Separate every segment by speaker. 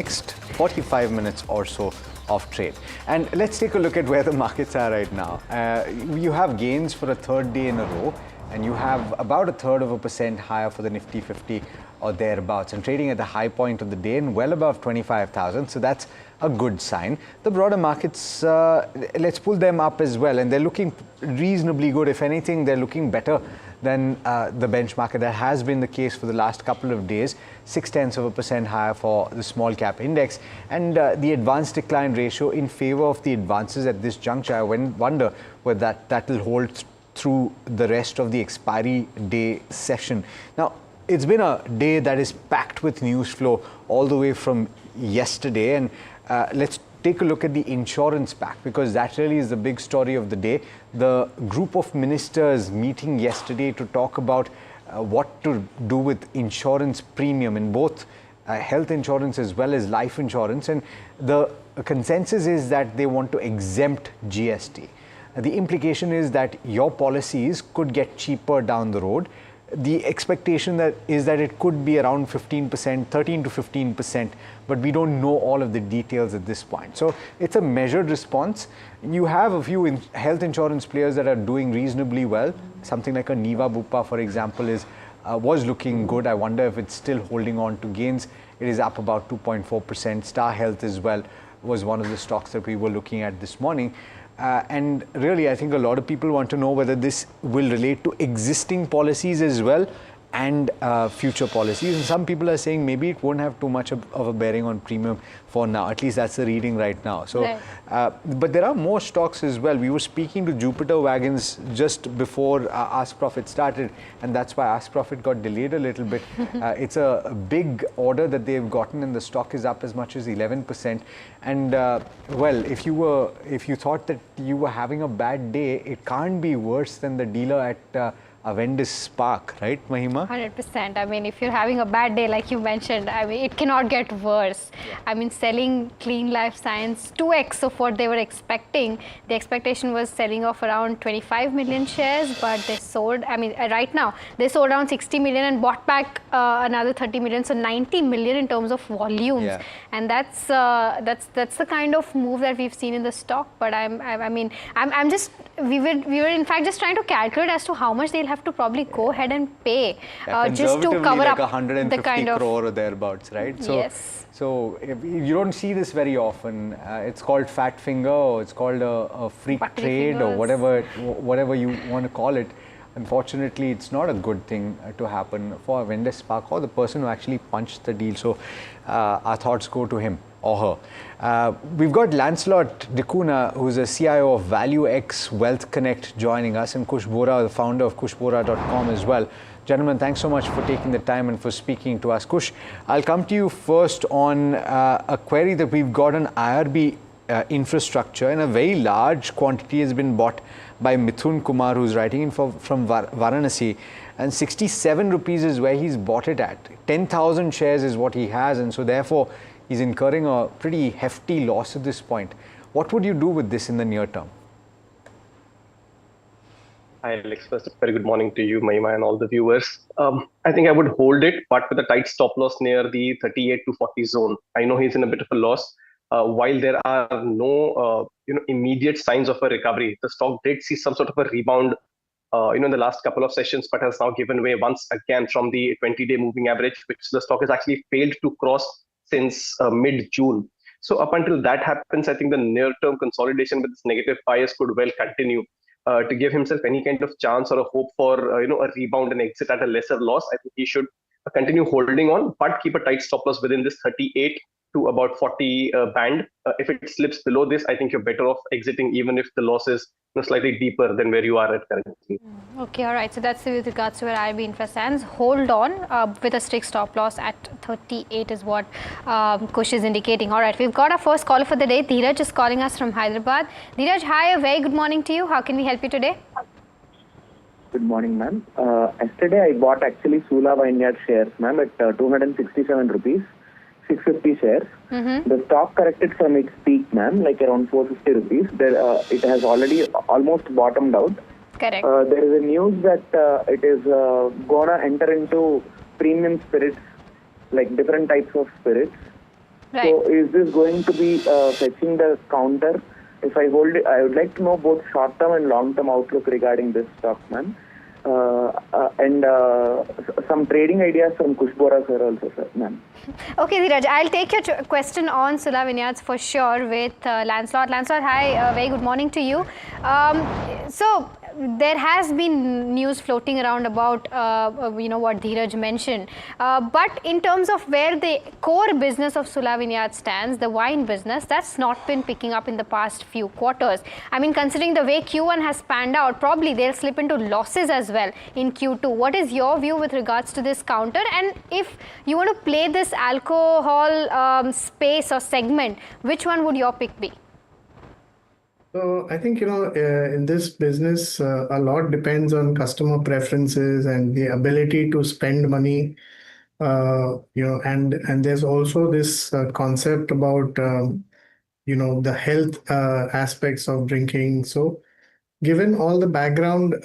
Speaker 1: Next 45 minutes or so of trade. And let's take a look at where the markets are right now. You have gains for a third day in a row, and you have about 0.33% higher for the Nifty 50 or thereabouts, and trading at the high point of the day and well above 25,000. So that's a good sign. The broader markets, let's pull them up as well, and they're looking reasonably good. If anything, they're looking better than the benchmark. That has been the case for the last couple of days. 0.6% higher for the small cap index, and the advance decline ratio in favor of the advances at this juncture. I wonder whether that will hold through the rest of the expiry day session. Now, it's been a day that is packed with news flow all the way from yesterday, and let's take a look at the insurance pack, because that really is the big story of the day. The group of ministers meeting yesterday to talk about what to do with insurance premium in both health insurance as well as life insurance, and the consensus is that they want to exempt GST. The implication is that your policies could get cheaper down the road. The expectation is that it could be around 15%, 13 to 15%, but we don't know all of the details at this point. So it's a measured response. You have a few health insurance players that are doing reasonably well. Something like a Niva Bupa, for example, was looking good. I wonder if it's still holding on to gains. It is up about 2.4%. Star Health as well was one of the stocks that we were looking at this morning. And really, I think a lot of people want to know whether this will relate to existing policies as well and future policies. And some people are saying maybe it won't have too much of a bearing on premium for now. At least that's the reading right now. So, right. But there are more stocks as well. We were speaking to Jupiter Wagons just before Ask Profit started, and that's why Ask Profit got delayed a little bit. It's a big order that they've gotten, and the stock is up as much as 11%. And well, if you thought that you were having a bad day, it can't be worse than the dealer at Avendus Spark, right, Mahima?
Speaker 2: 100%. I mean, if you're having a bad day, like you mentioned, I mean, it cannot get worse. Yeah. I mean, selling Clean Life Science 2x of what they were expecting. The expectation was selling off around 25 million shares, but they sold, I mean, right now, they sold around 60 million and bought back another 30 million, so 90 million in terms of volumes. Yeah. And that's the kind of move that we've seen in the stock. But we were in fact just trying to calculate as to how much they'll have to probably go ahead and pay just to cover
Speaker 1: like
Speaker 2: up
Speaker 1: 150
Speaker 2: the kind
Speaker 1: crore or thereabouts, right? So,
Speaker 2: yes.
Speaker 1: So you don't see this very often. It's called fat finger, or it's called a freak
Speaker 2: Buttery
Speaker 1: trade,
Speaker 2: fingers,
Speaker 1: or whatever you want to call it. Unfortunately, it's not a good thing to happen for Avendus Spark or the person who actually punched the deal. So our thoughts go to him or her. We've got Lancelot Dikuna, who's a CIO of ValueX Wealth Connect, joining us, and Kush Bora, the founder of kushbora.com as well. Gentlemen, thanks so much for taking the time and for speaking to us. Kush, I'll come to you first on a query that we've got on IRB Infrastructure, and a very large quantity has been bought by Mithun Kumar, who's writing in from Varanasi, and 67 rupees is where he's bought it at. 10,000 shares is what he has, and so therefore he's incurring a pretty hefty loss at this point. What would you do with this in the near term?
Speaker 3: Hi Alex, first a very good morning to you, Mahima, and all the viewers. I think I would hold it, but with a tight stop loss near the 38 to 40 zone. I know he's in a bit of a loss. While there are no immediate signs of a recovery, the stock did see some sort of a rebound in the last couple of sessions, but has now given way once again from the 20-day moving average, which the stock has actually failed to cross since mid-June. So up until that happens, I think the near-term consolidation with this negative bias could well continue. To give himself any kind of chance or a hope for a rebound and exit at a lesser loss, I think he should continue holding on, but keep a tight stop loss within this 38 to about 40 band. If it slips below this, I think you're better off exiting, even if the loss is slightly deeper than where you are at currently.
Speaker 2: Okay, all right. So that's with regards to where IRB Infra stands. Hold on with a strict stop loss at 38 is what Kush is indicating. All right, we've got our first caller for the day. Dheeraj is calling us from Hyderabad. Dheeraj, hi, a very good morning to you. How can we help you today?
Speaker 4: Good morning, ma'am. Yesterday I bought actually Sula Vineyards shares, ma'am, at 267 rupees. 650 shares. The stock corrected from its peak, ma'am, like around 450 rupees. It has already almost bottomed out.
Speaker 2: Correct.
Speaker 4: There is a news that it is gonna enter into premium spirits, like different types of spirits.
Speaker 2: Right.
Speaker 4: So is this going to be fetching the counter? If I hold it, I would like to know both short-term and long-term outlook regarding this stock, ma'am. And some trading ideas from Kushbora sir also, sir, ma'am.
Speaker 2: Okay, Dheeraj, I'll take your question on Sula Vineyards for sure with Lancelot. Lancelot, hi, very good morning to you. So there has been news floating around about what Dheeraj mentioned, but in terms of where the core business of Sula Vineyards stands, the wine business, that's not been picking up in the past few quarters. I mean, considering the way Q1 has panned out, probably they'll slip into losses as well in Q2. What is your view with regards to this counter? And if you want to play this alcohol space or segment, which one would your pick be?
Speaker 5: So I think, in this business, a lot depends on customer preferences and the ability to spend money, and there's also this concept about, the health aspects of drinking. So given all the background,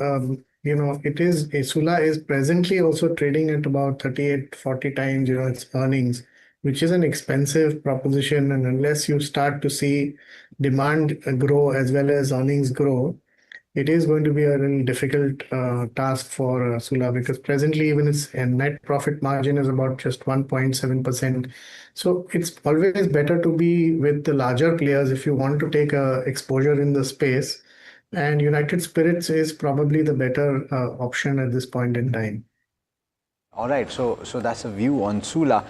Speaker 5: Sula is presently also trading at about 38, 40 times, its earnings, which is an expensive proposition. And unless you start to see demand grow as well as earnings grow, it is going to be a really difficult task for Sula, because presently even its net profit margin is about just 1.7%. So it's always better to be with the larger players if you want to take exposure in the space. And United Spirits is probably the better option at this point in time.
Speaker 1: All right, so that's a view on Sula.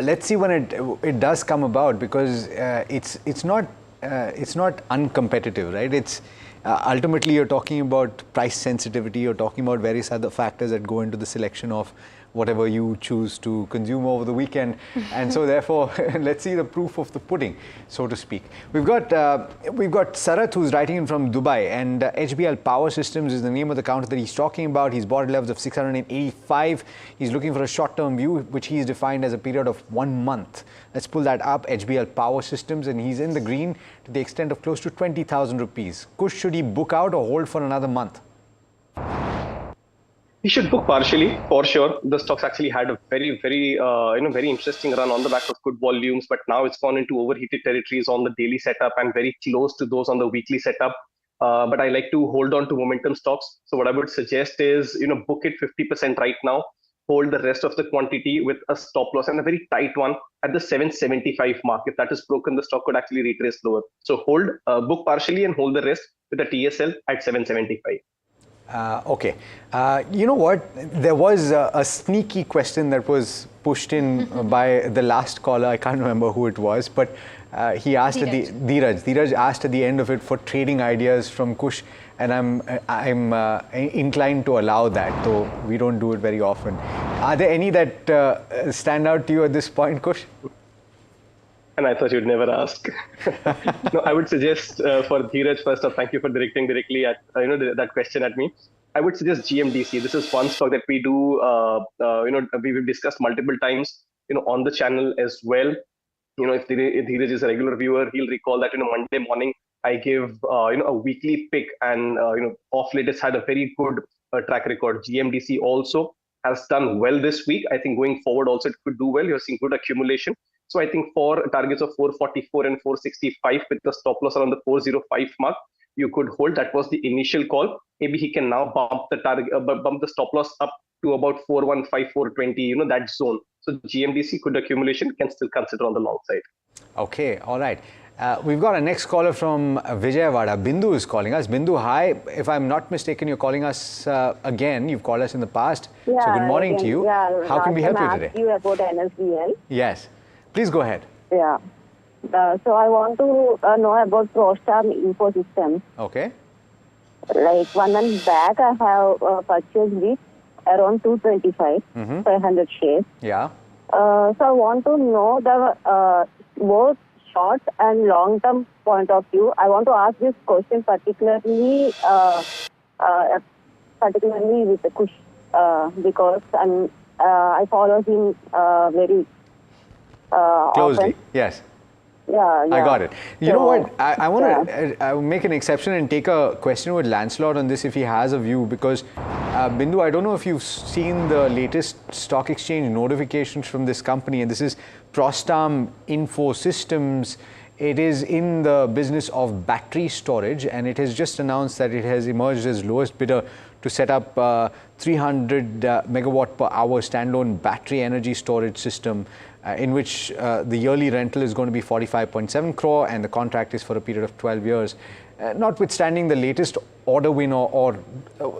Speaker 1: Let's see when it does come about, because it's not uncompetitive, right? It's ultimately you're talking about price sensitivity. You're talking about various other factors that go into the selection of whatever you choose to consume over the weekend. And so therefore, let's see the proof of the pudding, so to speak. We've got Sarat, who's writing in from Dubai, and HBL Power Systems is the name of the counter that he's talking about. He's bought at levels of 685. He's looking for a short-term view, which he's defined as a period of 1 month. Let's pull that up, HBL Power Systems, and he's in the green to the extent of close to 20,000 rupees. Kush, should he book out or hold for another month?
Speaker 3: He should book partially, for sure. The stocks actually had a very, very, very interesting run on the back of good volumes, but now it's gone into overheated territories on the daily setup and very close to those on the weekly setup. But I like to hold on to momentum stocks. So what I would suggest is, book it 50% right now, hold the rest of the quantity with a stop loss and a very tight one at the 775 mark. If that is broken, the stock could actually retrace lower. So hold, book partially and hold the rest with a TSL at 775.
Speaker 1: Okay. You know what? There was a sneaky question that was pushed in by the last caller. I can't remember who it was, but he asked Dheeraj asked at the end of it for trading ideas from Kush, and I'm inclined to allow that, though we don't do it very often. Are there any that stand out to you at this point, Kush?
Speaker 3: And I thought you'd never ask. No, I would suggest for Dheeraj, first off, thank you for directing directly at that question at me. I would suggest GMDC. This is one stock that we do. We've discussed multiple times, on the channel as well. If Dheeraj is a regular viewer, he'll recall that Monday morning I give a weekly pick, and off late it's had a very good track record. GMDC also has done well this week. I think going forward also it could do well. You're seeing good accumulation. So I think for targets of 444 and 465 with the stop loss around the 405 mark, you could hold. That was the initial call. Maybe he can now bump the stop loss up to about 415, 420, that zone. So GMDC good accumulation, can still consider on the long side.
Speaker 1: Okay, all right. We've got a next caller from Vijayawada. Bindu is calling us. Bindu, hi. If I'm not mistaken, you're calling us again. You've called us in the past.
Speaker 6: Yeah,
Speaker 1: so good morning to you.
Speaker 6: Yeah,
Speaker 1: how can we help you today?
Speaker 6: You about NSBL.
Speaker 1: Yes. Please go ahead.
Speaker 6: Yeah. So I want to know about Prostarm Info systems.
Speaker 1: Okay.
Speaker 6: Like 1 month back, I have purchased it around 225, 500 shares.
Speaker 1: Yeah.
Speaker 6: So I want to know the both short and long term point of view. I want to ask this question particularly with the Kush because I follow him very
Speaker 1: closely.
Speaker 6: often.
Speaker 1: Yes.
Speaker 6: Yeah,
Speaker 1: I got it. You know what? I want to make an exception and take a question with Lancelot on this if he has a view, because Bindu, I don't know if you've seen the latest stock exchange notifications from this company, and this is Prostarm Info Systems. It is in the business of battery storage, and it has just announced that it has emerged as lowest bidder to set up 300 megawatt per hour standalone battery energy storage system, in which the yearly rental is going to be 45.7 crore, and the contract is for a period of 12 years. Notwithstanding the latest order win or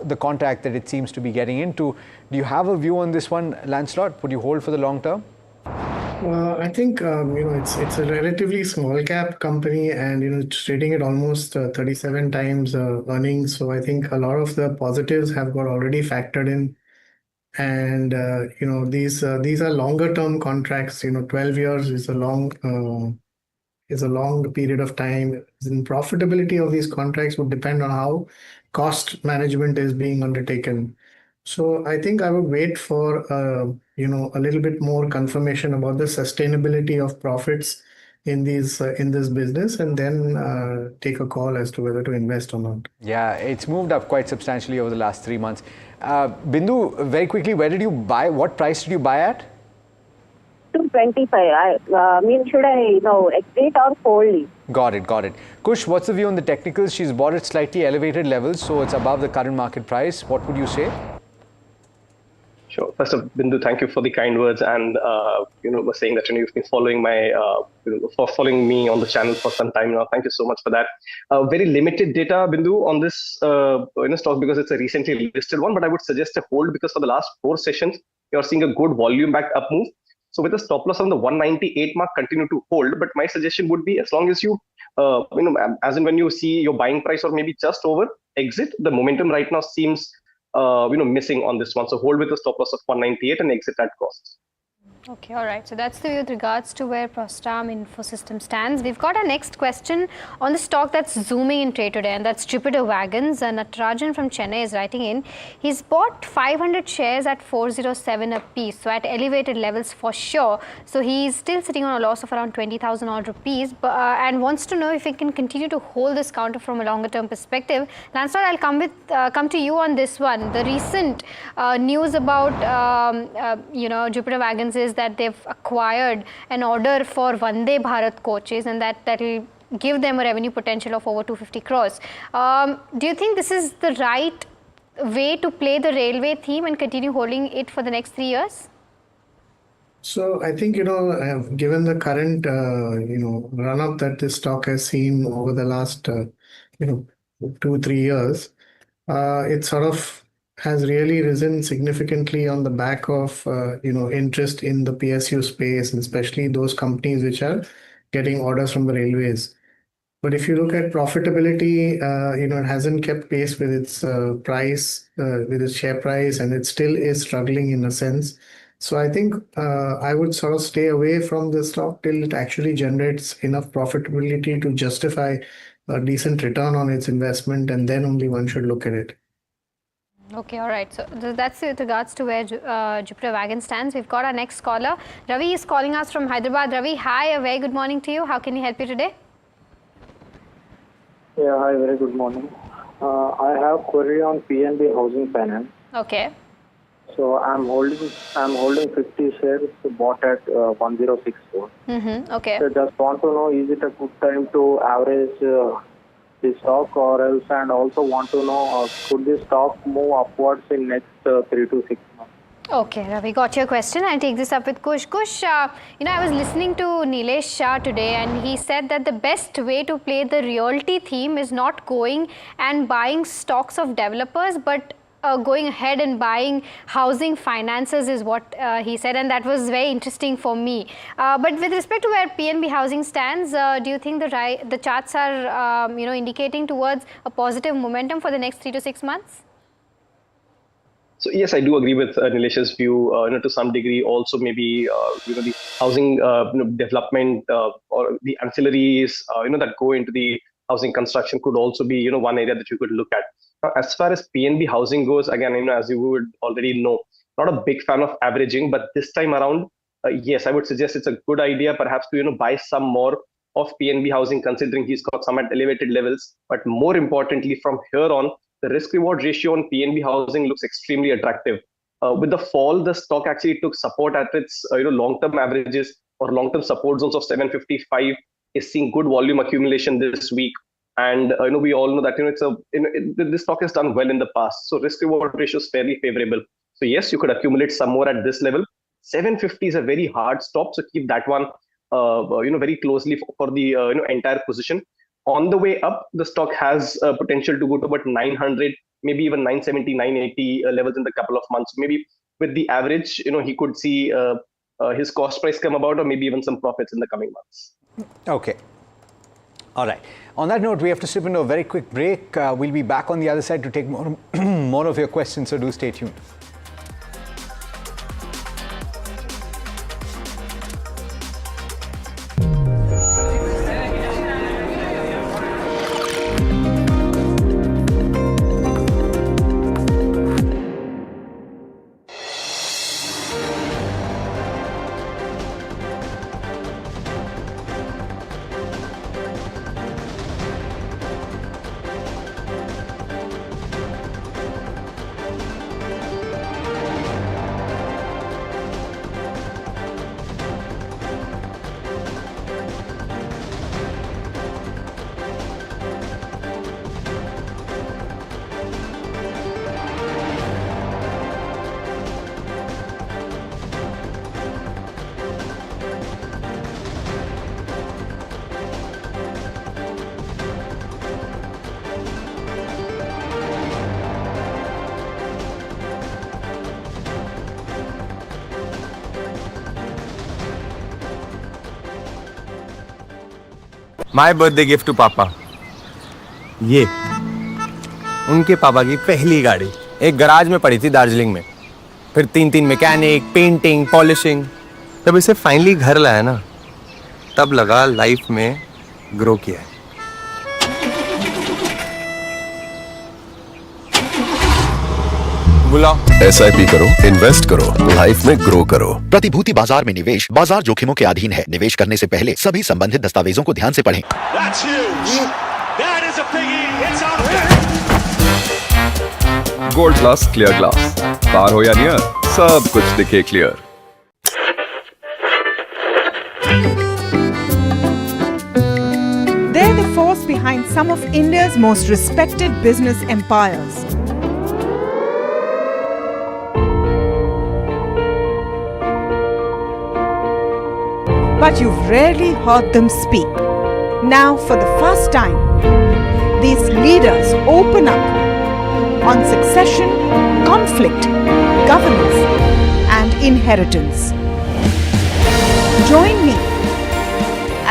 Speaker 1: the contract that it seems to be getting into, do you have a view on this one, Lancelot? Would you hold for the long term?
Speaker 5: I think it's a relatively small cap company, and it's trading at almost 37 times earnings. So I think a lot of the positives have got already factored in, and these are longer term contracts. 12 years is a long period of time. And profitability of these contracts would depend on how cost management is being undertaken. So I think I would wait for a little bit more confirmation about the sustainability of profits in this business, and then take a call as to whether to invest or not.
Speaker 1: Yeah, it's moved up quite substantially over the last 3 months. Bindu, very quickly, where did you buy? What price did you buy at?
Speaker 6: 225. Should I exit or hold it?
Speaker 1: Got it. Kush, what's the view on the technicals? She's bought at slightly elevated levels, so it's above the current market price. What would you say?
Speaker 3: Sure. First of all, Bindu, thank you for the kind words, and was saying that you've been following following me on the channel for some time now. Thank you so much for that. Very limited data, Bindu, on this stock because it's a recently listed one, but I would suggest a hold because for the last 4 sessions you're seeing a good volume back up move. So with a stop loss on the 198 mark, continue to hold. But my suggestion would be, as long as you, as in when you see your buying price or maybe just over, exit. The momentum right now seems missing on this one. So hold with a stop loss of 198 and exit at cost.
Speaker 2: Okay, all right. So that's the view with regards to where Prostarm Info Systems stands. We've got our next question on the stock that's zooming in trade today, and that's Jupiter Wagons. And Natarajan from Chennai is writing in. He's bought 500 shares at 407 a piece, so at elevated levels for sure. So he's still sitting on a loss of around 20,000 odd rupees, and wants to know if he can continue to hold this counter from a longer term perspective. Lancelot, I'll come to you on this one. The recent news about Jupiter Wagons is that they've acquired an order for Vande Bharat coaches, and that will give them a revenue potential of over 250 crores. Do you think this is the right way to play the railway theme and continue holding it for the next 3 years?
Speaker 5: So I think, given the current, run up that this stock has seen over the last, 2-3 years, it sort of has really risen significantly on the back of, interest in the PSU space, and especially those companies which are getting orders from the railways. But if you look at profitability, it hasn't kept pace with its price, with its share price, and it still is struggling in a sense. So I think I would sort of stay away from the stock till it actually generates enough profitability to justify a decent return on its investment, and then only one should look at it.
Speaker 2: Okay, all right. So that's with regards to where Jupiter Wagon stands. We've got our next caller. Ravi is calling us from Hyderabad. Ravi, hi, a very good morning to you. How can we help you today?
Speaker 7: Yeah, hi, very good morning. I have query on PNB Housing Finance.
Speaker 2: Okay.
Speaker 7: So I'm holding 50 shares bought at 1064.
Speaker 2: Okay.
Speaker 7: So just want to know, is it a good time to average the stock or else, and also want to know, could this stock move upwards in next 3 to 6 months?
Speaker 2: Okay, Ravi, got your question. I'll take this up with Kush. Kush, I was listening to Nilesh Shah today, and he said that the best way to play the realty theme is not going and buying stocks of developers, but going ahead and buying housing finances is what he said, and that was very interesting for me. But with respect to where PNB Housing stands, do you think the charts are indicating towards a positive momentum for the next 3 to 6 months?
Speaker 3: So yes, I do agree with Nilesh's view to some degree. Also, maybe the housing development or the ancillaries that go into the housing construction could also be one area that you could look at. As far as PNB Housing goes, again, as you would already know, not a big fan of averaging, but this time around, yes, I would suggest it's a good idea perhaps to buy some more of PNB Housing, considering he's got some at elevated levels. But more importantly, from here on, the risk reward ratio on PNB Housing looks extremely attractive. With the fall, the stock actually took support at its long-term averages or long-term support zones of 755. Is seeing good volume accumulation this week, and we all know that this stock has done well in the past. So risk reward ratio is fairly favorable. So yes, you could accumulate some more at this level. 750 is a very hard stop, so keep that one very closely for the entire position. On the way up, the stock has potential to go to about 900, maybe even 970, 980 levels in the couple of months. Maybe with the average, he could see his cost price come about, or maybe even some profits in the coming months.
Speaker 1: Okay. All right. On that note, we have to slip into a very quick break. We'll be back on the other side to take more of your questions, so do stay tuned.
Speaker 8: My birthday gift to पापा, ये उनके पापा की पहली गाड़ी एक garage में पड़ी थी दार्जिलिंग में, फिर 3 मैकेनिक, पेंटिंग, पॉलिशिंग। जब इसे फाइनली घर लाया ना, तब लगा लाइफ में ग्रो किया है। बुलाओ।
Speaker 9: SIP करो, इन्वेस्ट करो, लाइफ में ग्रो करो। प्रतिभूति बाजार में निवेश बाजार जोखिमों के अधीन है। निवेश करने से पहले सभी संबंधित दस्तावेजों को ध्यान से पढ़ें। गोल्ड प्लस क्लियर ग्लास, पार हो या नियर, सब कुछ दिखे clear.
Speaker 10: They're the force behind some of India's most respected business empires. But you've rarely heard them speak. Now, for the first time, these leaders open up on succession, conflict, governance, and inheritance. Join me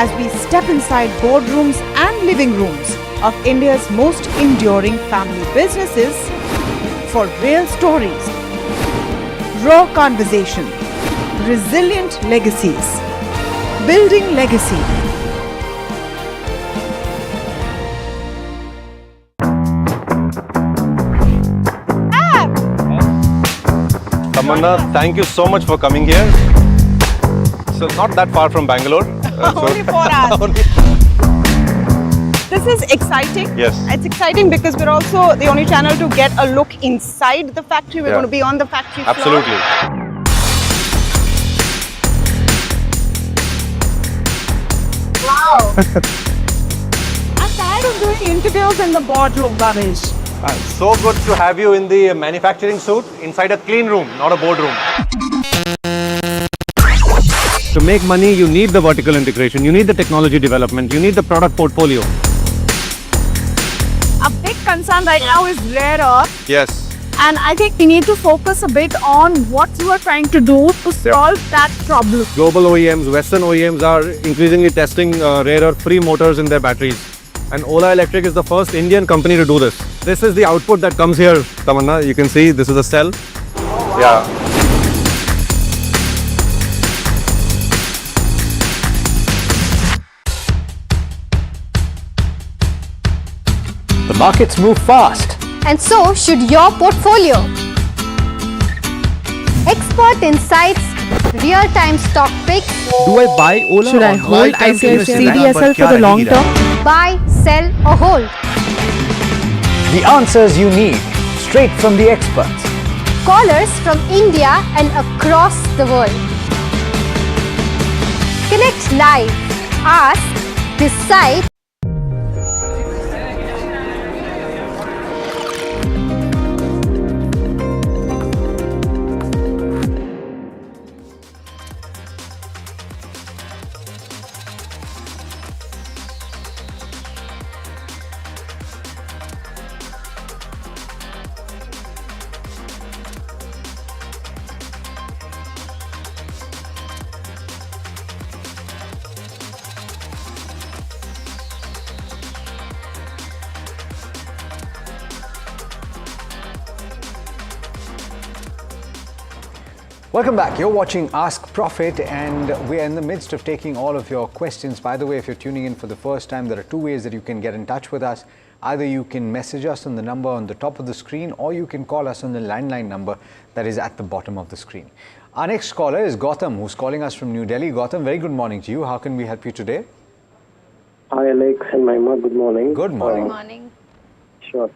Speaker 10: as we step inside boardrooms and living rooms of India's most enduring family businesses for real stories, raw conversation, resilient legacies. Building legacy.
Speaker 8: Tamanna, thank you so much for coming here. So not that far from Bangalore.
Speaker 10: Only 4 hours. This is exciting.
Speaker 8: Yes.
Speaker 10: It's exciting because we're also the only channel to get a look inside the factory. We're going to be on the factory floor.
Speaker 8: Absolutely.
Speaker 10: Wow. I'm tired of doing interviews in the boardroom, Bhavesh.
Speaker 8: So good to have you in the manufacturing suit inside a clean room, not a boardroom. To make money, you need the vertical integration, you need the technology development, you need the product portfolio.
Speaker 10: A big concern right now is rare earth.
Speaker 8: Yes.
Speaker 10: And I think we need to focus a bit on what you are trying to do to solve that problem.
Speaker 8: Global OEMs, Western OEMs are increasingly testing rare earth-free motors in their batteries. And Ola Electric is the first Indian company to do this. This is the output that comes here, Tamanna. You can see this is a cell.
Speaker 10: Oh, wow.
Speaker 8: Yeah.
Speaker 1: The markets move fast.
Speaker 2: And so should your portfolio. Expert insights, real-time stock picks.
Speaker 11: Do I buy Ola?
Speaker 10: Should I hold ICICI CDSL for the long term?
Speaker 2: Buy, sell or hold.
Speaker 1: The answers you need, straight from the experts.
Speaker 2: Callers from India and across the world. Connect live, ask, decide.
Speaker 1: Welcome back. You're watching Ask Profit, and we're in the midst of taking all of your questions. By the way, if you're tuning in for the first time, there are two ways that you can get in touch with us. Either you can message us on the number on the top of the screen, or you can call us on the landline number that is at the bottom of the screen. Our next caller is Gautam, who's calling us from New Delhi. Gautam, very good morning to you. How can we help you today?
Speaker 7: Hi, Alex and Maima. Good morning.
Speaker 1: Good morning.
Speaker 2: Good morning.
Speaker 7: Sure.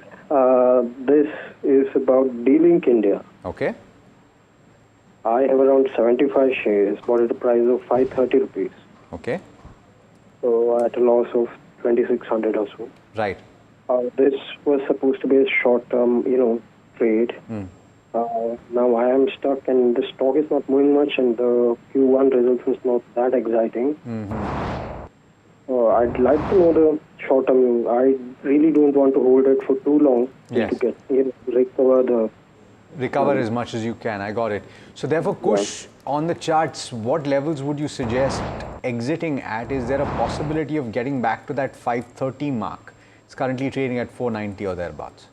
Speaker 7: This is about Dlink India.
Speaker 1: Okay.
Speaker 7: I have around 75 shares, bought at a price of 530 rupees.
Speaker 1: Okay.
Speaker 7: So at a loss of 2600 or so.
Speaker 1: Right.
Speaker 7: This was supposed to be a short-term, trade. Now I am stuck, and the stock is not moving much, and the Q1 results was not that exciting. I'd like to know the short-term. I really don't want to hold it for too long
Speaker 1: Yes.
Speaker 7: to get
Speaker 1: Recover as much as you can. I got it. So therefore, Kush, on the charts, what levels would you suggest exiting at? Is there a possibility of getting back to that 530 mark? It's currently trading at 490 or thereabouts.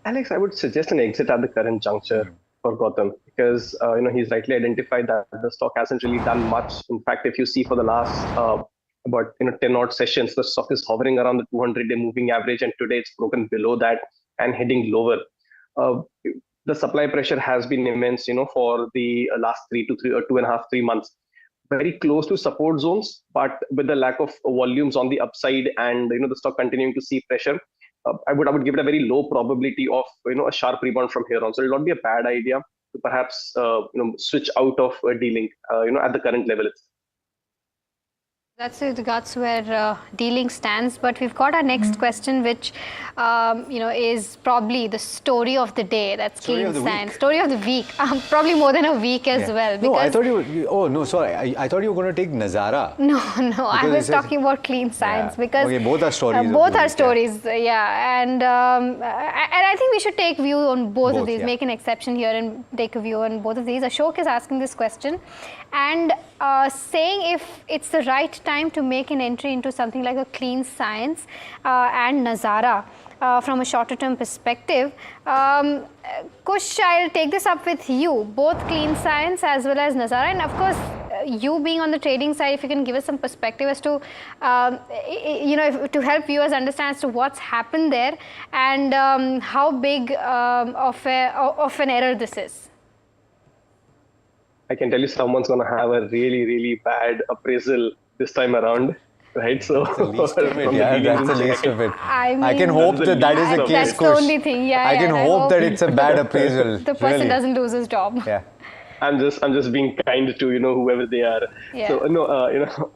Speaker 3: Alex, I would suggest an exit at the current juncture for Gautam, because he's rightly identified that the stock hasn't really done much. In fact, if you see for the last about 10 odd sessions, the stock is hovering around the 200-day moving average, and today it's broken below that and heading lower. The supply pressure has been immense, for the last 2.5-3 months. Very close to support zones, but with the lack of volumes on the upside and the stock continuing to see pressure, I would give it a very low probability of a sharp rebound from here on. So it will not be a bad idea to perhaps switch out of Dlink at the current level.
Speaker 2: That's regards where Dlink stands, but we've got our next question, which is probably the story of the day. That's Clean Science. Story of the week. Probably more than a week as well.
Speaker 1: No, I thought I thought you were going to take Nazara.
Speaker 2: No, I was talking about Clean Science because
Speaker 1: both are stories.
Speaker 2: Both are stories, and I think we should take view on both of these. Yeah. Make an exception here and take a view on both of these. Ashok is asking this question and saying if it's the right time to make an entry into something like a Clean Science and Nazara from a shorter term perspective. Kush, I'll take this up with you, both Clean Science as well as Nazara, and of course you being on the trading side, if you can give us some perspective as to to help viewers understand as to what's happened there and how big of an error this is.
Speaker 3: I can tell you someone's going to have a really, really bad appraisal this time around, right? So
Speaker 1: that's the least of it. Yeah, that's the least of it.
Speaker 2: I
Speaker 1: can hope that is the case.
Speaker 2: That's the only thing. Yeah,
Speaker 1: I can hope that it's a bad appraisal.
Speaker 2: The person doesn't lose his job.
Speaker 1: Yeah.
Speaker 3: I'm just being kind to whoever they are.
Speaker 2: Yeah.
Speaker 3: So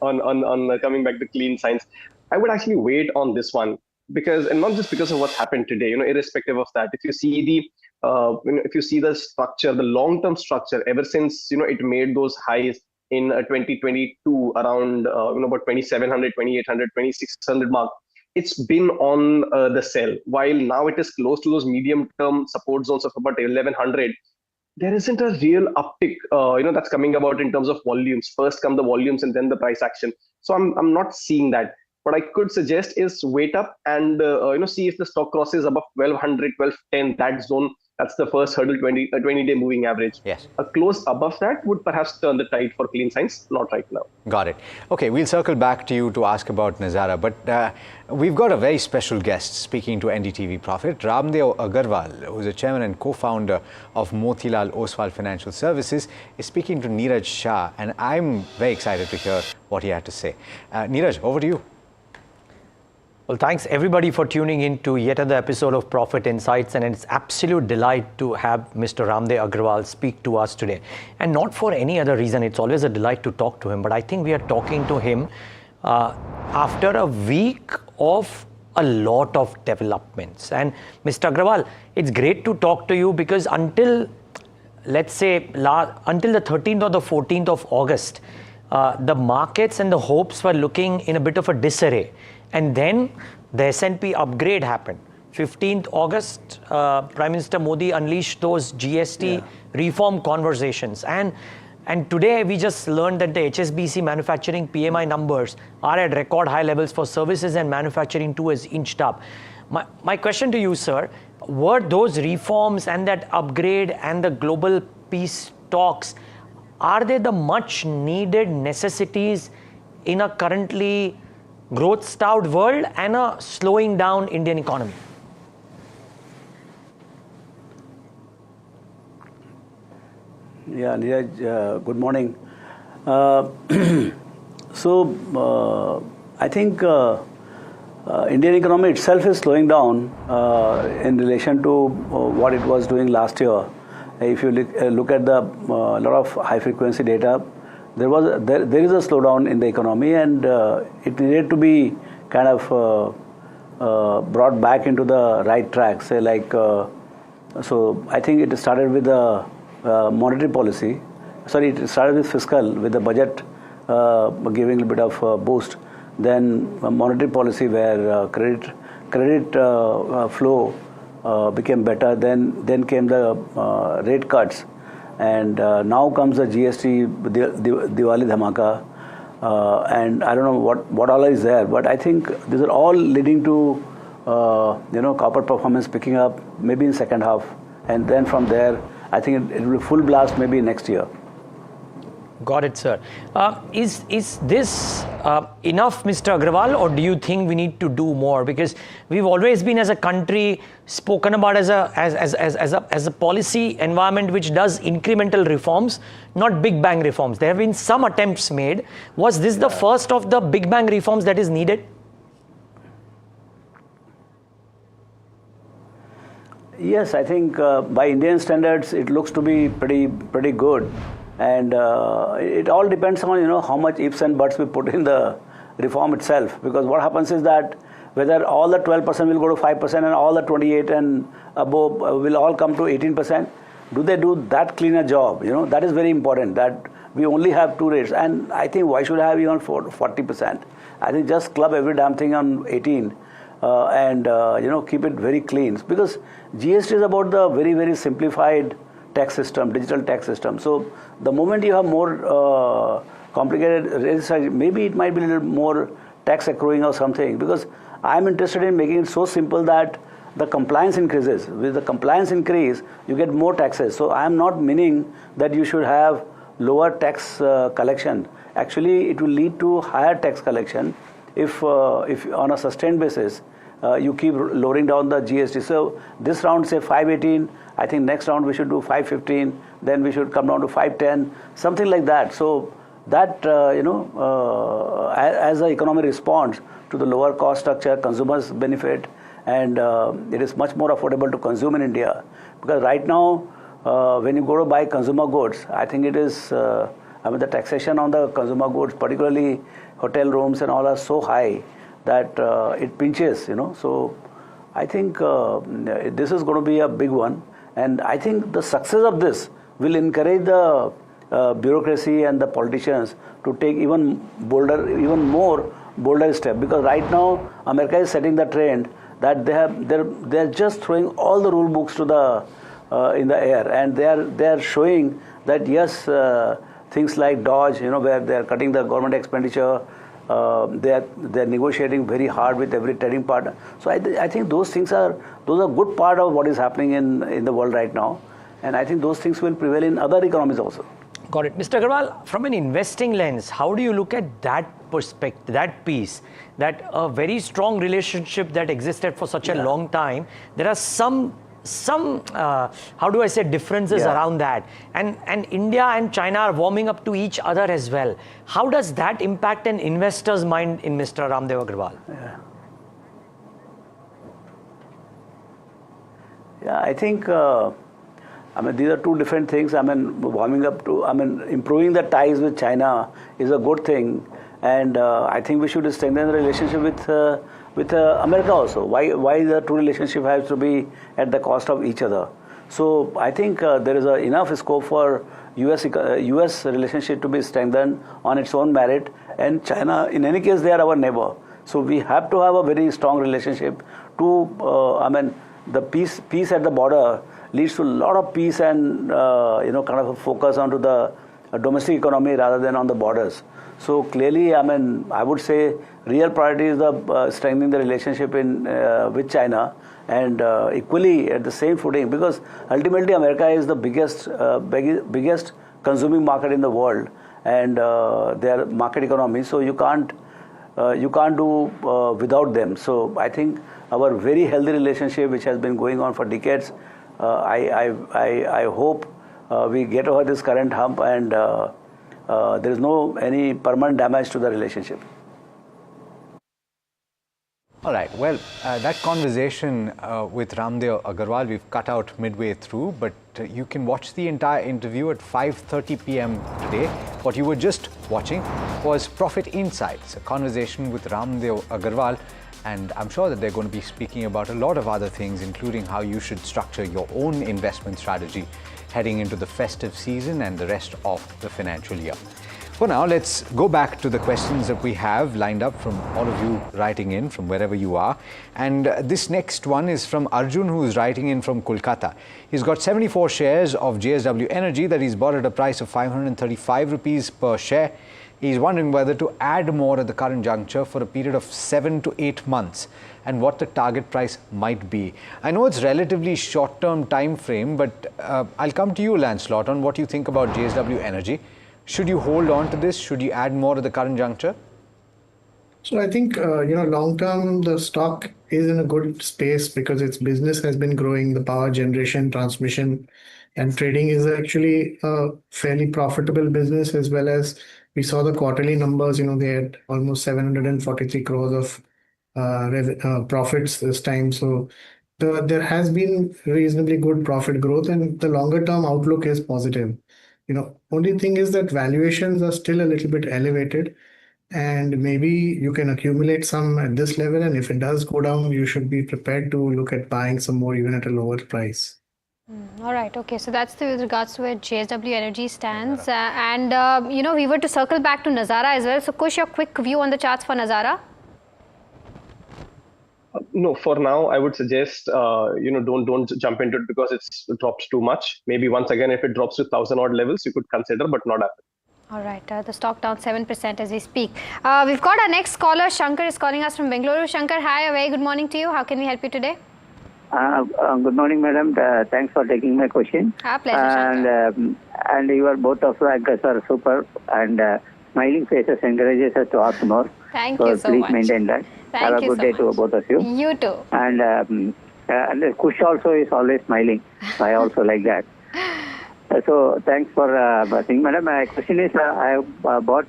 Speaker 3: on coming back to Clean Science, I would actually wait on this one because, and not just because of what's happened today. Irrespective of that, if you see the structure, the long-term structure, ever since it made those highs in 2022 around about 2700, 2800, 2600 mark, it's been on the sell. While now it is close to those medium-term support zones of about 1100. There isn't a real uptick, that's coming about in terms of volumes. First come the volumes and then the price action. So I'm not seeing that. What I could suggest is wait up and see if the stock crosses above 1200, 1210, that zone. That's the first hurdle, 20-day moving average.
Speaker 1: Yes.
Speaker 3: A close above that would perhaps turn the tide for Clean Science, not right now.
Speaker 1: Got it. Okay, we'll circle back to you to ask about Nazara, but we've got a very special guest speaking to NDTV Profit. Ramdeo Agarwal, who's a chairman and co-founder of Motilal Oswal Financial Services, is speaking to Neeraj Shah, and I'm very excited to hear what he had to say. Neeraj, over to you.
Speaker 11: Well, thanks everybody for tuning in to yet another episode of Profit Insights, and it's absolute delight to have Mr. Ramdeo Agarwal speak to us today. And not for any other reason, it's always a delight to talk to him, but I think we are talking to him after a week of a lot of developments. And Mr. Agarwal, it's great to talk to you because until, let's say, until the 13th or the 14th of August, the markets and the hopes were looking in a bit of a disarray. And then the S&P upgrade happened. 15th August, Prime Minister Modi unleashed those GST reform conversations. And today we just learned that the HSBC manufacturing PMI numbers are at record high levels for services, and manufacturing too has inched up. My question to you, sir, were those reforms and that upgrade and the global peace talks, are they the much needed necessities in a currently growth-starved world and a slowing down Indian economy?
Speaker 12: Yeah, Neeraj, good morning. I think Indian economy itself is slowing down in relation to what it was doing last year. If you look at the lot of high-frequency data, there is a slowdown in the economy, and it needed to be kind of brought back into the right track. Say so I think it started with the monetary policy. Sorry, it started with fiscal, with the budget giving a bit of boost. Then monetary policy, where credit flow became better. Then came the rate cuts. And now comes the GST Diwali Dhamaka, and I don't know what all is there, but I think these are all leading to copper performance picking up maybe in second half, and then from there I think it will be full blast maybe next year.
Speaker 11: Got it, sir. Is this enough, Mr. Agarwal, or do you think we need to do more? Because we've always been, as a country, spoken about as a policy environment which does incremental reforms, not big bang reforms. There have been some attempts made. Was this the first of the big bang reforms that is needed?
Speaker 12: Yes, I think by Indian standards, it looks to be pretty good. And it all depends on how much ifs and buts we put in the reform itself. Because what happens is that whether all the 12% will go to 5% and all the 28 and above will all come to 18%, do they do that cleaner job? That is very important. That we only have two rates, and I think why should I have even 40%? I think just club every damn thing on 18 and keep it very clean. Because GST is about the very, very simplified tax system, digital tax system. So the moment you have more complicated rates, maybe it might be a little more tax accruing or something, because I'm interested in making it so simple that the compliance increases. With the compliance increase, you get more taxes. So I'm not meaning that you should have lower tax collection. Actually, it will lead to higher tax collection if on a sustained basis you keep lowering down the GST. So this round, say 518, I think next round we should do 515, then we should come down to 510, something like that. So that, as the economy responds to the lower cost structure, consumers benefit, and it is much more affordable to consume in India. Because right now, when you go to buy consumer goods, I think it is, the taxation on the consumer goods, particularly hotel rooms and all, are so high that it pinches, So I think this is going to be a big one. And I think the success of this will encourage the bureaucracy and the politicians to take even more bolder step. Because right now, America is setting the trend that they're just throwing all the rule books to in the air, and they are showing that yes, things like Dodge, where they are cutting the government expenditure. They're negotiating very hard with every trading partner. So I think those are good part of what is happening in the world right now, and I think those things will prevail in other economies also.
Speaker 11: Got it. Mr. Agarwal, from an investing lens, how do you look at that perspective, that piece, that a very strong relationship that existed for such a long time, there are some how do I say, differences around that, and India and China are warming up to each other as well. How does that impact an investor's mind in Mr. Ramdeo Agarwal?
Speaker 12: Yeah, I think, these are two different things. Improving the ties with China is a good thing. And I think we should strengthen the relationship with America also. Why the two relationship has to be at the cost of each other? So I think there is enough scope for US relationship to be strengthened on its own merit. And China, in any case, they are our neighbor. So we have to have a very strong relationship to, the peace at the border leads to a lot of peace and, kind of a focus onto the domestic economy rather than on the borders. So clearly, I would say real priority is the strengthening the relationship with China, and equally at the same footing, because ultimately America is the biggest consuming market in the world, and their market economy. So you can't do without them. So I think our very healthy relationship, which has been going on for decades, I hope we get over this current hump and there is no any permanent damage to the relationship.
Speaker 1: All right. Well, that conversation with Ramdeo Agarwal, we've cut out midway through, but you can watch the entire interview at 5:30 p.m. today. What you were just watching was Profit Insights, a conversation with Ramdeo Agarwal, and I'm sure that they're going to be speaking about a lot of other things, including how you should structure your own investment strategy heading into the festive season and the rest of the financial year. For now, let's go back to the questions that we have lined up from all of you writing in from wherever you are. And this next one is from Arjun, who is writing in from Kolkata. He's got 74 shares of JSW Energy that he's bought at a price of 535 rupees per share. He's wondering whether to add more at the current juncture for a period of 7 to 8 months and what the target price might be. I know it's relatively short-term time frame, but I'll come to you, Lancelot, on what you think about JSW Energy. Should you hold on to this? Should you add more at the current juncture?
Speaker 5: So I think, long term, the stock is in a good space because its business has been growing. The power generation, transmission, and trading is actually a fairly profitable business, as well as we saw the quarterly numbers. They had almost 743 crores of profits this time. So there has been reasonably good profit growth, and the longer term outlook is positive. Only thing is that valuations are still a little bit elevated, and maybe you can accumulate some at this level, and if it does go down, you should be prepared to look at buying some more even at a lower price.
Speaker 2: All right. Okay. So that's with regards to where JSW Energy stands. We were to circle back to Nazara as well. So Kush, your quick view on the charts for Nazara?
Speaker 3: No, for now, I would suggest, don't jump into it because it drops too much. Maybe once again, if it drops to 1,000 odd levels, you could consider, but not happen.
Speaker 2: All right. The stock down 7% as we speak. We've got our next caller. Shankar is calling us from Bengaluru. Shankar, hi. A very good morning to you. How can we help you today?
Speaker 13: Good morning, madam. Thanks for taking my question.
Speaker 2: Our pleasure, Shankar.
Speaker 13: And you are both of us are super, and smiling faces encourages us to ask more.
Speaker 2: Thank you so
Speaker 13: please
Speaker 2: much.
Speaker 13: Maintain that. Have a good day to both of you.
Speaker 2: You too.
Speaker 13: And Kush also is always smiling. I also like that. So thanks for saying, madam. My question is, I bought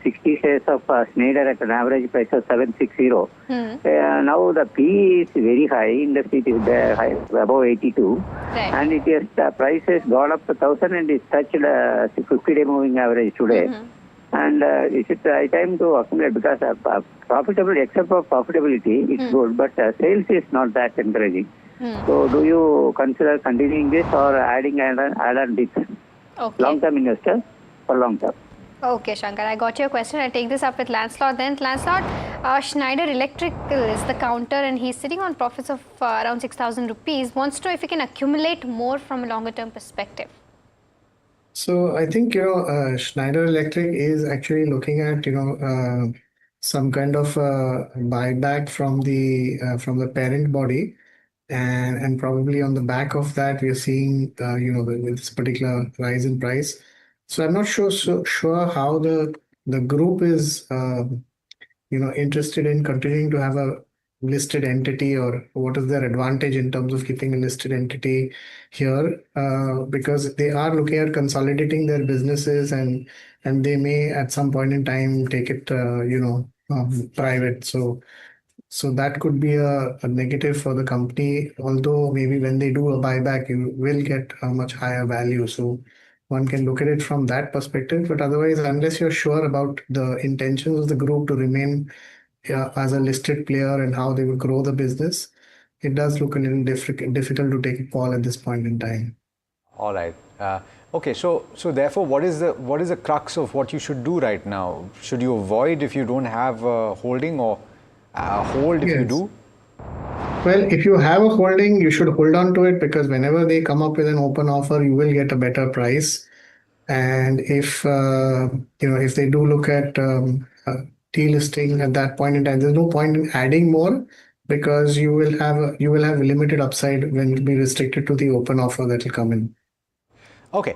Speaker 13: 60 shares of Schneider at an average price of 760. Now the PE is very high. Industry is high, above 82, and the price has gone up to 1,000 and it's touched 50-day moving average today. And is it the right time to accumulate, because profitability, except for profitability, it's good, but sales is not that encouraging. So do you consider continuing this or adding add-on bits?
Speaker 2: Okay.
Speaker 13: Long-term investor for long-term.
Speaker 2: Okay, Shankar, I got your question. I'll take this up with Lancelot then. Lancelot, Schneider Electric is the counter and he's sitting on profits of around 6,000 rupees. Wants to know if he can accumulate more from a longer-term perspective.
Speaker 5: So I think, Schneider Electric is actually looking at, some kind of buyback from the parent body. And probably on the back of that, we are seeing, this particular rise in price. So I'm not sure how the group is, interested in continuing to have a listed entity, or what is their advantage in terms of keeping a listed entity here, because they are looking at consolidating their businesses, and they may at some point in time take it, private. So So that could be a negative for the company, although maybe when they do a buyback, you will get a much higher value. So one can look at it from that perspective. But otherwise, unless you're sure about the intentions of the group to remain as a listed player and how they will grow the business, it does look a little difficult to take a call at this point in time.
Speaker 1: All right. Okay. So therefore, what is the crux of what you should do right now? Should you avoid if you don't have a holding, or hold if you do?
Speaker 5: Well, if you have a holding, you should hold on to it, because whenever they come up with an open offer, you will get a better price. And if if they do look at delisting at that point in time, there's no point in adding more, because you will have limited upside when you'll be restricted to the open offer that will come in.
Speaker 1: Okay,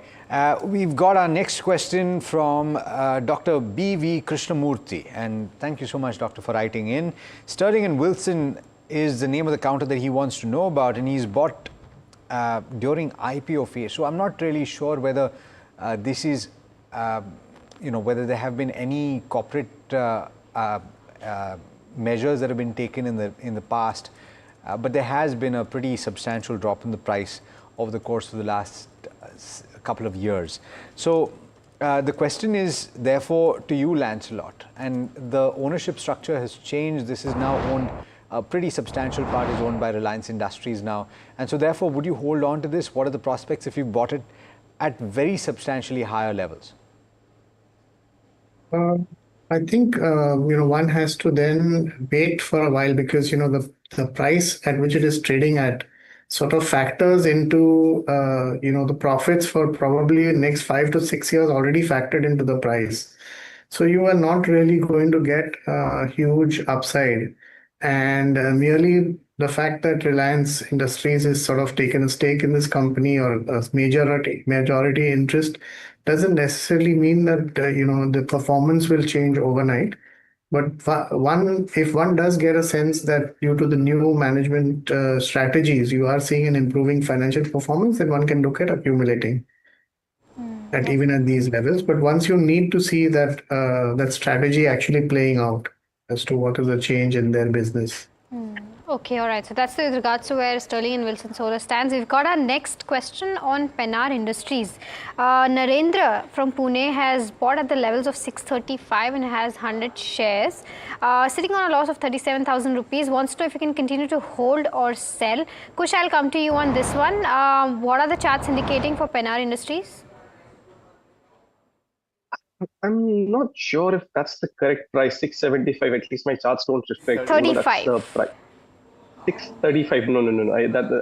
Speaker 1: we've got our next question from Dr. B.V. Krishnamurthy, and thank you so much, Doctor, for writing in. Sterling and Wilson is the name of the counter that he wants to know about, and he's bought during IPO phase. So I'm not really sure whether this is, whether there have been any corporate measures that have been taken in the past, but there has been a pretty substantial drop in the price over the course of the last couple of years. So the question is therefore to you, Lancelot, and the ownership structure has changed. This is now owned, a pretty substantial part is owned by Reliance Industries now, and so therefore would you hold on to this? What are the prospects if you bought it at very substantially higher levels?
Speaker 5: I think one has to then wait for a while, because the price at which it is trading at sort of factors into the profits for probably the next 5 to 6 years already factored into the price. So you are not really going to get a huge upside, and merely the fact that Reliance Industries is sort of taken a stake in this company, or a majority interest, doesn't necessarily mean that the performance will change overnight. But if one does get a sense that due to the new management strategies, you are seeing an improving financial performance, then one can look at accumulating even at these levels. But once you need to see that that strategy actually playing out as to what is the change in their business.
Speaker 2: Okay, all right. So that's with regards to where Sterling and Wilson Solar stands. We've got our next question on Pennar Industries. Narendra from Pune has bought at the levels of 635 and has 100 shares. Sitting on a loss of 37,000 rupees. Wants to know if you can continue to hold or sell. Kush, I'll come to you on this one. What are the charts indicating for Pennar Industries?
Speaker 3: I'm not sure if that's the correct price. 675. At least my charts don't reflect.
Speaker 2: 35.
Speaker 3: That's the price. 635. No.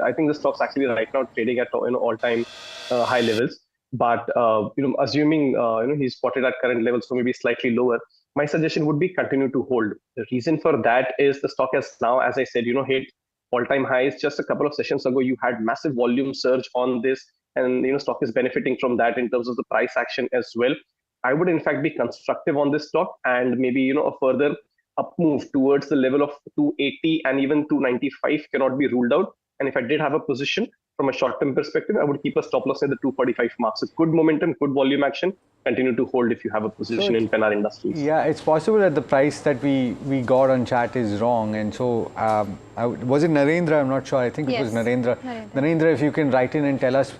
Speaker 3: I think the stock's actually right now trading at all-time high levels. But assuming he's spotted at current levels, so maybe slightly lower, my suggestion would be continue to hold. The reason for that is the stock has now, as I said, hit all-time highs. Just a couple of sessions ago, you had massive volume surge on this, and stock is benefiting from that in terms of the price action as well. I would in fact be constructive on this stock, and maybe a further up move towards the level of 280 and even 295 cannot be ruled out. And if I did have a position from a short-term perspective, I would keep a stop loss at the 245 mark. So good momentum, good volume action. Continue to hold if you have a position in Pennar Industries.
Speaker 1: Yeah, it's possible that the price that we got on chat is wrong. And so, was it Narendra? I'm not sure. I think it was Narendra. Narendra, if you can write in and tell us,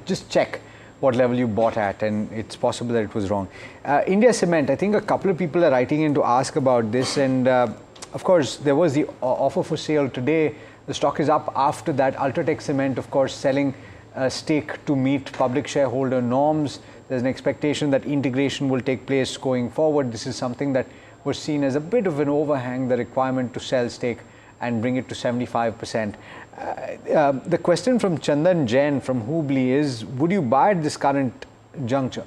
Speaker 1: just check what level you bought at, and it's possible that it was wrong. India Cement, I think a couple of people are writing in to ask about this, and of course there was the offer for sale today. The stock is up after that. Ultratech Cement, of course, selling a stake to meet public shareholder norms. There's an expectation that integration will take place going forward. This is something that was seen as a bit of an overhang, the requirement to sell stake and bring it to 75%. The question from Chandan Jain from Hubli is, would you buy at this current juncture?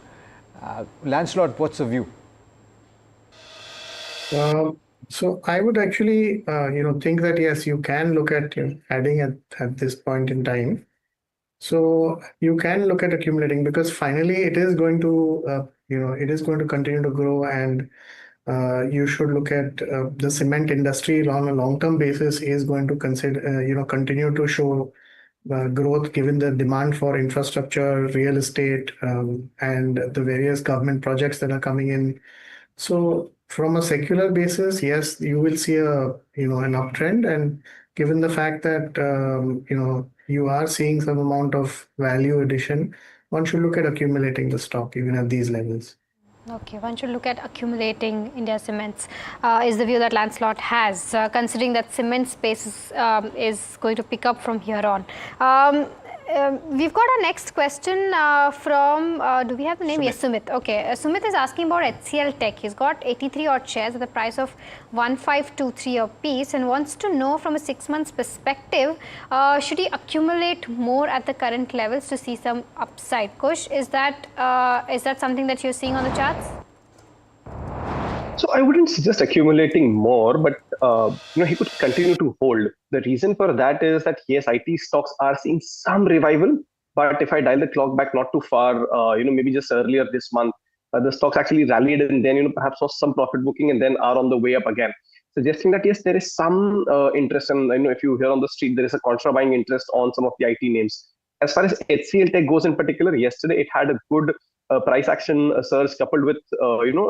Speaker 1: Lancelot, what's the view?
Speaker 5: So I would actually, think that yes, you can look at adding at this point in time. So you can look at accumulating, because finally it is going to, continue to grow, and you should look at the cement industry on a long-term basis is going to continue to show growth given the demand for infrastructure, real estate, and the various government projects that are coming in. So from a secular basis, yes, you will see an uptrend, and given the fact that you are seeing some amount of value addition, one should look at accumulating the stock even at these levels.
Speaker 2: Okay, one should look at accumulating India Cements, is the view that Lancelot has, considering that cement space is going to pick up from here on. We've got our next question from, do we have the name? Sumit. Yes, Sumit. Okay, Sumit is asking about HCL Tech. He's got 83 odd shares at the price of 1523 a piece and wants to know from a 6 months perspective, should he accumulate more at the current levels to see some upside? Kush, is that something that you're seeing on the charts?
Speaker 3: So I wouldn't suggest accumulating more, but he could continue to hold. The reason for that is that yes, IT stocks are seeing some revival, but if I dial the clock back not too far, maybe just earlier this month, the stocks actually rallied and then perhaps saw some profit booking and then are on the way up again, suggesting that yes, there is some interest, and if you hear on the street there is a contra buying interest on some of the IT names. As far as HCL Tech goes in particular, yesterday it had a good price action surge coupled with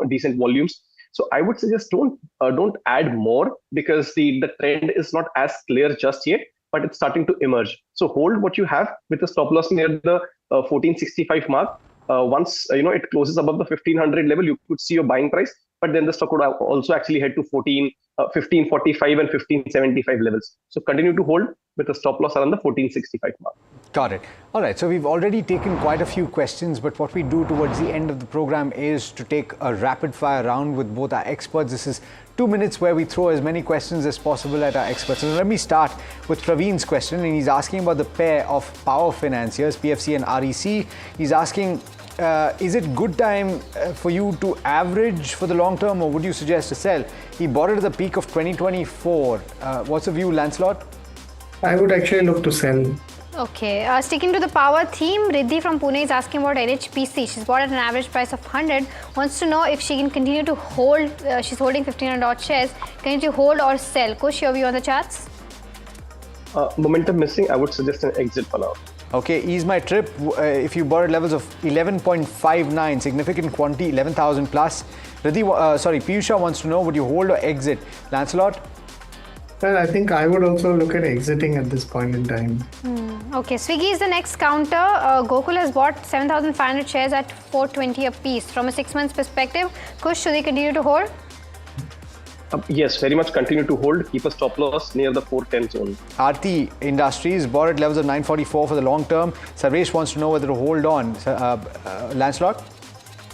Speaker 3: decent volumes. So I would suggest don't add more, because the trend is not as clear just yet, but it's starting to emerge. So hold what you have with the stop loss near the 1465 mark. Once it closes above the 1500 level, you could see your buying price, but then the stock would also actually head to 1545 and 1575 levels. So continue to hold with a stop loss around the 1465 mark.
Speaker 1: Got it. All right, so we've already taken quite a few questions, but what we do towards the end of the program is to take a rapid fire round with both our experts. This is 2 minutes where we throw as many questions as possible at our experts. So let me start with Praveen's question, and he's asking about the pair of power financiers, PFC and REC. He's asking, is it good time for you to average for the long term, or would you suggest to sell? He bought it at the peak of 2024. What's the view, Lancelot?
Speaker 5: I would actually look to sell.
Speaker 2: Okay, sticking to the power theme, Riddhi from Pune is asking about NHPC. She's bought at an average price of 100. Wants to know if she can continue to hold. She's holding 1500 odd shares. Can you hold or sell? Kush, your view on the charts?
Speaker 3: Momentum missing. I would suggest an exit for now.
Speaker 1: Okay, ease my trip. If you bought at levels of 11.59, significant quantity, 11,000 plus. Riddhi, Piyusha wants to know, would you hold or exit? Lancelot?
Speaker 5: Well, I think I would also look at exiting at this point in time.
Speaker 2: Okay, Swiggy is the next counter. Gokul has bought 7,500 shares at 420 a piece. From a 6 months perspective, Kush, should they continue to hold?
Speaker 3: Yes, very much continue to hold. Keep a stop loss near the 410 zone.
Speaker 1: RT Industries bought at levels of 944 for the long term. Sarvesh wants to know whether to hold on. Lancelot?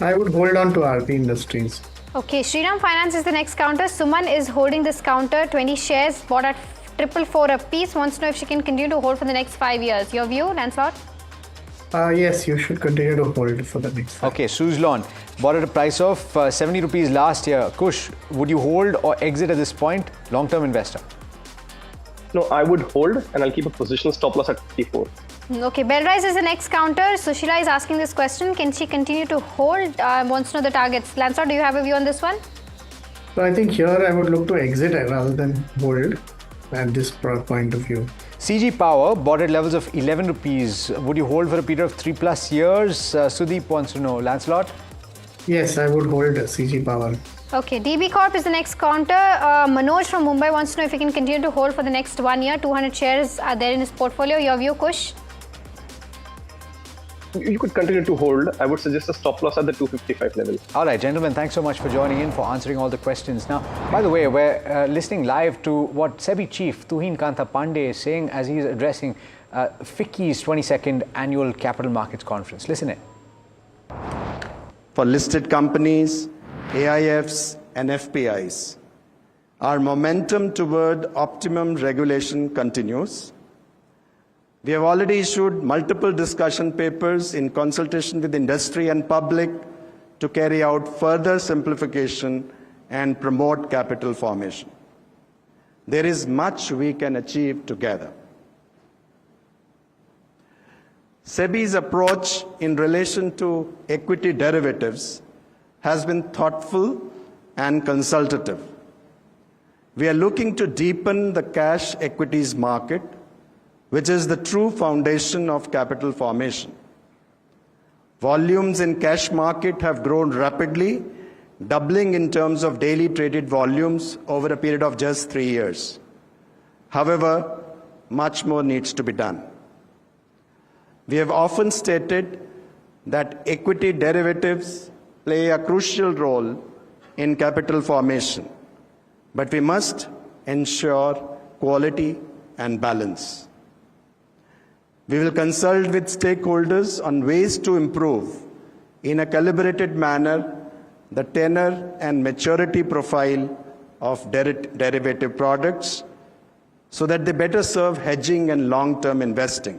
Speaker 5: I would hold on to RT Industries.
Speaker 2: Okay, Shriram Finance is the next counter. Suman is holding this counter, 20 shares, bought at 444 a piece. Wants to know if she can continue to hold for the next 5 years. Your view, Lancelot?
Speaker 5: Yes, you should continue to hold for the next 5.
Speaker 1: Okay, Suzlon bought at a price of 70 rupees last year. Kush, would you hold or exit at this point? Long-term investor.
Speaker 3: No, I would hold, and I'll keep a positional stop loss at 54.
Speaker 2: Okay, Bellrise is the next counter. Sushila is asking this question. Can she continue to hold? Wants to know the targets. Lancelot, do you have a view on this one?
Speaker 5: So I think here I would look to exit rather than hold at this point of view.
Speaker 1: CG Power bought at levels of 11 rupees. Would you hold for a period of 3+ years? Sudeep wants to know. Lancelot?
Speaker 5: Yes, I would hold CG Power.
Speaker 2: Okay, DB Corp is the next counter. Manoj from Mumbai wants to know if he can continue to hold for the next 1 year. 200 shares are there in his portfolio. Your view, Kush?
Speaker 3: You could continue to hold. I would suggest a stop loss at the 255 level.
Speaker 1: All right, gentlemen, thanks so much for joining in, for answering all the questions. Now, by the way, we're listening live to what SEBI Chief Tuhin Kanta Pandey is saying as he's addressing FICCI's 22nd Annual Capital Markets Conference. Listen in.
Speaker 14: For listed companies, AIFs and FPIs, our momentum toward optimum regulation continues. We have already issued multiple discussion papers in consultation with industry and public to carry out further simplification and promote capital formation. There is much we can achieve together. SEBI's approach in relation to equity derivatives has been thoughtful and consultative. We are looking to deepen the cash equities market, which is the true foundation of capital formation. Volumes in cash market have grown rapidly, doubling in terms of daily traded volumes over a period of just 3 years. However, much more needs to be done. We have often stated that equity derivatives play a crucial role in capital formation, but we must ensure quality and balance. We will consult with stakeholders on ways to improve in a calibrated manner the tenor and maturity profile of derivative products so that they better serve hedging and long-term investing.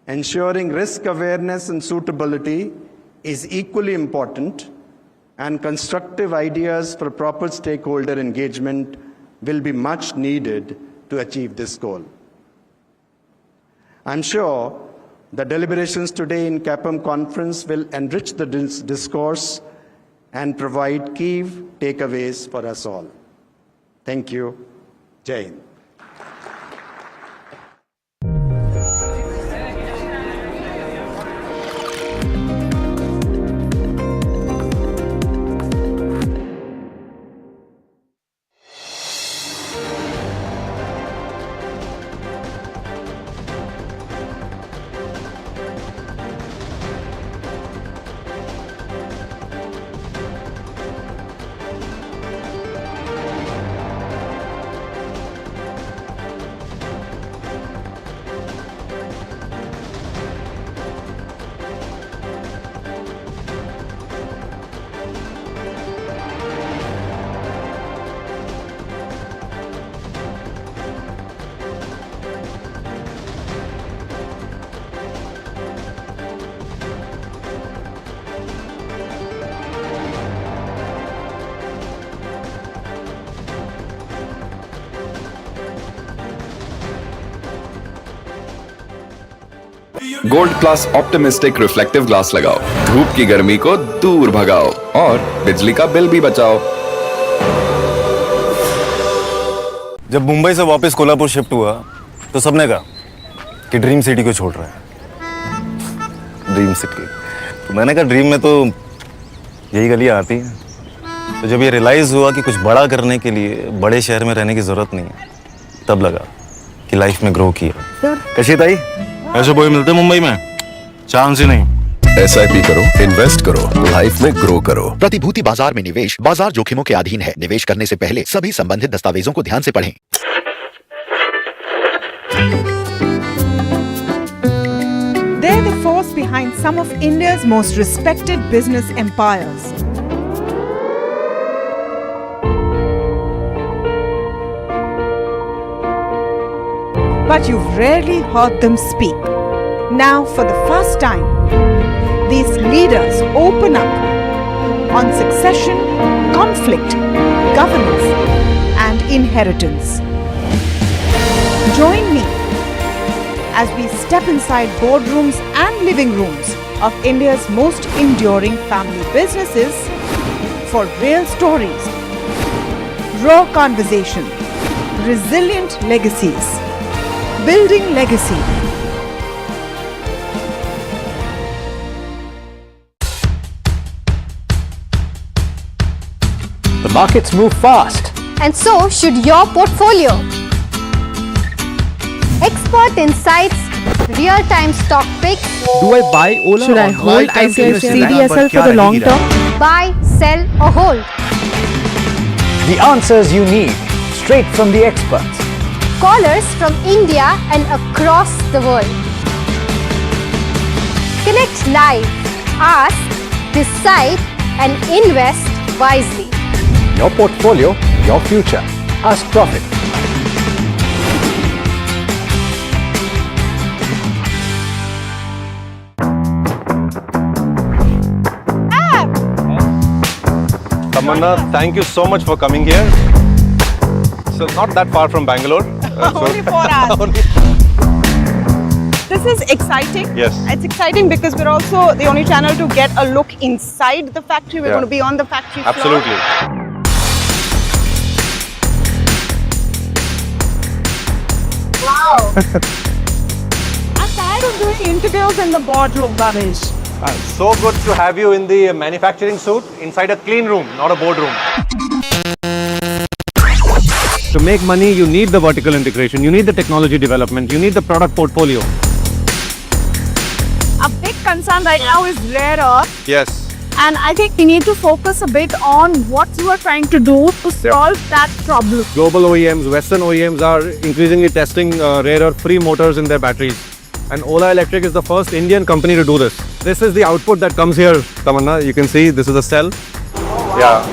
Speaker 14: Ensuring risk awareness and suitability is equally important, and constructive ideas for proper stakeholder engagement will be much needed to achieve this goal. I'm sure the deliberations today in CAPM conference will enrich the discourse and provide key takeaways for us all. Thank you. Jai Hind.
Speaker 15: Gold plus optimistic reflective glass लगाओ, धूप की गर्मी को दूर भगाओ और बिजली का बिल भी बचाओ।
Speaker 8: जब मुंबई से वापस कोल्हापुर शिफ्ट हुआ तो सबने कहा कि ड्रीम सिटी को छोड़ रहा है। ड्रीम सिटी, तो मैंने कहा ड्रीम में तो यही गलियां आती हैं। तो जब ये रियलाइज हुआ कि कुछ बड़ा करने के लिए बड़े शहर में रहने की जरूरत नहीं है, तब लगा कि लाइफ में ग्रो किया। कशी ताई, ऐसे बॉय मिलते मुंबई में? चांस ही नहीं।
Speaker 9: SIP करो, इन्वेस्ट करो, लाइफ में ग्रो करो। प्रतिभूति बाजार में निवेश बाजार जोखिमों के अधीन है। निवेश करने से पहले सभी संबंधित दस्तावेजों को ध्यान से पढ़ें।
Speaker 10: They're the force behind some of India's most respected business empires. But you've rarely heard them speak. Now, for the first time, these leaders open up on succession, conflict, governance, and inheritance. Join me as we step inside boardrooms and living rooms of India's most enduring family businesses for real stories, raw conversation, resilient legacies. Building legacy.
Speaker 1: The markets move fast.
Speaker 2: And so should your portfolio. Expert insights, real-time stock picks.
Speaker 16: Do I buy Ola?
Speaker 10: Should I hold CDSL for the long term?
Speaker 2: Buy, sell or hold.
Speaker 1: The answers you need, straight from the experts.
Speaker 2: Callers from India and across the world. Connect live, ask, decide and invest wisely.
Speaker 1: Your portfolio, your future. Ask Profit.
Speaker 8: Tamanna, thank you so much for coming here. So not that far from Bangalore.
Speaker 10: Only 4 hours. This is exciting.
Speaker 8: Yes.
Speaker 10: It's exciting because we're also the only channel to get a look inside the factory. We're going to be on the factory floor.
Speaker 8: Absolutely.
Speaker 10: Wow. I'm tired of doing interviews in the boardroom, Babish.
Speaker 8: So good to have you in the manufacturing suit inside a clean room, not a boardroom. To make money, you need the vertical integration, you need the technology development, you need the product portfolio.
Speaker 10: A big concern right now is rare earth.
Speaker 8: Yes.
Speaker 10: And I think we need to focus a bit on what you are trying to do to solve that problem.
Speaker 8: Global OEMs, Western OEMs are increasingly testing rare earth-free motors in their batteries. And Ola Electric is the first Indian company to do this. This is the output that comes here, Tamanna. You can see this is a cell. Oh, wow. Yeah.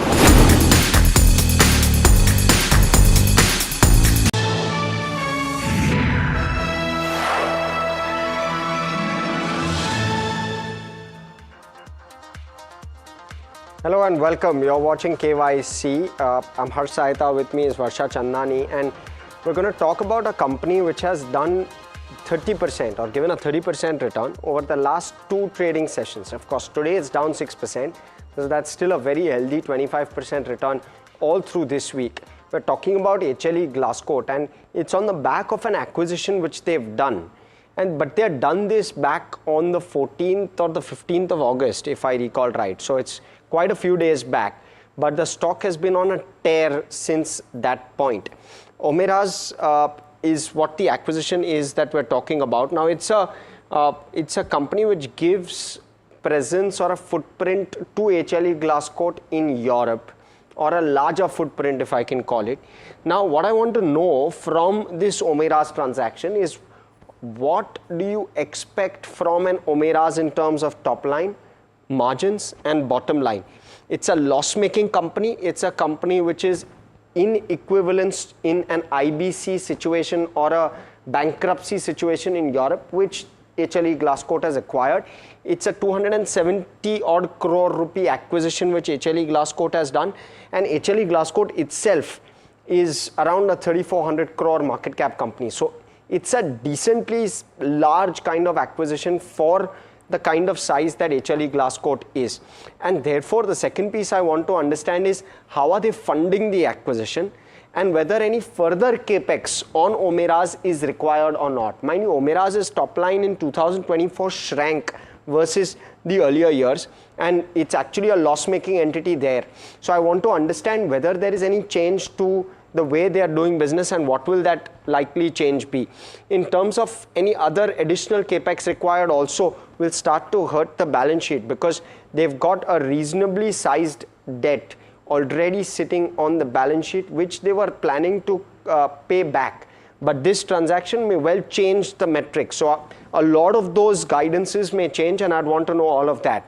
Speaker 16: Hello and welcome. You're watching KYC. I'm Harsh Saita. With me is Varsha Chandani, and we're going to talk about a company which has done 30% or given a 30% return over the last 2 trading sessions. Of course, today it's down 6%. So that's still a very healthy 25% return all through this week. We're talking about HLE Glasscoat, and it's on the back of an acquisition which they've done. But they had done this back on the 14th or the 15th of August, if I recall right. So it's quite a few days back. But the stock has been on a tear since that point. Omeraz is what the acquisition is that we're talking about. Now it's a company which gives presence or a footprint to HLE Glasscoat in Europe, or a larger footprint if I can call it. Now what I want to know from this Omeraz transaction is, what do you expect from an Omeraz in terms of top line, margins and bottom line? It's a loss-making company. It's a company which is in equivalence in an IBC situation or a bankruptcy situation in Europe, which HLE Glasscoat has acquired. It's a 270 odd crore rupee acquisition which HLE Glasscoat has done, and HLE Glasscoat itself is around a 3400 crore market cap company. So it's a decently large kind of acquisition for the kind of size that HLE Glasscoat is. And therefore, the second piece I want to understand is, how are they funding the acquisition, and whether any further capex on Omeraz is required or not. Mind you, Omeraz's top line in 2024 shrank versus the earlier years, and it's actually a loss-making entity there. So I want to understand whether there is any change to the way they are doing business, and what will that likely change be. In terms of any other additional capex required also will start to hurt the balance sheet, because they've got a reasonably sized debt already sitting on the balance sheet, which they were planning to pay back. But this transaction may well change the metrics. So a lot of those guidances may change, and I'd want to know all of that.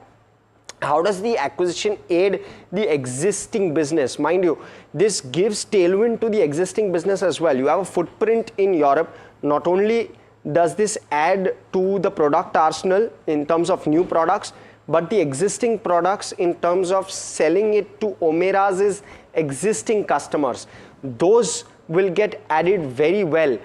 Speaker 16: How does the acquisition aid the existing business? Mind you, this gives tailwind to the existing business as well. You have a footprint in Europe. Not only does this add to the product arsenal in terms of new products, but the existing products in terms of selling it to Omeraz's existing customers. Those will get added very well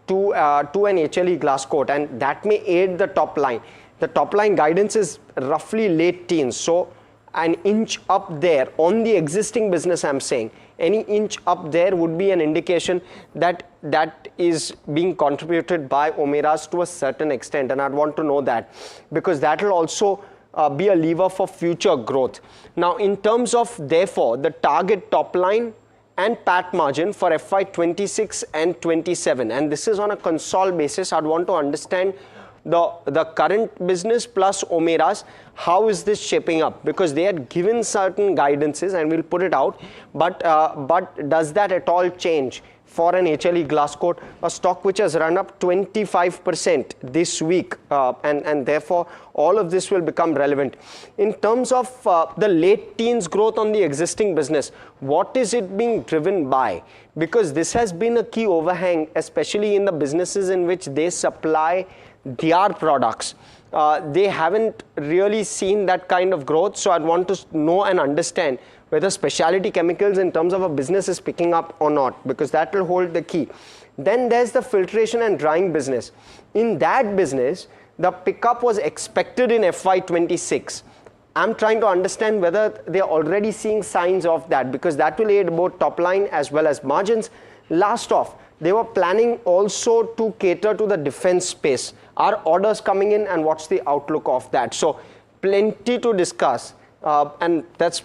Speaker 16: to an HLE Glasscoat, and that may aid the top line. The top line guidance is roughly late teens, so an inch up there on the existing business, I'm saying, any inch up there would be an indication that that is being contributed by Omeraz to a certain extent, and I'd want to know that, because that will also be a lever for future growth. Now, in terms of, therefore, the target top line and PAT margin for FY26 and 27, and this is on a consolidated basis, I'd want to understand the current business plus Omeraz, how is this shaping up? Because they had given certain guidances, and we'll put it out, but does that at all change for an HLE Glasscoat, a stock which has run up 25% this week, and therefore all of this will become relevant. In terms of the late teens growth on the existing business, what is it being driven by? Because this has been a key overhang, especially in the businesses in which they supply their products. They haven't really seen that kind of growth, so I'd want to know and understand whether specialty chemicals in terms of a business is picking up or not, because that will hold the key. Then there's the filtration and drying business. In that business, the pickup was expected in FY26. I'm trying to understand whether they're already seeing signs of that, because that will aid both top line as well as margins. Last off, they were planning also to cater to the defense space. Are orders coming in, and what's the outlook of that? So plenty to discuss, and that's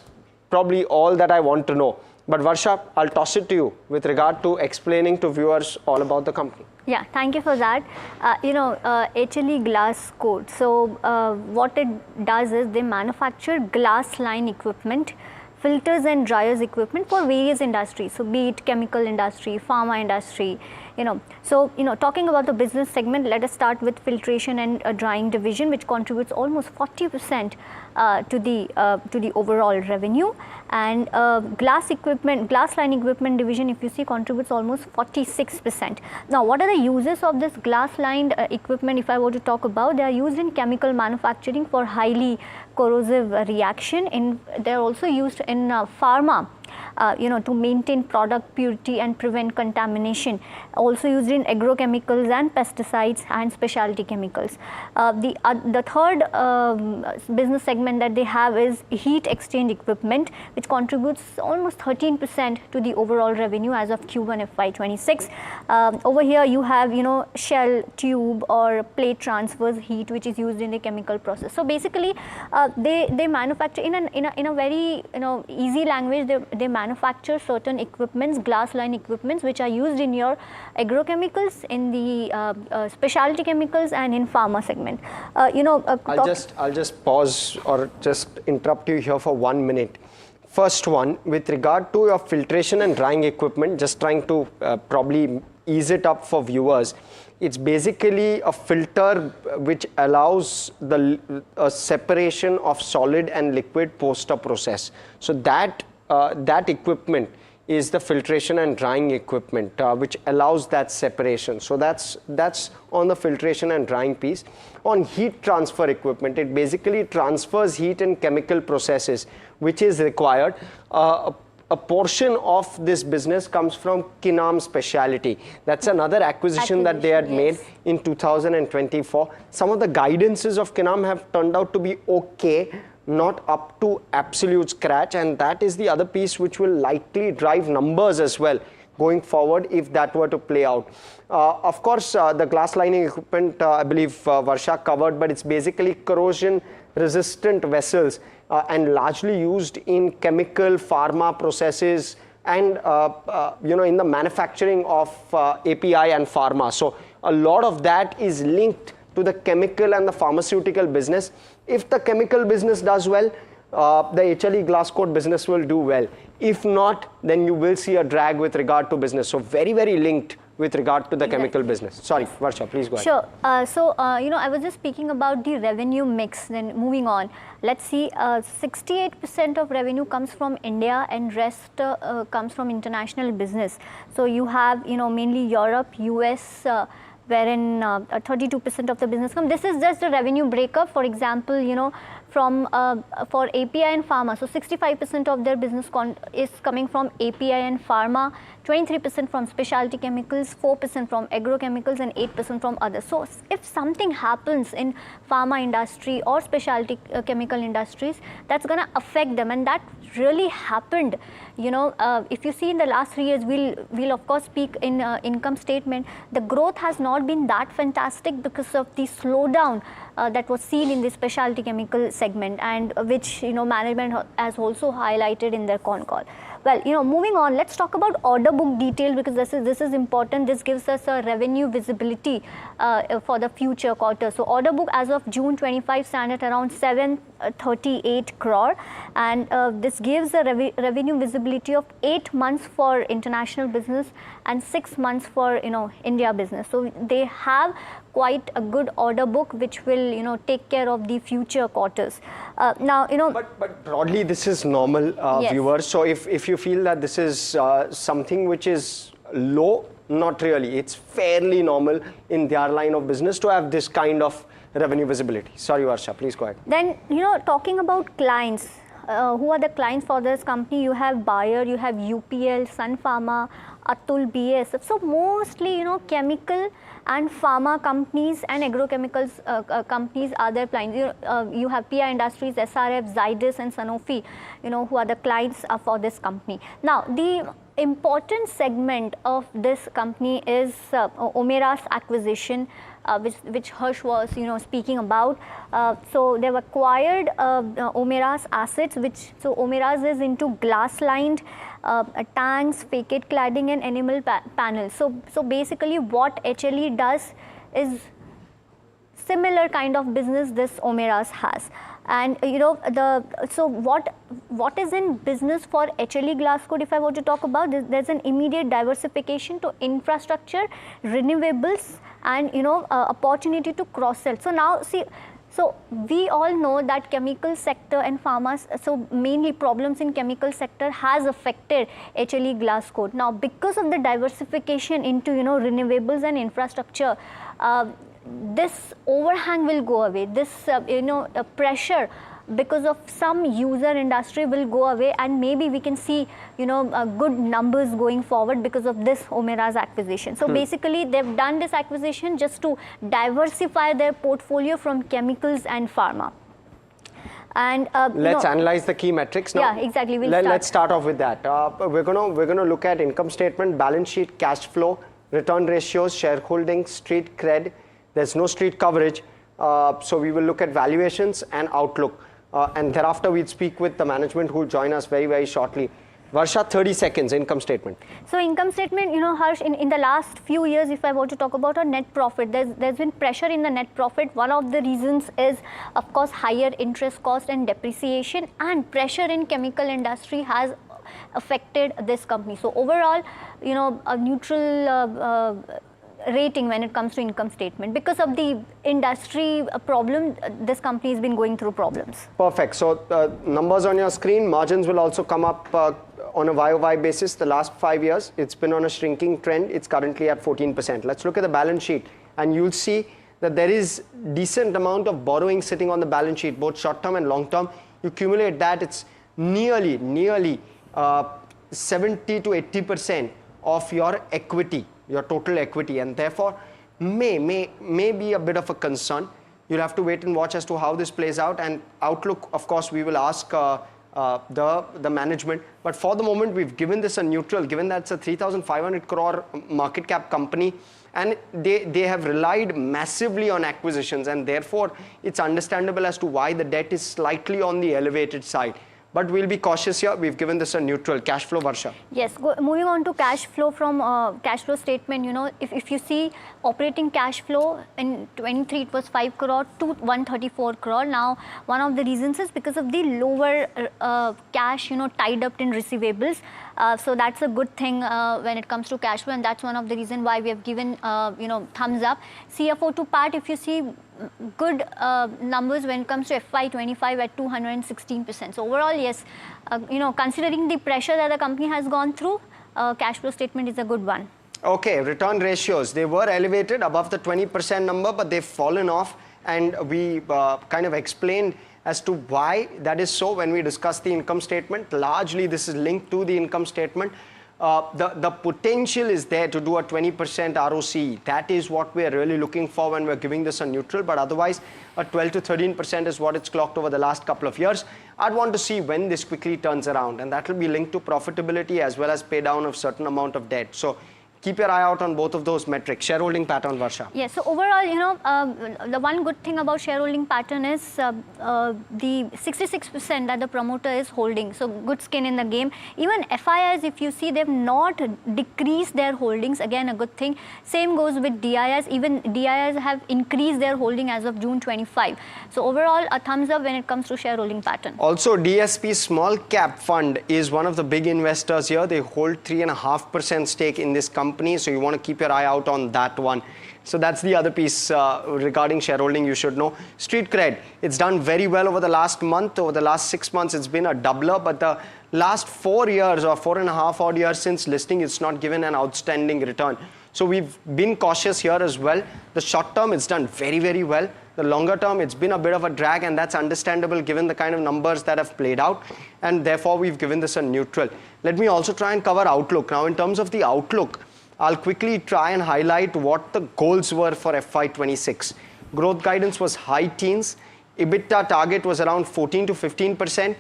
Speaker 16: probably all that I want to know. But Varsha, I'll toss it to you with regard to explaining to viewers all about the company.
Speaker 17: Yeah, thank you for that. HLE Glasscoat. So what it does is they manufacture glass line equipment, filters and dryers equipment for various industries. So be it chemical industry, pharma industry, So, talking about the business segment, let us start with filtration and drying division, which contributes almost 40% to the overall revenue. And glass line equipment division, if you see, contributes almost 46%. Now, what are the uses of this glass lined equipment? If I were to talk about, they are used in chemical manufacturing for highly corrosive reaction. They are also used in pharma. To maintain product purity and prevent contamination. Also used in agrochemicals and pesticides and specialty chemicals. The third business segment that they have is heat exchange equipment, which contributes almost 13% to the overall revenue as of Q1 FY26. Over here you have shell, tube or plate transfers heat, which is used in the chemical process. So basically they manufacture in a very easy language. They manufacture certain equipments, glass line equipments, which are used in your agrochemicals, in the specialty chemicals and in pharma segment.
Speaker 16: I'll just pause or just interrupt you here for 1 minute. First one, with regard to your filtration and drying equipment, just trying to probably ease it up for viewers. It's basically a filter which allows the separation of solid and liquid post a process. So that equipment is the filtration and drying equipment which allows that separation. So that's on the filtration and drying piece. On heat transfer equipment, it basically transfers heat in chemical processes which is required. A portion of this business comes from Kinam Specialty. That's another acquisition that they had made in 2024. Some of the guidances of Kinam have turned out to be okay, not up to absolute scratch, and that is the other piece which will likely drive numbers as well going forward if that were to play out. Of course, the glass lining equipment, I believe Varsha covered, but it's basically corrosion resistant vessels and largely used in chemical, pharma processes and in the manufacturing of API and pharma. So a lot of that is linked to the chemical and the pharmaceutical business. If the chemical business does well, the HLE Glasscoat business will do well. If not, then you will see a drag with regard to business. So very, very linked with regard to the chemical business. Sorry, Varsha, please go ahead.
Speaker 17: Sure. I was just speaking about the revenue mix. Then moving on, let's see, 68% of revenue comes from India and rest comes from international business. So you have, mainly Europe, US, wherein 32% of the business comes. This is just the revenue breakup. For example, for API and pharma, so 65% of their business is coming from API and pharma, 23% from specialty chemicals, 4% from agrochemicals and 8% from others. So if something happens in pharma industry or specialty chemical industries, that's going to affect them, and that really happened. If you see in the last 3 years, we'll of course speak in income statement, the growth has not been that fantastic because of the slowdown that was seen in the specialty chemical segment, and which management has also highlighted in their con call. Well, moving on, let's talk about order book detail, because this is important. This gives us a revenue visibility for the future quarter. So order book as of June 25 stand at around 738 crore, and this gives a revenue visibility of 8 months for international business and 6 months for India business. So they have quite a good order book which will take care of the future quarters.
Speaker 16: But broadly this is normal,
Speaker 17: yes.
Speaker 16: Viewers. So if you feel that this is something which is low, not really. It's fairly normal in their line of business to have this kind of revenue visibility. Sorry, Varsha, please go ahead.
Speaker 17: Then talking about clients, who are the clients for this company? You have Bayer, you have UPL, Sun Pharma, Atul, BASF. So mostly chemical and pharma companies and agrochemicals companies are their clients. You have PNB Industries, SRF, Zydus and Sanofi, who are the clients for this company. Now, the important segment of this company is Omera's acquisition, which Harsh was speaking about. So they've acquired Omera's assets, so Omera's is into glass-lined tanks, facade cladding and animal panels. So basically what HLE does is similar kind of business this Omera's has. And so what is in business for HLE Glasscoat, if I were to talk about, there's an immediate diversification to infrastructure, renewables, and opportunity to cross-sell. So now see, so we all know that chemical sector and pharma, so mainly problems in chemical sector has affected HLE Glasscoat. Now because of the diversification into renewables and infrastructure, this overhang will go away. This pressure because of some user industry will go away, and maybe we can see good numbers going forward because of this Omera's acquisition. So basically they've done this acquisition just to diversify their portfolio from chemicals and pharma. And
Speaker 16: let's analyze the key metrics now.
Speaker 17: Yeah, exactly.
Speaker 16: Let's start off with that. We're gonna look at income statement, balance sheet, cash flow, return ratios, shareholding, street cred. There's no street coverage, so we will look at valuations and outlook. And thereafter, we'll speak with the management who will join us very, very shortly. Varsha, 30 seconds, income statement.
Speaker 17: So income statement, Harsh, in the last few years, if I were to talk about a net profit, there's been pressure in the net profit. One of the reasons is, of course, higher interest cost and depreciation, and pressure in chemical industry has affected this company. So overall, a neutral rating when it comes to income statement. Because of the industry problem, this company has been going through problems.
Speaker 16: Perfect. So numbers on your screen, margins will also come up on a YOY basis. The last 5 years, it's been on a shrinking trend. It's currently at 14%. Let's look at the balance sheet, and you'll see that there is decent amount of borrowing sitting on the balance sheet, both short-term and long-term. You accumulate that, it's nearly 70 to 80% of your equity, your total equity, and therefore may be a bit of a concern. You'll have to wait and watch as to how this plays out, and outlook, of course, we will ask the management. But for the moment, we've given this a neutral, given that it's a 3,500 crore market cap company, and they have relied massively on acquisitions, and therefore it's understandable as to why the debt is slightly on the elevated side. But we'll be cautious here. We've given this a neutral. Cash flow, Varsha.
Speaker 17: Yes, moving on to cash flow from cash flow statement, if you see operating cash flow in 23, it was 5 crore to 134 crore. Now, one of the reasons is because of the lower cash, tied up in receivables. So that's a good thing when it comes to cash flow, and that's one of the reasons why we have given, thumbs up. CFO to PAT, if you see, good numbers when it comes to FY25 at 216%. So overall, yes, considering the pressure that the company has gone through, cash flow statement is a good one.
Speaker 16: Okay, return ratios. They were elevated above the 20% number, but they've fallen off, and we kind of explained as to why that is so when we discuss the income statement. Largely, this is linked to the income statement. The potential is there to do a 20% ROCE. That is what we are really looking for when we're giving this a neutral, but otherwise a 12 to 13% is what it's clocked over the last couple of years. I'd want to see when this quickly turns around, and that will be linked to profitability as well as pay down of certain amount of debt. So keep your eye out on both of those metrics. Shareholding pattern, Varsha.
Speaker 17: Yes, so overall, the one good thing about shareholding pattern is the 66% that the promoter is holding. So good skin in the game. Even FIIs, if you see, they've not decreased their holdings. Again, a good thing. Same goes with DIIs. Even DIIs have increased their holding as of June 25. So overall, a thumbs up when it comes to shareholding pattern.
Speaker 16: Also, DSP Small Cap Fund is one of the big investors here. They hold 3.5% stake in this company. So you want to keep your eye out on that one. So that's the other piece regarding shareholding you should know. Street cred, it's done very well over the last month. Over the last 6 months, it's been a doubler. But the last 4 years or 4.5 odd years since listing, it's not given an outstanding return. So we've been cautious here as well. The short term, it's done very, very well. The longer term, it's been a bit of a drag, and that's understandable given the kind of numbers that have played out. And therefore, we've given this a neutral. Let me also try and cover outlook. Now, in terms of the outlook, I'll quickly try and highlight what the goals were for FY26. Growth guidance was high teens. EBITDA target was around 14 to 15%.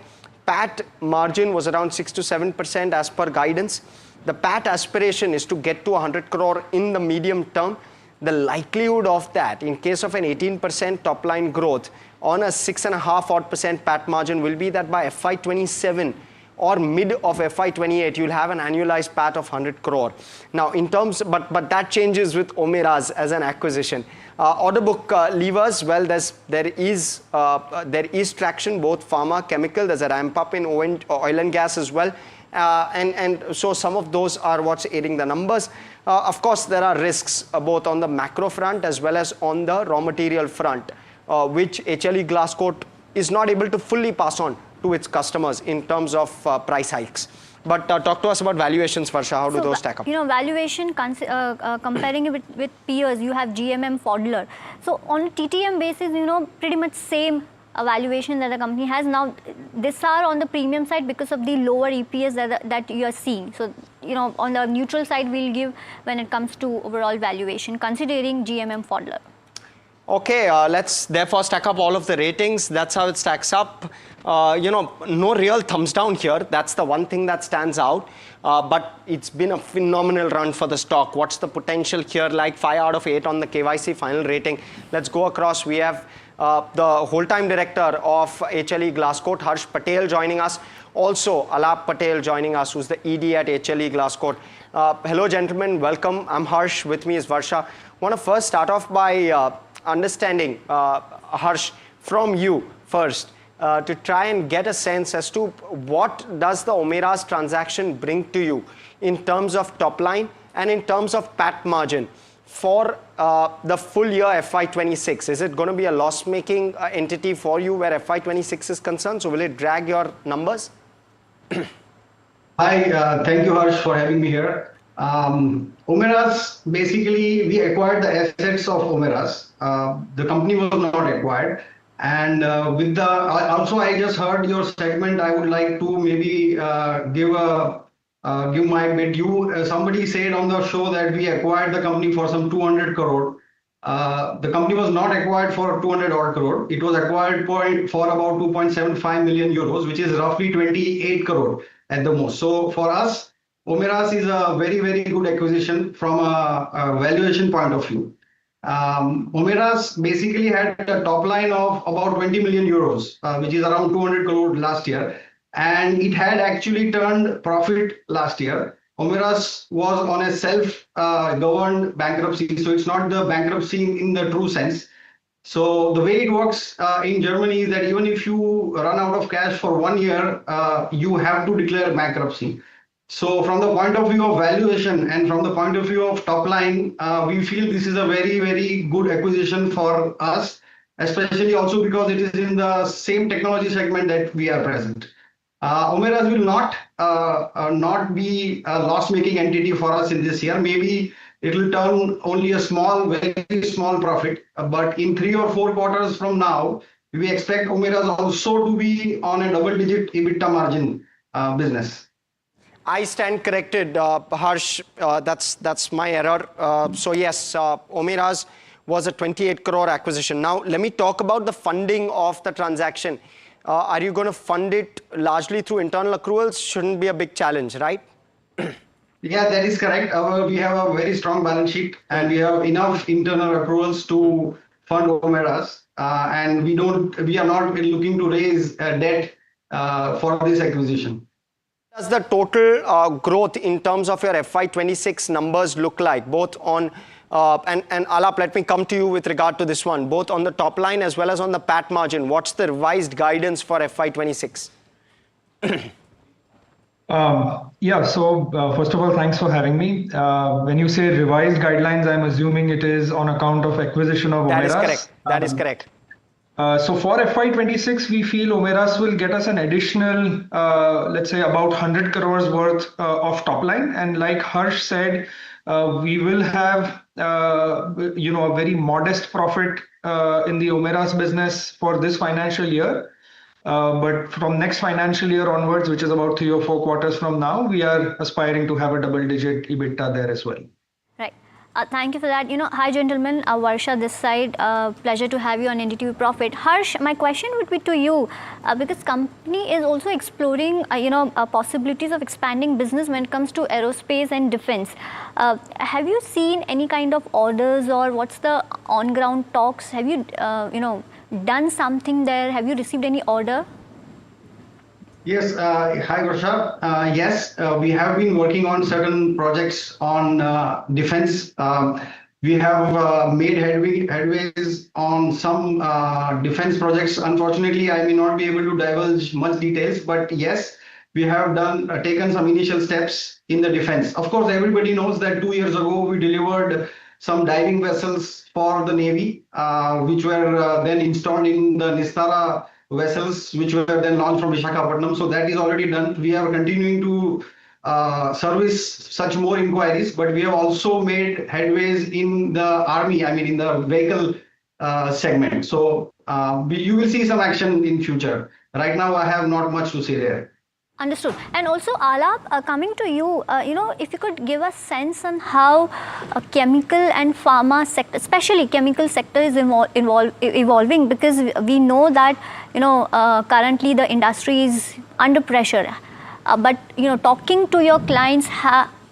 Speaker 16: PAT margin was around 6 to 7% as per guidance. the PAT aspiration is to get to 100 crore in the medium term. The likelihood of that, in case of an 18% top line growth on a 6.5% PAT margin, will be that by FY27 or mid of FY28, you'll have an annualized PAT of 100 crore. Now, in terms, but that changes with Omeras as an acquisition. Order book levers, well, there is traction, both pharma, chemical. There's a ramp up in oil and gas as well. And so some of those are what's aiding the numbers. Of course, there are risks both on the macro front as well as on the raw material front, which HLE Glasscoat is not able to fully pass on to its customers in terms of price hikes. But talk to us about valuations, Varsha. How do those stack up?
Speaker 17: Valuation, comparing it with peers, you have GMM Pfaudler. So on a TTM basis, pretty much same valuation that the company has. Now, these are on the premium side because of the lower EPS that you are seeing. So, on the neutral side, we'll give when it comes to overall valuation, considering GMM Pfaudler.
Speaker 16: Okay, let's therefore stack up all of the ratings. That's how it stacks up. No real thumbs down here. That's the one thing that stands out. But it's been a phenomenal run for the stock. What's the potential here? Like 5 out of 8 on the KYC final rating. Let's go across. We have the whole-time director of HLE Glasscoat, Harsh Patel, joining us. Also, Alap Patel joining us, who's the ED at HLE Glasscoat. Hello, gentlemen. Welcome. I'm Harsh. With me is Varsha. Want to first start off by understanding, Harsh, from you first, to try and get a sense as to what does the Omeras transaction bring to you in terms of top line and in terms of PAT margin for the full year FY26. Is it going to be a loss-making entity for you where FY26 is concerned? So will it drag your numbers?
Speaker 18: Hi, thank you, Harsh, for having me here. Omeras, basically, we acquired the assets of Omeras. The company was not acquired. And also, I just heard your segment. I would like to maybe give my bit. Somebody said on the show that we acquired the company for some 200 crore. The company was not acquired for 200 odd crore. It was acquired for about 2.75 million euros, which is roughly 28 crore at the most. So for us, Omeras is a very, very good acquisition from a valuation point of view. Omeras basically had a top line of about 20 million euros, which is around 200 crore last year. And it had actually turned profit last year. Omeras was on a self-governed bankruptcy, so it's not the bankruptcy in the true sense. So the way it works in Germany is that even if you run out of cash for 1 year, you have to declare bankruptcy. So from the point of view of valuation and from the point of view of top line, we feel this is a very, very good acquisition for us, especially also because it is in the same technology segment that we are present. Omeras will not be a loss-making entity for us in this year. Maybe it will turn only a very small profit. But in 3 or 4 quarters from now, we expect Omeras also to be on a double-digit EBITDA margin business.
Speaker 16: I stand corrected, Harsh. That's my error. So yes, Omeras was a 28 crore acquisition. Now, let me talk about the funding of the transaction. Are you going to fund it largely through internal accruals? Shouldn't be a big challenge, right?
Speaker 18: Yeah, that is correct. We have a very strong balance sheet and we have enough internal accruals to fund Omeras. And we are not looking to raise debt for this acquisition.
Speaker 16: Does the total growth in terms of your FY26 numbers look like, both on, and Alap, let me come to you with regard to this one, both on the top line as well as on the PAT margin? What's the revised guidance for FY26?
Speaker 19: Yeah, so first of all, thanks for having me. When you say revised guidelines, I'm assuming it is on account of acquisition of Omeras.
Speaker 16: That is correct. That is correct.
Speaker 19: So for FY26, we feel Omeras will get us an additional, let's say about 100 crores worth of top line. And like Harsh said, we will have, a very modest profit in the Omeras business for this financial year. But from next financial year onwards, which is about 3 or 4 quarters from now, we are aspiring to have a double-digit EBITDA there as well.
Speaker 17: Right. Thank you for that. Hi gentlemen, Varsha this side. Pleasure to have you on NDTV Profit. Harsh, my question would be to you, because company is also exploring, possibilities of expanding business when it comes to aerospace and defense. Have you seen any kind of orders, or what's the on-ground talks? Have you, done something there? Have you received any order?
Speaker 18: Yes, hi Varsha. Yes, we have been working on certain projects on defense. We have made headways on some defense projects. Unfortunately, I may not be able to divulge much details, but yes, we have taken some initial steps in the defense. Of course, everybody knows that 2 years ago we delivered some diving vessels for the Navy, which were then installed in the Nazara vessels, which were then launched from Visakhapatnam. So that is already done. We are continuing to service such more inquiries, but we have also made headways in the army, in the vehicle segment. So you will see some action in future. Right now, I have not much to say there.
Speaker 17: Understood. And also, Alap, coming to you, if you could give us sense on how chemical and pharma sector, especially chemical sector, is evolving, because we know that currently the industry is under pressure. But talking to your clients,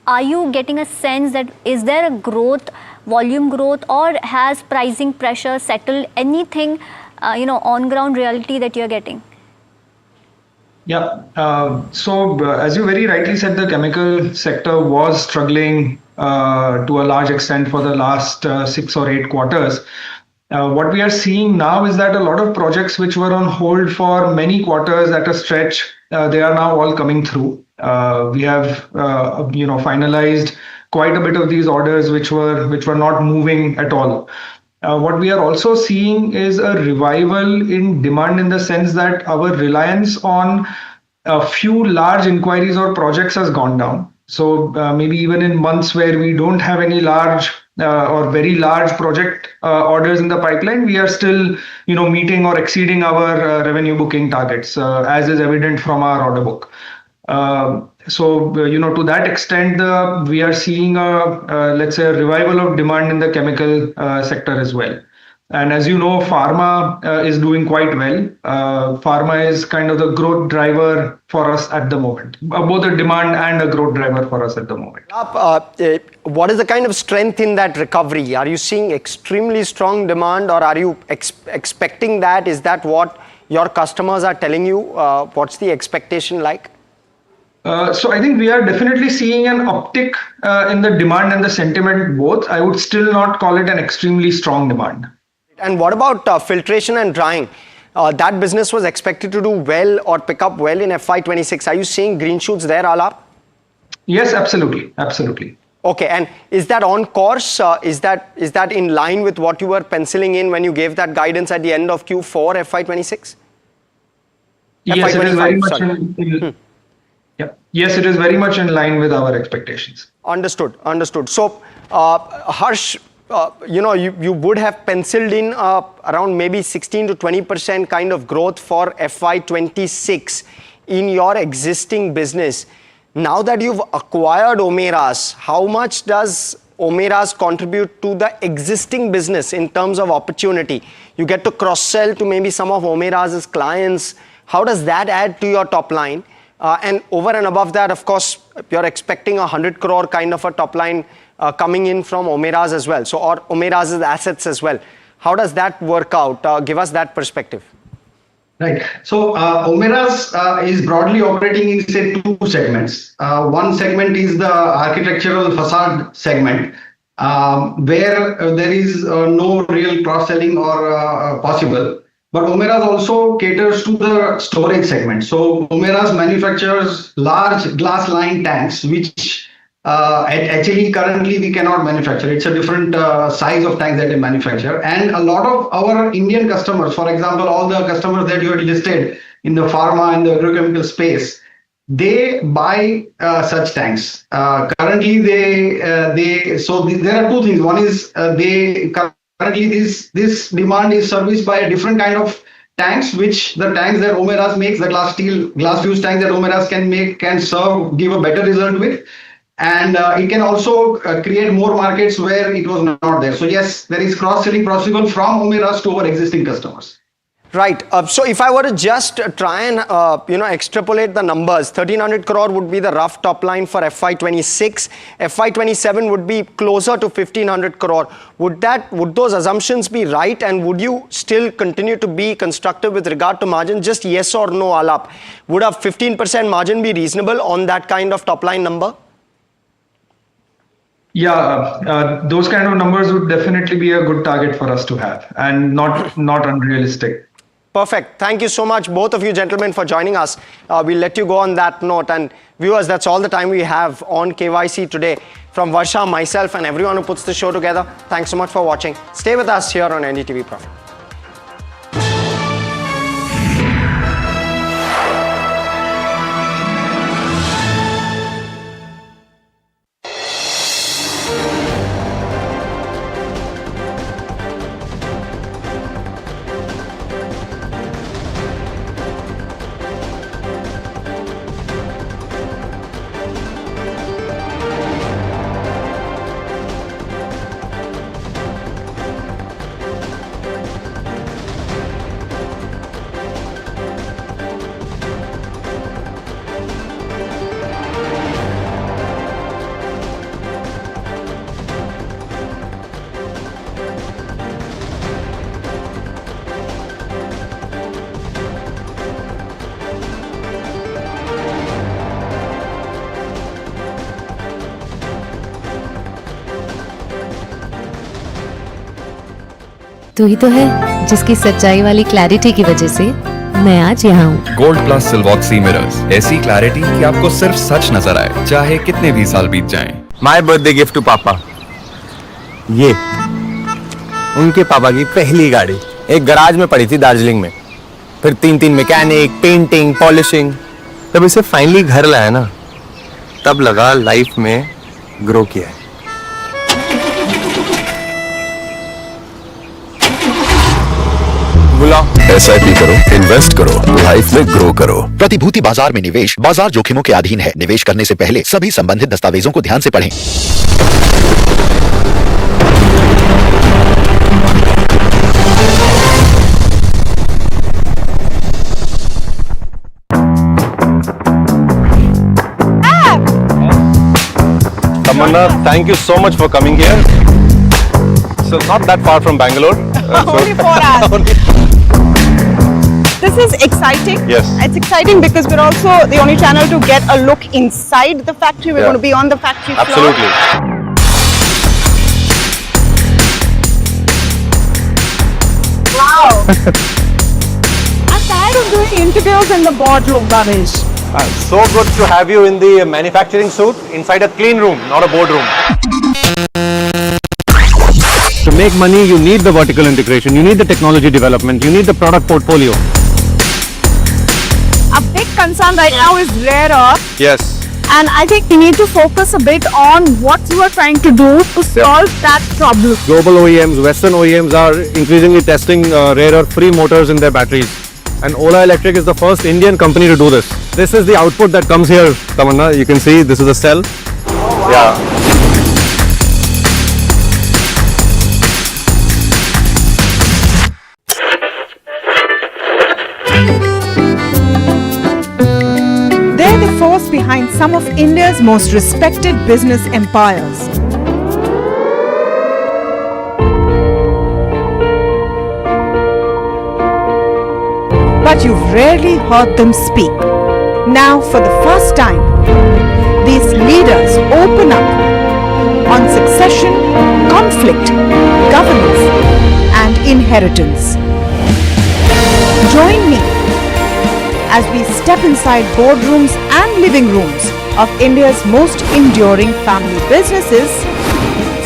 Speaker 17: are you getting a sense that is there a growth, volume growth, or has pricing pressure settled? Anything, on ground reality that you're getting?
Speaker 19: Yeah. So as you very rightly said, the chemical sector was struggling to a large extent for the last 6 or 8 quarters. What we are seeing now is that a lot of projects which were on hold for many quarters at a stretch, they are now all coming through. We have finalized quite a bit of these orders which were not moving at all. What we are also seeing is a revival in demand, in the sense that our reliance on a few large inquiries or projects has gone down. So maybe even in months where we don't have any large or very large project orders in the pipeline, we are still meeting or exceeding our revenue booking targets, as is evident from our order book. So to that extent, we are seeing let's say a revival of demand in the chemical sector as well. And as you know, pharma is doing quite well. Pharma is kind of the growth driver for us at the moment, both a demand and a growth driver for us at the moment.
Speaker 16: What is the kind of strength in that recovery? Are you seeing extremely strong demand, or are you expecting that? Is that what your customers are telling you? What's the expectation like?
Speaker 19: So I think we are definitely seeing an uptick in the demand and the sentiment both. I would still not call it an extremely strong demand.
Speaker 16: And what about filtration and drying? That business was expected to do well or pick up well in FY26. Are you seeing green shoots there, Alap?
Speaker 19: Yes, absolutely. Absolutely.
Speaker 16: Okay, and is that on course? Is that in line with what you were penciling in when you gave that guidance at the end of Q4 FY26?
Speaker 19: Yes, it is very much Yes, it is very much in line with our expectations.
Speaker 16: Understood. So, Harsh, you would have penciled in around maybe 16 to 20% kind of growth for FY26 in your existing business. Now that you've acquired Omeras, how much does Omeras contribute to the existing business in terms of opportunity? You get to cross-sell to maybe some of Omeras' clients. How does that add to your top line? And over and above that, of course, you're expecting 100 crore kind of a top line coming in from Omeras as well, or Omeras' assets as well. How does that work out? Give us that perspective.
Speaker 18: Right. So Omeras is broadly operating in, say, 2 segments. One segment is the architectural facade segment, where there is no real cross-selling or possible. But Omeras also caters to the storage segment. So Omeras manufactures large glass-lined tanks, which at HLE currently we cannot manufacture. It's a different size of tanks that they manufacture. And a lot of our Indian customers, for example, all the customers that you had listed in the pharma and the agrochemical space, they buy such tanks. Currently, so there are 2 things. One is currently this demand is serviced by a different kind of tanks, which the tanks that Omeras makes, the glass fuse tanks that Omeras can make, can serve, give a better result with. and it can also create more markets where it was not there. So yes, there is cross-selling possible from Omeras to our existing customers.
Speaker 16: Right. So if I were to just try and extrapolate the numbers, 1300 crore would be the rough top line for FY26. FY27 would be closer to 1500 crore. Would those assumptions be right? And would you still continue to be constructive with regard to margin? Just yes or no, Alap. Would a 15% margin be reasonable on that kind of top line number?
Speaker 19: Yeah, those kind of numbers would definitely be a good target for us to have, and not unrealistic.
Speaker 16: Perfect. Thank you so much, both of you gentlemen, for joining us. We'll let you go on that note. And viewers, that's all the time we have on KYC today. From Varsha, myself, and everyone who puts the show together, thanks so much for watching. Stay with us here on NDTV Profit.
Speaker 20: तू ही तो है जिसकी सच्चाई वाली clarity की वजह से मैं आज यहाँ हूँ।
Speaker 15: गोल्ड प्लस सिल्वॉक्सी मिरर्स, ऐसी क्लैरिटी कि आपको सिर्फ सच नजर आए, चाहे कितने भी साल बीत जाएं।
Speaker 8: माय बर्थडे गिफ्ट टू पापा, ये उनके पापा की पहली गाड़ी एक गराज में पड़ी थी दार्जिलिंग में, फिर 3 मैकेनिक, पेंटिंग, पॉलिशिंग। जब इसे फाइनली घर लाया ना, तब लगा लाइफ में ग्रो किया है।
Speaker 9: SIP करो, इन्वेस्ट करो, लाइफ में ग्रो करो। प्रतिभूति बाजार में निवेश बाजार जोखिमों के अधीन है। निवेश करने से पहले सभी संबंधित दस्तावेजों को ध्यान से पढ़ें।
Speaker 8: Tamanna, thank you so much for coming here. So not that far from Bangalore.
Speaker 10: Only 4 hours. This is exciting.
Speaker 8: Yes.
Speaker 10: It's exciting because we're also the only channel to get a look inside the factory. We're going to be on the factory floor.
Speaker 8: Absolutely.
Speaker 10: Wow. I'm tired of doing interviews in the boardroom, Ganesh.
Speaker 8: So good to have you in the manufacturing suit inside a clean room, not a boardroom. To make money, you need the vertical integration, you need the technology development, you need the product portfolio.
Speaker 10: A big concern right now is rare earth.
Speaker 8: Yes.
Speaker 10: And I think we need to focus a bit on what you are trying to do to solve that problem.
Speaker 8: Global OEMs, Western OEMs are increasingly testing rare earth free motors in their batteries. And Ola Electric is the first Indian company to do this. This is the output that comes here, Tamanna. You can see this is a cell.
Speaker 10: Oh, wow.
Speaker 8: Yeah.
Speaker 10: They're the force behind some of India's most respected business empires. But you've rarely heard them speak. Now, for the first time, these leaders open up on succession, conflict, governance, and inheritance. Join me as we step inside boardrooms and living rooms of India's most enduring family businesses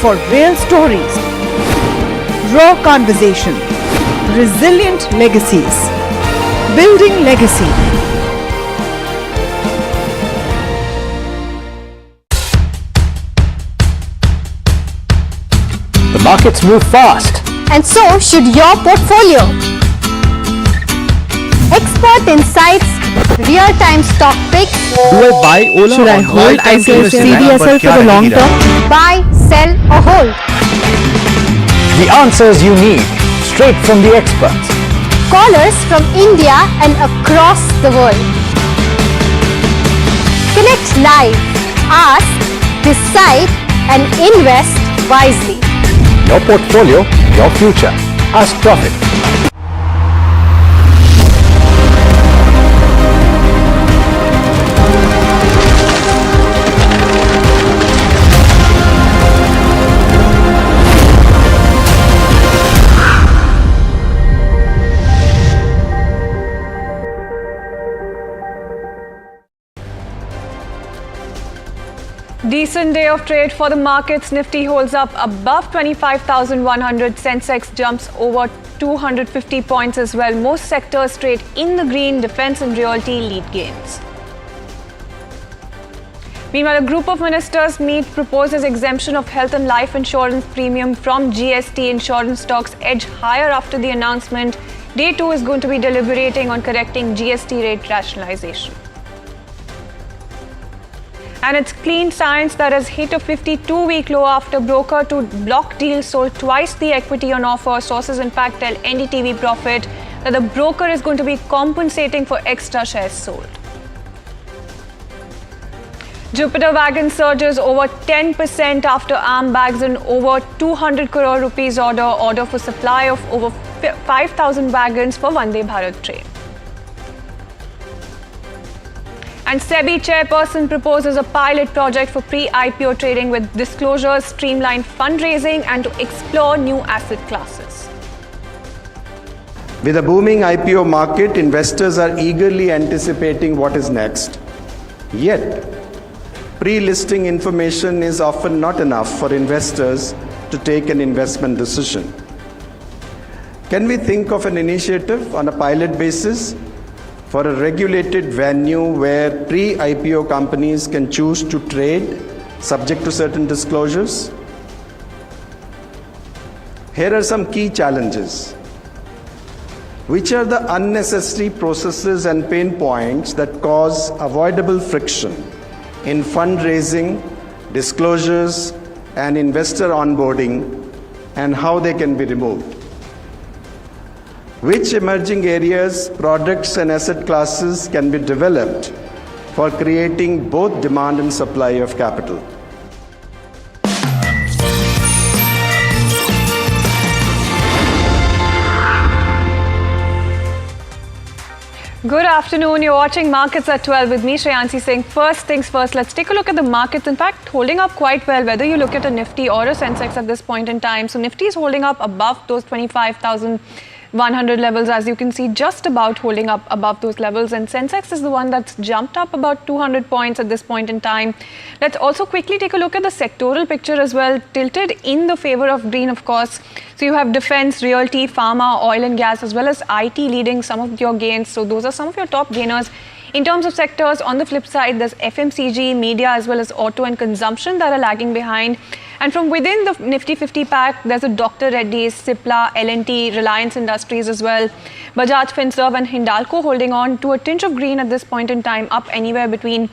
Speaker 10: for real stories, raw conversation, resilient legacies, building legacy.
Speaker 21: The markets move fast.
Speaker 17: And so should your portfolio. Expert insights,
Speaker 2: real-time stock picks.
Speaker 8: Do I buy Ola?
Speaker 20: Should I hold CDSL for the long term?
Speaker 2: Buy, sell or hold.
Speaker 21: The answers you need, straight from the experts.
Speaker 2: Callers from India and across the world. Connect live, ask, decide and invest wisely.
Speaker 21: Your portfolio, your future. Ask Profit.
Speaker 4: Decent day of trade for the markets. Nifty holds up above 25,100. Sensex jumps over 250 points as well. Most sectors trade in the green. Defense and realty lead gains. Meanwhile, a group of ministers meet, proposes exemption of health and life insurance premium from GST. Insurance stocks edge higher after the announcement. Day 2 is going to be deliberating on correcting GST rate rationalization. And it's Clean Science that has hit a 52-week low after broker to block deal sold twice the equity on offer. Sources in fact tell NDTV Profit that the broker is going to be compensating for extra shares sold. Jupiter Wagons surges over 10% after arm bags and over 200 crore rupees order for supply of over 5,000 wagons for Vande Bharat train. And SEBI chairperson proposes a pilot project for pre-IPO trading with disclosures, streamline fundraising and to explore new asset classes.
Speaker 14: With a booming IPO market, investors are eagerly anticipating what is next. Yet, pre-listing information is often not enough for investors to take an investment decision. Can we think of an initiative on a pilot basis for a regulated venue where pre-IPO companies can choose to trade subject to certain disclosures? Here are some key challenges. Which are the unnecessary processes and pain points that cause avoidable friction in fundraising, disclosures, and investor onboarding, and how they can be removed? Which emerging areas, products, and asset classes can be developed for creating both demand and supply of capital?
Speaker 4: Good afternoon. You're watching Markets at 12 with me, Shreyansi Singh. First things first, let's take a look at the markets. In fact, holding up quite well, whether you look at a Nifty or a Sensex at this point in time. So Nifty is holding up above those 25,100 levels, as you can see, just about holding up above those levels. And Sensex is the one that's jumped up about 200 points at this point in time. Let's also quickly take a look at the sectoral picture as well, tilted in the favor of green, of course. So you have defense, realty, pharma, oil and gas, as well as IT leading some of your gains. So those are some of your top gainers. In terms of sectors, on the flip side, there's FMCG, media, as well as auto and consumption that are lagging behind. And from within the Nifty 50 pack, there's a Dr. Reddy's, Cipla, L&T, Reliance Industries as well. Bajaj Finserv and Hindalco holding on to a tinge of green at this point in time, up anywhere between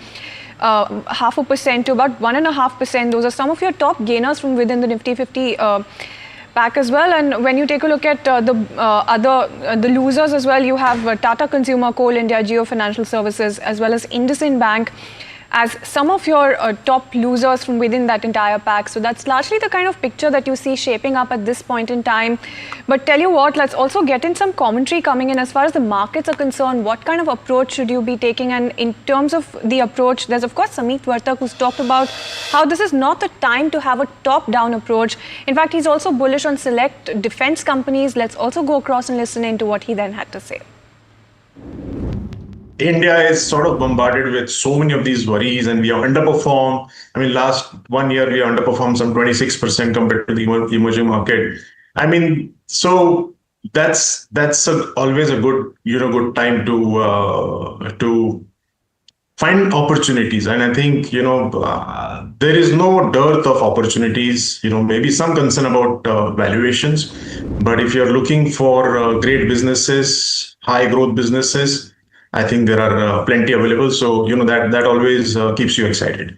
Speaker 4: 0.5% to about 1.5%. Those are some of your top gainers from within the Nifty 50 pack as well. And when you take a look at the losers as well, you have Tata Consumer, Coal India, Jio Financial Services, as well as IndusInd Bank as some of your top losers from within that entire pack. So that's largely the kind of picture that you see shaping up at this point in time. But tell you what, let's also get in some commentary coming in as far as the markets are concerned. What kind of approach should you be taking? And in terms of the approach, there's of course Samit Vartak, who's talked about how this is not the time to have a top-down approach. In fact, he's also bullish on select defense companies. Let's also go across and listen into what he then had to say.
Speaker 22: India is sort of bombarded with so many of these worries, and we have underperformed. I mean, last 1 year we underperformed some 26% compared to the emerging market. I mean, so that's always a good good time to find opportunities. And I think there is no dearth of opportunities. Maybe some concern about valuations, but if you're looking for great businesses, high growth businesses, I think there are plenty available. So, that always keeps you excited.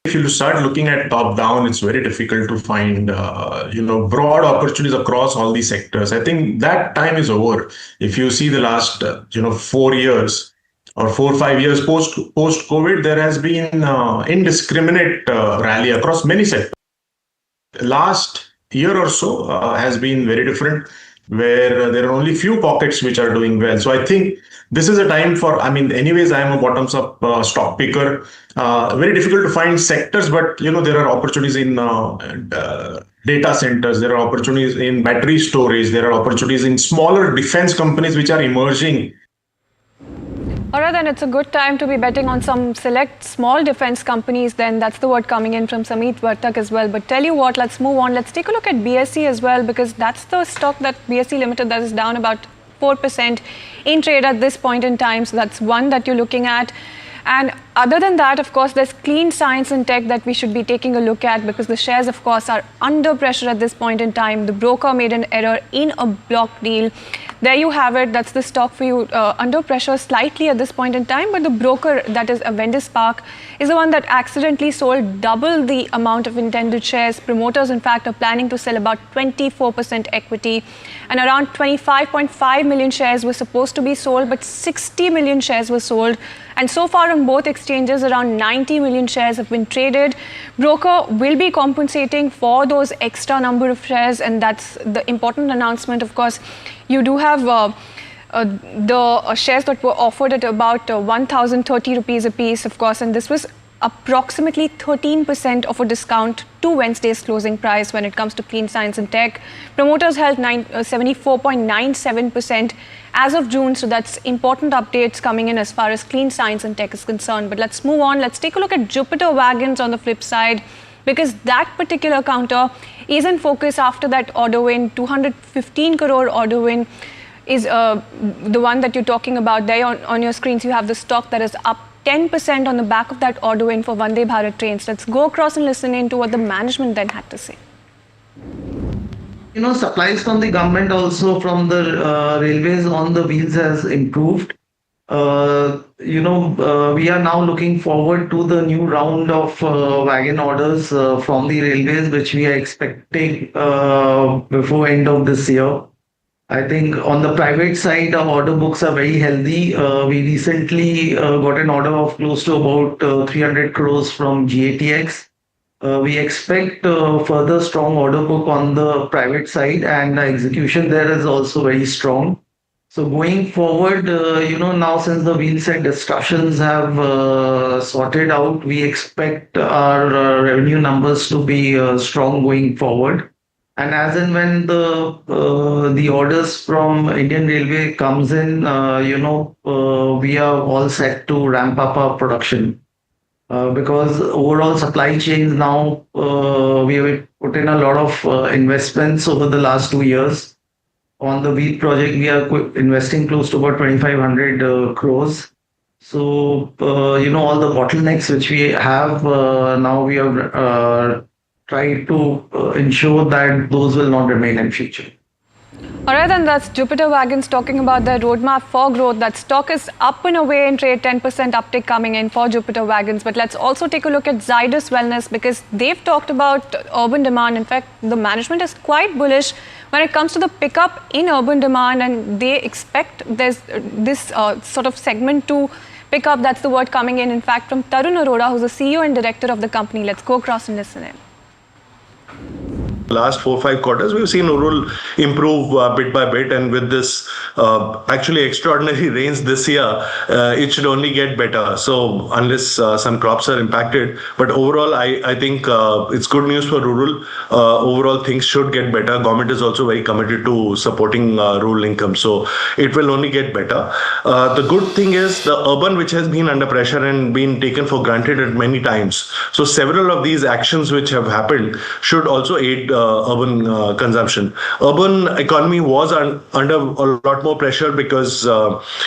Speaker 22: If you start looking at top down, it's very difficult to find, broad opportunities across all these sectors. I think that time is over. If you see the last, 4 years or 4 or 5 years post COVID, there has been indiscriminate rally across many sectors. Last year or so has been very different, where there are only few pockets which are doing well. So I think this is a time for, anyways, I am a bottoms up stock picker. Very difficult to find sectors, but there are opportunities in data centers, there are opportunities in battery storage, there are opportunities in smaller defense companies which are emerging.
Speaker 4: All right, then it's a good time to be betting on some select small defense companies. Then that's the word coming in from Sameet Vartak as well. But tell you what, let's move on. Let's take a look at BSE as well, because that's the stock that BSE Limited that is down about 4% in trade at this point in time. So that's one that you're looking at. And other than that, of course, there's Clean Science and Tech that we should be taking a look at, because the shares, of course, are under pressure at this point in time. The broker made an error in a block deal. There you have it. That's the stock for you, under pressure slightly at this point in time. But the broker, that is Avendus Spark, is the one that accidentally sold double the amount of intended shares. Promoters, in fact, are planning to sell about 24% equity. And around 25.5 million shares were supposed to be sold, but 60 million shares were sold. And so far on both exchanges, around 90 million shares have been traded. Broker will be compensating for those extra number of shares, and that's the important announcement. Of course, you do have the shares that were offered at about 1,030 rupees a piece, of course, and this was approximately 13% of a discount to Wednesday's closing price when it comes to Clean Science and Tech. Promoters held 74.97% as of June, so that's important updates coming in as far as Clean Science and Tech is concerned. But let's move on. Let's take a look at Jupiter Wagons on the flip side, because that particular counter is in focus after that order win. 215 crore order win is the one that you're talking about there. On your screens, you have the stock that is up 10% on the back of that order win for Vande Bharat trains. Let's go across and listen in to what the management then had to say.
Speaker 6: Supplies from the government, also from the railways on the wheels, has improved. We are now looking forward to the new round of wagon orders from the railways, which we are expecting before end of this year. I think on the private side, our order books are very healthy. We recently got an order of close to about 300 crores from GATX. We expect further strong order book on the private side, and execution there is also very strong. So going forward, now since the wheel set discussions have sorted out, we expect our revenue numbers to be strong going forward. And as and when the orders from Indian Railway comes in, we are all set to ramp up our production. Because overall supply chains now, we have put in a lot of investments over the last 2 years. On the wheat project, we are investing close to about 2,500 crores. So, all the bottlenecks which we have, now we are trying to ensure that those will not remain in future.
Speaker 4: All right, then that's Jupiter Wagons talking about their roadmap for growth. That stock is up and away in trade, 10% uptick coming in for Jupiter Wagons. But let's also take a look at Zydus Wellness, because they've talked about urban demand. In fact, the management is quite bullish when it comes to the pickup in urban demand, and they expect there's this sort of segment to pick up. That's the word coming in fact, from Tarun Arora, who's the CEO and director of the company. Let's go across and listen in.
Speaker 7: Last 4 or 5 quarters, we've seen rural improve bit by bit, and with this actually extraordinary rains this year, it should only get better. So unless some crops are impacted, but overall, I think it's good news for rural. Overall, things should get better. Government is also very committed to supporting rural income, so it will only get better. The good thing is the urban, which has been under pressure and been taken for granted at many times. So several of these actions which have happened should also aid urban consumption. Urban economy was under a lot more pressure because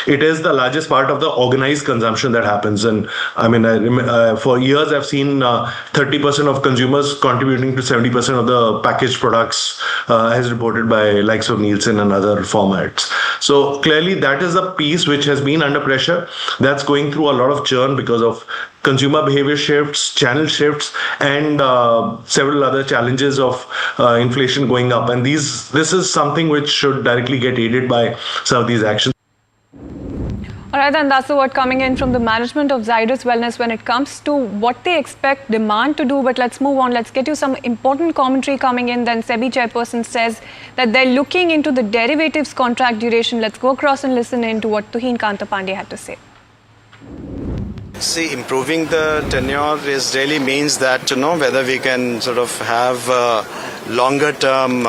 Speaker 7: it is the largest part of the organized consumption that happens. And I mean, for years I've seen 30% of consumers contributing to 70% of the packaged products, as reported by likes of Nielsen and other formats. So clearly that is a piece which has been under pressure. That's going through a lot of churn because of consumer behavior shifts, channel shifts, and several other challenges of inflation going up. And this is something which should directly get aided by some of these actions.
Speaker 4: All right, and that's the word coming in from the management of Zydus Wellness when it comes to what they expect demand to do. But let's move on. Let's get you some important commentary coming in. Then SEBI chairperson says that they're looking into the derivatives contract duration. Let's go across and listen in to what Tuhin Kantapande had to say.
Speaker 11: See, improving the tenure is really means that, whether we can sort of have longer term,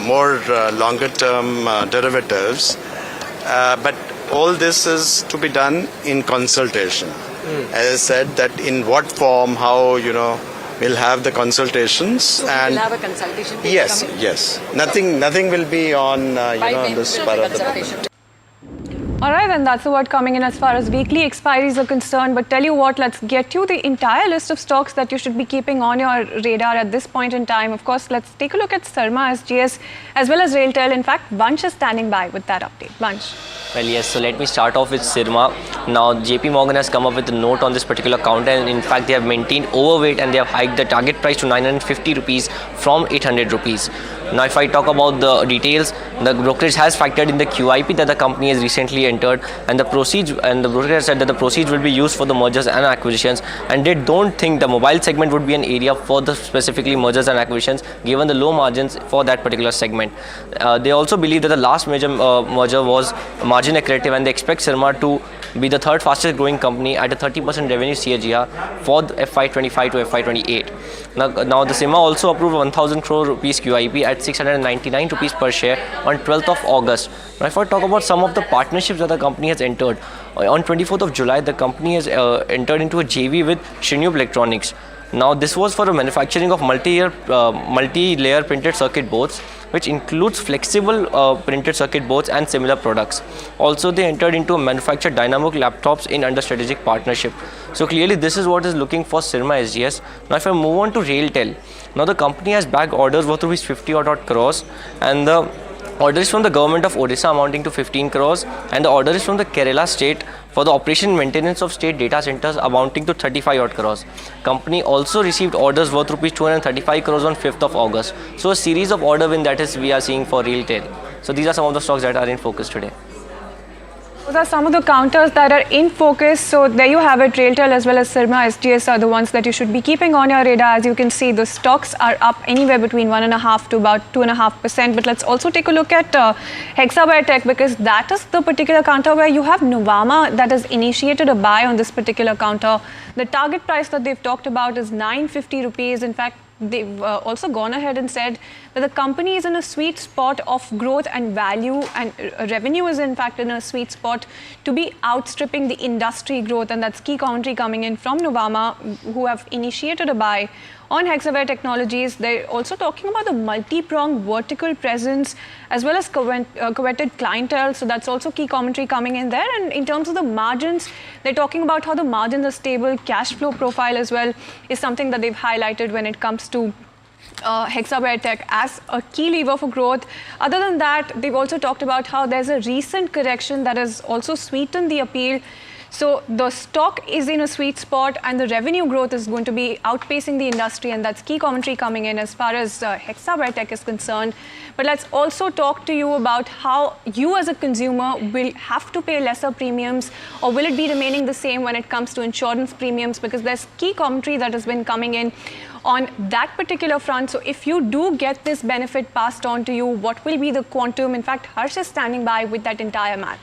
Speaker 11: more longer term derivatives. But all this is to be done in consultation. As I said, that in what form, how, we'll have the consultations.
Speaker 12: So
Speaker 11: and
Speaker 12: we'll have a consultation.
Speaker 11: Yes. Nothing will be on, this part of the moment.
Speaker 4: All right, and that's the word coming in as far as weekly expiries are concerned. But tell you what, let's get you the entire list of stocks that you should be keeping on your radar at this point in time. Of course, let's take a look at Syrma SGS as well as RailTel. In fact, Vansh is standing by with that update. Vansh.
Speaker 23: Well, yes, so let me start off with Syrma. Now, JP Morgan has come up with a note on this particular counter, and in fact, they have maintained overweight and they have hiked the target price to 950 rupees from 800 rupees. Now, if I talk about the details, the brokerage has factored in the QIP that the company has recently entered, and the proceeds, and the brokerage has said that the proceeds will be used for the mergers and acquisitions, and they don't think the mobile segment would be an area for the specifically mergers and acquisitions, given the low margins for that particular segment. They also believe that the last major merger was margin accretive, and they expect Syrma to be the third fastest growing company at a 30% revenue CAGR for the FY25 to FY28. Now the Syrma also approved 1,000 crore rupees QIP at 699 rupees per share on 12th of August. Now if I talk about some of the partnerships that the company has entered, on 24th of July the company has entered into a JV with Shinub Electronics. Now this was for the manufacturing of multi-layer printed circuit boards, which includes flexible printed circuit boards and similar products. Also, they entered into a manufactured dynamic laptops under strategic partnership. So clearly, this is what is looking for Syrma SGS. Now, if I move on to RailTel, now the company has bagged orders worth rupees 50 odd crores, and the order is from the government of Odisha amounting to 15 crores, and the order is from the Kerala state for the operation and maintenance of state data centers amounting to 35 odd crores. Company also received orders worth rupees 235 crores on 5th of August. So a series of order win that is we are seeing for RailTel. So these are some of the stocks that are in focus today.
Speaker 4: Those are some of the counters that are in focus. So there you have it. RailTel as well as Syrma SGS are the ones that you should be keeping on your radar. As you can see, the stocks are up anywhere between 1.5% to about 2.5%. But let's also take a look at HCL Tech, because that is the particular counter where you have Nuvama that has initiated a buy on this particular counter. The target price that they've talked about is 950 rupees. In fact, they've also gone ahead and said that the company is in a sweet spot of growth and value, and revenue is in fact in a sweet spot to be outstripping the industry growth. And that's key commentary coming in from Nuvama, who have initiated a buy on Hexaware Technologies. They're also talking about the multi-pronged vertical presence as well as coveted clientele. So that's also key commentary coming in there. And in terms of the margins, they're talking about how the margins are stable. Cash flow profile as well is something that they've highlighted when it comes to Hexaware Tech as a key lever for growth. Other than that, they've also talked about how there's a recent correction that has also sweetened the appeal. So the stock is in a sweet spot, and the revenue growth is going to be outpacing the industry, and that's key commentary coming in as far as Hexaware Tech is concerned. But let's also talk to you about how you as a consumer will have to pay lesser premiums, or will it be remaining the same when it comes to insurance premiums, because there's key commentary that has been coming in on that particular front. So if you do get this benefit passed on to you, what will be the quantum? In fact, Harsh is standing by with that entire math.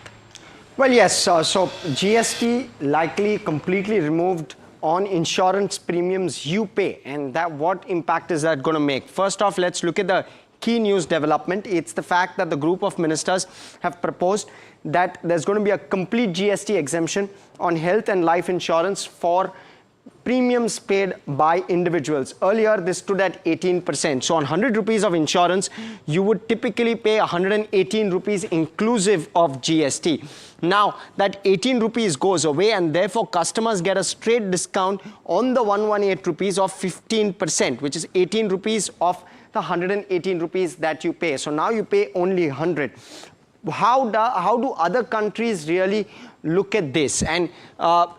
Speaker 16: Well, yes, so GST likely completely removed on insurance premiums you pay, and that what impact is that going to make? First off, let's look at the key news development. It's the fact that the group of ministers have proposed that there's going to be a complete GST exemption on health and life insurance for premiums paid by individuals. Earlier, this stood at 18%. So on 100 rupees of insurance, you would typically pay 118 rupees inclusive of GST. Now, that 18 rupees goes away, and therefore customers get a straight discount on the 118 rupees of 15%, which is 18 rupees of the 118 rupees that you pay. So now you pay only 100. How do other countries really look at this? And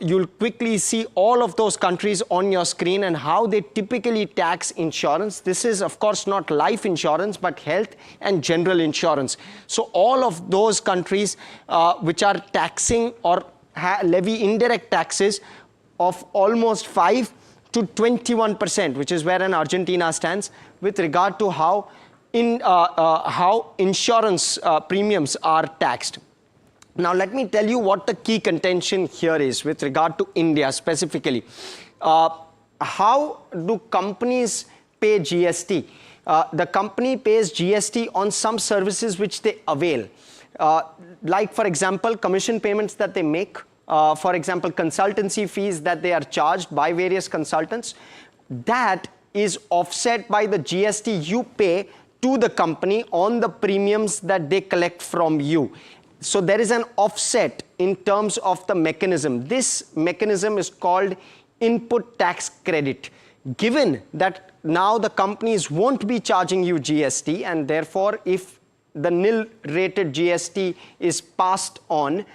Speaker 16: you'll quickly see all of those countries on your screen and how they typically tax insurance. This is, of course, not life insurance, but health and general insurance. So all of those countries which are taxing or levy indirect taxes of almost 5 to 21%, which is where an Argentina stands with regard to how insurance premiums are taxed. Now, let me tell you what the key contention here is with regard to India specifically. How do companies pay GST? The company pays GST on some services which they avail. Like, for example, commission payments that they make. For example, consultancy fees that they are charged by various consultants. That is offset by the GST you pay to the company on the premiums that they collect from you. So there is an offset in terms of the mechanism. This mechanism is called input tax credit. Given that now the companies won't be charging you GST, and therefore if the nil rated GST is passed on,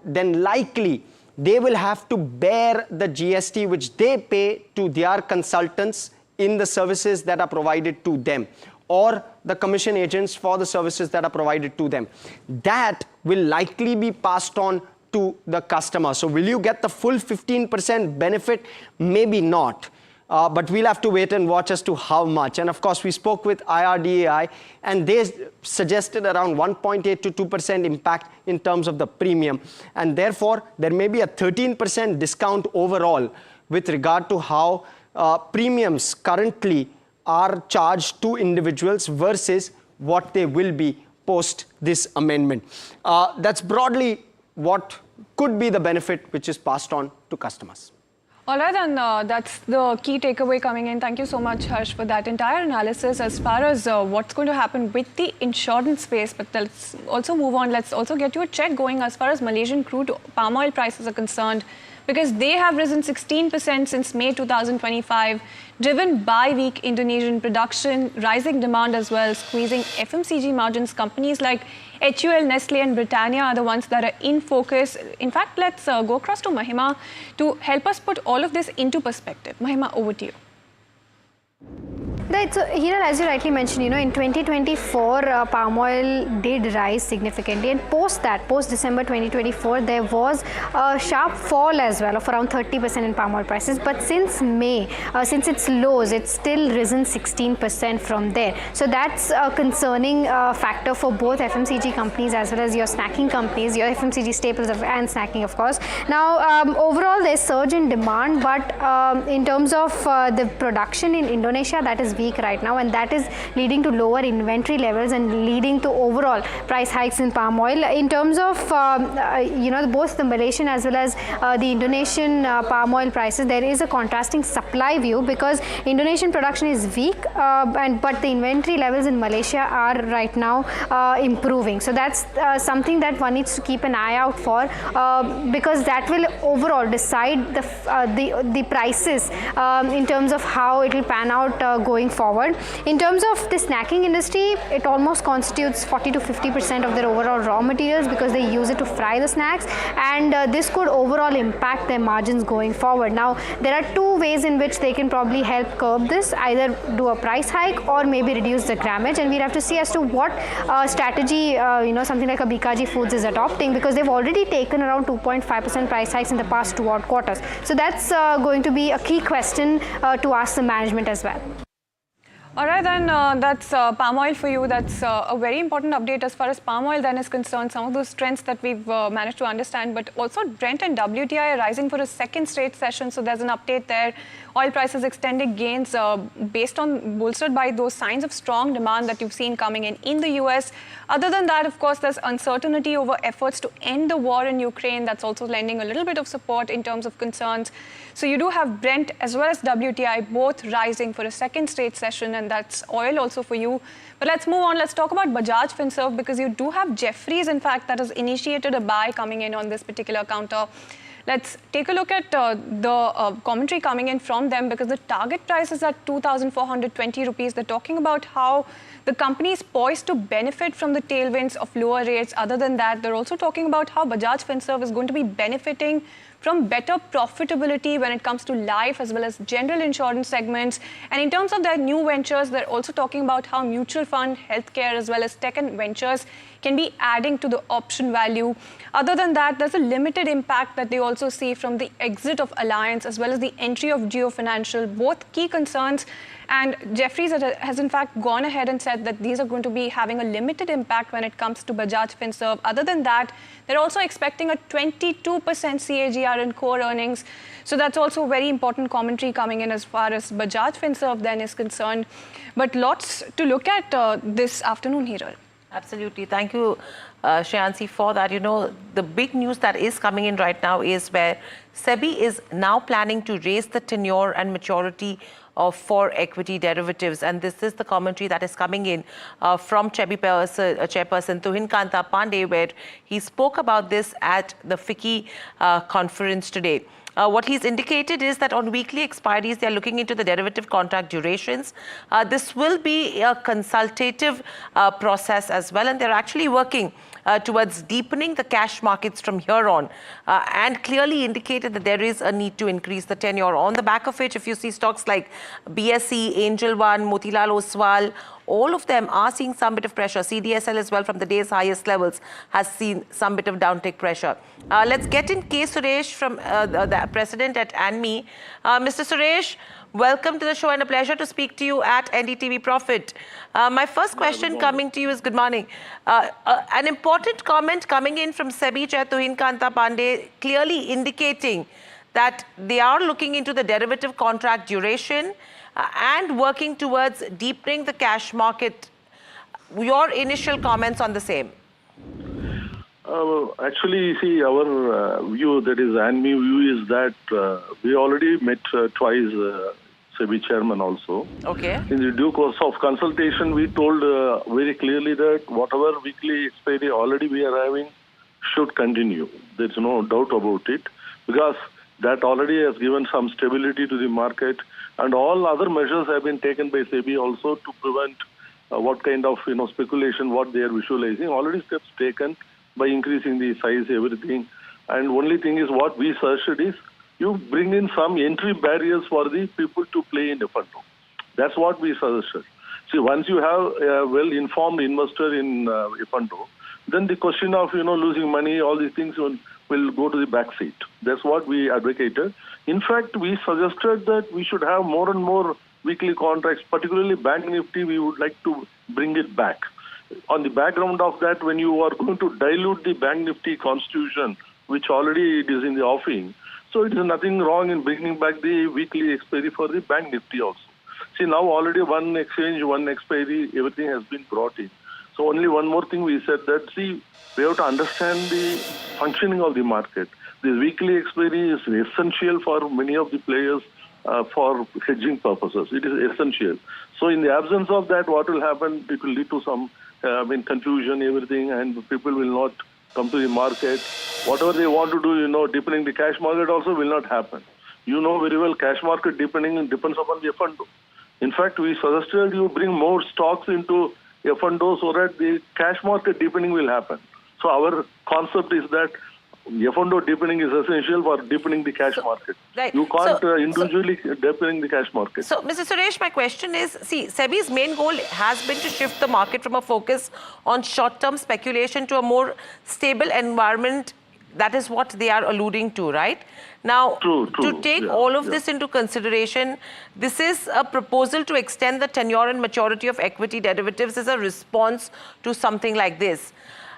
Speaker 16: then likely they will have to bear the GST which they pay to their consultants in the services that are provided to them, or the commission agents for the services that are provided to them. That will likely be passed on to the customer. So will you get the full 15% benefit? Maybe not. But we'll have to wait and watch as to how much. And of course, we spoke with IRDAI, and they suggested around 1.8 to 2% impact in terms of the premium. And therefore, there may be a 13% discount overall with regard to how premiums currently are charged to individuals versus what they will be post this amendment. That's broadly what could be the benefit which is passed on to customers.
Speaker 4: All right, and that's the key takeaway coming in. Thank you so much, Harsh, for that entire analysis as far as what's going to happen with the insurance space. But let's also move on. Let's also get you a check going as far as Malaysian crude palm oil prices are concerned, because they have risen 16% since May 2025, driven by weak Indonesian production, rising demand as well, squeezing FMCG margins. Companies like HUL, Nestle and Britannia are the ones that are in focus. In fact, let's go across to Mahima to help us put all of this into perspective. Mahima, over to you.
Speaker 2: Right, so Hiral, as you rightly mentioned, in 2024, palm oil did rise significantly, and post December 2024, there was a sharp fall as well of around 30% in palm oil prices. But since May, since its lows, it's still risen 16% from there. So that's a concerning factor for both FMCG companies as well as your snacking companies, your FMCG staples and snacking, of course. Now, overall, there's surge in demand, but in terms of the production in Indonesia, that is weak right now, and that is leading to lower inventory levels and leading to overall price hikes in palm oil. In terms of both the Malaysian as well as the Indonesian palm oil prices, there is a contrasting supply view, because Indonesian production is weak, but the inventory levels in Malaysia are right now improving. So that's something that one needs to keep an eye out for, because that will overall decide the prices in terms of how it will pan out going forward. In terms of the snacking industry, it almost constitutes 40 to 50% of their overall raw materials, because they use it to fry the snacks, and this could overall impact their margins going forward. Now, there are two ways in which they can probably help curb this: either do a price hike or maybe reduce the grammage, and we'll have to see as to what strategy something like a BKG Foods is adopting, because they've already taken around 2.5% price hikes in the past 2 odd quarters. So that's going to be a key question to ask the management as well.
Speaker 4: All right, then that's palm oil for you. That's a very important update as far as palm oil then is concerned. Some of those trends that we've managed to understand, but also Brent and WTI are rising for a second straight session. So there's an update there. oil prices extended gains bolstered by those signs of strong demand that you've seen coming in the US. Other than that, of course, there's uncertainty over efforts to end the war in Ukraine. That's also lending a little bit of support in terms of concerns. So you do have Brent as well as WTI both rising for a second straight session, and that's oil also for you. But let's move on. Let's talk about Bajaj Finserv, because you do have Jefferies, in fact, that has initiated a buy coming in on this particular counter. Let's take a look at the commentary coming in from them, because the target price is at 2,420 rupees. They're talking about how the company is poised to benefit from the tailwinds of lower rates. Other than that, they're also talking about how Bajaj Finserv is going to be benefiting from better profitability when it comes to life as well as general insurance segments. And in terms of their new ventures, they're also talking about how mutual fund, healthcare, as well as tech and ventures can be adding to the option value. Other than that, there's a limited impact that they also see from the exit of Alliance as well as the entry of Geo Financial, both key concerns. And Jefferies has in fact gone ahead and said that these are going to be having a limited impact when it comes to Bajaj Finserv. Other than that, they're also expecting a 22% CAGR in core earnings. So that's also very important commentary coming in as far as Bajaj Finserv then is concerned. But lots to look at this afternoon, Hiral.
Speaker 5: Absolutely. Thank you, Shreyansi, for that. You know, the big news that is coming in right now is where SEBI is now planning to raise the tenure and maturity for equity derivatives. And this is the commentary that is coming in from SEBI chairperson Tuhin Kanta Pandey, where he spoke about this at the FICCI conference today. What he's indicated is that on weekly expiries, they're looking into the derivative contract durations. This will be a consultative process as well, and they're actually working towards deepening the cash markets from here on, and clearly indicated that there is a need to increase the tenure. On the back of which, if you see stocks like BSE, Angel One, Motilal Oswal, all of them are seeing some bit of pressure. CDSL as well, from the day's highest levels, has seen some bit of downtick pressure. Let's get in K. Suresh, from the president at ANMI. Mr. Suresh, welcome to the show and a pleasure to speak to you at NDTV Profit. My first question coming to you is, good morning. An important comment coming in from SEBI Chair Tuhin Kanta Pandey, clearly indicating that they are looking into the derivative contract duration and working towards deepening the cash market. Your initial comments on the same?
Speaker 12: Actually, see, our view, that is ANMI view, is that we already met twice SEBI chairman also.
Speaker 5: Okay.
Speaker 12: In the due course of consultation, we told very clearly that whatever weekly expiry already we are having should continue. There's no doubt about it, because that already has given some stability to the market, and all other measures have been taken by SEBI also to prevent what kind of speculation, what they are visualizing. Already steps taken by increasing the size, everything. And only thing is, what we suggested is, you bring in some entry barriers for the people to play in fund. That's what we suggested. See, once you have a well-informed investor in fund, then the question of losing money, all these things will go to the back seat. That's what we advocated. In fact, we suggested that we should have more and more weekly contracts, particularly Bank Nifty. We would like to bring it back. On the background of that, when you are going to dilute the Bank Nifty constitution, which already it is in the offing, so it is nothing wrong in bringing back the weekly expiry for the Bank Nifty also. See, now already one exchange, one expiry, everything has been brought in. So only one more thing we said, that, see, we have to understand the functioning of the market. The weekly expiry is essential for many of the players for hedging purposes. It is essential. So in the absence of that, what will happen? It will lead to some confusion, everything, and people will not come to the market. Whatever they want to do, deepening the cash market also will not happen. You know very well, cash market deepening depends upon the fund. In fact, we suggested you bring more stocks into a fund so that the cash market deepening will happen. So our concept is that F&O deepening is essential for deepening the cash market.
Speaker 5: Right.
Speaker 12: You can't individually deepening the cash market.
Speaker 5: So, Mr. Suresh, my question is, see, SEBI's main goal has been to shift the market from a focus on short-term speculation to a more stable environment. That is what they are alluding to, right? Now, to take all of this into consideration, this is a proposal to extend the tenure and maturity of equity derivatives as a response to something like this.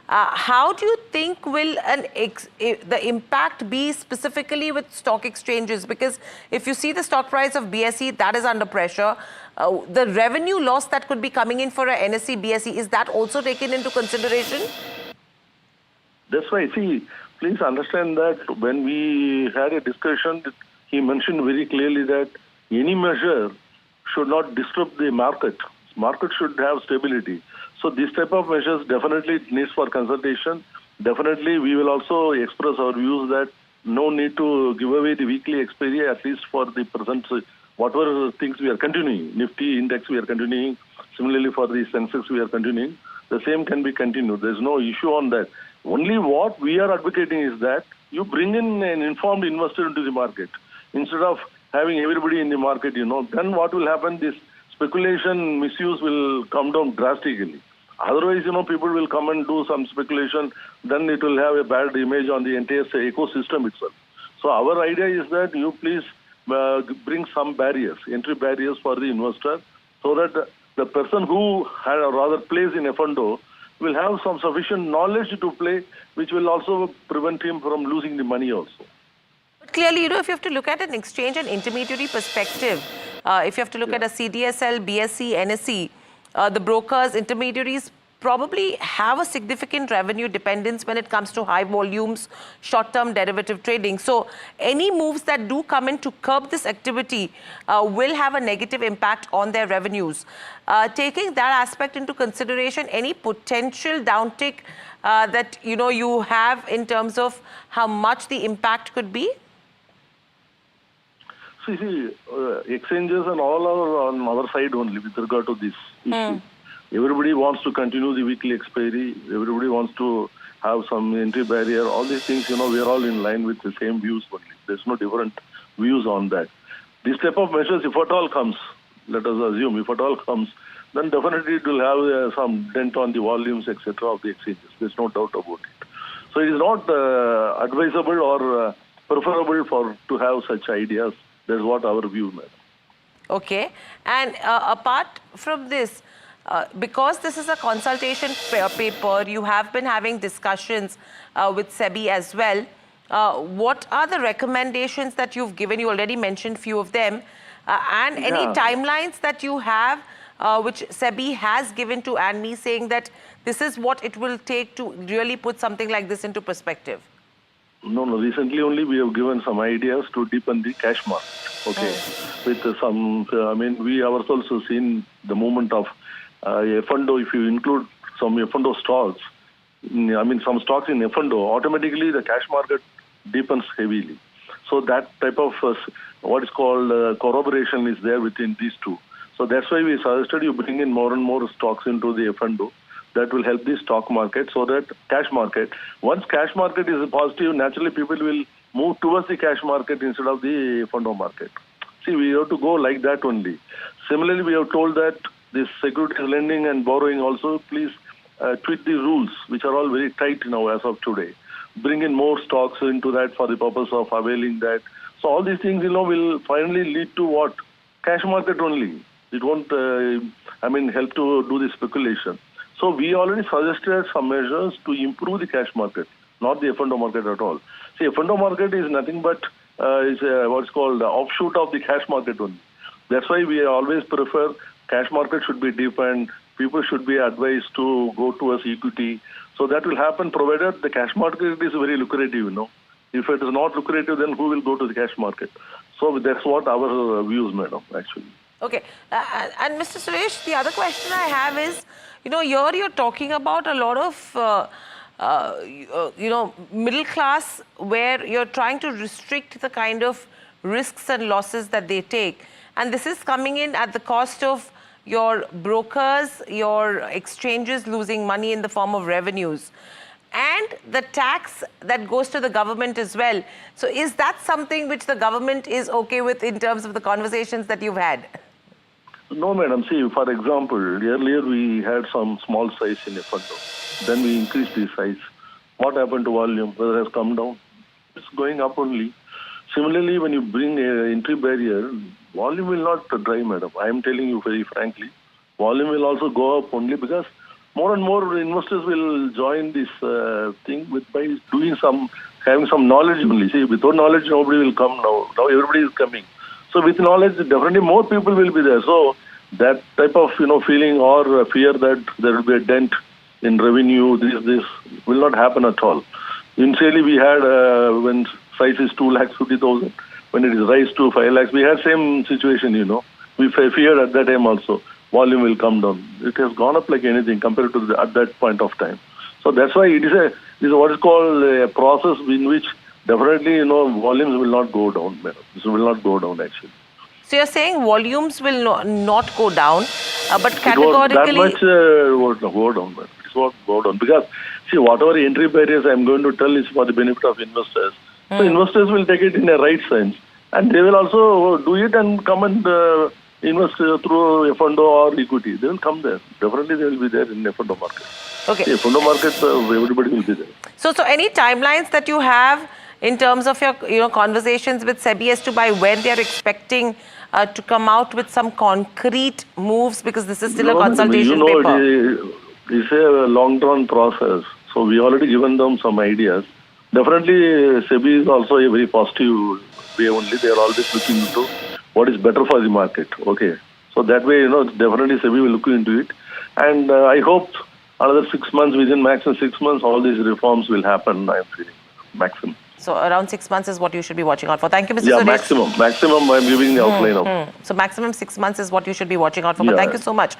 Speaker 5: How do you think will the impact be specifically with stock exchanges? Because if you see the stock price of BSE, that is under pressure. The revenue loss that could be coming in for a NSE, BSE, is that also taken into consideration?
Speaker 12: That's why, see, please understand that when we had a discussion, he mentioned very clearly that any measure should not disrupt the market. Market should have stability. So this type of measures definitely needs for consultation. Definitely we will also express our views that no need to give away the weekly expiry, at least for the present, whatever things we are continuing. Nifty index we are continuing. Similarly for the Sensex we are continuing. The same can be continued. There's no issue on that. Only what we are advocating is that you bring in an informed investor into the market. Instead of having everybody in the market, then what will happen? This speculation misuse will come down drastically. Otherwise, people will come and do some speculation, then it will have a bad image on the entire ecosystem itself. So our idea is that you please bring some barriers, entry barriers for the investor, so that the person who rather plays in F&O will have some sufficient knowledge to play, which will also prevent him from losing the money also.
Speaker 5: But clearly, if you have to look at an exchange and intermediary perspective, if you have to look at a CDSL, BSE, NSE, the brokers, intermediaries probably have a significant revenue dependence when it comes to high volumes, short-term derivative trading. So any moves that do come in to curb this activity will have a negative impact on their revenues. Taking that aspect into consideration, any potential downtick that you have in terms of how much the impact could be?
Speaker 12: See, exchanges and all are on our side only with regard to this issue. Everybody wants to continue the weekly expiry. Everybody wants to have some entry barrier. All these things, we are all in line with the same views only. There's no different views on that. This type of measures, if at all comes, let us assume, if at all comes, then definitely it will have some dent on the volumes, etc. of the exchanges. There's no doubt about it. So it is not advisable or preferable to have such ideas. That's what our view, madam.
Speaker 5: Okay. And apart from this, because this is a consultation paper, you have been having discussions with SEBI as well. What are the recommendations that you've given? You already mentioned few of them. And any timelines that you have, which SEBI has given to ANMI, saying that this is what it will take to really put something like this into perspective?
Speaker 12: No. Recently only we have given some ideas to deepen the cash market. Okay. With some, we ourselves have seen the movement of F&O. If you include some F&O stocks, some stocks in F&O, automatically the cash market deepens heavily. So that type of what is called corroboration is there within these two. So that's why we suggested you bring in more and more stocks into the F&O. That will help the stock market, so that cash market, once cash market is positive, naturally people will move towards the cash market instead of the F&O market. See, we have to go like that only. Similarly, we have told that this securities lending and borrowing also, please tweak the rules, which are all very tight now as of today. Bring in more stocks into that for the purpose of availing that. So all these things, will finally lead to what? Cash market only. It won't, help to do the speculation. So we already suggested some measures to improve the cash market, not the F&O market at all. See, F&O market is nothing but what's called offshoot of the cash market only. That's why we always prefer cash market should be deepened. People should be advised to go towards equity. So that will happen provided the cash market is very lucrative, If it is not lucrative, then who will go to the cash market? So that's what our views, madam, actually.
Speaker 5: Okay. And Mr. Suresh, the other question I have is, here you're talking about a lot of, middle class where you're trying to restrict the kind of risks and losses that they take. And this is coming in at the cost of your brokers, your exchanges losing money in the form of revenues, and the tax that goes to the government as well. So is that something which the government is okay with in terms of the conversations that you've had?
Speaker 12: No, madam. See, for example, earlier we had some small size in F&O. Then we increased the size. What happened to volume? Whether it has come down? It's going up only. Similarly, when you bring an entry barrier, volume will not drive, madam. I am telling you very frankly. Volume will also go up only because more and more investors will join this thing by having some knowledge only. See, without knowledge, nobody will come now. Now everybody is coming. So with knowledge, definitely more people will be there. So that type of feeling or fear that there will be a dent in revenue, this will not happen at all. Initially, we had when price is 2,50,000, when it is raised to 5 lakhs, we had same situation. We feared at that time also volume will come down. It has gone up like anything compared to at that point of time. So that's why it is what is called a process in which definitely volumes will not go down. This will not go down actually.
Speaker 5: So you're saying volumes will not go down, but categorically...
Speaker 12: That much go down, man. It won't go down. Because, see, whatever entry barriers I'm going to tell is for the benefit of investors. So investors will take it in a right sense. And they will also do it and come and invest through F&O or equity. They will come there. Definitely they will be there in F&O market.
Speaker 5: Okay.
Speaker 12: See, F&O market, everybody will be there.
Speaker 5: So any timelines that you have in terms of your conversations with SEBI as to by when they are expecting to come out with some concrete moves, because this is still a consultation paper?
Speaker 12: It's a long-term process. So we already given them some ideas. Definitely SEBI is also a very positive way only. They are always looking into what is better for the market. Okay. So that way, definitely SEBI will look into it. And I hope another 6 months, within maximum 6 months, all these reforms will happen, I am feeling. Maximum.
Speaker 5: So around 6 months is what you should be watching out for. Thank you, Mr.
Speaker 12: Yeah,
Speaker 5: Suresh.
Speaker 12: maximum I'm giving the outline of.
Speaker 5: So maximum 6 months is what you should be watching out for.
Speaker 12: Yeah.
Speaker 5: But thank you so much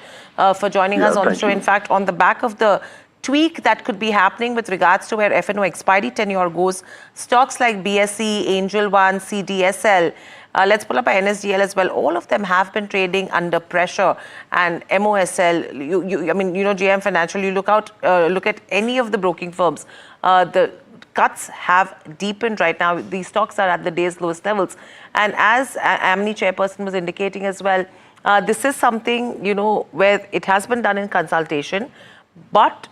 Speaker 5: for joining us on the show. In fact, on the back of the tweak that could be happening with regards to where F&O expiry tenure goes, stocks like BSE, Angel One, CDSL, let's pull up our NSDL as well. All of them have been trading under pressure. And MOSL, JM Financial, you look at any of the broking firms, the cuts have deepened right now. These stocks are at the day's lowest levels. And as AMNI chairperson was indicating as well, this is something, where it has been done in consultation, but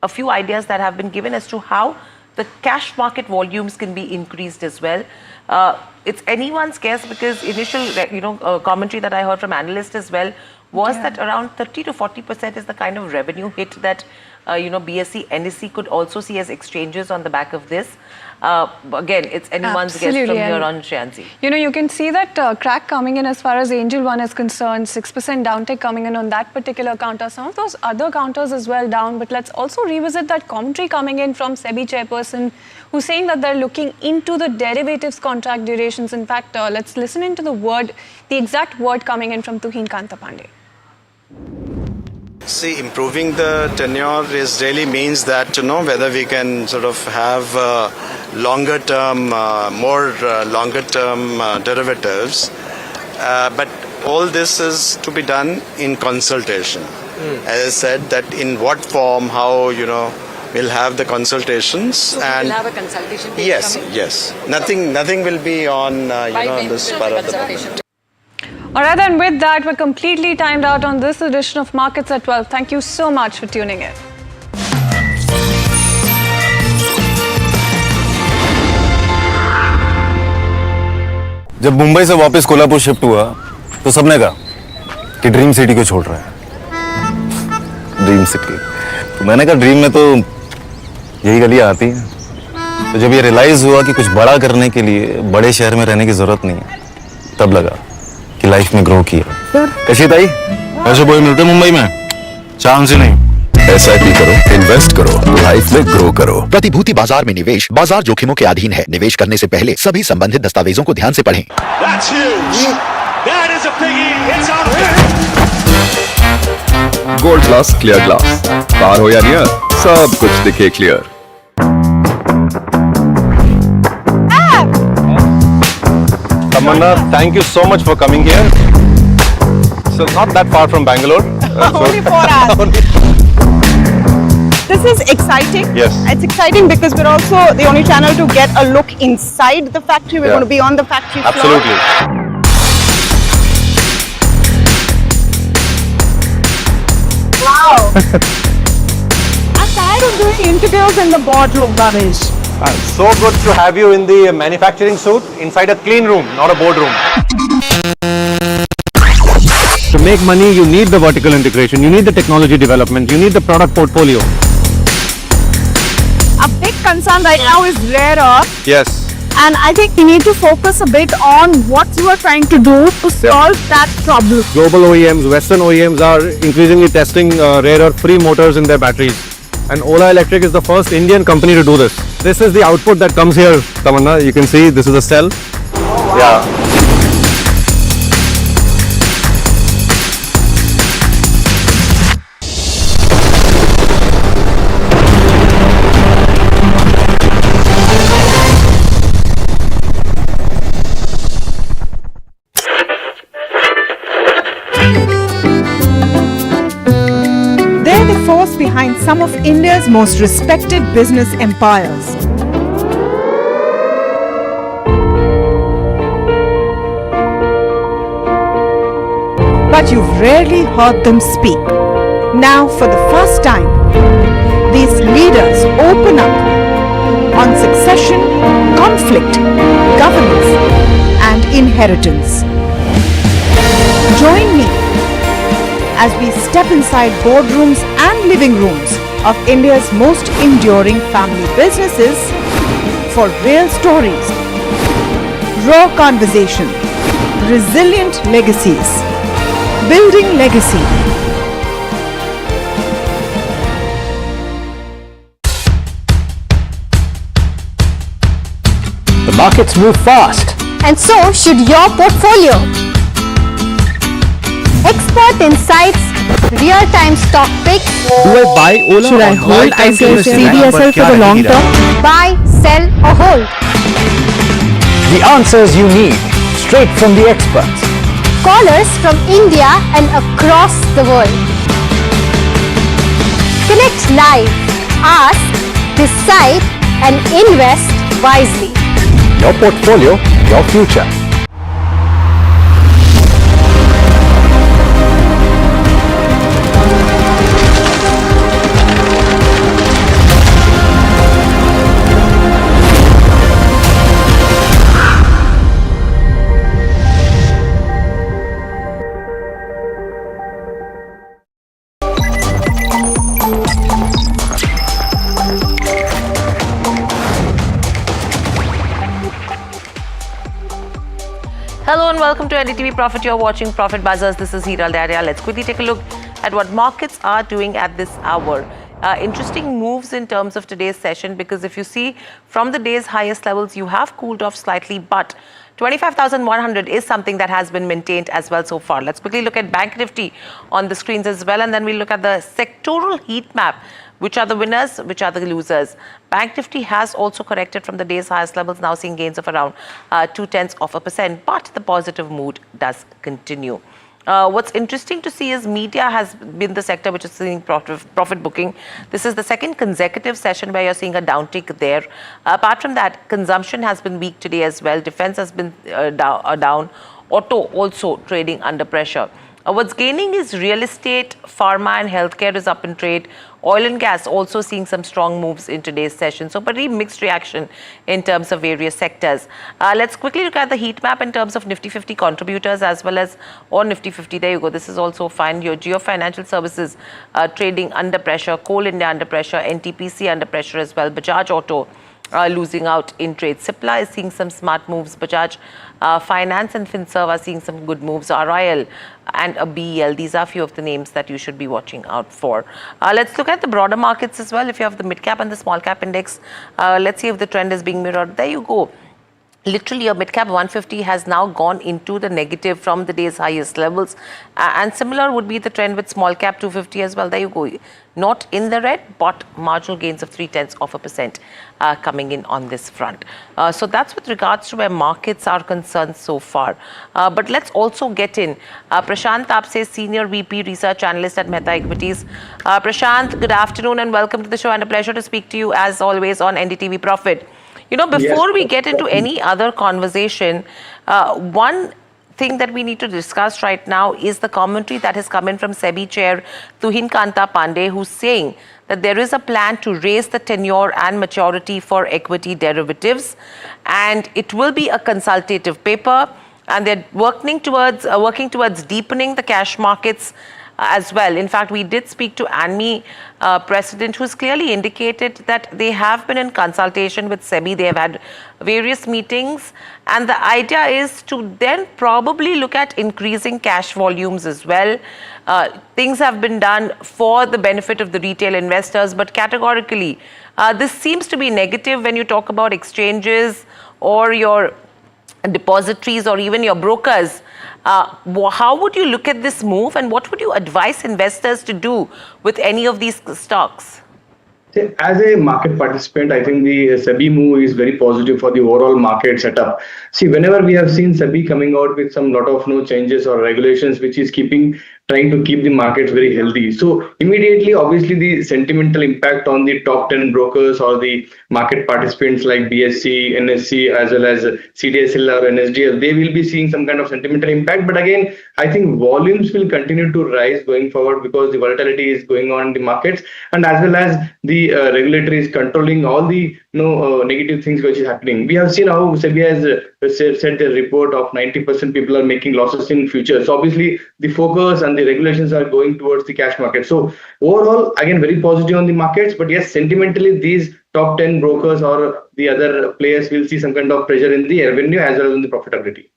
Speaker 5: a few ideas that have been given as to how the cash market volumes can be increased as well. It's anyone's guess, because initial commentary that I heard from analysts as well was that around 30 to 40% is the kind of revenue hit that BSE, NSE could also see as exchanges on the back of this. Again, it's anyone's guess from here on, Shreyansi.
Speaker 4: You can see that crack coming in as far as Angel One is concerned, 6% downtick coming in on that particular counter. Some of those other counters as well down, but let's also revisit that commentary coming in from SEBI chairperson, who's saying that they're looking into the derivatives contract durations. In fact, let's listen into the exact word coming in from Tuhin Kanta Pandey.
Speaker 11: See, improving the tenure really means that, whether we can sort of have longer term derivatives. But all this is to be done in consultation. As I said, that in what form, how, we'll have the consultations.
Speaker 5: So
Speaker 11: and
Speaker 5: we'll have a consultation paper
Speaker 11: Yes. Nothing will be on, this part of the moment.
Speaker 4: All right, and with that, we're completely timed out on this edition of Markets at 12. Thank you so much for tuning in.
Speaker 8: जब मुंबई से वापस Kolhapur shift हुआ तो सबने कहा कि dream city को छोड़ रहा है। Dream city. तो मैंने कहा ड्रीम में तो यही गलियां आती हैं। तो जब ये रियलाइज हुआ कि कुछ बड़ा करने के लिए बड़े शहर में रहने की जरूरत नहीं है, तब लगा कि लाइफ में ग्रो किया। कैसी ताई? ऐसे बॉय मिलते मुंबई में? चांस ही नहीं।
Speaker 9: SIP करो, इन्वेस्ट करो, लाइफ में ग्रो करो। प्रतिभूति बाजार में निवेश बाजार जोखिमों के अधीन है। निवेश करने से पहले सभी संबंधित दस्तावेजों को ध्यान से पढ़ें।
Speaker 15: गोल्ड प्लस क्लियर ग्लास, पार हो या नियर, सब कुछ दिखे clear.
Speaker 8: Tamanna, thank you so much for coming here. So it's not that far from Bangalore.
Speaker 10: Only 4 hours. This is exciting.
Speaker 8: Yes.
Speaker 10: It's exciting because we're also the only channel to get a look inside the factory. We're going to be on the factory floor.
Speaker 8: Absolutely.
Speaker 10: Wow. I'm tired of doing interviews in the boardroom, Ramesh.
Speaker 21: So good to have you in the manufacturing suit inside a clean room, not a boardroom.
Speaker 8: To make money, you need the vertical integration, you need the technology development, you need the product portfolio.
Speaker 10: A big concern right now is rare earth.
Speaker 8: Yes.
Speaker 10: And I think we need to focus a bit on what you are trying to do to solve that problem.
Speaker 8: Global OEMs, Western OEMs are increasingly testing rare earth free motors in their batteries. And Ola Electric is the first Indian company to do this. This is the output that comes here, Tamanna. You can see this is a cell. Oh, wow. Yeah.
Speaker 10: They're the force behind some of India's most respected business empires. But you've rarely heard them speak. Now, for the first time, these leaders open up on succession, conflict, governance, and inheritance. Join me as we step inside boardrooms and living rooms of India's most enduring family businesses for real stories, raw conversation, resilient legacies, building legacy.
Speaker 21: The markets move fast.
Speaker 2: And so should your portfolio. Expert insights, real-time stock picks.
Speaker 8: Do I buy Ola?
Speaker 10: Should I hold ICL CDSL for the long term?
Speaker 2: Buy, sell or hold.
Speaker 21: The answers you need, straight from the experts.
Speaker 2: Callers from India and across the world. Connect live, ask, decide and invest wisely.
Speaker 21: Your portfolio, your future.
Speaker 5: Hello and welcome to NDTV Profit. You're watching Profit Bazaars. This is Hiral Daria. Let's quickly take a look at what markets are doing at this hour. Interesting moves in terms of today's session, because if you see from the day's highest levels, you have cooled off slightly, but 25,100 is something that has been maintained as well so far. Let's quickly look at Bank Nifty on the screens as well, and then we'll look at the sectoral heat map. Which are the winners, which are the losers? Bank Nifty has also corrected from the day's highest levels, now seeing gains of around 0.2%, but the positive mood does continue. What's interesting to see is media has been the sector which is seeing profit booking. This is the second consecutive session where you're seeing a downtick there. Apart from that, consumption has been weak today as well. Defense has been down. Auto also trading under pressure. What's gaining is real estate, pharma and healthcare is up in trade. Oil and gas also seeing some strong moves in today's session. So pretty mixed reaction in terms of various sectors. Let's quickly look at the heat map in terms of Nifty 50 contributors as well as on Nifty 50. There you go. This is also fine. Your Geo Financial Services trading under pressure. Coal India under pressure. NTPC under pressure as well. Bajaj Auto losing out in trade. Cipla is seeing some smart moves. Bajaj Finance and Finserv are seeing some good moves. RIL and a BEL. These are a few of the names that you should be watching out for. Let's look at the broader markets as well. If you have the mid cap and the small cap index, let's see if the trend is being mirrored. There you go. Literally, your mid cap 150 has now gone into the negative from the day's highest levels, and similar would be the trend with small cap 250 as well. There you go, not in the red, but marginal gains of 0.3% coming in on this front. So that's with regards to where markets are concerned so far. But let's also get in Prashant Apse, Senior VP Research Analyst at Mehta Equities. Prashant, good afternoon and welcome to the show, and a pleasure to speak to you as always on NDTV Profit. You know, before we get into any other conversation, one thing that we need to discuss right now is the commentary that has come in from SEBI Chair Tuhin Kanta Pandey, who's saying that there is a plan to raise the tenure and maturity for equity derivatives, and it will be a consultative paper. and they're working towards deepening the cash markets as well. In fact, we did speak to ANMI president, who's clearly indicated that they have been in consultation with SEBI. They have had various meetings, and the idea is to then probably look at increasing cash volumes as well. Things have been done for the benefit of the retail investors, but categorically, this seems to be negative when you talk about exchanges or your depositories or even your brokers. How would you look at this move, and what would you advise investors to do with any of these stocks?
Speaker 1: As a market participant, I think the SEBI move is very positive for the overall market setup. See, whenever we have seen SEBI coming out with some lot of changes or regulations, which is trying to keep the markets very healthy. So immediately, obviously, the sentimental impact on the top 10 brokers or the market participants like BSE, NSE, as well as CDSL or NSDL, they will be seeing some kind of sentimental impact. But again, I think volumes will continue to rise going forward because the volatility is going on in the markets, and as well as the regulator is controlling all the negative things which is happening. We have seen how SEBI has said a report of 90% people are making losses in future. So obviously the focus and the regulations are going towards the cash market. So overall, again, very positive on the markets. But yes, sentimentally, these top 10 brokers or the other players will see some kind of pressure in the revenue as well as in the profitability.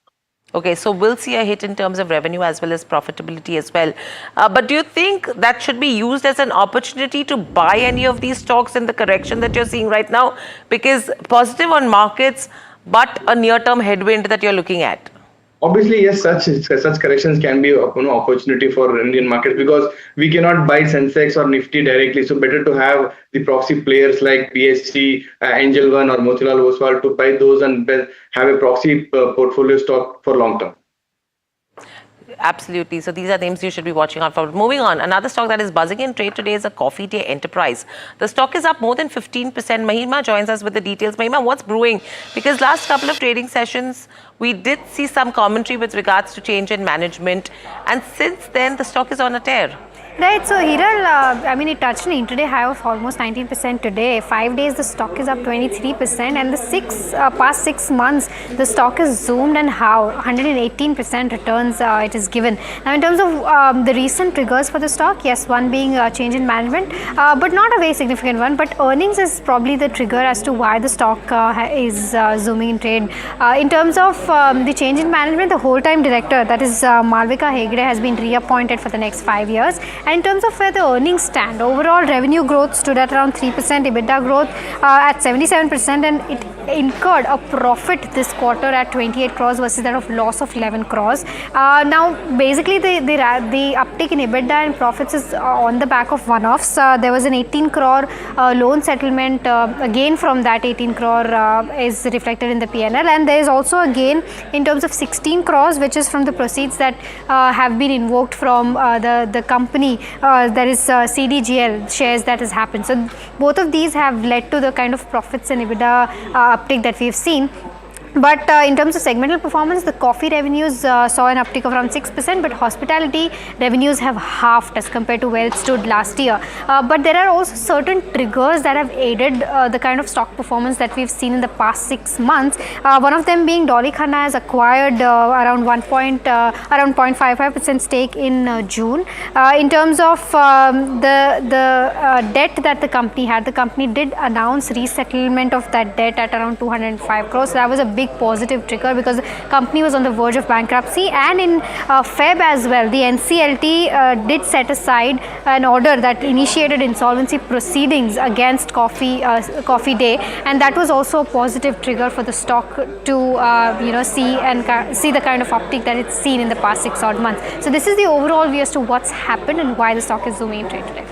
Speaker 5: Okay, so we'll see a hit in terms of revenue as well as profitability as well. But do you think that should be used as an opportunity to buy any of these stocks in the correction that you're seeing right now? Because positive on markets, but a near-term headwind that you're looking at.
Speaker 1: Obviously, yes, such corrections can be opportunity for Indian markets because we cannot buy Sensex or Nifty directly. So better to have the proxy players like BSE, Angel One or Motilal Oswal to buy those and have a proxy portfolio stock for long term.
Speaker 5: Absolutely. So these are names you should be watching out for. Moving on, another stock that is buzzing in trade today is a Coffee Day Enterprise. The stock is up more than 15%. Mahima joins us with the details. Mahima, what's brewing? Because last couple of trading sessions, we did see some commentary with regards to change in management. And since then, the stock is on a tear.
Speaker 2: Right, so Hiral, it touched an intraday high of almost 19% today. 5 days, the stock is up 23%, and the past 6 months, the stock is zoomed and how 118% returns it is given. Now, in terms of the recent triggers for the stock, yes, one being change in management, but not a very significant one. But earnings is probably the trigger as to why the stock is zooming in trade. In terms of the change in management, the whole-time director, that is Malvika Hegde, has been reappointed for the next 5 years. And in terms of where the earnings stand, overall revenue growth stood at around 3%, EBITDA growth at 77%, and it incurred a profit this quarter at 28 crores versus that of loss of 11 crores. Now, basically, the uptick in EBITDA and profits is on the back of one-offs. There was an 18 crore loan settlement. A gain from that 18 crore is reflected in the PNL, and there is also a gain in terms of 16 crores, which is from the proceeds that have been invoked from the company. There is CDGL shares that has happened. So both of these have led to the kind of profits and EBITDA uptick that we have seen. But in terms of segmental performance, the coffee revenues saw an uptick of around 6%, but hospitality revenues have halved as compared to where it stood last year. But there are also certain triggers that have aided the kind of stock performance that we've seen in the past 6 months. One of them being Dolly Khanna has acquired around 0.55% stake in June. In terms of the debt that the company had, the company did announce resettlement of that debt at around 205 crores. So that was a big positive trigger because the company was on the verge of bankruptcy, and in Feb as well, the NCLT did set aside an order that initiated insolvency proceedings against Coffee Day, and that was also a positive trigger for the stock to see the kind of uptick that it's seen in the past 6 odd months. So this is the overall view as to what's happened and why the stock is zooming in trade today.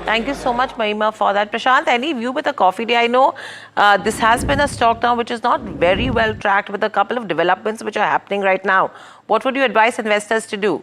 Speaker 5: Thank you so much, Mahima, for that. Prashant, any view with the Coffee Day? I know this has been a stock now which is not very well tracked with a couple of developments which are happening right now. What would you advise investors to do?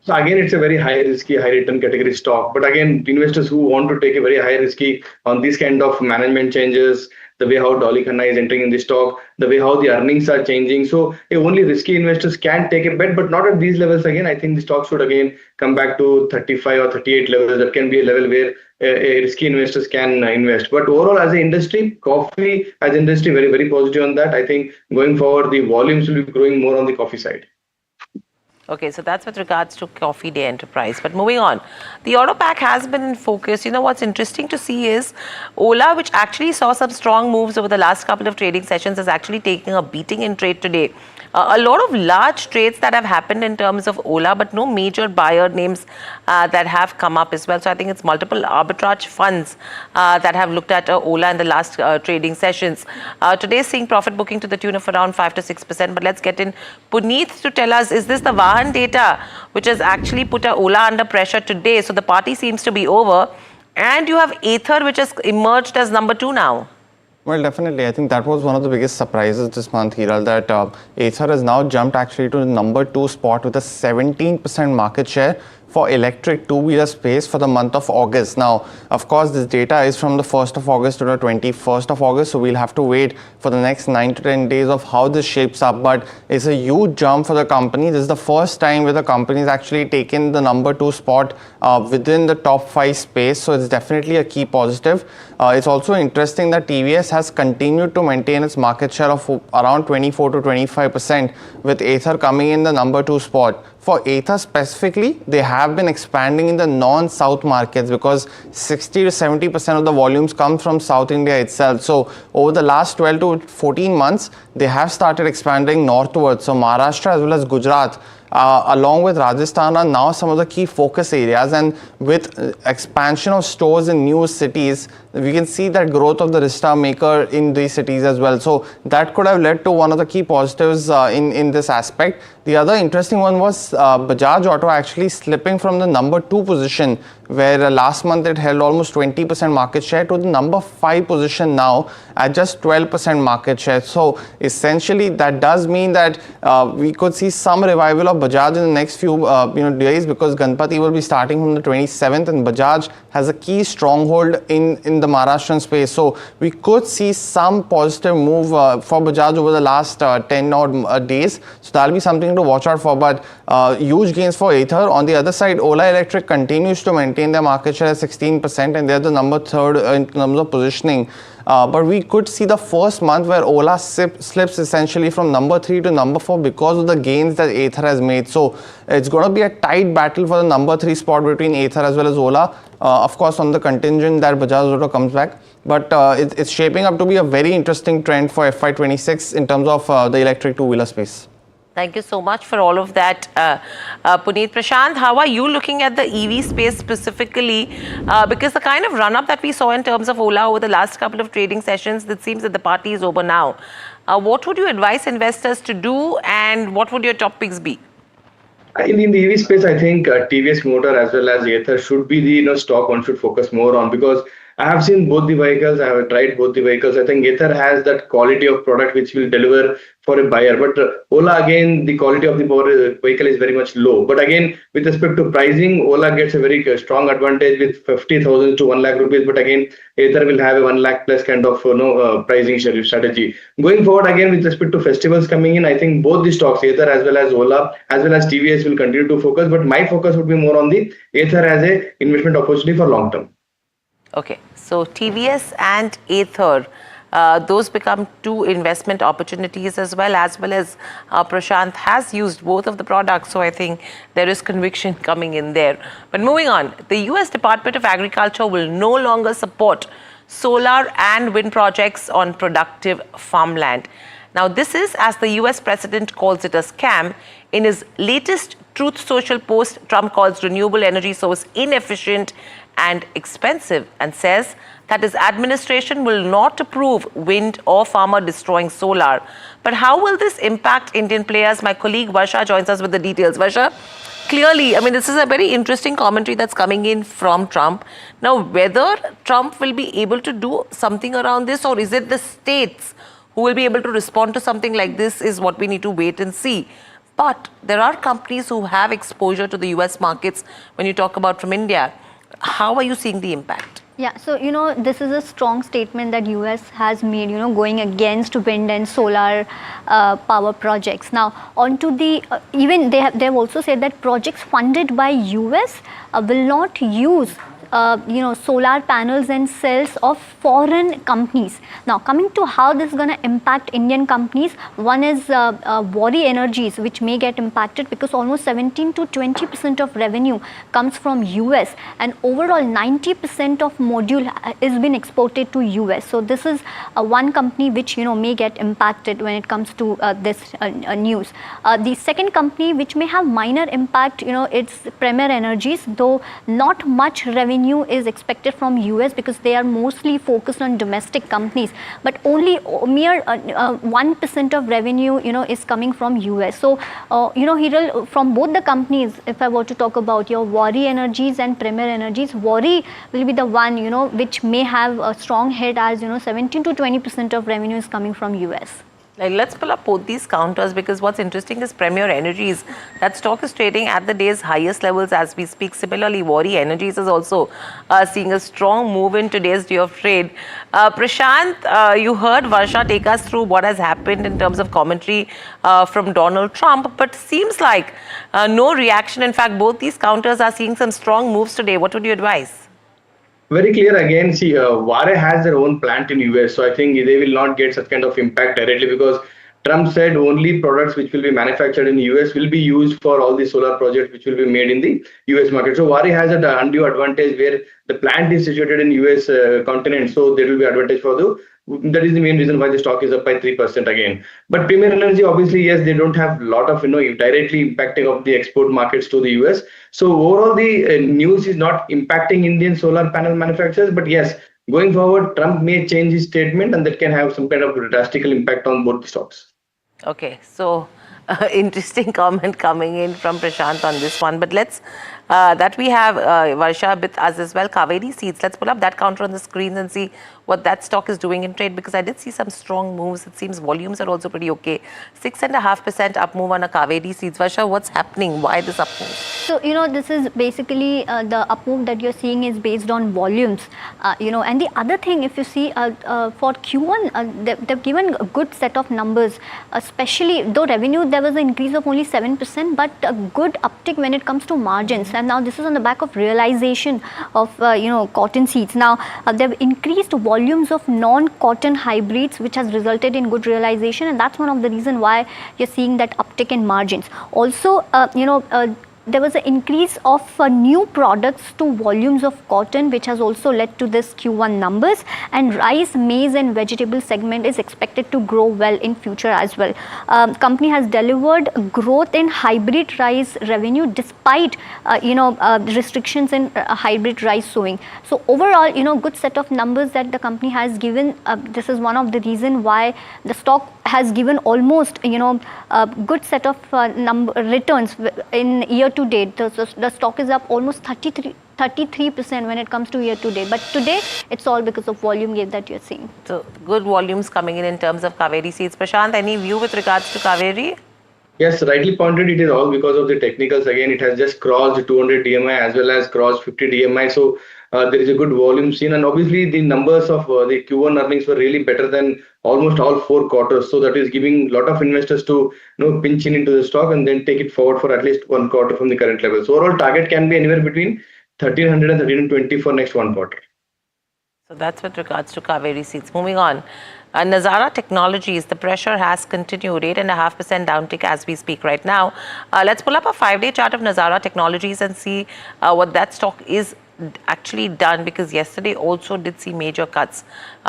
Speaker 1: So again, it's a very high risky, high return category stock. But again, investors who want to take a very high risky on these kind of management changes, the way how Dolly Khanna is entering in the stock, the way how the earnings are changing. So only risky investors can take a bet, but not at these levels. Again, I think the stock should again come back to 35 or 38 levels. That can be a level where risky investors can invest. But overall, as an industry, coffee as an industry, very, very positive on that. I think going forward, the volumes will be growing more on the coffee side.
Speaker 5: Okay, so that's with regards to Coffee Day Enterprise. But moving on, the auto pack has been in focus. You know, what's interesting to see is Ola, which actually saw some strong moves over the last couple of trading sessions, is actually taking a beating in trade today. A lot of large trades that have happened in terms of Ola, but no major buyer names that have come up as well. So I think it's multiple arbitrage funds that have looked at Ola in the last trading sessions. Today seeing profit booking to the tune of around 5 to 6%. But let's get in Puneet to tell us, is this the Vahan data which has actually put Ola under pressure today? So the party seems to be over. And you have Ather, which has emerged as number 2 now.
Speaker 3: Well, definitely. I think that was one of the biggest surprises this month, Hiral, that Ather has now jumped actually to the number 2 spot with a 17% market share for electric two-wheeler space for the month of August. Now, of course, this data is from the 1st of August to the 21st of August, so we'll have to wait for the next 9 to 10 days of how this shapes up. But it's a huge jump for the company. This is the first time where the company has actually taken the number 2 spot within the top 5 space, so it's definitely a key positive. It's also interesting that TVS has continued to maintain its market share of around 24 to 25%, with Ather coming in the number 2 spot. For Ather specifically, they have been expanding in the non-South markets because 60 to 70% of the volumes come from South India itself. So over the last 12 to 14 months, they have started expanding northwards. So Maharashtra as well as Gujarat, along with Rajasthan, are now some of the key focus areas, and with expansion of stores in new cities, we can see that growth of the Rista maker in these cities as well. So that could have led to one of the key positives in this aspect. The other interesting one was Bajaj Auto actually slipping from the number 2 position, where last month it held almost 20% market share, to the number 5 position now at just 12% market share. So essentially that does mean that we could see some revival of Bajaj in the next few days, because Ganpati will be starting from the 27th, and Bajaj has a key stronghold in the Maharashtrian space. So we could see some positive move for Bajaj over the last 10 odd days. So that'll be something to watch out for. But huge gains for Ather. On the other side, Ola Electric continues to maintain their market share at 16%, and they're the number 3rd in terms of positioning. But we could see the first month where Ola slips essentially from number 3 to number 4 because of the gains that Ather has made. So it's going to be a tight battle for the number 3 spot between Ather as well as Ola. Of course, on the contingent that Bajaj Auto comes back. But it's shaping up to be a very interesting trend for FY26 in terms of the electric two-wheeler space.
Speaker 5: Thank you so much for all of that, Puneet. Prashant, how are you looking at the EV space specifically? Because the kind of run-up that we saw in terms of Ola over the last couple of trading sessions, it seems that the party is over now. What would you advise investors to do, and what would your top picks be?
Speaker 1: In the EV space, I think TVS Motor as well as Ather should be the stock one should focus more on, because I have seen both the vehicles. I have tried both the vehicles. I think Ather has that quality of product which will deliver for a buyer. But Ola, again, the quality of the vehicle is very much low. But again, with respect to pricing, Ola gets a very strong advantage with 50,000 to 1 lakh rupees. But again, Ather will have a 1 lakh plus kind of pricing strategy. Going forward, again, with respect to festivals coming in, I think both the stocks, Ather as well as Ola, as well as TVS, will continue to focus. But my focus would be more on the Ather as a investment opportunity for long term.
Speaker 5: Okay, so TVS and Ather, those become 2 investment opportunities as well as Prashant has used both of the products. So I think there is conviction coming in there. But moving on, the US Department of Agriculture will no longer support solar and wind projects on productive farmland. Now, this is as the US president calls it a scam. In his latest Truth Social post, Trump calls renewable energy source inefficient and expensive, and says that his administration will not approve wind or farmer destroying solar. But how will this impact Indian players? My colleague Varsha joins us with the details. Varsha, clearly, I mean, this is a very interesting commentary that's coming in from Trump. Now, whether Trump will be able to do something around this, or is it the states who will be able to respond to something like this, is what we need to wait and see. But there are companies who have exposure to the US markets when you talk about from India. How are you seeing the impact?
Speaker 17: Yeah, so this is a strong statement that US has made, going against wind and solar power projects. Now, onto the even they have also said that projects funded by US will not use solar panels and cells of foreign companies. Now, coming to how this is going to impact Indian companies, one is Waaree Energies, which may get impacted because almost 17 to 20% of revenue comes from US, and overall 90% of module is been exported to US. So this is one company which may get impacted when it comes to this news. The second company which may have minor impact, it's Pennar Industries, though not much revenue is expected from US because they are mostly focused on domestic companies, but only mere 1% of revenue is coming from US. So Hiral, from both the companies, if I were to talk about your Waaree Energies and Pennar Industries, Waaree will be the one which may have a strong hit, as 17 to 20% of revenue is coming from US.
Speaker 5: Let's pull up both these counters, because what's interesting is Pennar Industries, that stock is trading at the day's highest levels as we speak. Similarly, Waaree Energies is also seeing a strong move in today's day of trade. Prashant, you heard Varsha take us through what has happened in terms of commentary from Donald Trump, but seems like no reaction. In fact, both these counters are seeing some strong moves today. What would you advise?
Speaker 1: Very clear again. See, Waaree has their own plant in US, so I think they will not get such kind of impact directly, because Trump said only products which will be manufactured in US will be used for all the solar projects which will be made in the US market. So Waaree has an undue advantage where the plant is situated in US continent, so there will be advantage for that is the main reason why the stock is up by 3% again. But Pennar Energy, obviously, yes, they don't have a lot of directly impacting of the export markets to the US. So overall, the news is not impacting Indian solar panel manufacturers. But yes, going forward, Trump may change his statement, and that can have some kind of drastic impact on both the stocks.
Speaker 5: Okay, so interesting comment coming in from Prashant on this one. But let's, that we have Varsha with us as well, Kaveri Seeds. Let's pull up that counter on the screen and see what that stock is doing in trade, because I did see some strong moves. It seems volumes are also pretty okay. 6.5% up move on a Kaveri Seeds. Varsha, what's happening? Why this up move?
Speaker 17: So, this is basically the up move that you're seeing is based on volumes, and the other thing, if you see for Q1, they've given a good set of numbers, especially though revenue, there was an increase of only 7%, but a good uptick when it comes to margins. And now this is on the back of realization of, cotton seeds. Now, they've increased volumes of non-cotton hybrids, which has resulted in good realization, and that's one of the reasons why you're seeing that uptick in margins. Also, there was an increase of new products to volumes of cotton, which has also led to this Q1 numbers, and rice, maize and vegetable segment is expected to grow well in future as well. Company has delivered growth in hybrid rice revenue despite restrictions in hybrid rice sowing. So overall, good set of numbers that the company has given. This is one of the reason why the stock has given almost a good set of returns in year to date. The stock is up almost 33% when it comes to year to date. But today, it's all because of volume gain that you're seeing.
Speaker 5: So good volumes coming in terms of Kaveri Seeds. Prashant, any view with regards to Kaveri?
Speaker 1: Yes, rightly pointed. It is all because of the technicals. Again, it has just crossed 200 DMI as well as crossed 50 DMI. So there is a good volume seen, and obviously the numbers of the Q1 earnings were really better than almost all 4 quarters. So that is giving a lot of investors to pinch in into the stock and then take it forward for at least 1 quarter from the current level. So overall target can be anywhere between 1300 and 1320 for next 1 quarter.
Speaker 5: So that's with regards to Kaveri Seeds. Moving on. Nazara Technologies, the pressure has continued, 8.5% downtick as we speak right now. Let's pull up a 5-day chart of Nazara Technologies and see what that stock is actually done, because yesterday also did see major cuts.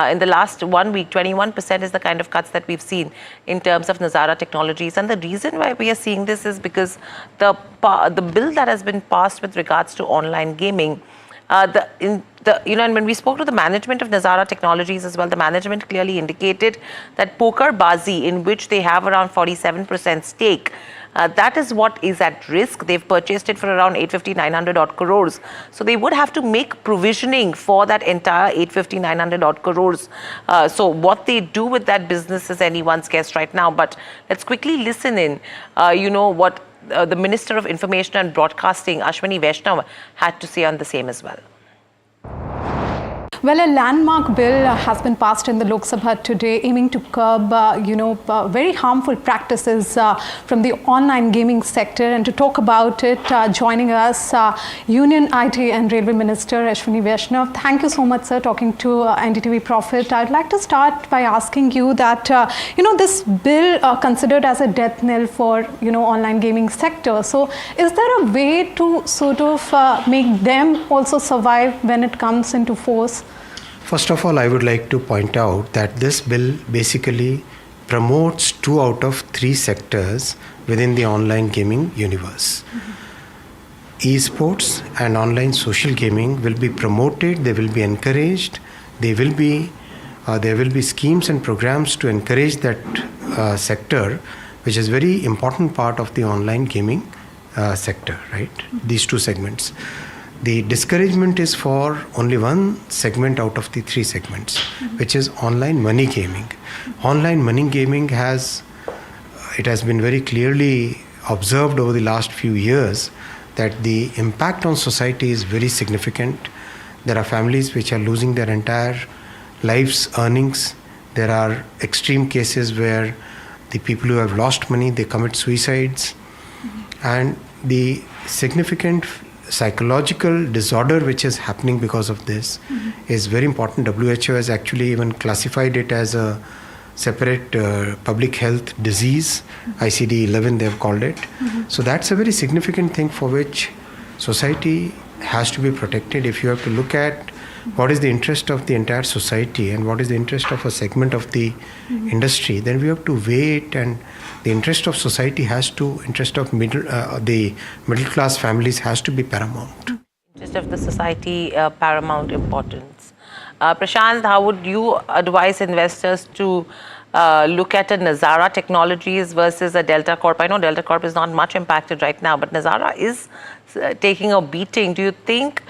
Speaker 5: In the last 1 week, 21% is the kind of cuts that we've seen in terms of Nazara Technologies. And the reason why we are seeing this is because the bill that has been passed with regards to online gaming, and when we spoke to the management of Nazara Technologies as well, the management clearly indicated that poker bazi, in which they have around 47% stake, That is what is at risk. They've purchased it for around 850-900 odd crores. So they would have to make provisioning for that entire 850-900 odd crores. So what they do with that business is anyone's guess right now. But let's quickly listen in, what the Minister of Information and Broadcasting, Ashwini Vaishnav, had to say on the same as well.
Speaker 13: Well, a landmark bill has been passed in the Lok Sabha today, aiming to curb, very harmful practices from the online gaming sector. And to talk about it, joining us, Union IT and Railway Minister Ashwini Vaishnav. Thank you so much, sir, talking to NDTV Profit. I'd like to start by asking you that, this bill considered as a death knell for, online gaming sector. So is there a way to sort of make them also survive when it comes into force?
Speaker 18: First of all, I would like to point out that this bill basically promotes 2 out of 3 sectors within the online gaming universe. Esports and online social gaming will be promoted, they will be encouraged, there will be schemes and programs to encourage that sector, which is very important part of the online gaming sector, right? These 2 segments. The discouragement is for only 1 segment out of the 3 segments, which is online money gaming. Online money gaming has been very clearly observed over the last few years that the impact on society is very significant. There are families which are losing their entire life's earnings. There are extreme cases where the people who have lost money, they commit suicides. And the significant psychological disorder which is happening because of this is very important. WHO has actually even classified it as a separate public health disease, ICD-11 they have called it. So that's a very significant thing for which society has to be protected. If you have to look at what is the interest of the entire society and what is the interest of a segment of the industry, then we have to wait, and the interest of society interest of the middle class families has to be paramount.
Speaker 5: Interest of the society, paramount importance. Prashant, how would you advise investors to look at a Nazara Technologies versus a Delta Corp? I know Delta Corp is not much impacted right now, but Nazara is taking a beating. Do you think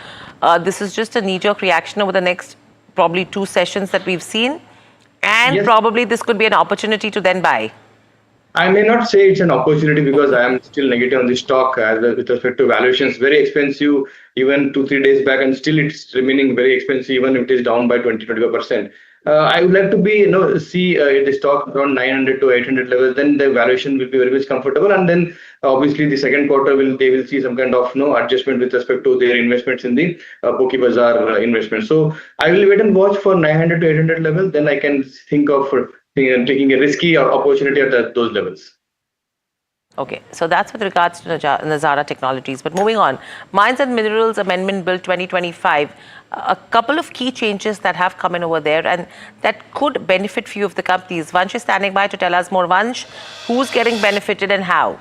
Speaker 5: this is just a knee-jerk reaction over the next probably 2 sessions that we've seen? And probably this could be an opportunity to then buy.
Speaker 1: I may not say it's an opportunity because I am still negative on the stock with respect to valuations. Very expensive even 2-3 days back, and still it's remaining very expensive even if it is down by 20-25%. I would like to see the stock around 900 to 800 levels. Then the valuation will be very much comfortable, and then obviously the second quarter they will see some kind of adjustment with respect to their investments in the Bazaar investment. So I will wait and watch for 900 to 800 levels. Then I can think of taking a risky or opportunity at those levels.
Speaker 5: Okay, so that's with regards to Nazara Technologies. But moving on, Mines and Minerals Amendment Bill 2025, a couple of key changes that have come in over there and that could benefit few of the companies. Vansh is standing by to tell us more. Vansh, who's getting benefited and how?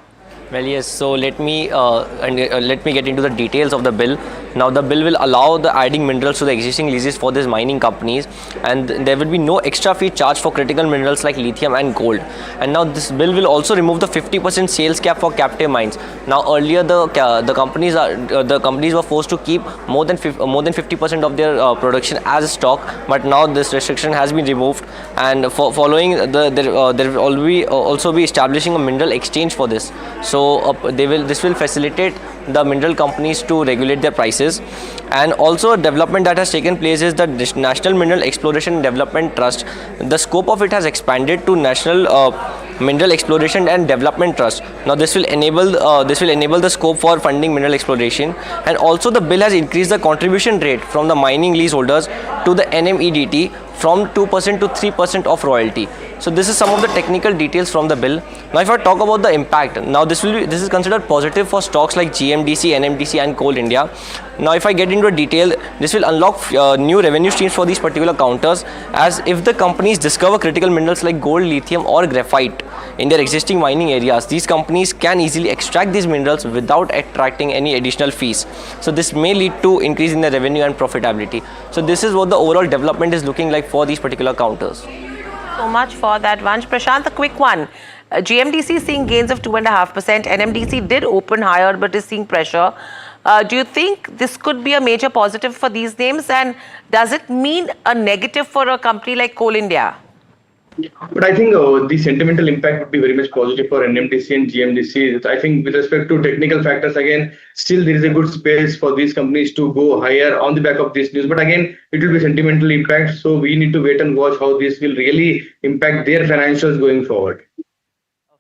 Speaker 23: Well, yes, so let me get into the details of the bill. Now, the bill will allow the adding minerals to the existing leases for these mining companies, and there will be no extra fee charged for critical minerals like lithium and gold. And now this bill will also remove the 50% sales cap for captive mines. Now, earlier the companies were forced to keep more than 50% of their production as stock, but now this restriction has been removed. And following there will also be establishing a mineral exchange for this. So this will facilitate the mineral companies to regulate their prices. And also a development that has taken place is the National Mineral Exploration and Development Trust. The scope of it has expanded to National Mineral Exploration and Development Trust. Now this will enable the scope for funding mineral exploration. And also the bill has increased the contribution rate from the mining leaseholders to the NMEDT from 2% to 3% of royalty. So this is some of the technical details from the bill. Now if I talk about the impact, now this is considered positive for stocks like GMDC, NMDC and Coal India. Now if I get into a detail, this will unlock new revenue streams for these particular counters, as if the companies discover critical minerals like gold, lithium or graphite in their existing mining areas, these companies can easily extract these minerals without attracting any additional fees. So this may lead to increase in the revenue and profitability. So this is what the overall development is looking like for these particular counters.
Speaker 5: So much for that, Vansh. Prashant, a quick one. GMDC is seeing gains of 2.5%. NMDC did open higher but is seeing pressure. Do you think this could be a major positive for these names, and does it mean a negative for a company like Coal India?
Speaker 1: But I think the sentimental impact would be very much positive for NMDC and GMDC. I think with respect to technical factors, again, still there is a good space for these companies to go higher on the back of this news. But again, it will be sentimental impact. So we need to wait and watch how this will really impact their financials going forward.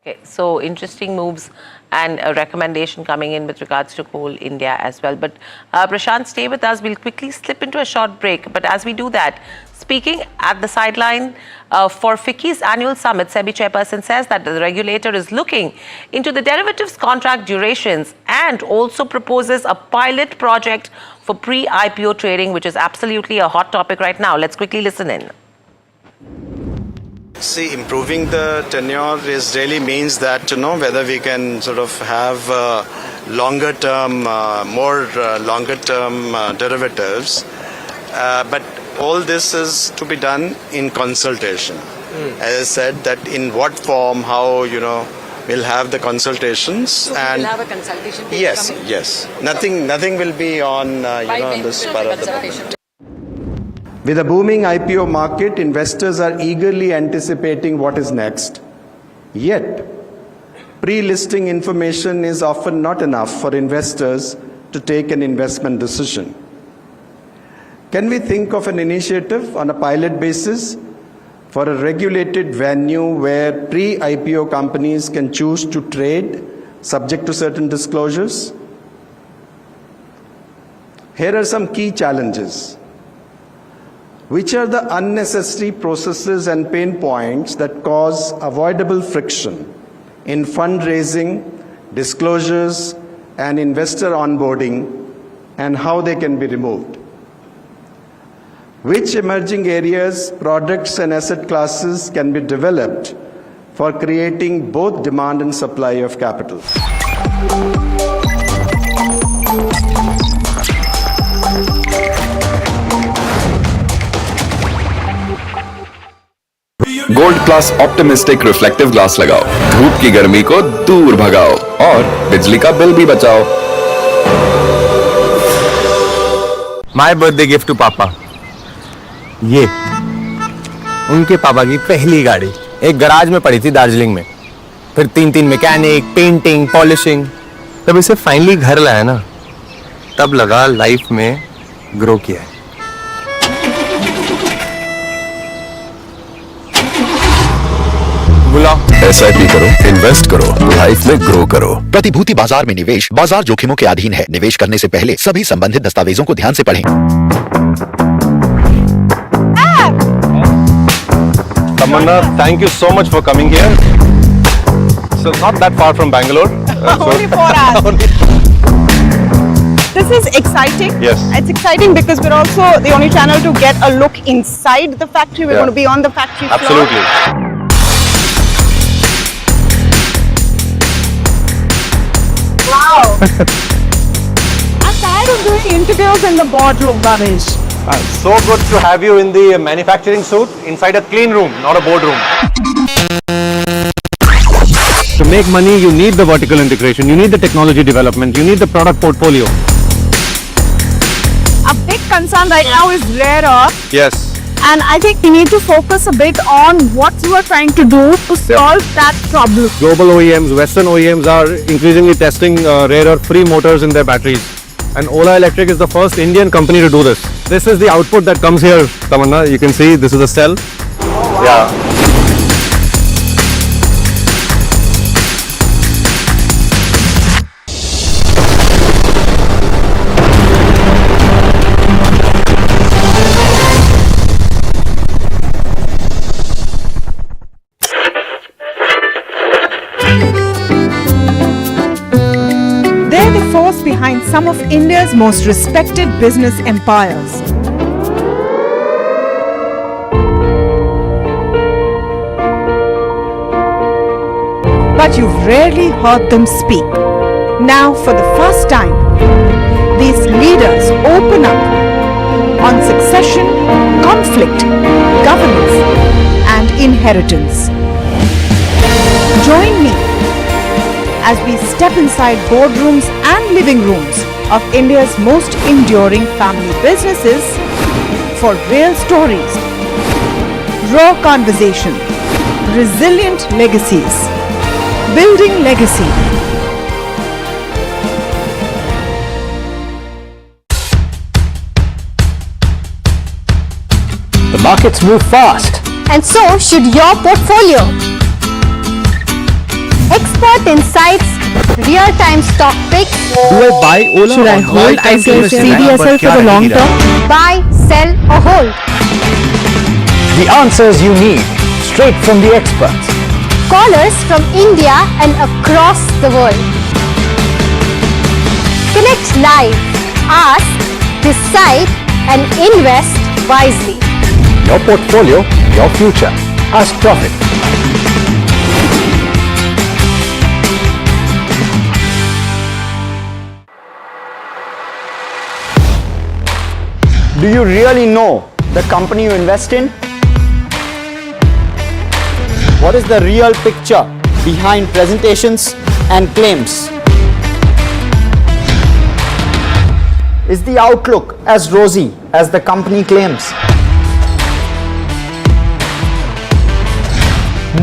Speaker 5: Okay, so interesting moves and a recommendation coming in with regards to Coal India as well. But Prashant, stay with us. We'll quickly slip into a short break. But as we do that, speaking at the sideline for FICCI's annual summit, SEBI chairperson says that the regulator is looking into the derivatives contract durations and also proposes a pilot project for pre-IPO trading, which is absolutely a hot topic right now. Let's quickly listen in.
Speaker 11: See, improving the tenure is really means that, whether we can sort of have longer term, more longer term derivatives. But all this is to be done in consultation. As I said, that in what form, how, we'll have the consultations.
Speaker 5: So
Speaker 11: and
Speaker 5: we'll have a consultation paper
Speaker 11: yes,
Speaker 5: coming?
Speaker 11: yes. Nothing will be on, this part of the moment.
Speaker 14: With a booming IPO market, investors are eagerly anticipating what is next. Yet, pre-listing information is often not enough for investors to take an investment decision. Can we think of an initiative on a pilot basis for a regulated venue where pre-IPO companies can choose to trade subject to certain disclosures? Here are some key challenges. Which are the unnecessary processes and pain points that cause avoidable friction in fundraising, disclosures, and investor onboarding, and how they can be removed? Which emerging areas, products, and asset classes can be developed for creating both demand and supply of capital?
Speaker 15: Gold class optimistic reflective glass लगाओ, धूप की गर्मी को दूर भगाओ और बिजली का बिल भी बचाओ।
Speaker 8: माय बर्थडे गिफ्ट टू पापा, ये उनके पापा की पहली गाड़ी एक गराज में पड़ी थी दार्जिलिंग में, फिर 3 मैकेनिक, पेंटिंग, पॉलिशिंग। जब इसे फाइनली घर लाया ना, तब लगा लाइफ में ग्रो किया है।
Speaker 9: SIP करो, इन्वेस्ट करो, लाइफ में ग्रो करो। प्रतिभूति बाजार में निवेश बाजार जोखिमों के अधीन है। निवेश करने से पहले सभी संबंधित दस्तावेजों को ध्यान से पढ़ें।
Speaker 8: Tamanna, thank you so much for coming here. So not that far from Bangalore.
Speaker 10: Only 4 hours. This is exciting.
Speaker 8: Yes.
Speaker 10: It's exciting because we're also the only channel to get a look inside the factory. We're going to be on the factory floor.
Speaker 8: Absolutely.
Speaker 10: Wow. I'm tired of doing interviews in the boardroom, Ramesh.
Speaker 8: So good to have you in the manufacturing suit inside a clean room, not a boardroom. To make money, you need the vertical integration, you need the technology development, you need the product portfolio.
Speaker 10: A big concern right now is rare earth.
Speaker 8: Yes.
Speaker 10: And I think we need to focus a bit on what you are trying to do to solve that problem.
Speaker 8: Global OEMs, Western OEMs are increasingly testing rare earth free motors in their batteries. And Ola Electric is the first Indian company to do this. This is the output that comes here, Tamanna. You can see this is a cell.
Speaker 10: Oh, wow.
Speaker 8: Yeah.
Speaker 10: They're the force behind some of India's most respected business empires. But you've rarely heard them speak. Now, for the first time, these leaders open up on succession, conflict, governance, and inheritance. Join me as we step inside boardrooms and living rooms of India's most enduring family businesses for real stories, raw conversation, resilient legacies, building legacy.
Speaker 21: The markets move fast.
Speaker 19: And so should your portfolio. Expert insights, real-time stock picks.
Speaker 21: Do I buy Ola?
Speaker 19: Should I hold
Speaker 21: CDSL
Speaker 19: for the long term? Buy, sell or hold.
Speaker 21: The answers you need, straight from the experts.
Speaker 19: Callers from India and across the world. Connect live, ask, decide and invest wisely.
Speaker 21: Your portfolio, your future. Ask Profit.
Speaker 16: Do you really know the company you invest in? What is the real picture behind presentations and claims? Is the outlook as rosy as the company claims?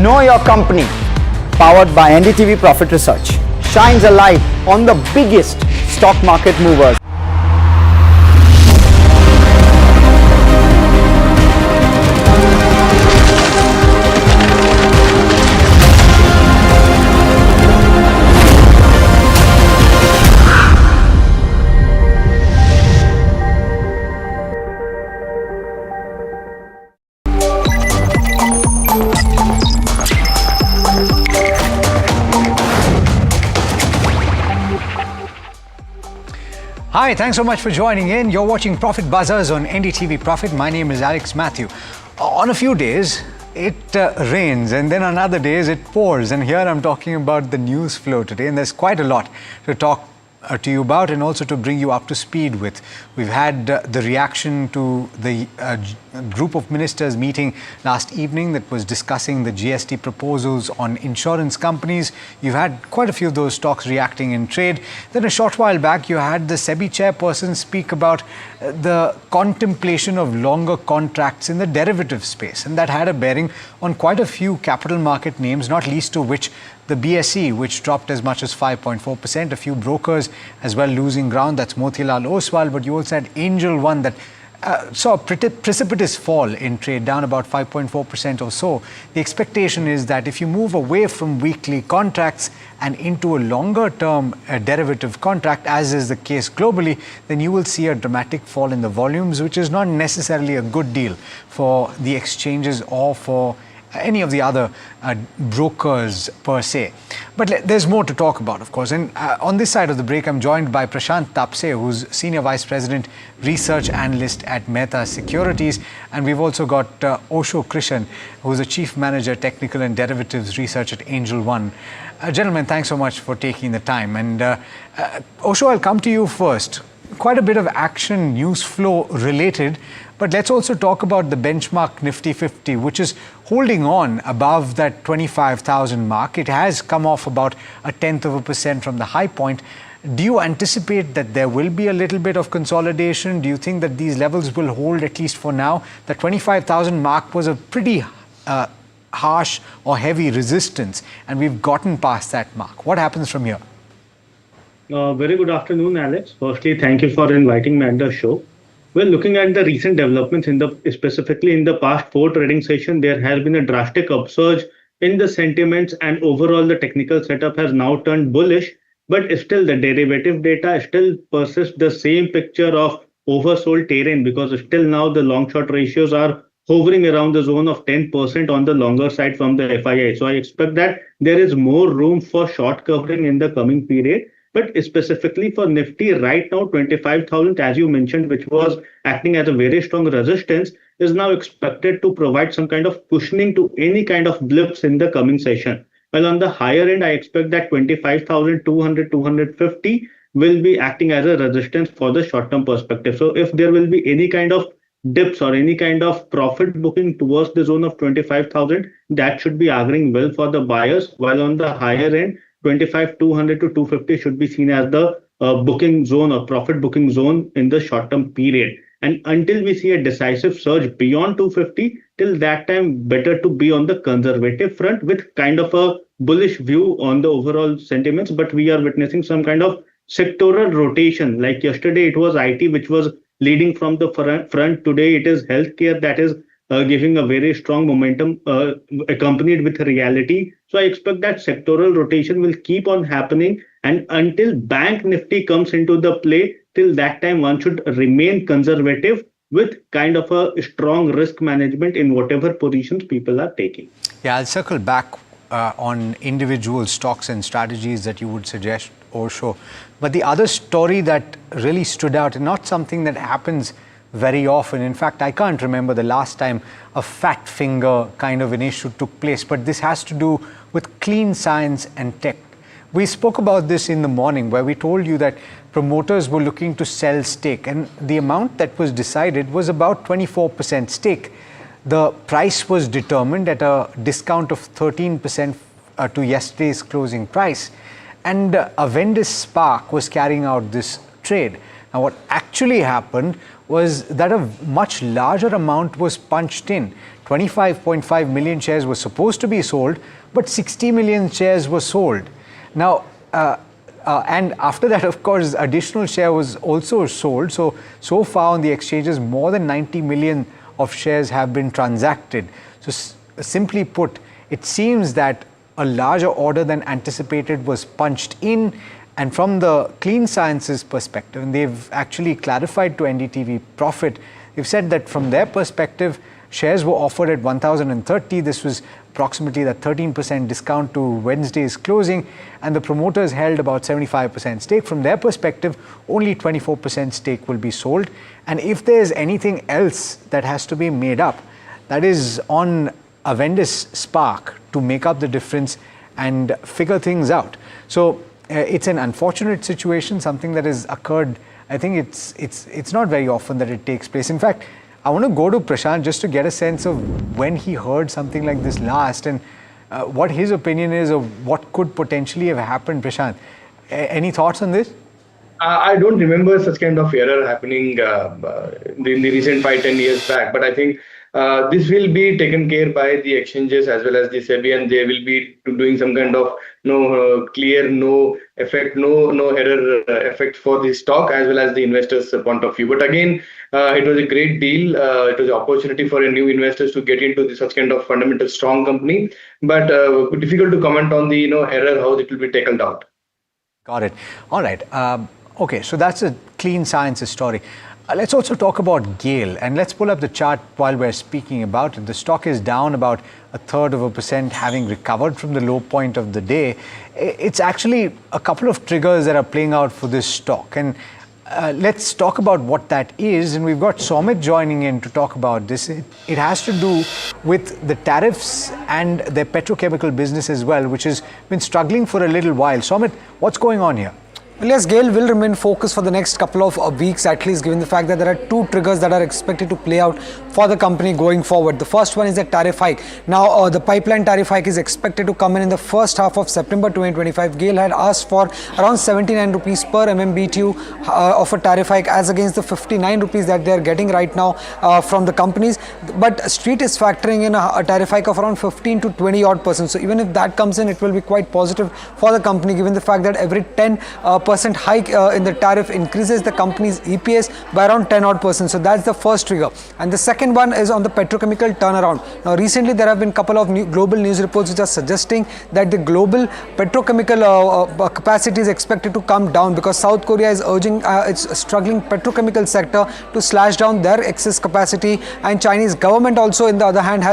Speaker 16: Know Your Company, powered by NDTV Profit Research, shines a light on the biggest stock market movers.
Speaker 21: Hi, thanks so much for joining in. You're watching Profit Buzzers on NDTV Profit. My name is Alex Matthew. On a few days, it rains, and then on other days it pours. And here I'm talking about the news flow today, and there's quite a lot to talk to you about and also to bring you up to speed with. We've had the reaction to the group of ministers meeting last evening that was discussing the GST proposals on insurance companies. You've had quite a few of those stocks reacting in trade. Then a short while back, you had the SEBI chairperson speak about the contemplation of longer contracts in the derivative space, and that had a bearing on quite a few capital market names, not least to which the BSE, which dropped as much as 5.4%, a few brokers as well losing ground. That's Motilal Oswal, but you also had Angel One that saw a precipitous fall in trade, down about 5.4% or so. The expectation is that if you move away from weekly contracts and into a longer term derivative contract, as is the case globally, then you will see a dramatic fall in the volumes, which is not necessarily a good deal for the exchanges or for any of the other brokers per se. But there's more to talk about, of course. And on this side of the break, I'm joined by Prashant Tapse, who's Senior Vice President, Research Analyst at Mehta Securities. And we've also got Osho Krishan, who's the Chief Manager, Technical and Derivatives Research at Angel One. Gentlemen, thanks so much for taking the time. And Osho, I'll come to you first. Quite a bit of action, news flow related. But let's also talk about the benchmark Nifty 50, which is holding on above that 25,000 mark. It has come off about 0.1% from the high point. Do you anticipate that there will be a little bit of consolidation? Do you think that these levels will hold at least for now? The 25,000 mark was a pretty harsh or heavy resistance, and we've gotten past that mark. What happens from here?
Speaker 20: Very good afternoon, Alex. Firstly, thank you for inviting me on the show. Well, looking at the recent developments specifically in the past 4 trading sessions, there has been a drastic upsurge in the sentiments, and overall the technical setup has now turned bullish. But still, the derivative data still persists the same picture of oversold terrain, because still now the long-short ratios are hovering around the zone of 10% on the longer side from the FII. So I expect that there is more room for short covering in the coming period. But specifically for Nifty, right now 25,000, as you mentioned, which was acting as a very strong resistance, is now expected to provide some kind of cushioning to any kind of blips in the coming session. Well, on the higher end, I expect that 25,200, 250 will be acting as a resistance for the short-term perspective. So if there will be any kind of dips or any kind of profit booking towards the zone of 25,000, that should be auguring well for the buyers, while on the higher end, 25,200 to 250 should be seen as the booking zone or profit booking zone in the short term period. And until we see a decisive surge beyond 250, till that time, better to be on the conservative front with kind of a bullish view on the overall sentiments. But we are witnessing some kind of sectoral rotation. Like yesterday, it was IT which was leading from the front. Today, it is healthcare that is giving a very strong momentum accompanied with reality. So I expect that sectoral rotation will keep on happening. And until Bank Nifty comes into the play, till that time, one should remain conservative with kind of a strong risk management in whatever positions people are taking.
Speaker 21: Yeah, I'll circle back on individual stocks and strategies that you would suggest or show. But the other story that really stood out, and not something that happens very often. In fact, I can't remember the last time a fat finger kind of an issue took place, but this has to do with clean science and tech. We spoke about this in the morning where we told you that promoters were looking to sell stake, and the amount that was decided was about 24% stake. The price was determined at a discount of 13% to yesterday's closing price, and Avendus Spark was carrying out this trade. Now, what actually happened was that a much larger amount was punched in. 25.5 million shares were supposed to be sold, but 60 million shares were sold. Now, and after that, of course, additional share was also sold. So far on the exchanges, more than 90 million of shares have been transacted. So simply put, it seems that a larger order than anticipated was punched in. And from the clean sciences perspective, and they've actually clarified to NDTV Profit, they've said that from their perspective, shares were offered at 1,030. This was approximately the 13% discount to Wednesday's closing, and the promoters held about 75% stake. From their perspective, only 24% stake will be sold. And if there's anything else that has to be made up, that is on Avendus Spark to make up the difference and figure things out. So it's an unfortunate situation, something that has occurred. I think it's not very often that it takes place. In fact, I want to go to Prashant just to get a sense of when he heard something like this last and what his opinion is of what could potentially have happened. Prashant, any thoughts on this?
Speaker 1: I don't remember such kind of error happening in the recent 5-10 years back, but I think this will be taken care by the exchanges as well as the SEBI, and they will be doing some kind of clear, no error effect for the stock as well as the investors' point of view. But again, it was a great deal. It was an opportunity for a new investors to get into such kind of fundamental strong company. But difficult to comment on the error, how it will be taken out.
Speaker 21: Got it. All right. Okay, so that's a clean sciences story. Let's also talk about GAIL, and let's pull up the chart while we're speaking about it. The stock is down about 0.33%, having recovered from the low point of the day. It's actually a couple of triggers that are playing out for this stock, and let's talk about what that is. And we've got Somit joining in to talk about this. It has to do with the tariffs and their petrochemical business as well, which has been struggling for a little while. Somit, what's going on here?
Speaker 6: Well, yes, GAIL will remain focused for the next couple of weeks, at least, given the fact that there are two triggers that are expected to play out for the company going forward. The first one is the tariff hike. Now, the pipeline tariff hike is expected to come in the first half of September 2025. GAIL had asked for around 79 rupees per MMBTU of a tariff hike, as against the 59 rupees that they are getting right now from the companies. But Street is factoring in a tariff hike of around 15 to 20 odd %. So even if that comes in, it will be quite positive for the company, given the fact that every 10% hike in the tariff increases the company's EPS by around 10 odd %. So that's the first trigger. And the second one is on the petrochemical turnaround. Now, recently there have been a couple of global news reports which are suggesting that the global petrochemical capacity is expected to come down, because South Korea is urging its struggling petrochemical sector to slash down their excess capacity, and Chinese government also, in the other hand,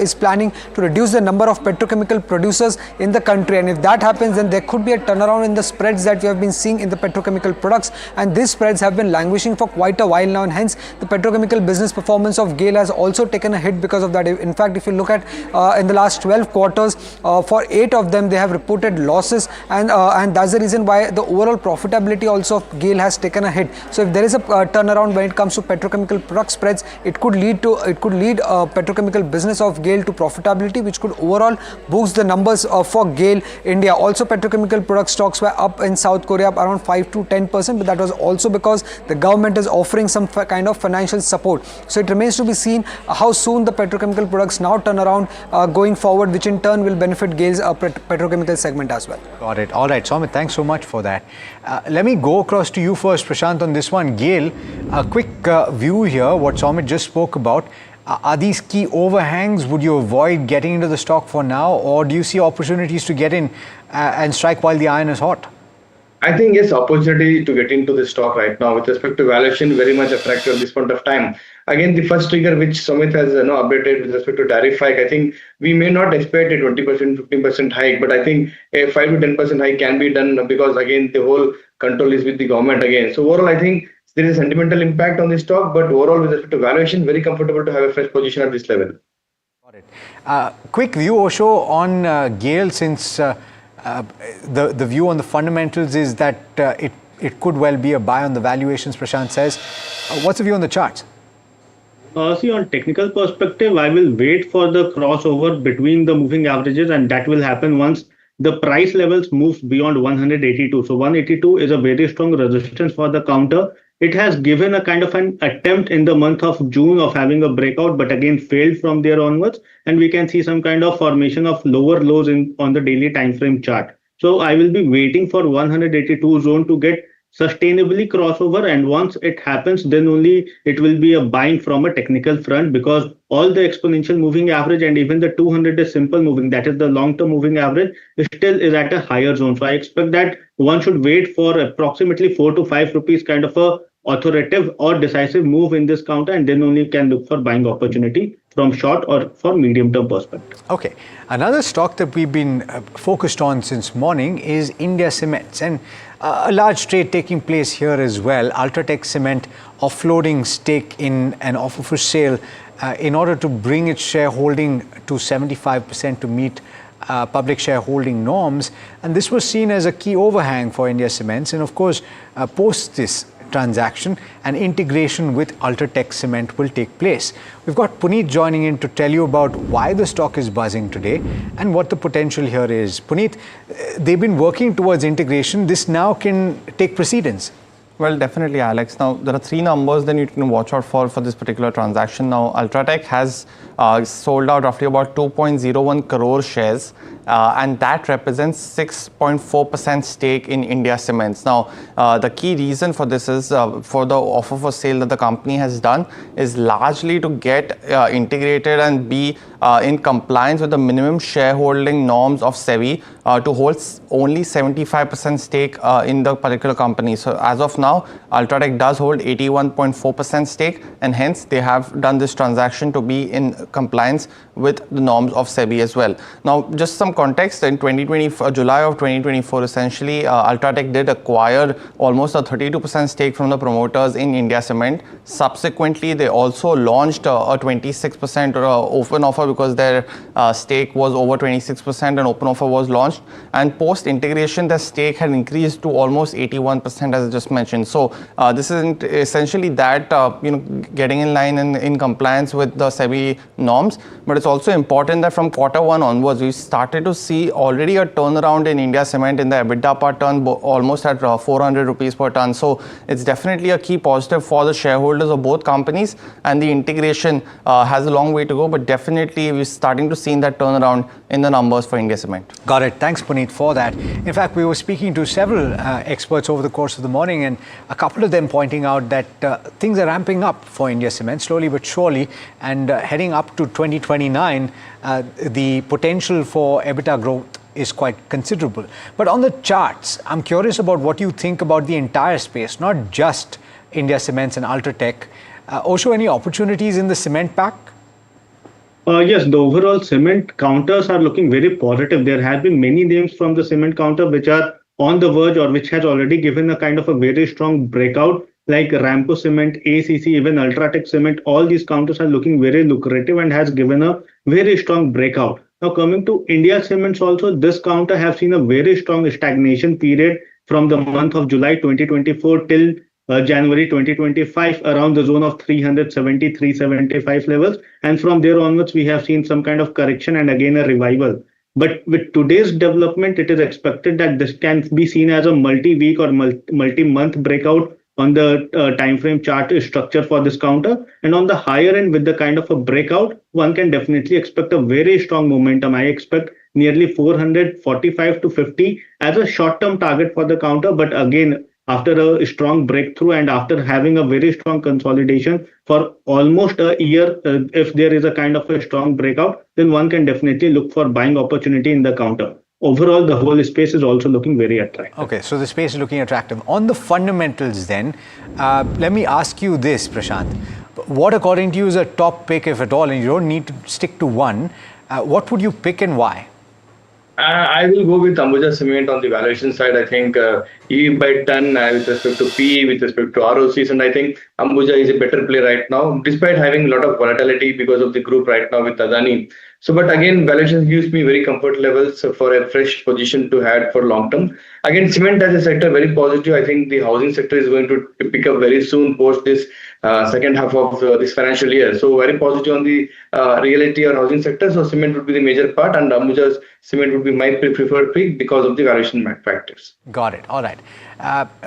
Speaker 6: is planning to reduce the number of petrochemical producers in the country. And if that happens, then there could be a turnaround in the spreads that we have been been seeing in the petrochemical products, and these spreads have been languishing for quite a while now, and hence the petrochemical business performance of GAIL has also taken a hit because of that. In fact, if you look at in the last 12 quarters, for 8 of them they have reported losses, and that's the reason why the overall profitability also of GAIL has taken a hit. So if there is a turnaround when it comes to petrochemical product spreads, it could lead petrochemical business of GAIL to profitability, which could overall boost the numbers for GAIL India. Also, petrochemical product stocks were up in South Korea up around 5 to 10%, but that was also because the government is offering some kind of financial support. So it remains to be seen how soon the petrochemical products now turn around going forward, which in turn will benefit GAIL's petrochemical segment as well.
Speaker 21: Got it. All right, Soumit, thanks so much for that. Let me go across to you first, Prashant, on this one. GAIL, a quick view here, what Soumit just spoke about. Are these key overhangs? Would you avoid getting into the stock for now, or do you see opportunities to get in and strike while the iron is hot?
Speaker 1: I think yes, opportunity to get into the stock right now with respect to valuation very much attractive at this point of time. Again, the first trigger which Sumit has updated with respect to tariff hike, I think we may not expect a 20%, 15% hike, but I think a 5 to 10% hike can be done because again the whole control is with the government again. So overall, I think there is a sentimental impact on the stock, but overall with respect to valuation, very comfortable to have a fresh position at this level.
Speaker 21: Got it. Quick view, Osho, on GAIL, since the view on the fundamentals is that it could well be a buy on the valuations, Prashant says. What's the view on the charts?
Speaker 20: See, on technical perspective, I will wait for the crossover between the moving averages, and that will happen once the price levels moves beyond 182. So 182 is a very strong resistance for the counter. It has given a kind of an attempt in the month of June of having a breakout, but again failed from there onwards. And we can see some kind of formation of lower lows on the daily time frame chart. So I will be waiting for 182 zone to get sustainably crossover, and once it happens, then only it will be a buying from a technical front, because all the exponential moving average and even the 200 is simple moving, that is the long-term moving average, still is at a higher zone. So I expect that one should wait for approximately 4 to 5 rupees kind of a authoritative or decisive move in this counter, and then only can look for buying opportunity from short or for medium-term perspective.
Speaker 21: Okay. Another stock that we've been focused on since morning is India Cements, and a large trade taking place here as well. UltraTech Cement offloading stake in an offer for sale in order to bring its shareholding to 75% to meet public shareholding norms, and this was seen as a key overhang for India Cements. And of course, post this transaction, and integration with UltraTech Cement will take place. We've got Puneet joining in to tell you about why the stock is buzzing today and what the potential here is. Puneet, they've been working towards integration. This now can take precedence.
Speaker 3: Well, definitely, Alex. Now, there are 3 numbers that you can watch out for this particular transaction. Now, UltraTech has sold out roughly about 2.01 crore shares, and that represents 6.4% stake in India Cements. Now, the key reason for this is for the offer for sale that the company has done is largely to get integrated and be in compliance with the minimum shareholding norms of SEBI to hold only 75% stake in the particular company. So as of now, UltraTech does hold 81.4% stake, and hence they have done this transaction to be in compliance with the norms of SEBI as well. Now, just some context, in July of 2024, essentially, UltraTech did acquire almost a 32% stake from the promoters in India Cement. Subsequently, they also launched a 26% open offer because their stake was over 26%, and open offer was launched. And post integration, their stake had increased to almost 81%, as I just mentioned. So this is essentially that getting in line and in compliance with the SEBI norms. But it's also important that from Q1 onwards, we started to see already a turnaround in India Cement in the EBITDA per ton, almost at 400 rupees per ton. So it's definitely a key positive for the shareholders of both companies, and the integration has a long way to go, but definitely we're starting to see that turnaround in the numbers for India Cement.
Speaker 21: Got it. Thanks, Puneet, for that. In fact, we were speaking to several experts over the course of the morning, and a couple of them pointing out that things are ramping up for India Cement slowly but surely, and heading up to 2029, the potential for EBITDA growth is quite considerable. But on the charts, I'm curious about what you think about the entire space, not just India Cements and UltraTech. Osho, any opportunities in the cement pack?
Speaker 20: Yes, the overall cement counters are looking very positive. There have been many names from the cement counter which are on the verge or which has already given a kind of a very strong breakout, like Ramco Cement, ACC, even Ultratech Cement, all these counters are looking very lucrative and has given a very strong breakout. Now coming to India Cements also, this counter have seen a very strong stagnation period from the month of July 2024 till January 2025 around the zone of 370, 375 levels. And from there onwards, we have seen some kind of correction and again a revival. But with today's development, it is expected that this can be seen as a multi-week or multi-month breakout on the time frame chart structure for this counter. And on the higher end, with the kind of a breakout, one can definitely expect a very strong momentum. I expect nearly 445 to 50 as a short-term target for the counter. But again, after a strong breakthrough and after having a very strong consolidation for almost a year, if there is a kind of a strong breakout, then one can definitely look for buying opportunity in the counter. Overall, the whole space is also looking very attractive.
Speaker 21: Okay, so the space is looking attractive. On the fundamentals then, let me ask you this, Prashant. What according to you is a top pick, if at all, and you don't need to stick to one, what would you pick and why?
Speaker 1: I will go with Ambuja Cement on the valuation side. I think EV by ton with respect to PE, with respect to ROCs, and I think Ambuja is a better play right now, despite having a lot of volatility because of the group right now with Adani. So, but again, valuation gives me very comfort levels for a fresh position to have for long term. Again, cement as a sector, very positive. I think the housing sector is going to pick up very soon post this second half of this financial year. So, very positive on the realty or housing sector. So, cement would be the major part, and Ambuja's cement would be my preferred pick because of the valuation factors.
Speaker 21: Got it. All right.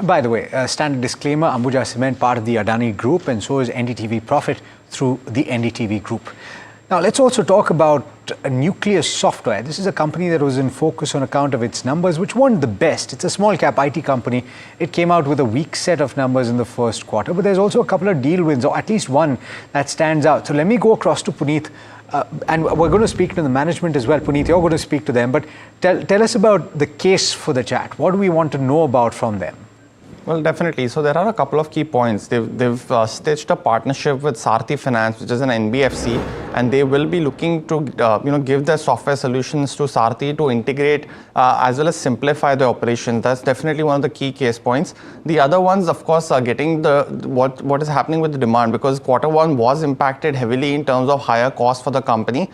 Speaker 21: By the way, standard disclaimer, Ambuja Cement part of the Adani Group, and so is NDTV Profit through the NDTV Group. Now, let's also talk about Nucleus Software. This is a company that was in focus on account of its numbers, which weren't the best. It's a small cap IT company. It came out with a weak set of numbers in the first quarter, but there's also a couple of deal wins, or at least one that stands out. So let me go across to Puneet, and we're going to speak to the management as well. Puneet, you're going to speak to them, but tell us about the case for the chat. What do we want to know about from them?
Speaker 3: Well, definitely. So there are a couple of key points. They've stitched a partnership with Sarthi Finance, which is an NBFC, and they will be looking to give their software solutions to Sarthi to integrate as well as simplify the operations. That's definitely one of the key case points. The other ones, of course, are getting what is happening with the demand, because quarter one was impacted heavily in terms of higher costs for the company.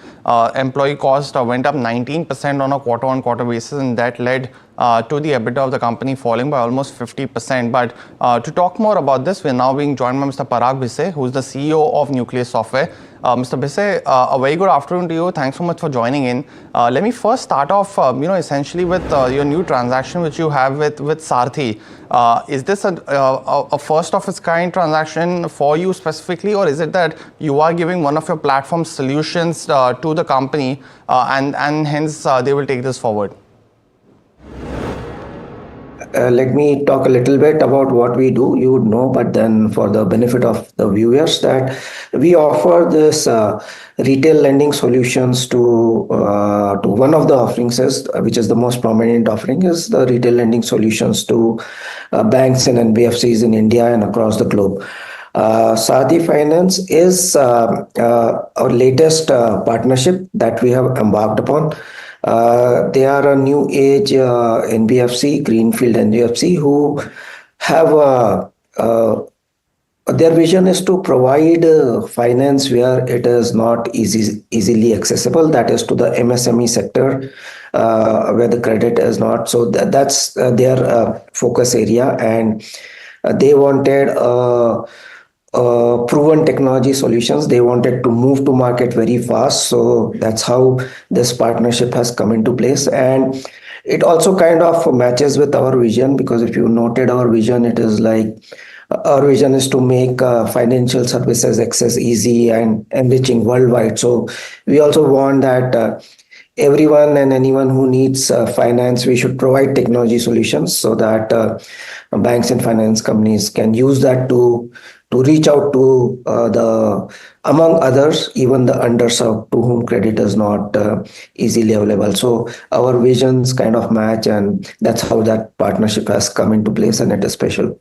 Speaker 3: Employee cost went up 19% on a quarter-on-quarter basis, and that led to the EBITDA of the company falling by almost 50%. But to talk more about this, we're now being joined by Mr. Parag Bhise, who's the CEO of Nucleus Software. Mr. Bhise, a very good afternoon to you. Thanks so much for joining in. Let me first start off, essentially with your new transaction which you have with Sarthi. Is this a first of its kind transaction for you specifically, or is it that you are giving one of your platform solutions to the company and hence they will take this forward?
Speaker 7: Let me talk a little bit about what we do. You would know, but then for the benefit of the viewers, that we offer this retail lending solutions to one of the offerings, which is the most prominent offering, is the retail lending solutions to banks and NBFCs in India and across the globe. Sarthi Finance is our latest partnership that we have embarked upon. They are a new age NBFC, Greenfield NBFC, who have their vision is to provide finance where it is not easily accessible, that is to the MSME sector, where the credit is not. So that's their focus area, and they wanted proven technology solutions. They wanted to move to market very fast. So that's how this partnership has come into place. And it also kind of matches with our vision, because if you noted our vision, it is like our vision is to make financial services access easy and enriching worldwide. So we also want that everyone and anyone who needs finance, we should provide technology solutions so that banks and finance companies can use that to reach out to among others, even the underserved to whom credit is not easily available. So our visions kind of match, and that's how that partnership has come into place, and it is special.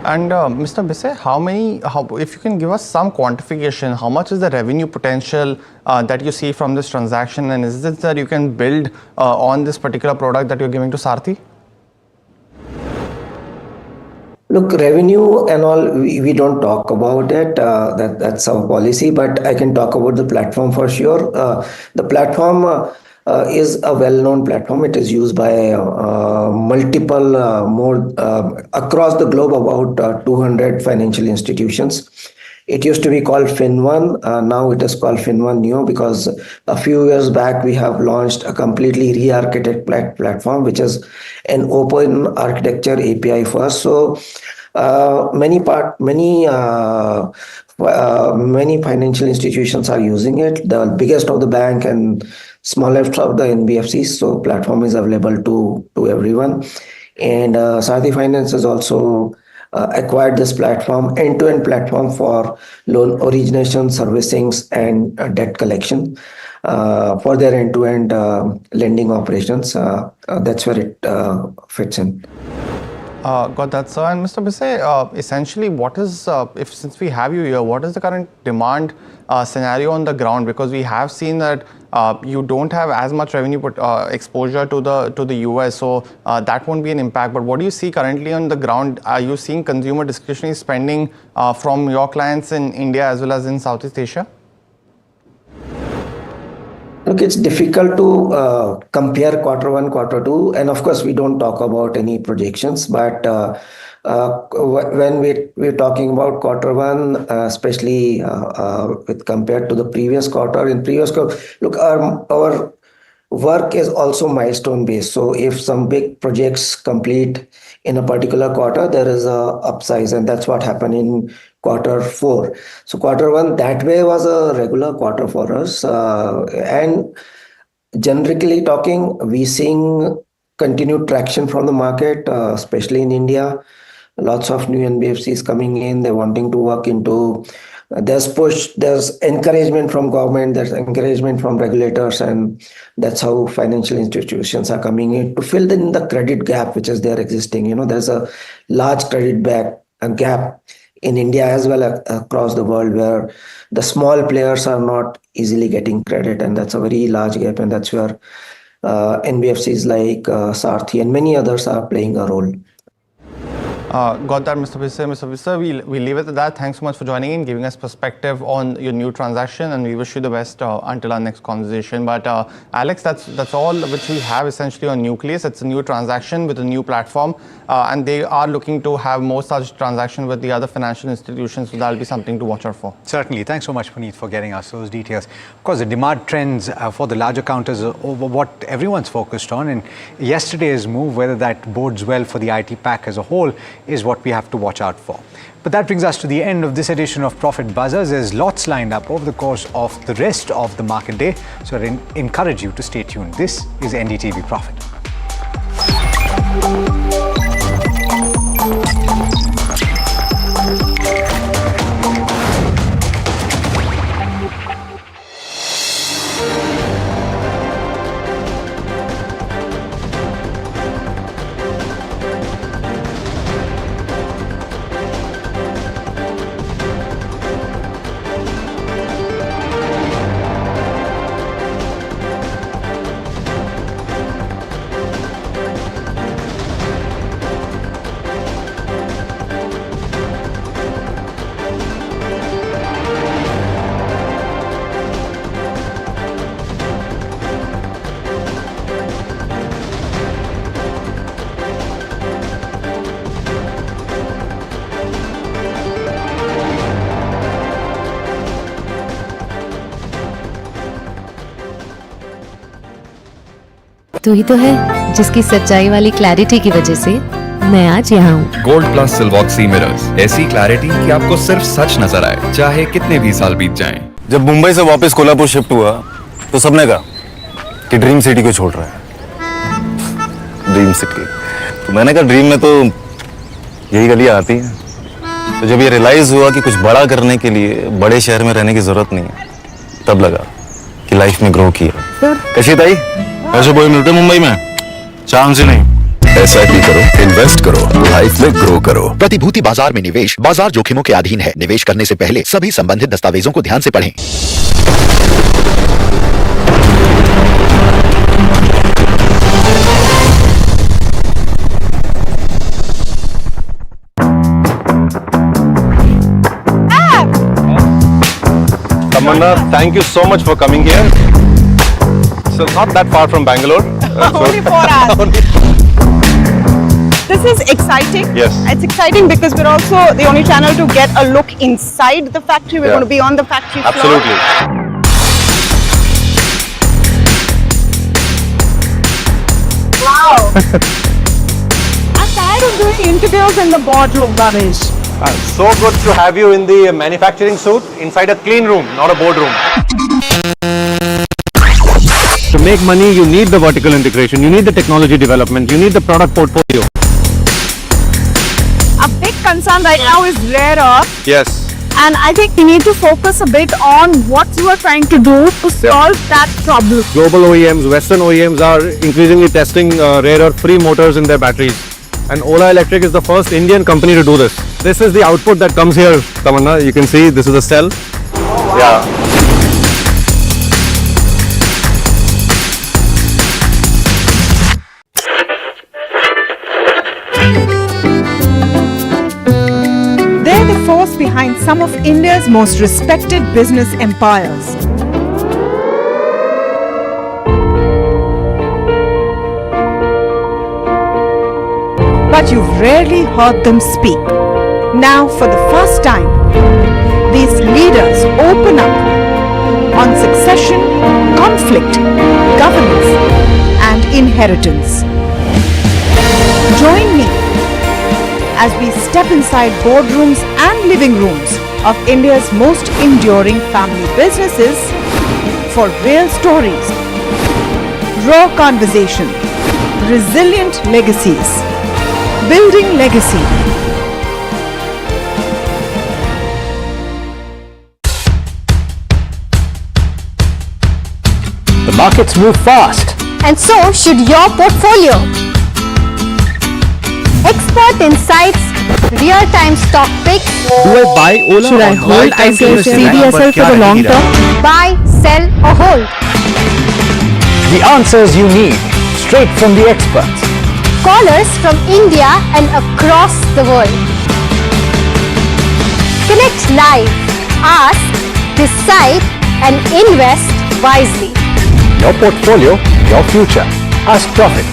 Speaker 3: And Mr. Bhise, if you can give us some quantification, how much is the revenue potential that you see from this transaction, and is this that you can build on this particular product that you're giving to Sarthi?
Speaker 7: Look, revenue and all, we don't talk about it. That's our policy, but I can talk about the platform for sure. The platform is a well-known platform. It is used by multiple across the globe, about 200 financial institutions. It used to be called FinOne. Now it is called FinOne Neo, because a few years back we have launched a completely re-architected platform, which is an open architecture API first. So many financial institutions are using it. The biggest of the bank and smallest of the NBFCs. So platform is available to everyone. And Sarthi Finance is also acquired this platform, end-to-end platform for loan origination, servicings, and debt collection for their end-to-end lending operations. That's where it fits in.
Speaker 3: Got that, sir. And Mr. Bisse, essentially, what is, since we have you here, what is the current demand scenario on the ground? Because we have seen that you don't have as much revenue exposure to the US, so that won't be an impact. But what do you see currently on the ground? Are you seeing consumer discretionary spending from your clients in India as well as in Southeast Asia?
Speaker 7: Look, it's difficult to compare Q1, Q2, and of course we don't talk about any projections. But when we're talking about Q1, especially with compared to the previous quarter, look, our work is also milestone based. So if some big projects complete in a particular quarter, there is a upsize, and that's what happened in Q4. So Q1 that way was a regular quarter for us, and generally talking, we seeing continued traction from the market, especially in India. Lots of new NBFCs coming in, they're wanting to work into. There's push, there's encouragement from government, there's encouragement from regulators, and that's how financial institutions are coming in to fill in the credit gap which is there existing. You know, there's a large credit gap in India as well as across the world, where the small players are not easily getting credit, and that's a very large gap, and that's where NBFCs like Sarthi and many others are playing a role.
Speaker 3: Got that, Mr. Bisse. Mr. Bisse, we'll leave it at that. Thanks so much for joining in, giving us perspective on your new transaction, and we wish you the best until our next conversation. But Alex, that's all which we have essentially on Nucleus. It's a new transaction with a new platform, and they are looking to have more such transactions with the other financial institutions, so that'll be something to watch out for.
Speaker 21: Certainly. Thanks so much, Puneet, for getting us those details. Of course, the demand trends for the larger counters are over what everyone's focused on, and yesterday's move, whether that bodes well for the IT pack as a whole, is what we have to watch out for. But that brings us to the end of this edition of Profit Buzzers. There's lots lined up over the course of the rest of the market day, so I encourage you to stay tuned. This is NDTV Profit.
Speaker 4: तू ही तो है जिसकी सच्चाई वाली clarity की वजह से मैं आज यहाँ हूँ।
Speaker 15: गोल्ड प्लस सिल्वॉक्सी मिरर्स, ऐसी क्लैरिटी कि आपको सिर्फ सच नजर आए, चाहे कितने भी साल बीत जाएं।
Speaker 12: जब मुंबई से वापस कोल्हापुर शिफ्ट हुआ तो सबने कहा कि ड्रीम सिटी को छोड़ रहा है। ड्रीम सिटी, तो मैंने कहा ड्रीम में तो यही गलियां आती हैं। तो जब ये रियलाइज हुआ कि कुछ बड़ा करने के लिए बड़े शहर में रहने की जरूरत नहीं है, तब लगा कि लाइफ में ग्रो किया। कशी ताई, ऐसे बॉय मिलते मुंबई में चांस ही नहीं।
Speaker 9: SIP करो, इन्वेस्ट करो, लाइफ में ग्रो करो। प्रतिभूति बाजार में निवेश बाजार जोखिमों के अधीन है। निवेश करने से पहले सभी संबंधित दस्तावेजों को ध्यान से पढ़ें।
Speaker 12: Tamanna, thank you so much for coming here. So not that far from Bangalore.
Speaker 10: Only 4 hours. This is exciting.
Speaker 12: Yes.
Speaker 10: It's exciting because we're also the only channel to get a look inside the factory. We're
Speaker 12: Yeah.
Speaker 10: going to be on the factory floor.
Speaker 12: Absolutely.
Speaker 10: Wow. I'm tired of doing interviews in the boardroom, Ramesh.
Speaker 8: So good to have you in the manufacturing suit inside a clean room, not a boardroom. To make money, you need the vertical integration, you need the technology development, you need the product portfolio.
Speaker 10: A big concern right now is rare earth.
Speaker 8: Yes.
Speaker 10: And I think we need to focus a bit on what you are trying to do to solve that problem.
Speaker 8: Global OEMs, Western OEMs are increasingly testing rare earth free motors in their batteries. And Ola Electric is the first Indian company to do this. This is the output that comes here, Tamanna. You can see this is a cell.
Speaker 10: Oh, wow.
Speaker 8: Yeah.
Speaker 10: They're the force behind some of India's most respected business empires. But you've rarely heard them speak. Now, for the first time, these leaders open up on succession, conflict, governance, and inheritance. Join me as we step inside boardrooms and living rooms of India's most enduring family businesses for real stories, raw conversation, resilient legacies, building legacy.
Speaker 2: The markets move fast.
Speaker 19: And so should your portfolio. Expert insights, real-time stock picks.
Speaker 8: Do I buy Ola?
Speaker 10: Should I hold ICL CDSL for the long term?
Speaker 19: Buy, sell or hold.
Speaker 2: The answers you need, straight from the experts.
Speaker 19: Callers from India and across the world. Connect live, ask, decide and invest wisely.
Speaker 2: Your portfolio, your future. Ask Profit.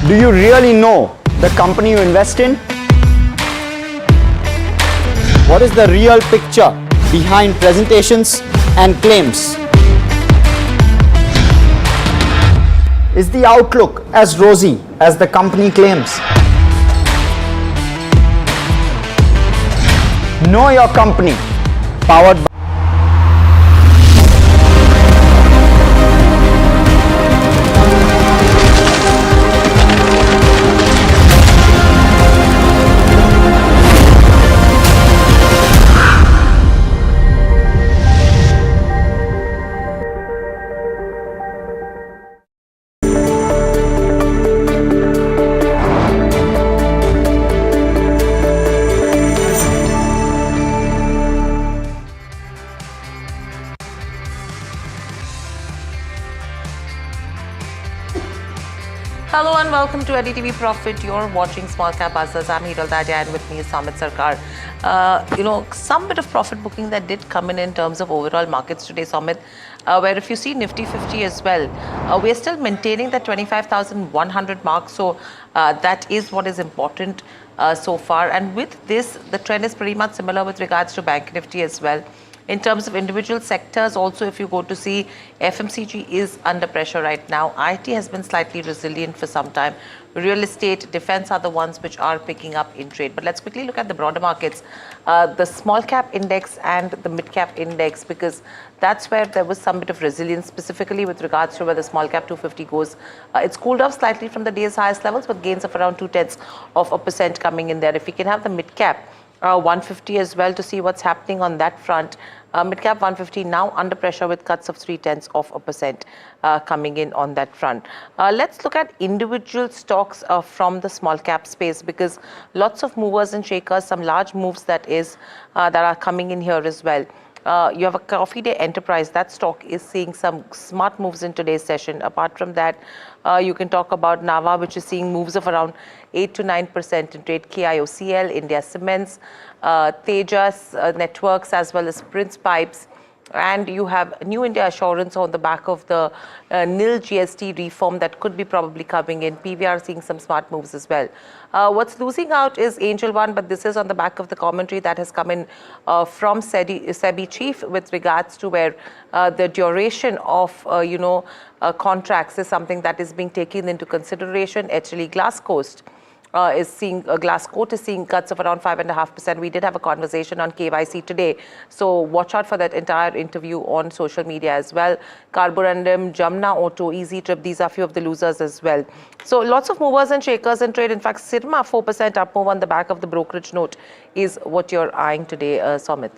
Speaker 16: Do you really know the company you invest in? What is the real picture behind presentations and claims? Is the outlook as rosy as the company claims? Know your company, powered by
Speaker 5: Hello and welcome to NDTV Profit. You're watching Small Cap Bazaars. I'm Hiral Dadia and with me is Samit Sarkar. Some bit of profit booking that did come in terms of overall markets today, Samit, where if you see Nifty 50 as well, we're still maintaining that 25,100 mark. So that is what is important so far. And with this, the trend is pretty much similar with regards to Bank Nifty as well. In terms of individual sectors, also if you go to see, FMCG is under pressure right now. IT has been slightly resilient for some time. Real estate, defense are the ones which are picking up in trade. But let's quickly look at the broader markets, the small cap index and the mid cap index, because that's where there was some bit of resilience, specifically with regards to where the small cap 250 goes. It's cooled off slightly from the day's highest levels, but gains of around 0.2% coming in there. If we can have the mid cap 150 as well to see what's happening on that front. Mid-cap 150 now under pressure with cuts of 0.3% coming in on that front. Let's look at individual stocks from the small cap space, because lots of movers and shakers, some large moves that are coming in here as well. You have a Coffee Day Enterprise. That stock is seeing some smart moves in today's session. Apart from that, you can talk about Nava, which is seeing moves of around 8 to 9% in trade. KIOCL, India Cements, Tejas Networks, as well as Prince Pipes. And you have New India Assurance on the back of the nil GST reform that could be probably coming in. PVR seeing some smart moves as well. What's losing out is Angel One, but this is on the back of the commentary that has come in from SEBI chief with regards to where the duration of contracts is something that is being taken into consideration. HLE Glasscoat is seeing Glasscoat is seeing cuts of around 5.5%. We did have a conversation on KYC today, so watch out for that entire interview on social media as well. Carborundum, Jamna Auto, Easy Trip, these are few of the losers as well. So lots of movers and shakers in trade. In fact, Sirma 4% up move on the back of the brokerage note is what you're eyeing today, Somit.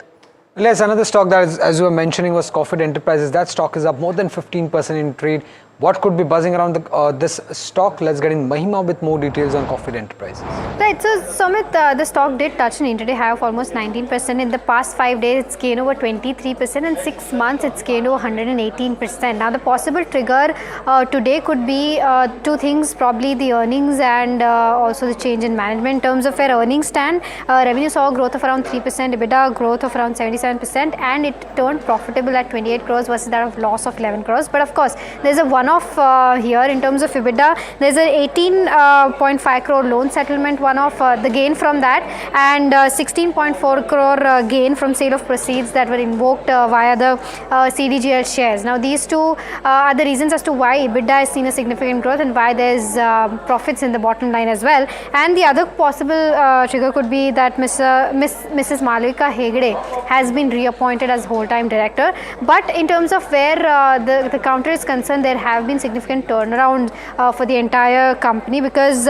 Speaker 6: Yes, another stock that is, as you were mentioning, was Coffee Enterprises. That stock is up more than 15% in trade. What could be buzzing around this stock? Let's get in Mahima with more details on Coffee Enterprises.
Speaker 19: Right, so Sumit, the stock did touch an intraday high of almost 19%. In the past 5 days, it's gained over 23%, and 6 months, it's gained over 118%. Now, the possible trigger today could be two things, probably the earnings and also the change in management. In terms of where earnings stand, revenue saw a growth of around 3%, EBITDA growth of around 77%, and it turned profitable at 28 crores versus that of loss of 11 crores. But of course, there's a one-off here in terms of EBITDA. There's an 18.5 crore loan settlement one-off, the gain from that, and 16.4 crore gain from sale of proceeds that were invoked via the CDGL shares. Now, these two are the reasons as to why EBITDA has seen a significant growth and why there's profits in the bottom line as well. And the other possible trigger could be that Mrs. Malvika Hegde has been reappointed as whole-time director. But in terms of where the counter is concerned, there have been significant turnaround for the entire company, because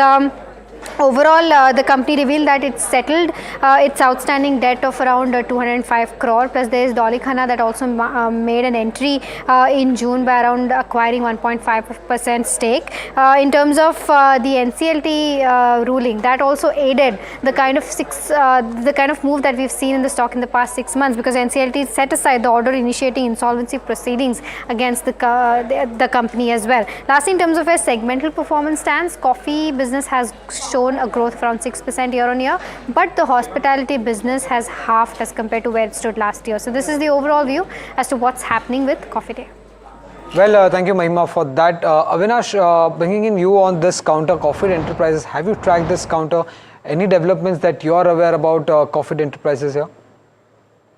Speaker 19: overall, the company revealed that it settled its outstanding debt of around 205 crore. Plus, there is Dolly Khanna that also made an entry in June by around acquiring 1.5% stake. In terms of the NCLT ruling, that also aided the kind of move that we've seen in the stock in the past 6 months, because NCLT set aside the order initiating insolvency proceedings against the company as well. Lastly, in terms of where segmental performance stands, coffee business has shown a growth of around 6% year on year, but the hospitality business has halved as compared to where it stood last year. So this is the overall view as to what's happening with Coffee Day.
Speaker 6: Well, thank you, Mahima, for that. Avinash, bringing in you on this counter, Coffee Enterprises. Have you tracked this counter? Any developments that you are aware about Coffee Enterprises here?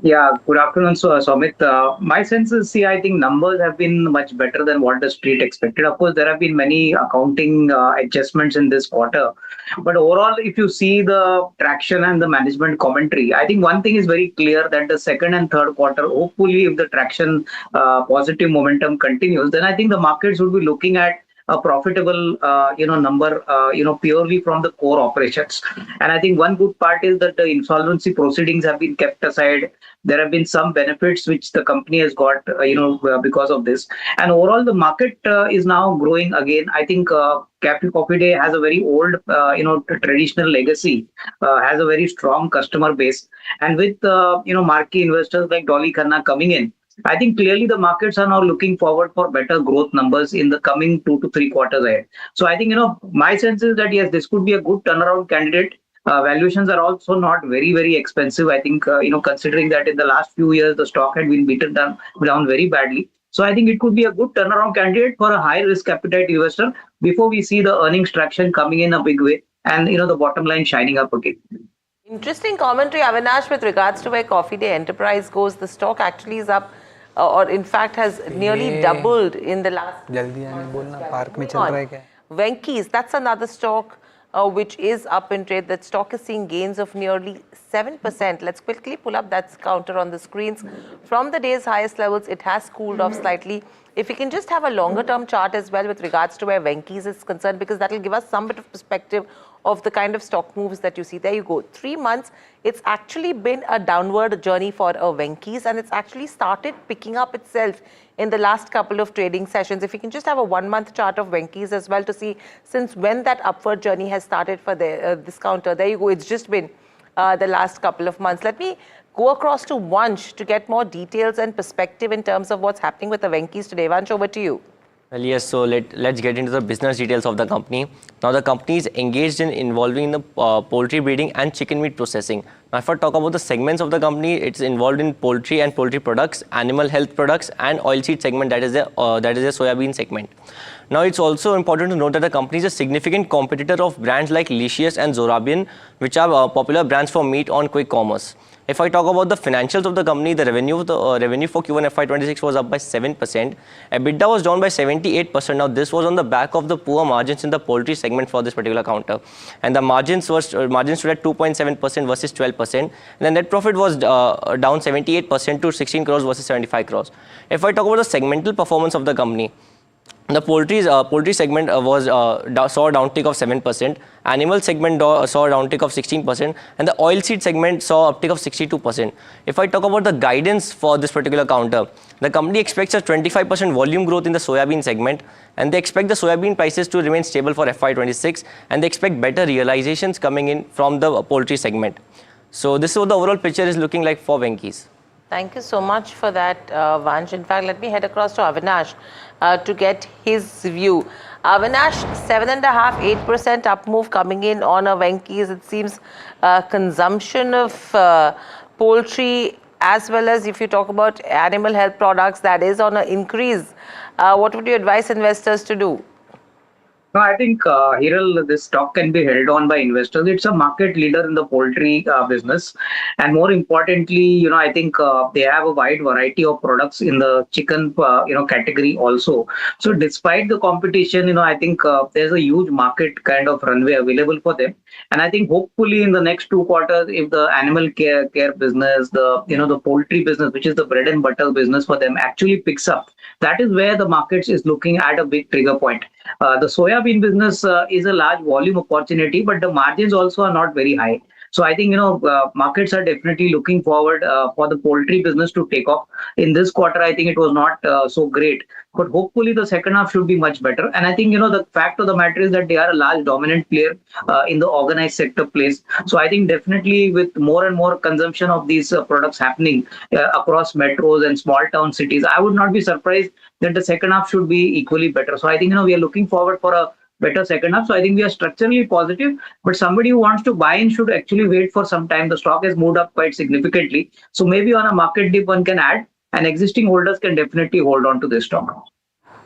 Speaker 13: Yeah, good afternoon, Somit. My sense is, I think numbers have been much better than what the street expected. Of course, there have been many accounting adjustments in this quarter. But overall, if you see the traction and the management commentary, I think one thing is very clear, that the second and third quarter, hopefully, if the traction positive momentum continues, then I think the markets will be looking at a profitable, number, purely from the core operations. And I think one good part is that the insolvency proceedings have been kept aside. There have been some benefits which the company has got, because of this. And overall, the market is now growing again. I think Coffee Day has a very old, traditional legacy, has a very strong customer base. And with, marquee investors like Dolly Khanna coming in, I think clearly the markets are now looking forward for better growth numbers in the coming 2 to 3 quarters ahead. So I think, my sense is that, yes, this could be a good turnaround candidate. Valuations are also not very, very expensive. I think, considering that in the last few years, the stock had been beaten down very badly. So I think it could be a good turnaround candidate for a high risk appetite investor before we see the earnings traction coming in a big way and, the bottom line shining up again.
Speaker 5: Interesting commentary, Avinash, with regards to where Coffee Day Enterprise goes. The stock actually is up, or in fact has nearly doubled in the last. Venky's, that's another stock which is up in trade. That stock is seeing gains of nearly 7%. Let's quickly pull up that counter on the screens. From the day's highest levels, it has cooled off slightly. If we can just have a longer term chart as well with regards to where Venky's is concerned, because that will give us some bit of perspective of the kind of stock moves that you see. There you go. 3 months, it's actually been a downward journey for Venky's, and it's actually started picking up itself in the last couple of trading sessions. If you can just have a 1 month chart of Venky's as well to see since when that upward journey has started for the this counter. There you go. It's just been the last couple of months. Let me go across to Vansh to get more details and perspective in terms of what's happening with the Venki's today. Vansh, over to you.
Speaker 23: Well, yes, so let's get into the business details of the company. Now, the company is engaged in involving in the poultry breeding and chicken meat processing. Now, if I talk about the segments of the company, it's involved in poultry and poultry products, animal health products, and oilseed segment, that is a soybean segment. Now, it's also important to note that the company is a significant competitor of brands like Licious and Zorabian, which are popular brands for meat on quick commerce. If I talk about the financials of the company, the revenue for Q1 FY26 was up by 7%. EBITDA was down by 78%. Now, this was on the back of the poor margins in the poultry segment for this particular counter. And the margins stood at 2.7% versus 12%. And the net profit was down 78% to 16 crores versus 75 crores. If I talk about the segmental performance of the company, the poultry segment saw a downtick of 7%, animal segment saw a downtick of 16%, and the oilseed segment saw an uptick of 62%. If I talk about the guidance for this particular counter, the company expects a 25% volume growth in the soybean segment, and they expect the soybean prices to remain stable for FY26, and they expect better realizations coming in from the poultry segment. So this is what the overall picture is looking like for Venki's.
Speaker 5: Thank you so much for that, Vansh. In fact, let me head across to Avinash to get his view. Avinash, 7.5%, 8% up move coming in on a Venki's. It seems consumption of poultry as well as if you talk about animal health products, that is on an increase. What would you advise investors to do?
Speaker 13: No, I think, Hiral, this stock can be held on by investors. It's a market leader in the poultry business. And more importantly, I think they have a wide variety of products in the chicken, category also. So despite the competition, I think there's a huge market kind of runway available for them. And I think hopefully in the next 2 quarters, if the animal care business, the poultry business, which is the bread and butter business for them, actually picks up, that is where the market is looking at a big trigger point. The soybean business is a large volume opportunity, but the margins also are not very high. So I think, markets are definitely looking forward for the poultry business to take off. In this quarter, I think it was not so great, but hopefully the second half should be much better. And I think, the fact of the matter is that they are a large dominant player in the organized sector place. So I think definitely with more and more consumption of these products happening across metros and small town cities, I would not be surprised that the second half should be equally better. So I think, we are looking forward for a better second half. So I think we are structurally positive, but somebody who wants to buy in should actually wait for some time. The stock has moved up quite significantly. So maybe on a market dip, one can add, and existing holders can definitely hold on to this stock.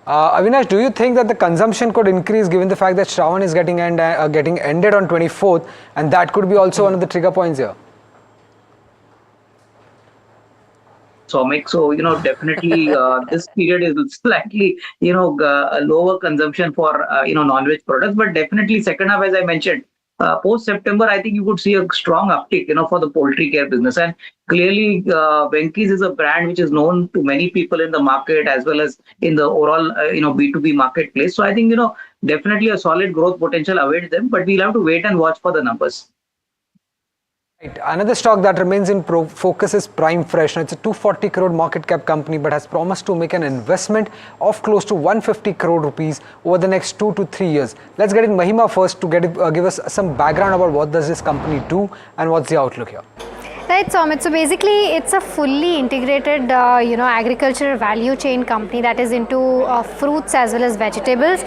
Speaker 6: Avinash, do you think that the consumption could increase given the fact that Shravan is getting ended on 24th, and that could be also one of the trigger points here?
Speaker 13: So definitely this period is slightly, a lower consumption for, non-veg products, but definitely second half, as I mentioned, post-September, I think you could see a strong uptick, for the poultry care business. And clearly, Venki's is a brand which is known to many people in the market as well as in the overall, B2B marketplace. So I think, definitely a solid growth potential awaits them, but we'll have to wait and watch for the numbers.
Speaker 6: Right. Another stock that remains in focus is Prime Fresh. Now, it's a 240 crore market cap company, but has promised to make an investment of close to 150 crore rupees over the next 2 to 3 years. Let's get in Mahima first to give us some background about what does this company do and what's the outlook here.
Speaker 19: Right, Somit. So basically, it's a fully integrated, agricultural value chain company that is into fruits as well as vegetables.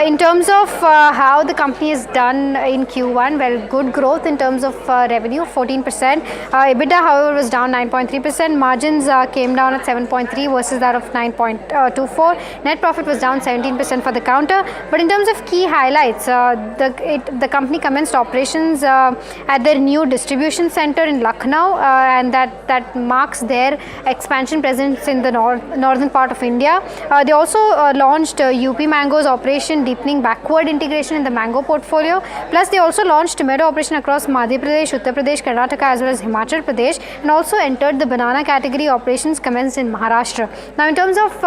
Speaker 19: In terms of how the company is done in Q1, well, good growth in terms of revenue, 14%. EBITDA, however, was down 9.3%. Margins came down at 7.3 versus that of 9.24. Net profit was down 17% for the counter. But in terms of key highlights, the company commenced operations at their new distribution center in Lucknow. And that marks their expansion presence in the northern part of India. They also launched UP Mango's operation, deepening backward integration in the mango portfolio. Plus, they also launched tomato operation across Madhya Pradesh, Uttar Pradesh, Karnataka as well as Himachal Pradesh, and also entered the banana category. Operations commenced in Maharashtra. Now, in terms of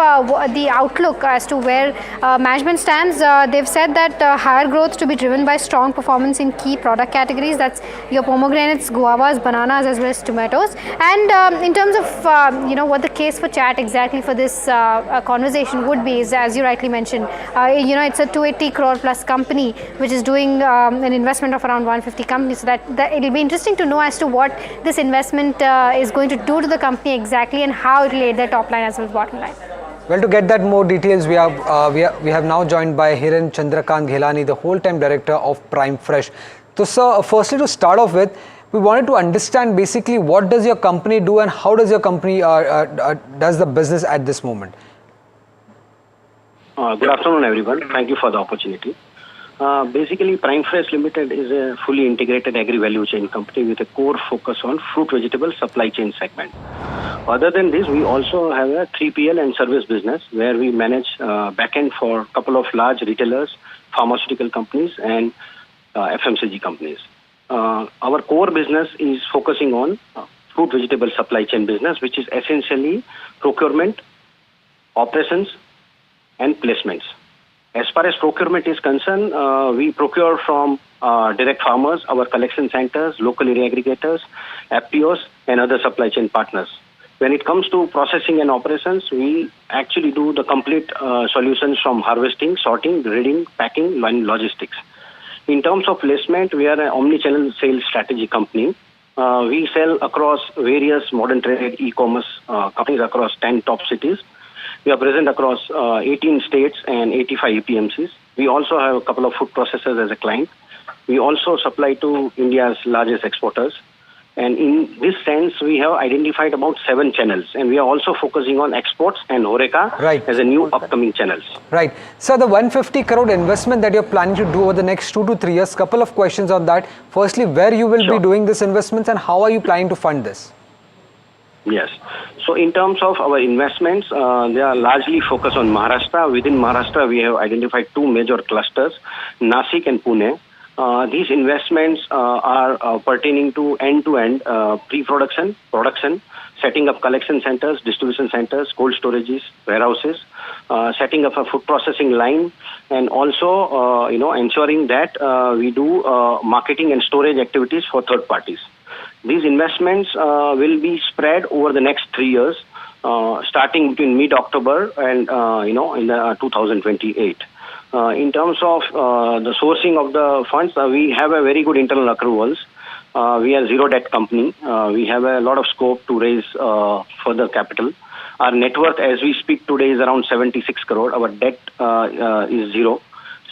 Speaker 19: the outlook as to where management stands, they've said that higher growth to be driven by strong performance in key product categories. That's your pomegranates, guavas, bananas, as well as tomatoes. And in terms of what the case for chat exactly for this conversation would be is, as you rightly mentioned, it's a 280 crore plus company which is doing an investment of around 150 companies. So that it'll be interesting to know as to what this investment is going to do to the company exactly and how it will aid their top line as well as bottom line.
Speaker 6: Well, to get that more details, we have now joined by Hiren Chandrakant Ghelani, the whole-time director of Prime Fresh. So, sir, firstly, to start off with, we wanted to understand basically what does your company do and how does your company does the business at this moment.
Speaker 17: Good afternoon, everyone. Thank you for the opportunity. Basically, Prime Fresh Limited is a fully integrated agri-value chain company with a core focus on fruit vegetable supply chain segment. Other than this, we also have a 3PL and service business where we manage backend for a couple of large retailers, pharmaceutical companies, and FMCG companies. Our core business is focusing on fruit vegetable supply chain business, which is essentially procurement, operations, and placements. As far as procurement is concerned, we procure from direct farmers, our collection centers, local area aggregators, FPOs, and other supply chain partners. When it comes to processing and operations, we actually do the complete solutions from harvesting, sorting, grading, packing, and logistics. In terms of placement, we are an omni-channel sales strategy company. We sell across various modern trade e-commerce companies across 10 top cities. We are present across 18 states and 85 EPMCs. We also have a couple of food processors as a client. We also supply to India's largest exporters. And in this sense, we have identified about 7 channels. And we are also focusing on exports and HoReCa as a new upcoming channels.
Speaker 6: Right. So the 150 crore investment that you're planning to do over the next 2 to 3 years, couple of questions on that. Firstly, where you will be doing this investments and how are you planning to fund this?
Speaker 17: Yes. So in terms of our investments, they are largely focused on Maharashtra. Within Maharashtra, we have identified 2 major clusters, Nasik and Pune. These investments are pertaining to end-to-end pre-production, production, setting up collection centers, distribution centers, cold storages, warehouses, setting up a food processing line, and also ensuring that we do marketing and storage activities for third parties. These investments will be spread over the next 3 years, starting between mid-October and in 2028. In terms of the sourcing of the funds, we have a very good internal accruals. We are zero debt company. We have a lot of scope to raise further capital. Our net worth as we speak today is around 76 crore. Our debt is zero.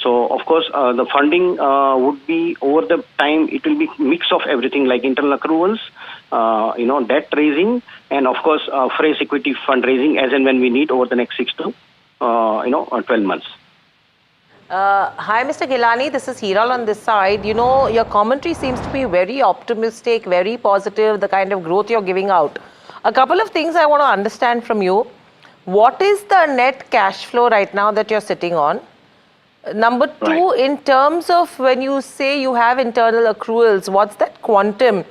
Speaker 17: So, of course, the funding would be over the time, it will be mix of everything like internal accruals, debt raising, and of course, fresh equity fundraising as and when we need over the next 6 to 12 months.
Speaker 5: Hi, Mr. Ghelani. This is Hiral on this side. Your commentary seems to be very optimistic, very positive, the kind of growth you're giving out. A couple of things I want to understand from you. What is the net cash flow right now that you're sitting on? Number 2, in terms of when you say you have internal accruals, what's that quantum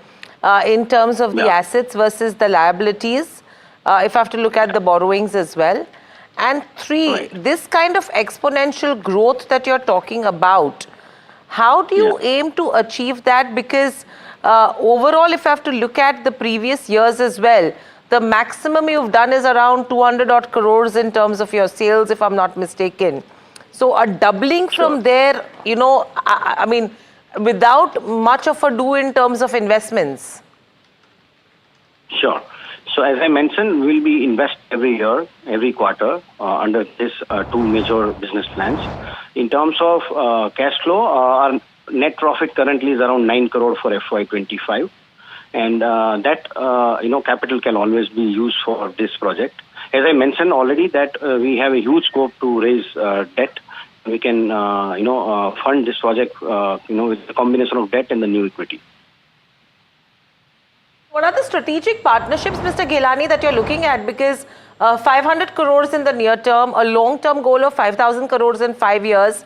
Speaker 5: in terms of the assets versus the liabilities, if I have to look at the borrowings as well? And 3, this kind of exponential growth that you're talking about, how do you aim to achieve that? Because overall, if I have to look at the previous years as well, the maximum you've done is around 200 odd crores in terms of your sales, if I'm not mistaken. So a doubling from there, I mean, without much of a do in terms of investments.
Speaker 17: Sure. So as I mentioned, we'll be invest every year, every quarter under this 2 major business plans. In terms of cash flow, our net profit currently is around 9 crore for FY25. And that, capital can always be used for this project. As I mentioned already that we have a huge scope to raise debt. We can, fund this project, with a combination of debt and the new equity.
Speaker 5: What are the strategic partnerships, Mr. Ghelani, that you're looking at? Because 500 crores in the near term, a long-term goal of 5,000 crores in 5 years.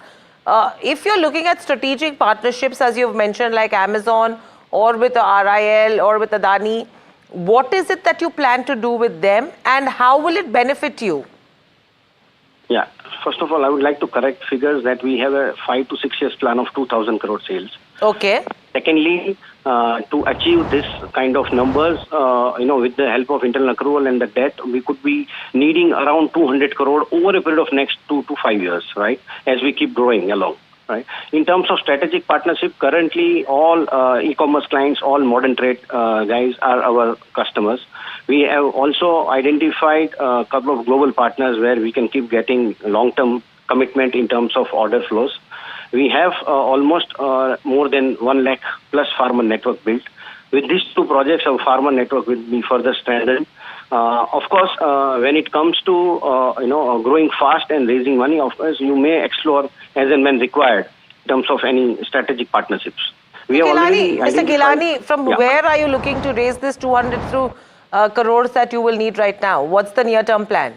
Speaker 5: If you're looking at strategic partnerships, as you've mentioned, like Amazon or with the RIL or with Adani, what is it that you plan to do with them and how will it benefit you?
Speaker 17: Yeah. First of all, I would like to correct figures that we have a 5 to 6 years plan of 2,000 crore sales.
Speaker 5: Okay.
Speaker 17: Secondly, to achieve this kind of numbers, with the help of internal accrual and the debt, we could be needing around 200 crore over a period of next 2 to 5 years, right? As we keep growing along, right? In terms of strategic partnership, currently all e-commerce clients, all modern trade guys are our customers. We have also identified a couple of global partners where we can keep getting long-term commitment in terms of order flows. We have almost more than 1 lakh plus farmer network built. With these 2 projects, our farmer network will be further strengthened. Of course, when it comes to growing fast and raising money, of course, you may explore as and when required in terms of any strategic partnerships.
Speaker 5: Mr. Gilani, from
Speaker 17: Yeah.
Speaker 5: where are you looking to raise this 200 crores that you will need right now? What's the near-term plan?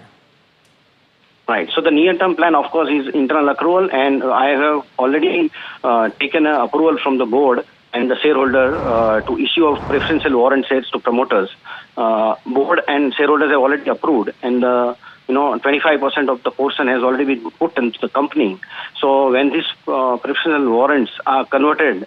Speaker 17: Right. So the near-term plan, of course, is internal accrual, and I have already taken an approval from the board and the shareholder to issue of preferential warrant shares to promoters. Board and shareholders have already approved, and 25% of the portion has already been put into the company. So when these preferential warrants are converted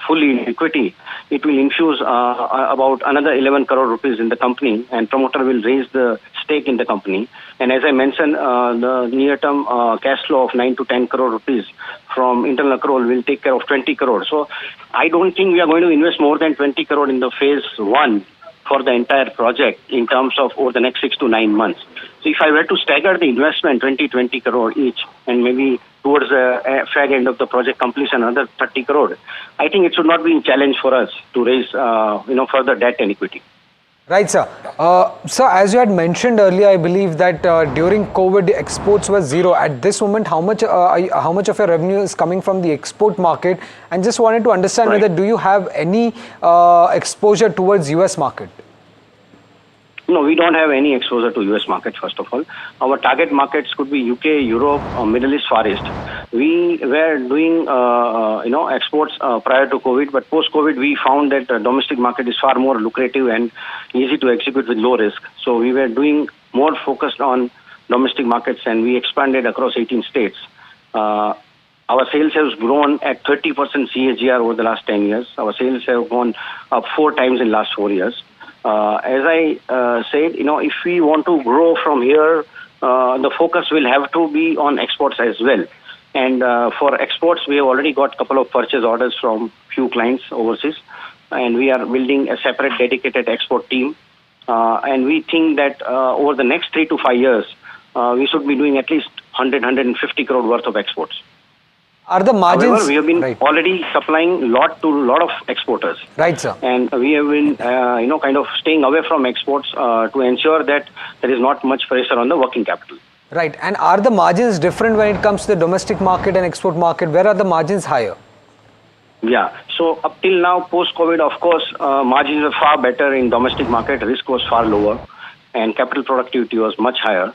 Speaker 17: fully in equity, it will infuse about another 11 crore rupees in the company, and promoter will raise the stake in the company. And as I mentioned, the near-term cash flow of 9 to 10 crore rupees from internal accrual will take care of 20 crore. So I don't think we are going to invest more than 20 crore in the phase 1 for the entire project in terms of over the next 6 to 9 months. So if I were to stagger the investment 20 crore each, and maybe towards the fag end of the project completion another 30 crore, I think it should not be a challenge for us to raise further debt and equity.
Speaker 6: Right, sir. Sir, as you had mentioned earlier, I believe that during COVID, exports were zero. At this moment, how much of your revenue is coming from the export market? And just wanted to understand whether do you have any exposure towards US market?
Speaker 17: No, we don't have any exposure to US market, first of all. Our target markets could be UK, Europe, or Middle East, Far East. We were doing, exports prior to COVID, but post-COVID, we found that the domestic market is far more lucrative and easy to execute with low risk. So we were doing more focused on domestic markets, and we expanded across 18 states. Our sales has grown at 30% CAGR over the last 10 years. Our sales have gone up 4 times in last 4 years. As I said, if we want to grow from here, the focus will have to be on exports as well. And for exports, we have already got a couple of purchase orders from few clients overseas, and we are building a separate dedicated export team. And we think that over the next 3 to 5 years, we should be doing at least 150 crore worth of exports.
Speaker 6: Are the margins?
Speaker 17: However, we have been already supplying lot of exporters.
Speaker 6: Right, sir.
Speaker 17: And we have been, kind of staying away from exports to ensure that there is not much pressure on the working capital.
Speaker 6: Right. And are the margins different when it comes to the domestic market and export market? Where are the margins higher?
Speaker 17: Yeah. So up till now, post-COVID, of course, margins are far better in domestic market. Risk was far lower, and capital productivity was much higher.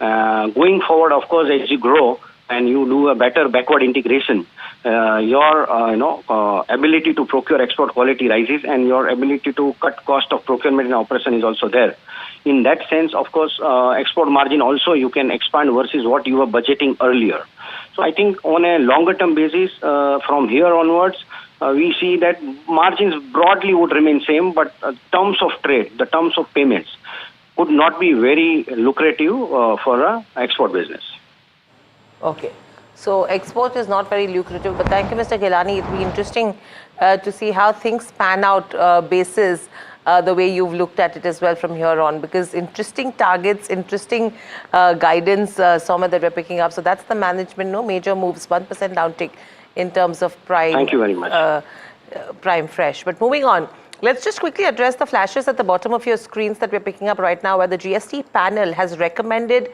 Speaker 17: Going forward, of course, as you grow and you do a better backward integration, your ability to procure export quality rises, and your ability to cut cost of procurement and operation is also there. In that sense, of course, export margin also you can expand versus what you were budgeting earlier. So I think on a longer term basis, from here onwards, we see that margins broadly would remain same, but terms of trade, the terms of payments could not be very lucrative for a export business.
Speaker 5: Okay. So export is not very lucrative, but thank you, Mr. Gilani. It'll be interesting to see how things pan out basis the way you've looked at it as well from here on, because interesting targets, interesting guidance, Somit, that we're picking up. So that's the management, no major moves, 1% downtick in terms of prime.
Speaker 17: Thank you very much.
Speaker 5: Prime fresh. But moving on, let's just quickly address the flashes at the bottom of your screens that we're picking up right now, where the GST panel has recommended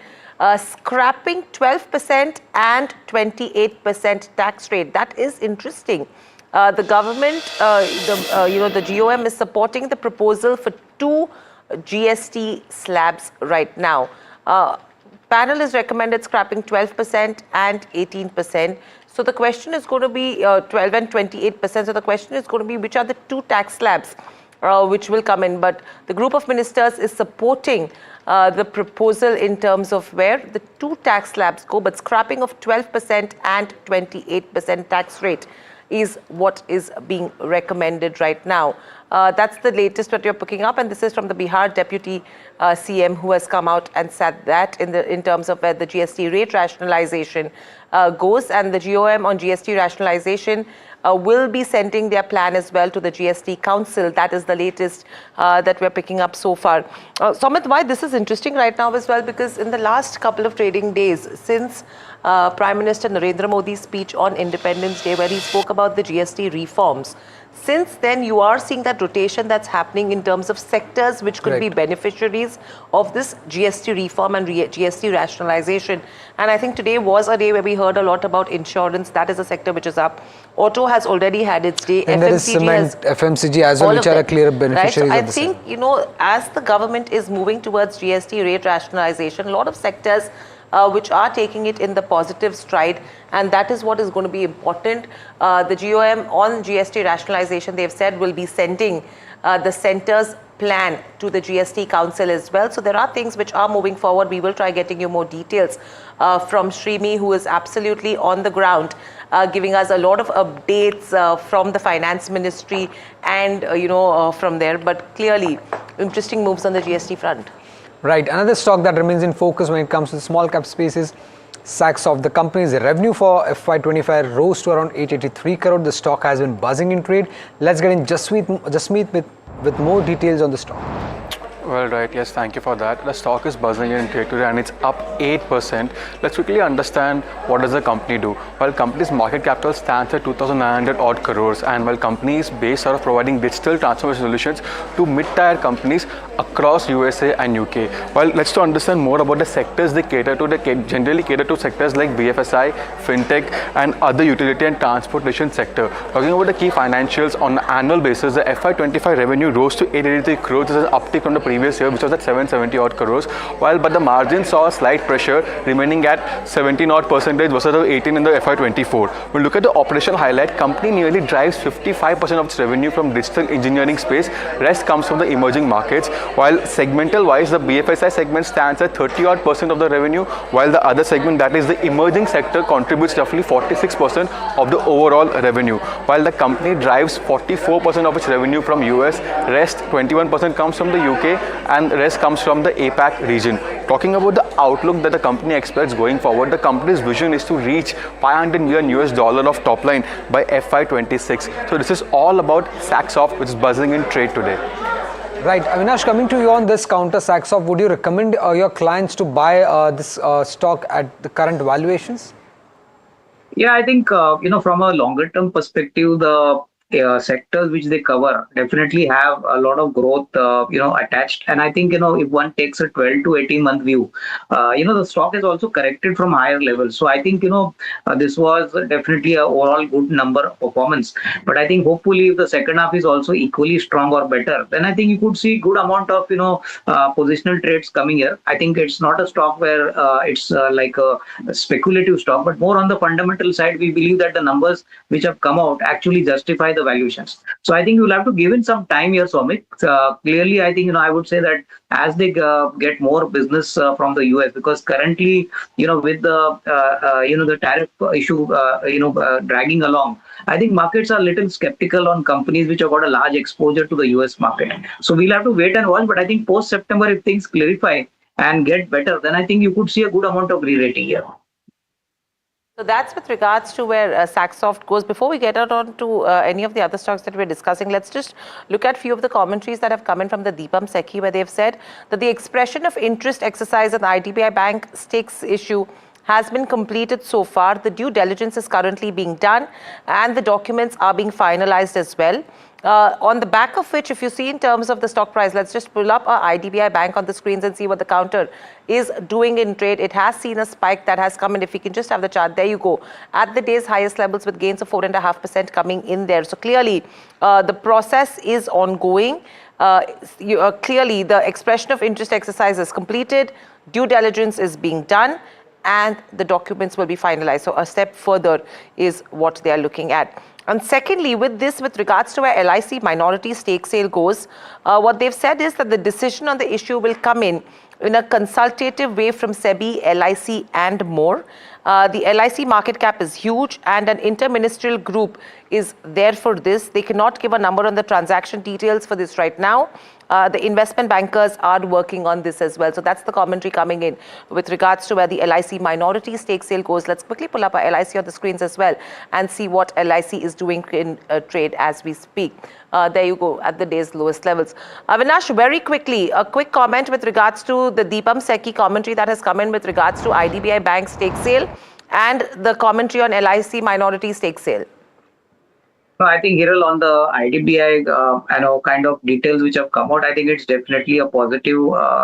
Speaker 5: scrapping 12% and 28% tax rate. That is interesting. The government, the GOM is supporting the proposal for 2 GST slabs right now. Panel is recommended scrapping 12% and 18%. So the question is going to be 12 and 28%. So the question is going to be which are the 2 tax slabs which will come in. But the group of ministers is supporting the proposal in terms of where the 2 tax slabs go, but scrapping of 12% and 28% tax rate is what is being recommended right now. That's the latest that you're picking up, and this is from the Bihar Deputy CM, who has come out and said that in terms of where the GST rate rationalization goes, and the GOM on GST rationalization will be sending their plan as well to the GST Council. That is the latest that we're picking up so far. Sumit, why this is interesting right now as well, because in the last couple of trading days, since Prime Minister Narendra Modi's speech on Independence Day, where he spoke about the GST reforms, since then you are seeing that rotation that's happening in terms of sectors which could be beneficiaries of this GST reform and GST rationalization. And I think today was a day where we heard a lot about insurance. That is a sector which is up. Auto has already had its day.
Speaker 6: And there is cement, FMCG as well, which are a clear beneficiaries
Speaker 5: right? So
Speaker 6: of the
Speaker 5: I think, you know, as the government is moving towards GST rate rationalization, a lot of sectors which are taking it in the positive stride, and that is what is going to be important. The GOM on GST rationalization, they've said, will be sending the centre's plan to the GST Council as well. So there are things which are moving forward. We will try getting you more details from Shrimi, who is absolutely on the ground, giving us a lot of updates from the Finance Ministry and, from there. But clearly, interesting moves on the GST front.
Speaker 6: Right. Another stock that remains in focus when it comes to the small cap space is Saxoft. The company's revenue for FY25 rose to around 883 crore. The stock has been buzzing in trade. Let's get in Jasmeet with more details on the stock.
Speaker 11: Well, right, yes, thank you for that. The stock is buzzing in trade today and it's up 8%. Let's quickly understand what does the company do. Well, company's market capital stands at 2,900 odd crores, and while company is based out of providing digital transformation solutions to mid-tier companies across USA and UK. Well, let's understand more about the sectors they cater to. They generally cater to sectors like BFSI, fintech, and other utility and transportation sector. Talking about the key financials on an annual basis, the FY25 revenue rose to 883 crores. This is an uptick from the previous year, which was at 770 odd crores. But the margin saw a slight pressure, remaining at 17 odd percentage versus 18 in the FY24. We look at the operational highlight. Company nearly drives 55% of its revenue from digital engineering space. Rest comes from the emerging markets. While segmental wise, the BFSI segment stands at 30 odd percent of the revenue, while the other segment, that is the emerging sector, contributes roughly 46% of the overall revenue. While the company drives 44% of its revenue from US, rest 21% comes from the UK, and the rest comes from the APAC region. Talking about the outlook that the company expects going forward, the company's vision is to reach $500 million of top line by FY26. So this is all about Saxoft, which is buzzing in trade today.
Speaker 6: Right, Avinash, coming to you on this counter, Saxoft, would you recommend your clients to buy this stock at the current valuations?
Speaker 13: Yeah, I think, from a longer term perspective, the sectors which they cover definitely have a lot of growth, attached. And I think, if one takes a 12 to 18 month view, the stock is also corrected from higher levels. So I think, this was definitely a overall good number of performance. But I think hopefully if the second half is also equally strong or better, then I think you could see good amount of, positional trades coming here. I think it's not a stock where it's like a speculative stock, but more on the fundamental side, we believe that the numbers which have come out actually justify the valuations. So I think you'll have to give in some time here, Swamit. Clearly, I think, I would say that as they get more business from the US, because currently, with the tariff issue, dragging along, I think markets are a little skeptical on companies which have got a large exposure to the US market. So we'll have to wait and watch. But I think post-September, if things clarify and get better, then I think you could see a good amount of re-rating here.
Speaker 5: So that's with regards to where Saxoft goes. Before we get on to any of the other stocks that we're discussing, let's just look at a few of the commentaries that have come in from the Deepam Sekhi, where they've said that the expression of interest exercise on the IDBI Bank stakes issue has been completed so far. The due diligence is currently being done and the documents are being finalized as well. On the back of which, if you see in terms of the stock price, let's just pull up our IDBI Bank on the screens and see what the counter is doing in trade. It has seen a spike that has come in. If we can just have the chart, there you go. At the day's highest levels with gains of 4.5% coming in there. So clearly, the process is ongoing. Clearly, the expression of interest exercise is completed, due diligence is being done, and the documents will be finalized. So a step further is what they are looking at. And secondly, with regards to where LIC minority stake sale goes, what they've said is that the decision on the issue will come in a consultative way from SEBI, LIC and more. The LIC market cap is huge, and an interministerial group is there for this. They cannot give a number on the transaction details for this right now. The investment bankers are working on this as well. So that's the commentary coming in with regards to where the LIC minority stake sale goes. Let's quickly pull up our LIC on the screens as well and see what LIC is doing in trade as we speak. There you go, at the day's lowest levels. Avinash, very quickly, a quick comment with regards to the Deepam Sekhi commentary that has come in with regards to IDBI Bank stake sale and the commentary on LIC minority stake sale.
Speaker 13: I think, Hiral, on the IDBI kind of details which have come out, I think it's definitely a positive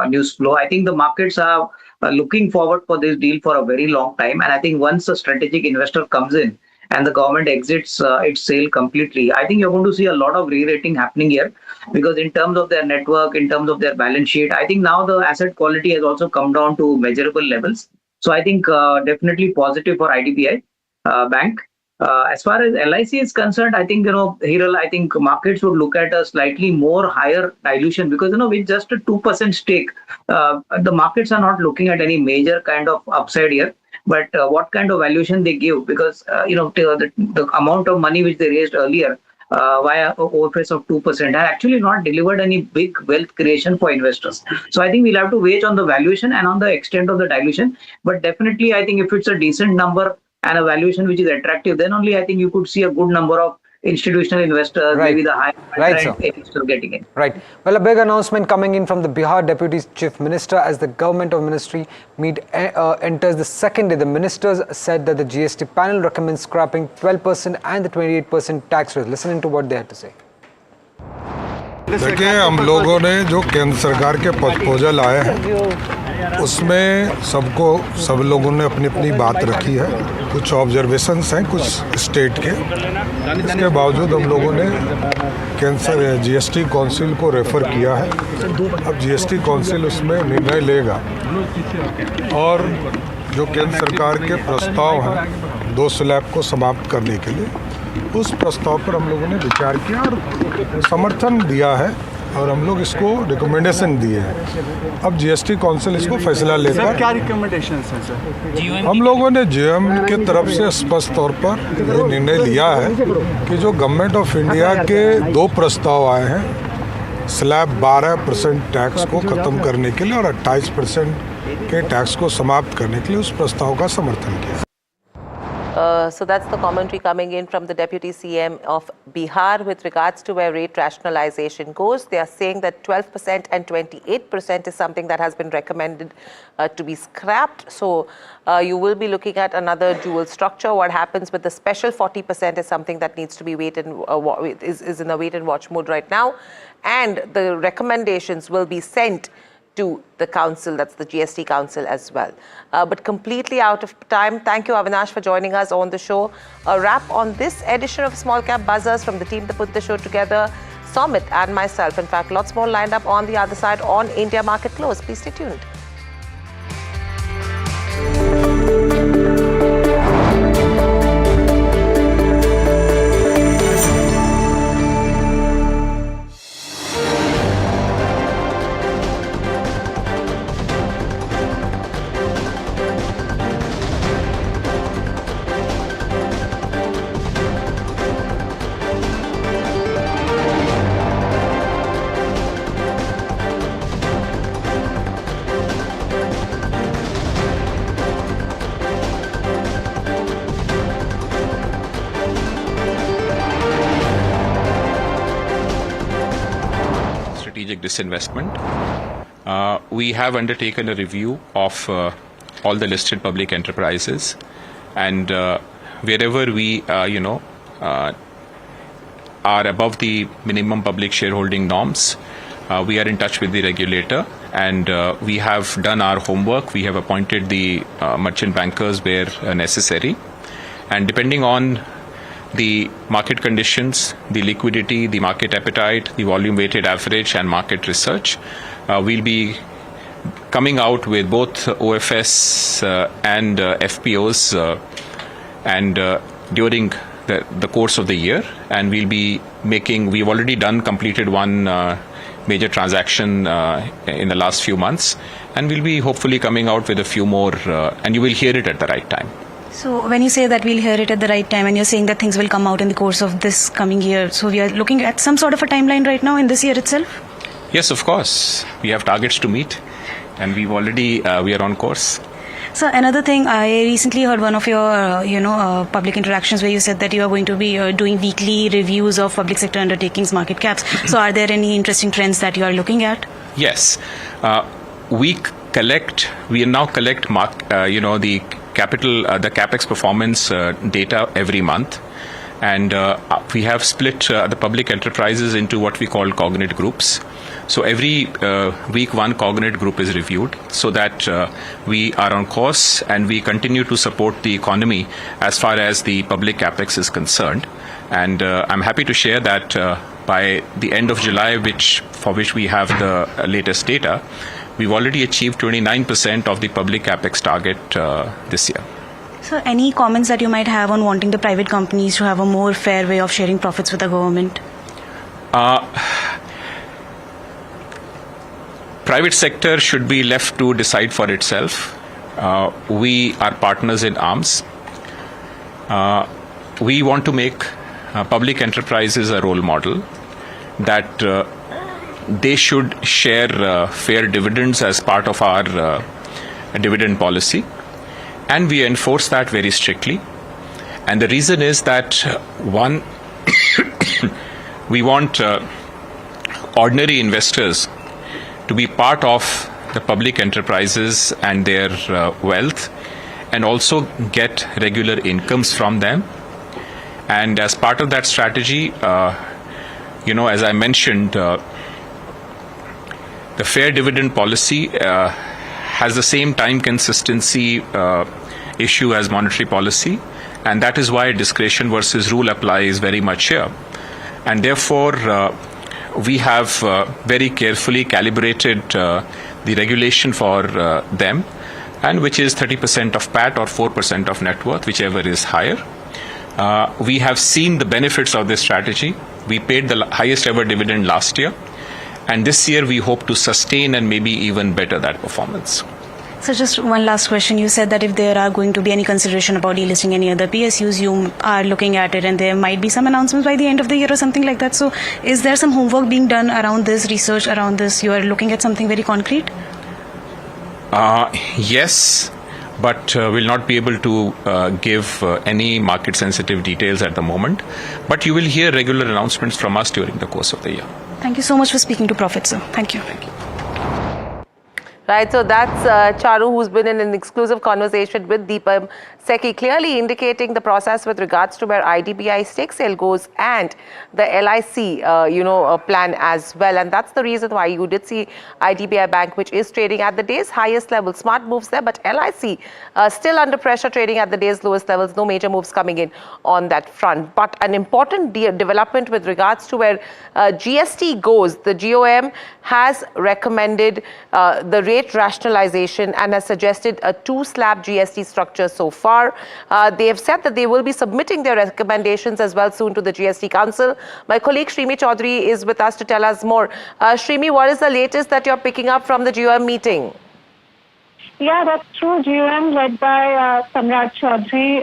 Speaker 13: news flow. I think the markets are looking forward for this deal for a very long time. And I think once a strategic investor comes in and the government exits its sale completely, I think you're going to see a lot of re-rating happening here, because in terms of their network, in terms of their balance sheet, I think now the asset quality has also come down to measurable levels. So I think definitely positive for IDBI Bank. As far as LIC is concerned, I think, Hiral, I think markets would look at a slightly more higher dilution, because, with just a 2% stake, the markets are not looking at any major kind of upside here. But what kind of valuation they give, because, the amount of money which they raised earlier via OFS of 2% had actually not delivered any big wealth creation for investors. So I think we'll have to wait on the valuation and on the extent of the dilution. But definitely, I think if it's a decent number and a valuation which is attractive, then only I think you could see a good number of institutional investors, maybe the high investors getting in.
Speaker 6: Right. Well, a big announcement coming in from the Bihar Deputy Chief Minister as the government of ministry enters the second day. The ministers said that the GST panel recommends scrapping 12% and the 28% tax rate. Listen into what they had to say.
Speaker 14: देखिए, हम लोगों ने जो केंद्र सरकार के proposal आए हैं उसमें सब लोगों ने अपनी अपनी बात रखी है। कुछ ऑब्जर्वेशंस हैं कुछ स्टेट के, इसके बावजूद हम लोगों ने जीएसटी काउंसिल को रेफर किया है। अब जीएसटी काउंसिल उसमें निर्णय लेगा और जो केंद्र सरकार के प्रस्ताव हैं 2 स्लैब को समाप्त करने के लिए, उस प्रस्ताव पर हम लोगों ने विचार किया और समर्थन दिया है और हम लोग इसको रिकमेंडेशन दिए हैं। अब जीएसटी काउंसिल इसको फैसला लेकर
Speaker 18: क्या रिकमेंडेशन है सर?
Speaker 14: हम लोगों ने जीएम के तरफ से स्पष्ट तौर पर ये निर्णय लिया है कि जो गवर्नमेंट ऑफ इंडिया के 2 प्रस्ताव आए हैं, स्लैब 12% टैक्स को ख़त्म करने के लिए और 28% के टैक्स को समाप्त करने के लिए, उस प्रस्ताव का समर्थन किया।
Speaker 5: So that's the commentary coming in from the Deputy CM of Bihar with regards to where rate rationalization goes. They are saying that 12% and 28% is something that has been recommended to be scrapped. So you will be looking at another dual structure. What happens with the special 40% is something that needs to be is in a wait and watch mode right now. And the recommendations will be sent to the council, that's the GST council as well. But completely out of time. Thank you, Avinash, for joining us on the show. A wrap on this edition of Small Cap Buzzers from the team that put the show together, Somit and myself. In fact, lots more lined up on the other side on India Market Close. Please stay tuned.
Speaker 22: Disinvestment. We have undertaken a review of all the listed public enterprises, and wherever we are above the minimum public shareholding norms, we are in touch with the regulator, and we have done our homework. We have appointed the merchant bankers where necessary, and depending on the market conditions, the liquidity, the market appetite, the volume weighted average and market research, we'll be coming out with both OFS and FPOs and during the course of the year, and we've already completed one major transaction in the last few months, and we'll be hopefully coming out with a few more, and you will hear it at the right time.
Speaker 1: So when you say that we'll hear it at the right time, and you're saying that things will come out in the course of this coming year, so we are looking at some sort of a timeline right now in this year itself?
Speaker 22: Yes, of course. We have targets to meet, and we've already, we are on course.
Speaker 1: So another thing, I recently heard one of your, public interactions where you said that you are going to be doing weekly reviews of public sector undertakings market caps. So are there any interesting trends that you are looking at?
Speaker 22: Yes. We now collect the capital, the capex performance data every month, and we have split the public enterprises into what we call cognate groups. So every week one cognate group is reviewed so that we are on course and we continue to support the economy as far as the public capex is concerned. And I'm happy to share that by the end of July, for which we have the latest data, we've already achieved 29% of the public capex target this year.
Speaker 1: So any comments that you might have on wanting the private companies to have a more fair way of sharing profits with the government?
Speaker 22: Private sector should be left to decide for itself. We are partners in arms. We want to make public enterprises a role model that they should share fair dividends as part of our dividend policy, and we enforce that very strictly. And the reason is that one, we want ordinary investors to be part of the public enterprises and their wealth, and also get regular incomes from them. And as part of that strategy, as I mentioned, the fair dividend policy has the same time consistency issue as monetary policy, and that is why discretion versus rule applies very much here. And therefore, we have very carefully calibrated the regulation for them, and which is 30% of PAT or 4% of net worth, whichever is higher. We have seen the benefits of this strategy. We paid the highest ever dividend last year, and this year we hope to sustain and maybe even better that performance.
Speaker 1: So just one last question. You said that if there are going to be any consideration about delisting any other PSUs, you are looking at it and there might be some announcements by the end of the year or something like that. So is there some homework being done around this, research around this? You are looking at something very concrete?
Speaker 22: Yes, but will not be able to give any market sensitive details at the moment. But you will hear regular announcements from us during the course of the year.
Speaker 1: Thank you so much for speaking to Profit, sir. Thank you.
Speaker 5: Right, so that's Charu, who's been in an exclusive conversation with Deepam Sekhi, clearly indicating the process with regards to where IDBI stake sale goes and the LIC, plan as well. And that's the reason why you did see IDBI Bank, which is trading at the day's highest level. Smart moves there, but LIC still under pressure, trading at the day's lowest levels. No major moves coming in on that front. But an important development with regards to where GST goes, the GOM has recommended the rate rationalization and has suggested a 2-slab GST structure so far. They have said that they will be submitting their recommendations as well soon to the GST Council. My colleague Shrimi Chaudhary is with us to tell us more. Shrimi, what is the latest that you're picking up from the GOM meeting?
Speaker 7: Yeah, that's true. GOM led by Samrat Chaudhary,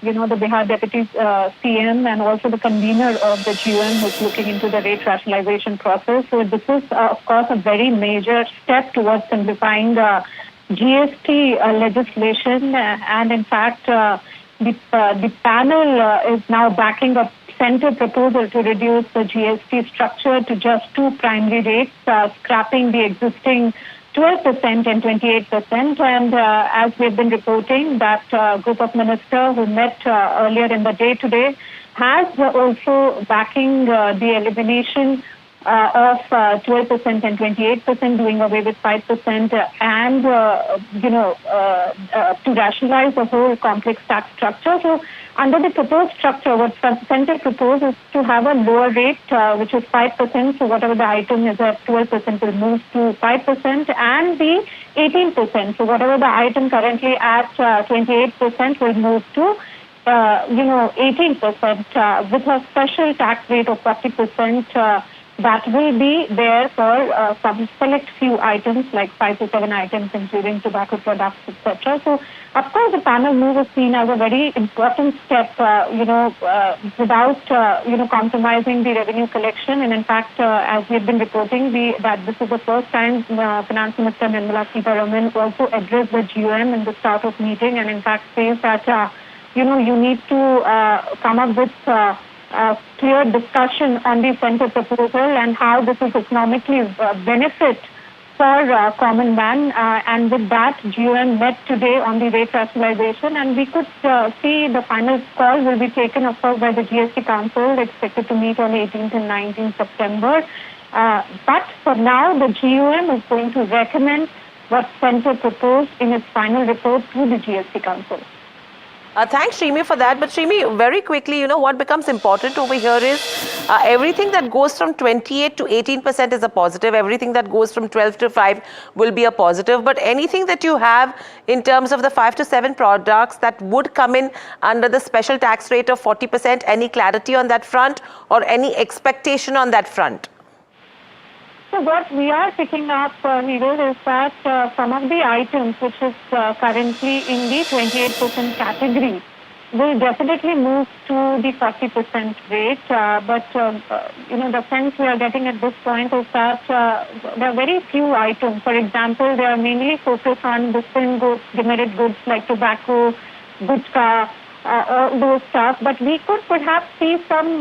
Speaker 7: the Bihar Deputy CM and also the convener of the GOM who's looking into the rate rationalization process. So this is, of course, a very major step towards simplifying the GST legislation. And in fact, the panel is now backing up Centre proposal to reduce the GST structure to just 2 primary rates, scrapping the existing 12% and 28%. And as we've been reporting, that group of ministers who met earlier in the day today has also backing the elimination of 12% and 28%, doing away with 5%, and to rationalize the whole complex tax structure. So under the proposed structure, what Centre proposes is to have a lower rate, which is 5%. So whatever the item is at 12% will move to 5%, and the 18%. So whatever the item currently at 28% will move to 18%, with a special tax rate of 40%. that will be there for some select few items, like 5 to 7 items, including tobacco products, etc. So, of course, the panel move is seen as a very important step, without, compromising the revenue collection. And in fact, as we have been reporting, that this is the first time Finance Minister Nirmala Sitharaman also addressed the GOM in the start of meeting, and in fact says that, you need to come up with clear discussion on the center proposal and how this is economically benefit for common man. And with that, GOM met today on the rate rationalization, and we could see the final call will be taken, of course, by the GST Council, expected to meet on 18th and 19th September. But for now, the GOM is going to recommend what Center proposed in its final report to the GST Council.
Speaker 5: Thanks, Shrimi, for that. But Shrimi, very quickly, what becomes important over here is everything that goes from 28 to 18% is a positive. Everything that goes from 12 to 5 will be a positive. But anything that you have in terms of the 5 to 7 products that would come in under the special tax rate of 40%, any clarity on that front or any expectation on that front?
Speaker 7: So what we are picking up, Neeraj, is that some of the items which is currently in the 28% category will definitely move to the 40% rate. But the sense we are getting at this point is that there are very few items. For example, they are mainly focused on distant goods, demerit goods like tobacco, gutka, all those stuff, but we could perhaps see some,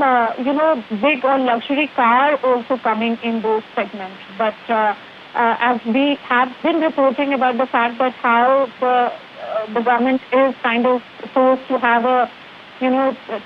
Speaker 7: big or luxury car also coming in those segments. But as we have been reporting about the fact that how the government is kind of supposed to have a,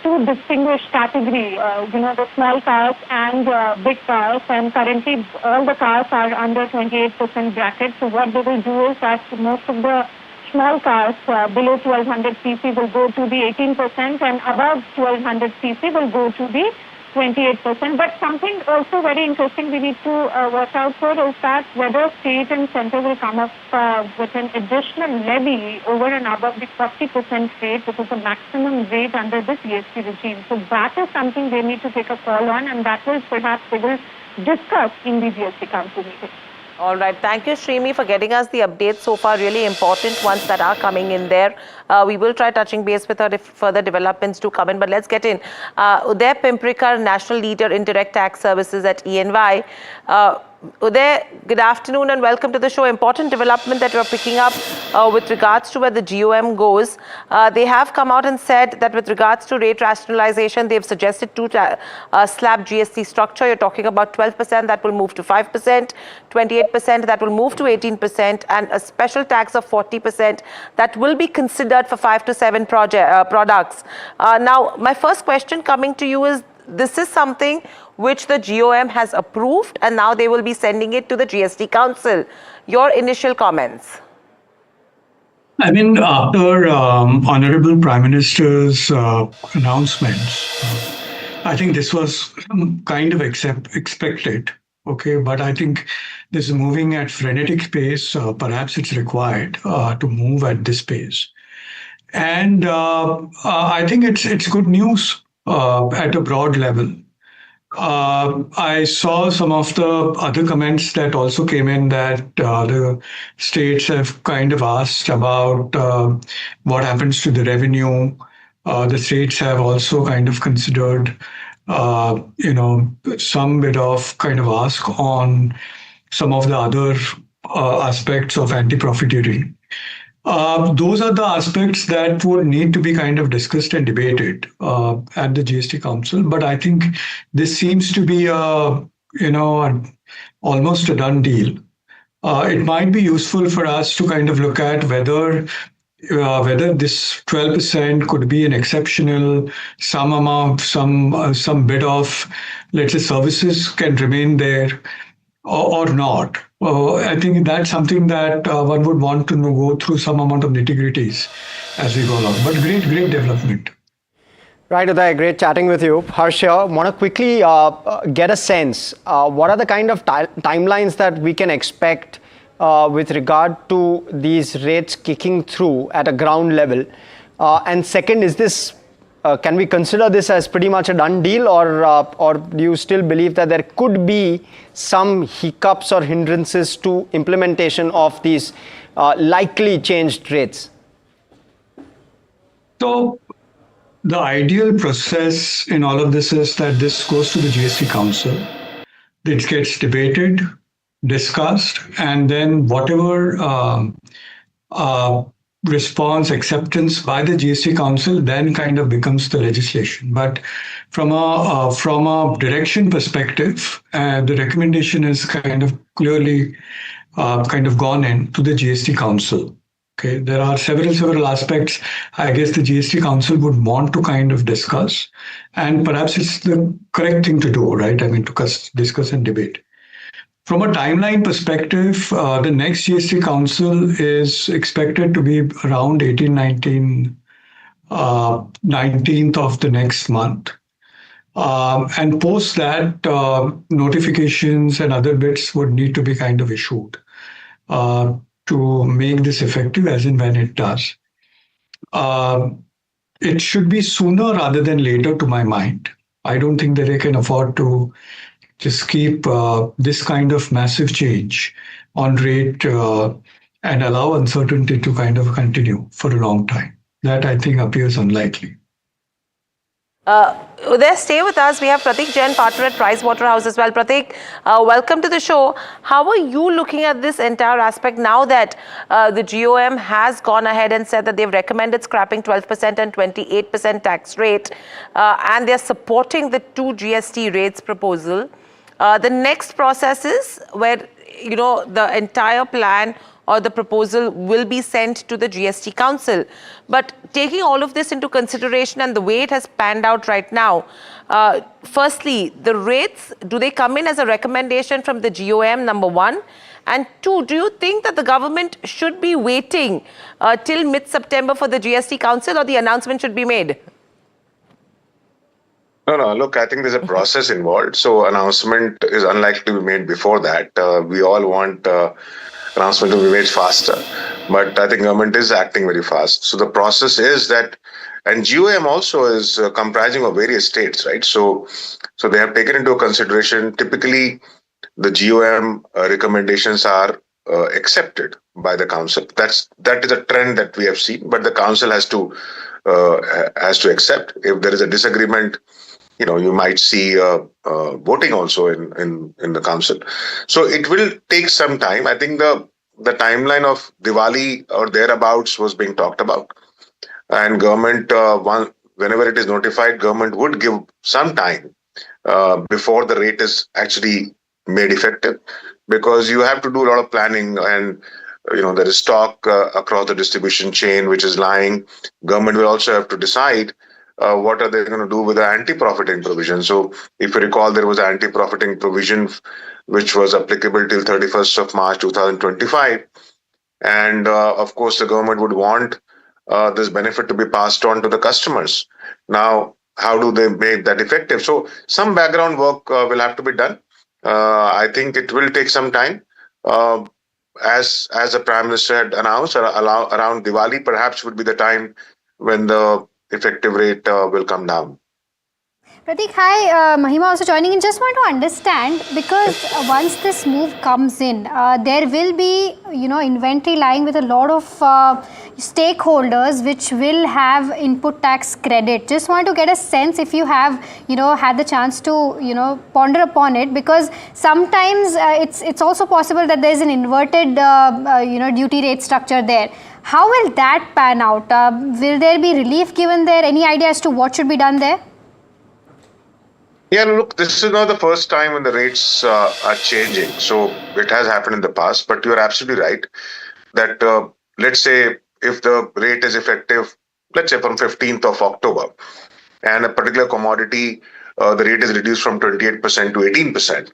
Speaker 7: two distinguished category, the small cars and big cars, and currently all the cars are under 28% bracket. So what they will do is that most of the small cars below 1200 cc will go to the 18%, and above 1200 cc will go to the 28%. But something also very interesting we need to watch out for is that whether state and center will come up with an additional levy over and above the 40% rate, which is the maximum rate under the GST regime. So that is something they need to take a call on, and that will perhaps they will discuss in the GST Council meeting.
Speaker 5: All right. Thank you, Shrimi, for getting us the updates so far. Really important ones that are coming in there. We will try touching base with her if further developments do come in. But let's get in. Uday Pimprikar, National Leader in Direct Tax Services at ENY. Uday, good afternoon and welcome to the show. Important development that we're picking up with regards to where the GOM goes. They have come out and said that with regards to rate rationalization, they've suggested to slab GST structure. You're talking about 12% that will move to 5%, 28% that will move to 18%, and a special tax of 40% that will be considered for 5 to 7 products. Now, my first question coming to you is, this is something which the GOM has approved, and now they will be sending it to the GST Council. Your initial comments?
Speaker 3: I mean, after Honorable Prime Minister's announcements, I think this was kind of expected, okay? But I think this is moving at frenetic pace. Perhaps it's required to move at this pace. And I think it's good news at a broad level. I saw some of the other comments that also came in that the states have kind of asked about what happens to the revenue. The states have also kind of considered, some bit of kind of ask on some of the other aspects of anti-profiteering. Those are the aspects that would need to be kind of discussed and debated at the GST Council. But I think this seems to be almost a done deal. It might be useful for us to kind of look at whether this 12% could be an exceptional, some amount, some bit of, let's say, services can remain there or not. I think that's something that one would want to go through some amount of nitty-gritties as we go along. But great development.
Speaker 16: Right, Uday, great chatting with you. Harsha, want to quickly get a sense, what are the kind of timelines that we can expect with regard to these rates kicking through at a ground level? And second, is this can we consider this as pretty much a done deal, or do you still believe that there could be some hiccups or hindrances to implementation of these likely changed rates?
Speaker 3: So the ideal process in all of this is that this goes to the GST Council. It gets debated, discussed, and then whatever response, acceptance by the GST Council then kind of becomes the legislation. But from a direction perspective, the recommendation is kind of clearly kind of gone in to the GST Council. Okay, there are several aspects I guess the GST Council would want to kind of discuss, and perhaps it's the correct thing to do, right? I mean, to discuss and debate. From a timeline perspective, the next GST Council is expected to be around 19th of the next month. And post that, notifications and other bits would need to be kind of issued to make this effective as and when it does. It should be sooner rather than later, to my mind. I don't think that they can afford to just keep this kind of massive change on rate and allow uncertainty to kind of continue for a long time. That I think appears unlikely.
Speaker 5: Uday, stay with us. We have Pratik Jain, partner at Pricewaterhouse as well. Pratik, welcome to the show. How are you looking at this entire aspect now that the GOM has gone ahead and said that they've recommended scrapping 12% and 28% tax rate, and they're supporting the 2 GST rates proposal? The next process is where, you know, the entire plan or the proposal will be sent to the GST Council. But taking all of this into consideration and the way it has panned out right now, firstly, the rates, do they come in as a recommendation from the GOM, number one? And two, do you think that the government should be waiting till mid-September for the GST Council, or the announcement should be made?
Speaker 4: No, look, I think there's a process involved. So announcement is unlikely to be made before that. We all want announcement to be made faster, but I think government is acting very fast. So the process is that, and GOM also is comprising of various states, right? So they have taken into consideration, typically the GOM recommendations are accepted by the council. That is a trend that we have seen, but the council has to accept. If there is a disagreement, you know, you might see voting also in the council. So it will take some time. I think the timeline of Diwali or thereabouts was being talked about, and government, whenever it is notified, government would give some time before the rate is actually made effective, because you have to do a lot of planning, and you know, there is stock across the distribution chain which is lying. Government will also have to decide what are they going to do with the anti-profiting provision. So if you recall, there was an anti-profiting provision which was applicable till 31st of March 2025. And of course, the government would want this benefit to be passed on to the customers. Now, how do they make that effective? So some background work will have to be done. I think it will take some time. As the Prime Minister had announced, around Diwali perhaps would be the time when the effective rate will come down.
Speaker 19: Pratik, hi, Mahima also joining in. Just want to understand, because once this move comes in, there will be, you know, inventory lying with a lot of stakeholders which will have input tax credit. Just want to get a sense if you have, you know, had the chance to, you know, ponder upon it, because sometimes it's also possible that there is an inverted, you know, duty rate structure there. How will that pan out? Will there be relief given there? Any idea as to what should be done there?
Speaker 4: Yeah, look, this is not the first time when the rates are changing. So it has happened in the past, but you're absolutely right that let's say if the rate is effective, let's say from 15th of October, and a particular commodity, the rate is reduced from 28% to 18%.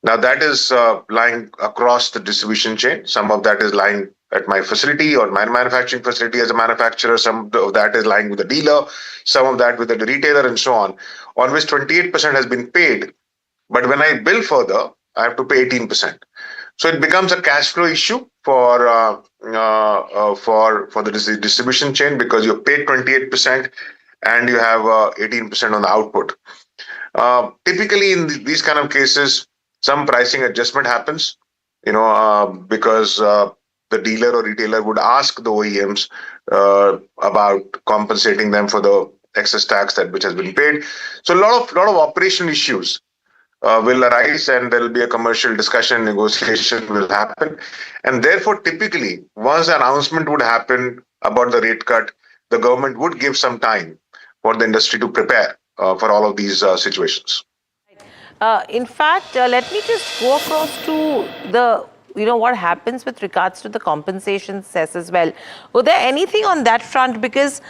Speaker 4: Now that is lying across the distribution chain. Some of that is lying at my facility or my manufacturing facility as a manufacturer. Some of that is lying with the dealer, some of that with the retailer, and so on which 28% has been paid. But when I bill further, I have to pay 18%. So it becomes a cash flow issue for the distribution chain, because you paid 28% and you have 18% on the output. Typically, in these kind of cases, some pricing adjustment happens, because the dealer or retailer would ask the OEMs about compensating them for the excess tax which has been paid. So a lot of operational issues will arise, and there will be a commercial discussion, negotiation will happen. And therefore, typically, once the announcement would happen about the rate cut, the government would give some time for the industry to prepare for all of these situations.
Speaker 5: In fact, let me just go across to the what happens with regards to the compensation cess as well. Was there anything on that front? Because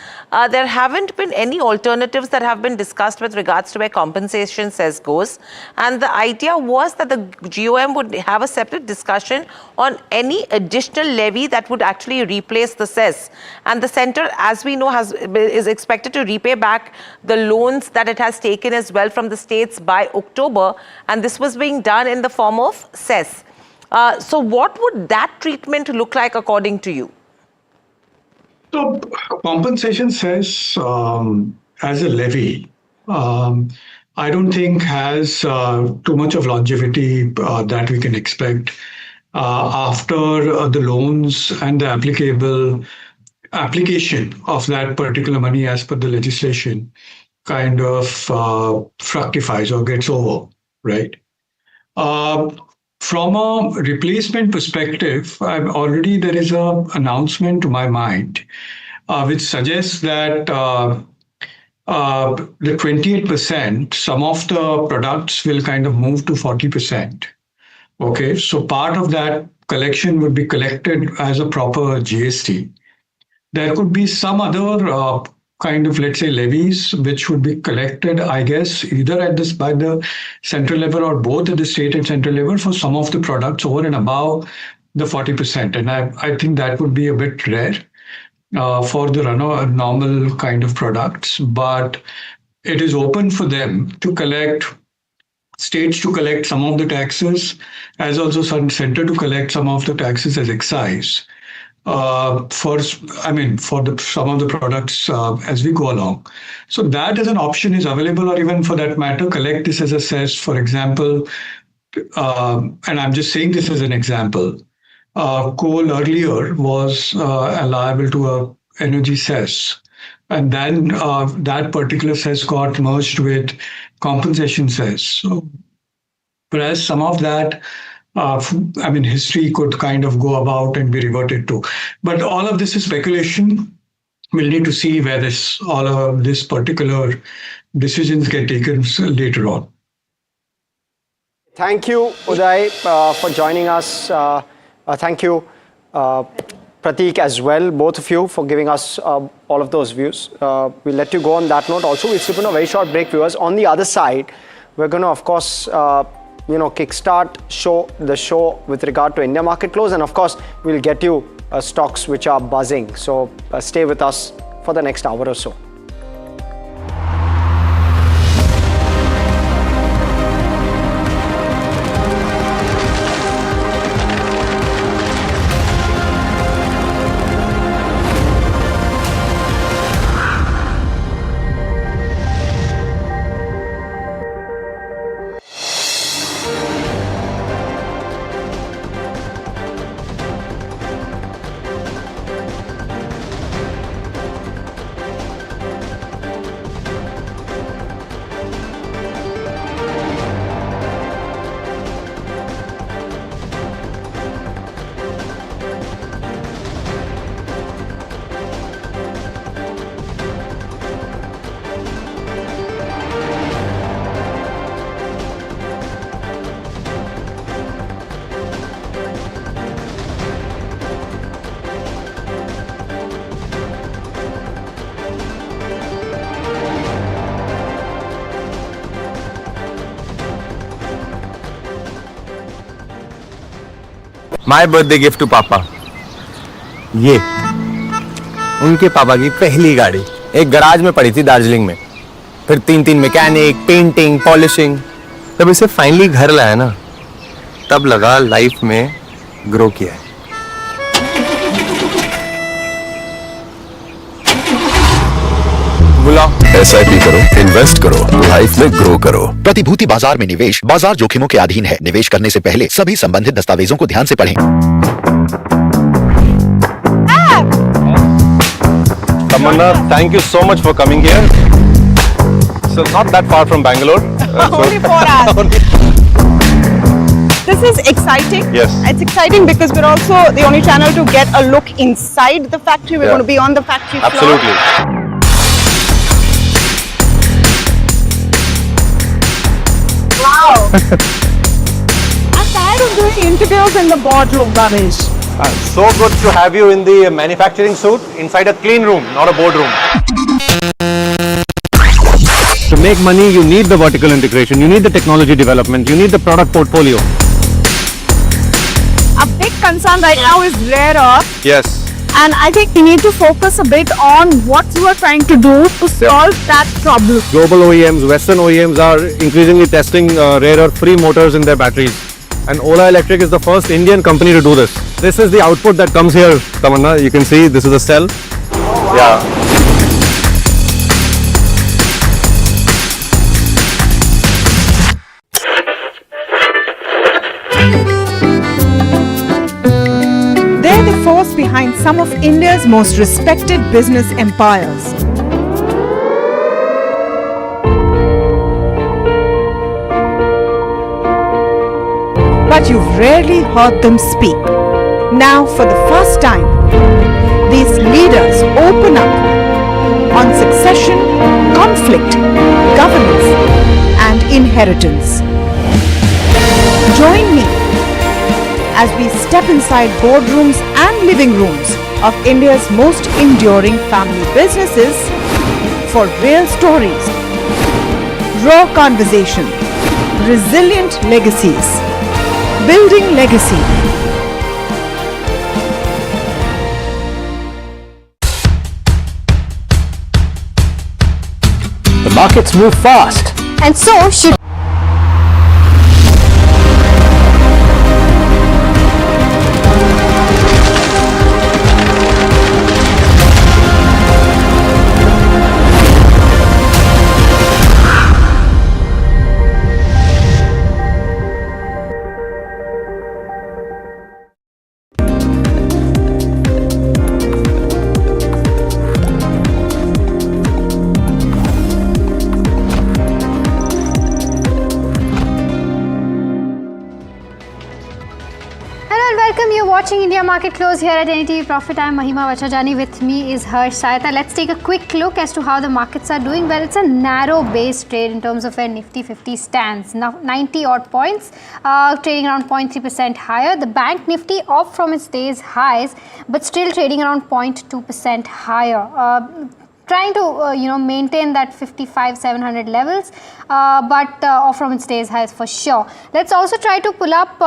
Speaker 5: there haven't been any alternatives that have been discussed with regards to where compensation cess goes. And the idea was that the GOM would have a separate discussion on any additional levy that would actually replace the cess. And the centre, as we know, is expected to repay back the loans that it has taken as well from the states by October. And this was being done in the form of cess. So what would that treatment look like according to you?
Speaker 3: So compensation cess as a levy, I don't think has too much of longevity that we can expect after the loans and the application of that particular money as per the legislation kind of fructifies or gets over, right? From a replacement perspective, there is an announcement to my mind, which suggests that the 28%, some of the products will kind of move to 40%. Okay, so part of that collection would be collected as a proper GST. There could be some other kind of, let's say, levies, which would be collected, I guess, either by the central level or both at the state and central level for some of the products over and above the 40%. And I think that would be a bit rare for the normal kind of products, but it is open for them to collect, states to collect some of the taxes, as also some center to collect some of the taxes as excise. For some of the products as we go along. So that as an option is available, or even for that matter, collect this as a cess, for example, and I'm just saying this as an example. Coal earlier was liable to a energy cess, and then that particular cess got merged with compensation cess. So, whereas some of that history could kind of go about and be reverted to. But all of this is speculation. We'll need to see where all of this particular decisions get taken later on.
Speaker 16: Thank you, Uday, for joining us. Thank you, Prateek, as well, both of you, for giving us all of those views. We'll let you go on that note. Also, we'll slip in a very short break, viewers. On the other side, we're going to, of course, kickstart the show with regard to India market close, and of course we'll get you stocks which are buzzing. So stay with us for the next hour or so.
Speaker 8: My birthday gift to पापा, ये उनके पापा की पहली गाड़ी एक garage में पड़ी थी दार्जिलिंग में, फिर 3 मैकेनिक, पेंटिंग, पॉलिशिंग। जब इसे फाइनली घर लाया ना, तब लगा लाइफ में ग्रो किया है। बुलाओ।
Speaker 9: SIP करो, इन्वेस्ट करो, लाइफ में ग्रो करो। प्रतिभूति बाजार में निवेश बाजार जोखिमों के अधीन है। निवेश करने से पहले सभी संबंधित दस्तावेजों को ध्यान से पढ़ें।
Speaker 8: Tamanna, thank you so much for coming here. So not that far from Bangalore.
Speaker 10: Only 4 hours. This is exciting.
Speaker 8: Yes.
Speaker 10: It's exciting because we're also the only channel to get a look inside the factory. We're going to be on the factory floor.
Speaker 8: Absolutely.
Speaker 10: Wow. I'm tired of doing interviews in the boardroom, Ganesh.
Speaker 8: So good to have you in the manufacturing suit inside a clean room, not a boardroom. To make money, you need the vertical integration, you need the technology development, you need the product portfolio.
Speaker 10: A big concern right now is rare earth.
Speaker 8: Yes.
Speaker 10: And I think we need to focus a bit on what you are trying to do to solve that problem.
Speaker 8: Global OEMs, Western OEMs are increasingly testing rare earth-free motors in their batteries. And Ola Electric is the first Indian company to do this. This is the output that comes here, Tamanna. You can see this is a cell.
Speaker 10: Oh, wow.
Speaker 8: Yeah.
Speaker 10: They're the force behind some of India's most respected business empires. But you've rarely heard them speak. Now, for the first time, these leaders open up on succession, conflict, governance, and inheritance. Join me as we step inside boardrooms and living rooms of India's most enduring family businesses for real stories, raw conversation, resilient legacies, building legacy.
Speaker 2: The markets move fast.
Speaker 19: And so should watching India Market Close here at NDTV Profit. I'm Mahima Vachajani. With me is Harsh Saita. Let's take a quick look as to how the markets are doing. Well, it's a narrow base trade in terms of where Nifty 50 stands. Now 90 odd points, trading around 0.3% higher. The Bank Nifty off from its day's highs, but still trading around 0.2% higher. Trying to maintain that 55,700 levels, but off from its day's highs for sure. Let's also try to pull up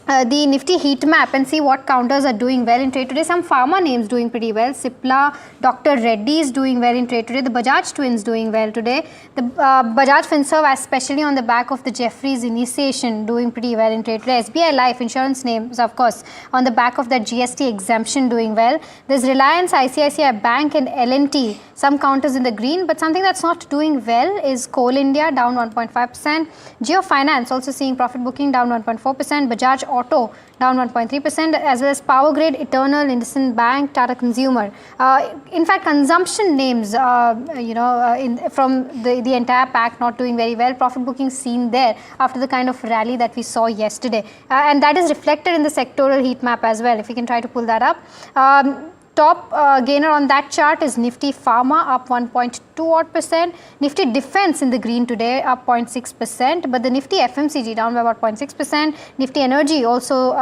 Speaker 19: the Nifty heat map and see what counters are doing well in trade today. Some pharma names doing pretty well. Cipla, Dr. Reddy is doing well in trade today. The Bajaj twins doing well today. The Bajaj Finserv, especially on the back of the Jeffries initiation, doing pretty well in trade today. SBI Life insurance names, of course, on the back of that GST exemption doing well. There's Reliance, ICICI Bank and L&T. Some counters in the green, but something that's not doing well is Coal India, down 1.5%. Jio Finance also seeing profit booking, down 1.4%. Bajaj Auto, down 1.3%, as well as Power Grid, Eternal, IndusInd Bank, Tata Consumer. In fact, consumption names, from the entire pack not doing very well. Profit booking seen there after the kind of rally that we saw yesterday. And that is reflected in the sectoral heat map as well, if we can try to pull that up. Top gainer on that chart is Nifty Pharma, up 1.2%. Nifty Defense in the green today, up 0.6%. But the Nifty FMCG down by about 0.6%. Nifty Energy also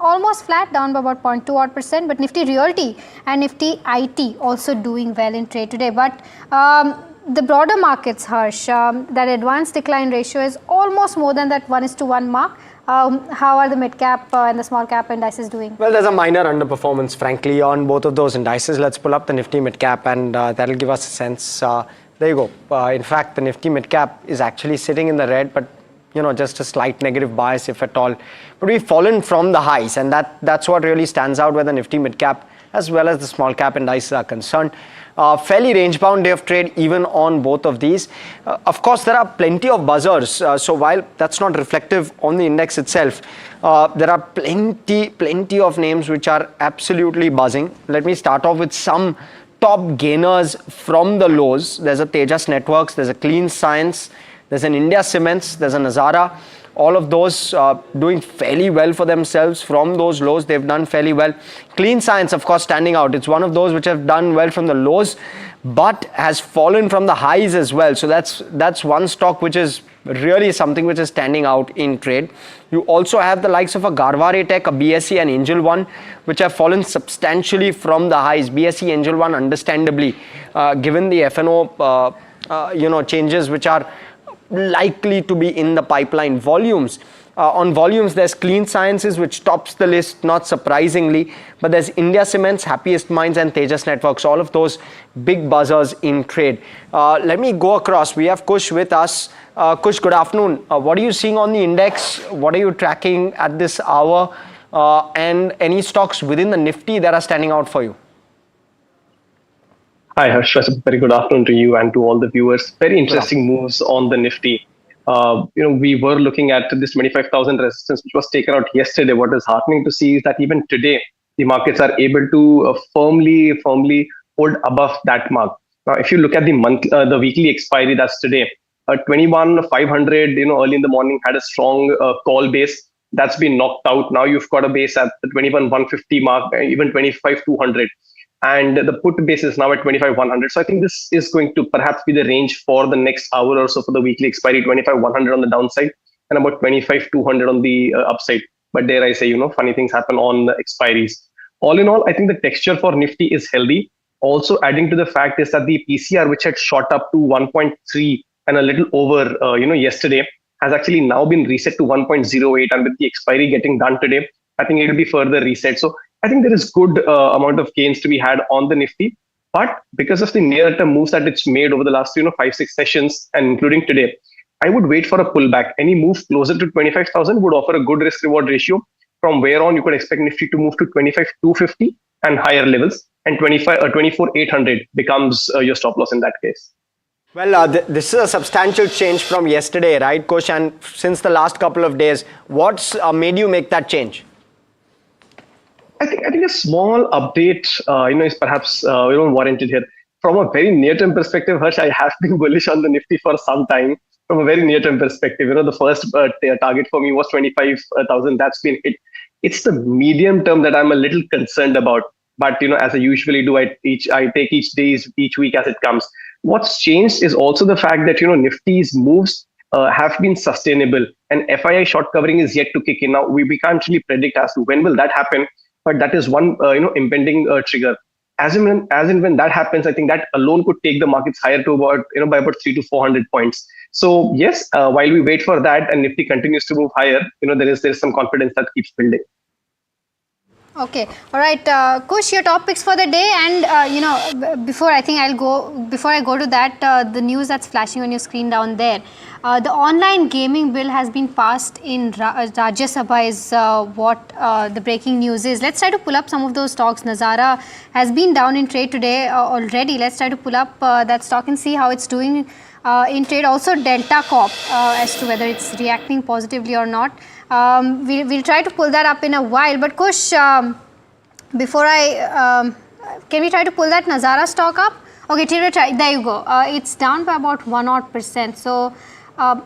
Speaker 19: almost flat, down by about 0.2%. But Nifty Realty and Nifty IT also doing well in trade today. But the broader markets, Harsh, that advanced decline ratio is almost more than that 1:1 mark. How are the mid-cap and the small-cap indices doing?
Speaker 16: Well, there's a minor underperformance, frankly, on both of those indices. Let's pull up the Nifty mid-cap and that'll give us a sense. There you go. In fact, the Nifty mid-cap is actually sitting in the red, but just a slight negative bias, if at all. But we've fallen from the highs, and that's what really stands out where the Nifty mid-cap as well as the small-cap indices are concerned. Fairly range-bound day of trade even on both of these. Of course, there are plenty of buzzers. So while that's not reflective on the index itself, there are plenty of names which are absolutely buzzing. Let me start off with some top gainers from the lows. There's a Tejas Networks, there's a Clean Science, there's an India Cements, there's a Nazara. All of those doing fairly well for themselves from those lows. They've done fairly well. Clean Science, of course, standing out. It's one of those which have done well from the lows, but has fallen from the highs as well. So that's one stock which is really something which is standing out in trade. You also have the likes of a Agarwal Tech, a BSE and Angel One, which have fallen substantially from the highs. BSE, Angel One, understandably, given the F&O changes which are likely to be in the pipeline. Volumes. On volumes, there's Clean Sciences, which tops the list, not surprisingly. But there's India Cements, Happiest Minds, and Tejas Networks. All of those big buzzers in trade. Let me go across. We have Kush with us. Kush, good afternoon. What are you seeing on the index? What are you tracking at this hour? And any stocks within the Nifty that are standing out for you?
Speaker 15: Hi, Harsh. Very good afternoon to you and to all the viewers. Very interesting moves on the Nifty. We were looking at this 25,000 resistance, which was taken out yesterday. What is heartening to see is that even today, the markets are able to firmly hold above that mark. Now, if you look at the weekly expiry, that's today, 21,500, early in the morning had a strong call base. That's been knocked out. Now you've got a base at the 21,150 mark, even 25,200. And the put base is now at 25,100. So I think this is going to perhaps be the range for the next hour or so for the weekly expiry, 25,100 on the downside and about 25,200 on the upside. But dare I say, funny things happen on the expiries. All in all, I think the texture for Nifty is healthy. Also adding to the fact is that the PCR, which had shot up to 1.3 and a little over, yesterday, has actually now been reset to 1.08. And with the expiry getting done today, I think it will be further reset. So I think there is good amount of gains to be had on the Nifty, but because of the near-term moves that it's made over the last 5-6 sessions and including today, I would wait for a pullback. Any move closer to 25,000 would offer a good risk-reward ratio. From where on you could expect Nifty to move to 25,250 and higher levels, and 24,800 becomes your stop loss in that case.
Speaker 16: Well, this is a substantial change from yesterday, right, Kush? And since the last couple of days, what's made you make that change?
Speaker 15: I think a small update, is perhaps warranted here. From a very near-term perspective, Harsh, I have been bullish on the Nifty for some time. From a very near-term perspective, the first target for me was 25,000. That's been it. It's the medium term that I'm a little concerned about. But as I usually do, I take each week as it comes. What's changed is also the fact that Nifty's moves have been sustainable, and FII short covering is yet to kick in. Now we can't really predict as to when will that happen. But that is one, impending trigger. As in when that happens, I think that alone could take the markets higher to about, by about 300 to 400 points. So yes, while we wait for that and Nifty continues to move higher, there is some confidence that keeps building.
Speaker 19: Okay, all right, Kush, your top picks for the day, and before I go to that, the news that's flashing on your screen down there. The online gaming bill has been passed in Rajya Sabha is what the breaking news is. Let's try to pull up some of those stocks. Nazara has been down in trade today already. Let's try to pull up that stock and see how it's doing in trade. Also Delta Corp, as to whether it's reacting positively or not. We'll try to pull that up in a while. But Kush, before can we try to pull that Nazara stock up? Okay, there you go. It's down by about 1% odd. So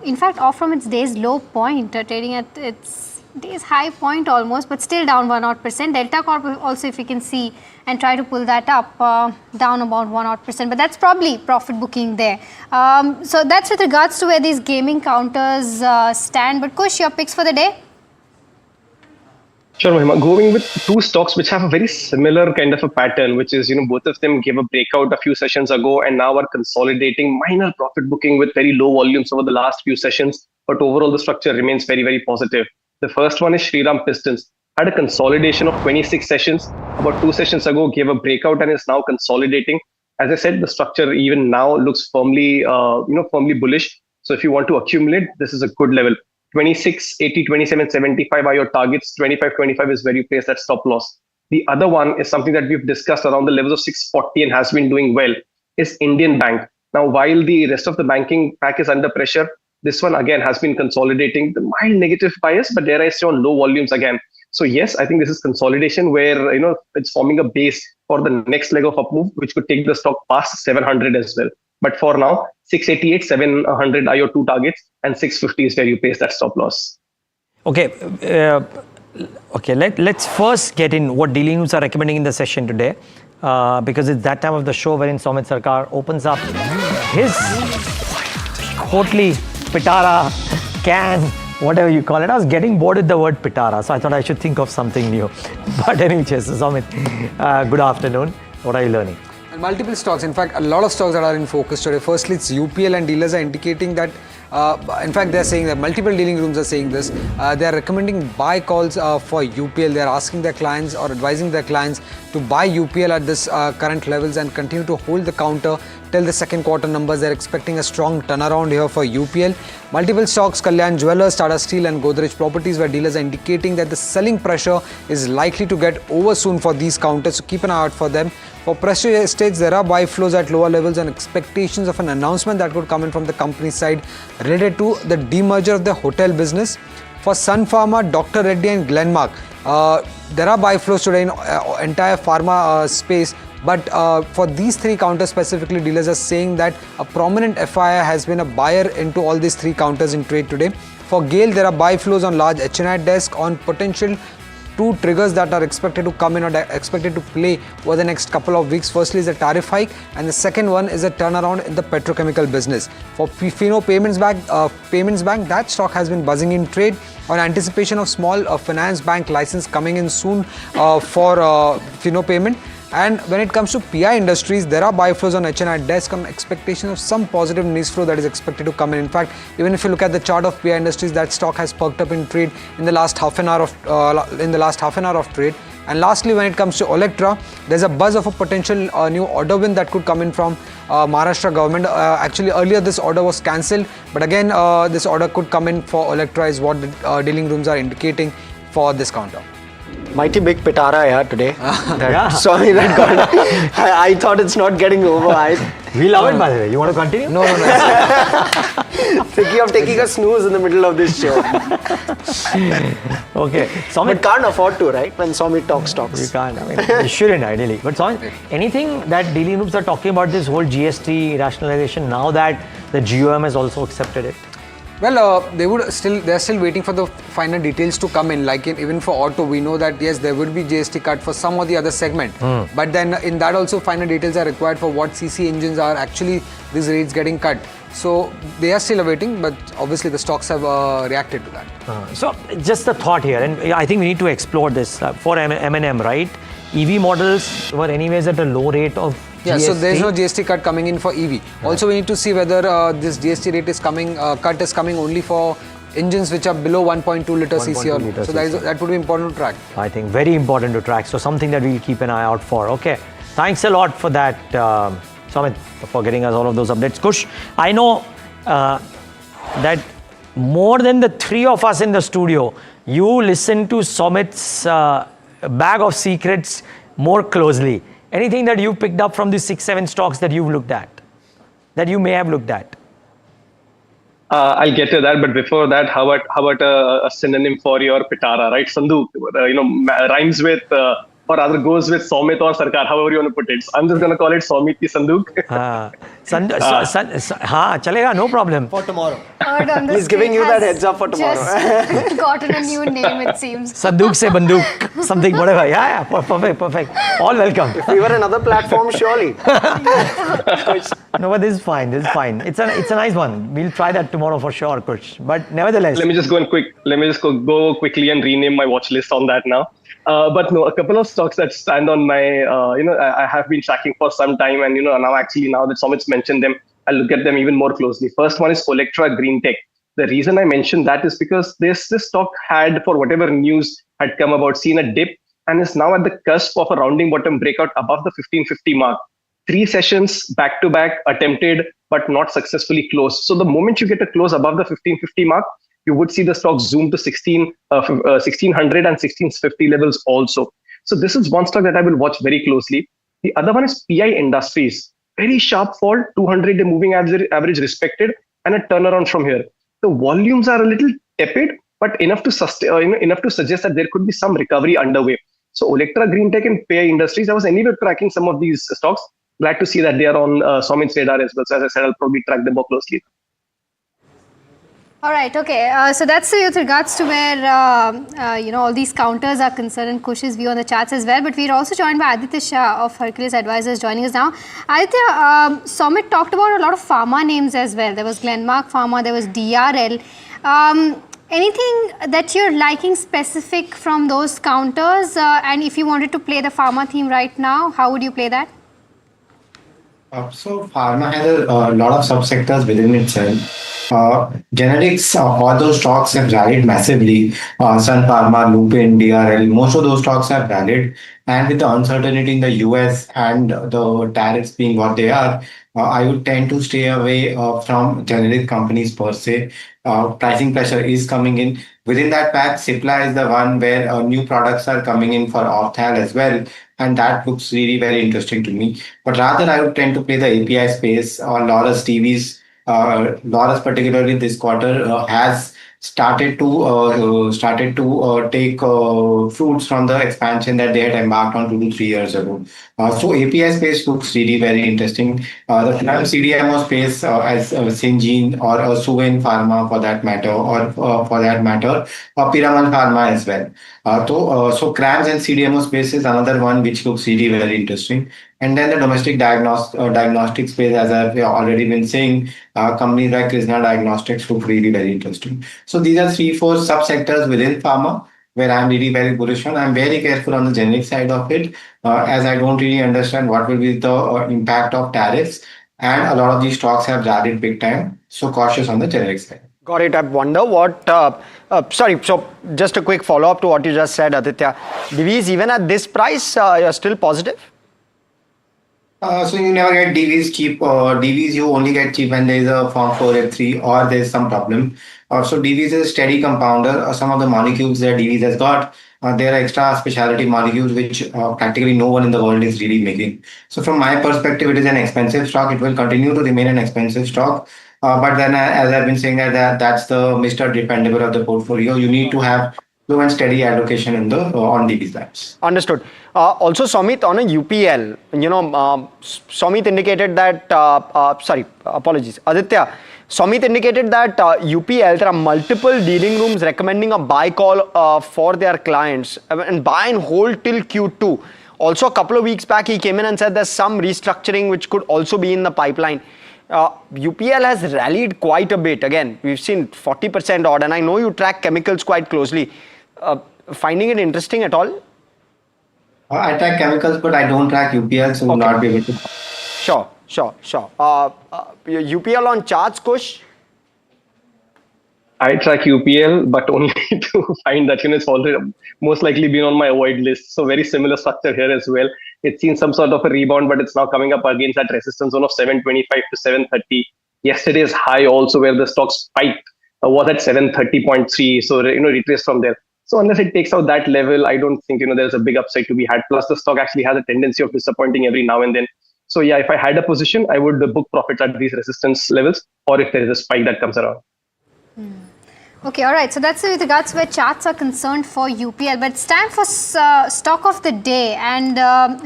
Speaker 19: in fact, off from its day's low point, trading at its day's high point almost, but still down 1% odd. Delta Corp also, if you can see, and try to pull that up, down about 1% odd. But that's probably profit booking there. So that's with regards to where these gaming counters stand. But Kush, your picks for the day?
Speaker 15: Sure, Mahima. Going with two stocks which have a very similar kind of a pattern, which is, both of them gave a breakout a few sessions ago and now are consolidating minor profit booking with very low volumes over the last few sessions. But overall, the structure remains very, very positive. The first one is Shriram Pistons. Had a consolidation of 26 sessions. About 2 sessions ago, gave a breakout and is now consolidating. As I said, the structure even now looks firmly bullish. So if you want to accumulate, this is a good level. 26, 80, 27, 75 are your targets. 25, 25 is where you place that stop loss. The other one is something that we've discussed around the levels of 640 and has been doing well, is Indian Bank. Now, while the rest of the banking pack is under pressure, this one again has been consolidating, the mild negative bias, but dare I say on low volumes again. So yes, I think this is consolidation where it's forming a base for the next leg of up move, which could take the stock past 700 as well. But for now, 688, 700 are your two targets, and 650 is where you place that stop loss.
Speaker 2: Okay, let's first get in what Daily News are recommending in the session today, because it's that time of the show wherein Soumit Sarkar opens up his portly pitara can, whatever you call it. I was getting bored with the word pitara, so I thought I should think of something new. But anyway, Soumit, good afternoon. What are you learning?
Speaker 6: And multiple stocks, in fact, a lot of stocks that are in focus today. Firstly, it's UPL, and dealers are indicating that, in fact, they're saying that multiple dealing rooms are saying this. They're recommending buy calls for UPL. They're asking their clients or advising their clients to buy UPL at this current levels and continue to hold the counter till the second quarter numbers. They're expecting a strong turnaround here for UPL. Multiple stocks, Kalyan Jewellers, Tata Steel and Godrej Properties, where dealers are indicating that the selling pressure is likely to get over soon for these counters, so keep an eye out for them. For Prestige Estates, there are buy flows at lower levels and expectations of an announcement that could come in from the company side related to the demerger of the hotel business. For Sun Pharma, Dr. Reddy and Glenmark, there are buy flows today in entire pharma space. But for these three counters specifically, dealers are saying that a prominent FII has been a buyer into all these three counters in trade today. For GAIL, there are buy flows on large HNI desk on potential two triggers that are expected to come in or expected to play over the next couple of weeks. Firstly is a tariff hike, and the second one is a turnaround in the petrochemical business. For Fino Payments Bank, that stock has been buzzing in trade on anticipation of small finance bank license coming in soon for Fino Payment. And when it comes to PI Industries, there are buy flows on HNI desk on expectation of some positive news flow that is expected to come in. In fact, even if you look at the chart of PI Industries, that stock has perked up in trade in the last half an hour of trade. And lastly, when it comes to Electra, there's a buzz of a potential new order win that could come in from Maharashtra government. Actually, earlier this order was cancelled, but again, this order could come in for Electra is what the dealing rooms are indicating for this counter.
Speaker 16: Mighty big pitara today. Sorry, I thought it's not getting over.
Speaker 2: We love it, by the way. You want to continue?
Speaker 16: No. Thinking of taking a snooze in the middle of this show.
Speaker 2: Okay. Soumit,
Speaker 16: but can't afford to, right? When Soumit talks stocks.
Speaker 2: You can't. I mean, you shouldn't ideally. But Soumit, anything that dealing rooms are talking about this whole GST rationalization now that the GOM has also accepted it?
Speaker 6: Well, they're still waiting for the final details to come in. Like even for auto, we know that yes, there would be GST cut for some or the other segment. But then in that also, final details are required for what CC engines are actually these rates getting cut. So they are still awaiting, but obviously the stocks have reacted to that.
Speaker 2: So just a thought here, and I think we need to explore this for M&M, right? EV models were anyways at a low rate of GST.
Speaker 6: So there's no GST cut coming in for EV. Also, we need to see whether this GST rate is cut is coming only for engines which are below 1.2 litre cc. So that would be important to track.
Speaker 2: I think very important to track. So something that we'll keep an eye out for. Okay. Thanks a lot for that, Soumit, for getting us all of those updates. Kush, I know that more than the three of us in the studio, you listen to Soumit's bag of secrets more closely. Anything that you picked up from these 6-7 stocks that you've looked at, that you may have looked at?
Speaker 15: I'll get to that, but before that, how about a synonym for your pitara, right? Sanduk, rhymes with, or rather goes with Soumit or Sarkar, however you want to put it. So I'm just going to call it Soumit ki Sanduk.
Speaker 2: Chalega, no problem.
Speaker 16: For tomorrow. He's giving you that heads up for tomorrow.
Speaker 19: Just gotten a new name, it seems.
Speaker 2: Sanduk se banduk, something, whatever. Yeah, perfect. All welcome.
Speaker 16: If we were another platform, surely.
Speaker 2: No, but this is fine. It's a nice one. We'll try that tomorrow for sure, Kush. But nevertheless,
Speaker 15: let me just go quickly and rename my watch list on that now. But no, a couple of stocks that stand on my, I have been tracking for some time, and now that Soumit's mentioned them, I'll look at them even more closely. First one is Olectra Green Tech. The reason I mentioned that is because this stock had, for whatever news had come about, seen a dip and is now at the cusp of a rounding bottom breakout above the 1550 mark. 3 sessions back to back attempted, but not successfully closed. So the moment you get a close above the 1550 mark, you would see the stock zoom to 1600 and 1650 levels also. So this is one stock that I will watch very closely. The other one is PI Industries. Very sharp fall, 200-day moving average respected, and a turnaround from here. The volumes are a little tepid, but enough to sustain, enough to suggest that there could be some recovery underway. So Olectra Greentech and PI Industries, I was anyway tracking some of these stocks. Glad to see that they are on Somit's radar as well. So as I said, I'll probably track them more closely.
Speaker 19: All right, okay. So that's with regards to where, all these counters are concerned and Kush's view on the charts as well. But we're also joined by Aditya Shah of Hercules Advisors joining us now. Aditya, Somit talked about a lot of pharma names as well. There was Glenmark Pharma, there was DRL. Anything that you're liking specific from those counters? And if you wanted to play the pharma theme right now, how would you play that?
Speaker 12: So pharma has a lot of subsectors within itself. Generics, all those stocks have rallied massively. Sun Pharma, Lupin, DRL, most of those stocks have rallied. And with the uncertainty in the US and the tariffs being what they are, I would tend to stay away from generic companies per se. Pricing pressure is coming in. Within that pack, Cipla is the one where new products are coming in for Opthal as well. And that looks really very interesting to me. But rather, I would tend to play the API space. Laurus TVs, Laurus particularly this quarter has started to take fruits from the expansion that they had embarked on 2 to 3 years ago. So API space looks really very interesting. The CDMO space as Syngene or Suven Pharma for that matter, or Piramal Pharma as well. So CRAMS and CDMO space is another one which looks really very interesting. And then the domestic diagnostic space, as I've already been saying, companies like Krishna Diagnostics look really very interesting. So these are 3-4 subsectors within pharma where I'm really very bullish on. I'm very careful on the generic side of it, as I don't really understand what will be the impact of tariffs. And a lot of these stocks have rallied big time. So cautious on the generic side.
Speaker 16: Got it. I wonder what, so just a quick follow-up to what you just said, Aditya. Divis, even at this price, you're still positive?
Speaker 12: So you never get DVs cheap. DVs you only get cheap when there is a Form 483 or there is some problem. So DVs is a steady compounder. Some of the molecules that DVs has got, there are extra specialty molecules which practically no one in the world is really making. So from my perspective, it is an expensive stock. It will continue to remain an expensive stock. But then, as I've been saying, that's the Mr. Dependable of the portfolio. You need to have slow and steady allocation in the on DVs labs.
Speaker 16: Understood. Also, Somit, on a UPL, Somit indicated that, Aditya, Somit indicated that UPL, there are multiple dealing rooms recommending a buy call for their clients and buy and hold till Q2. Also, a couple of weeks back, he came in and said there's some restructuring which could also be in the pipeline. UPL has rallied quite a bit. Again, we've seen 40% odd, and I know you track chemicals quite closely. Finding it interesting at all?
Speaker 12: I track chemicals, but I don't track UPL, so will not be able to.
Speaker 16: Sure. UPL on charts, Kush?
Speaker 15: I track UPL, but only to find that it's already most likely been on my avoid list. So very similar structure here as well. It's seen some sort of a rebound, but it's now coming up against that resistance zone of 725 to 730. Yesterday's high also, where the stock spiked, was at 730.3. So retraced from there. So unless it takes out that level, I don't think there's a big upside to be had. Plus, the stock actually has a tendency of disappointing every now and then. So yeah, if I had a position, I would book profits at these resistance levels, or if there is a spike that comes around.
Speaker 19: Okay, all right. So that's with regards to where charts are concerned for UPL. But it's time for stock of the day, and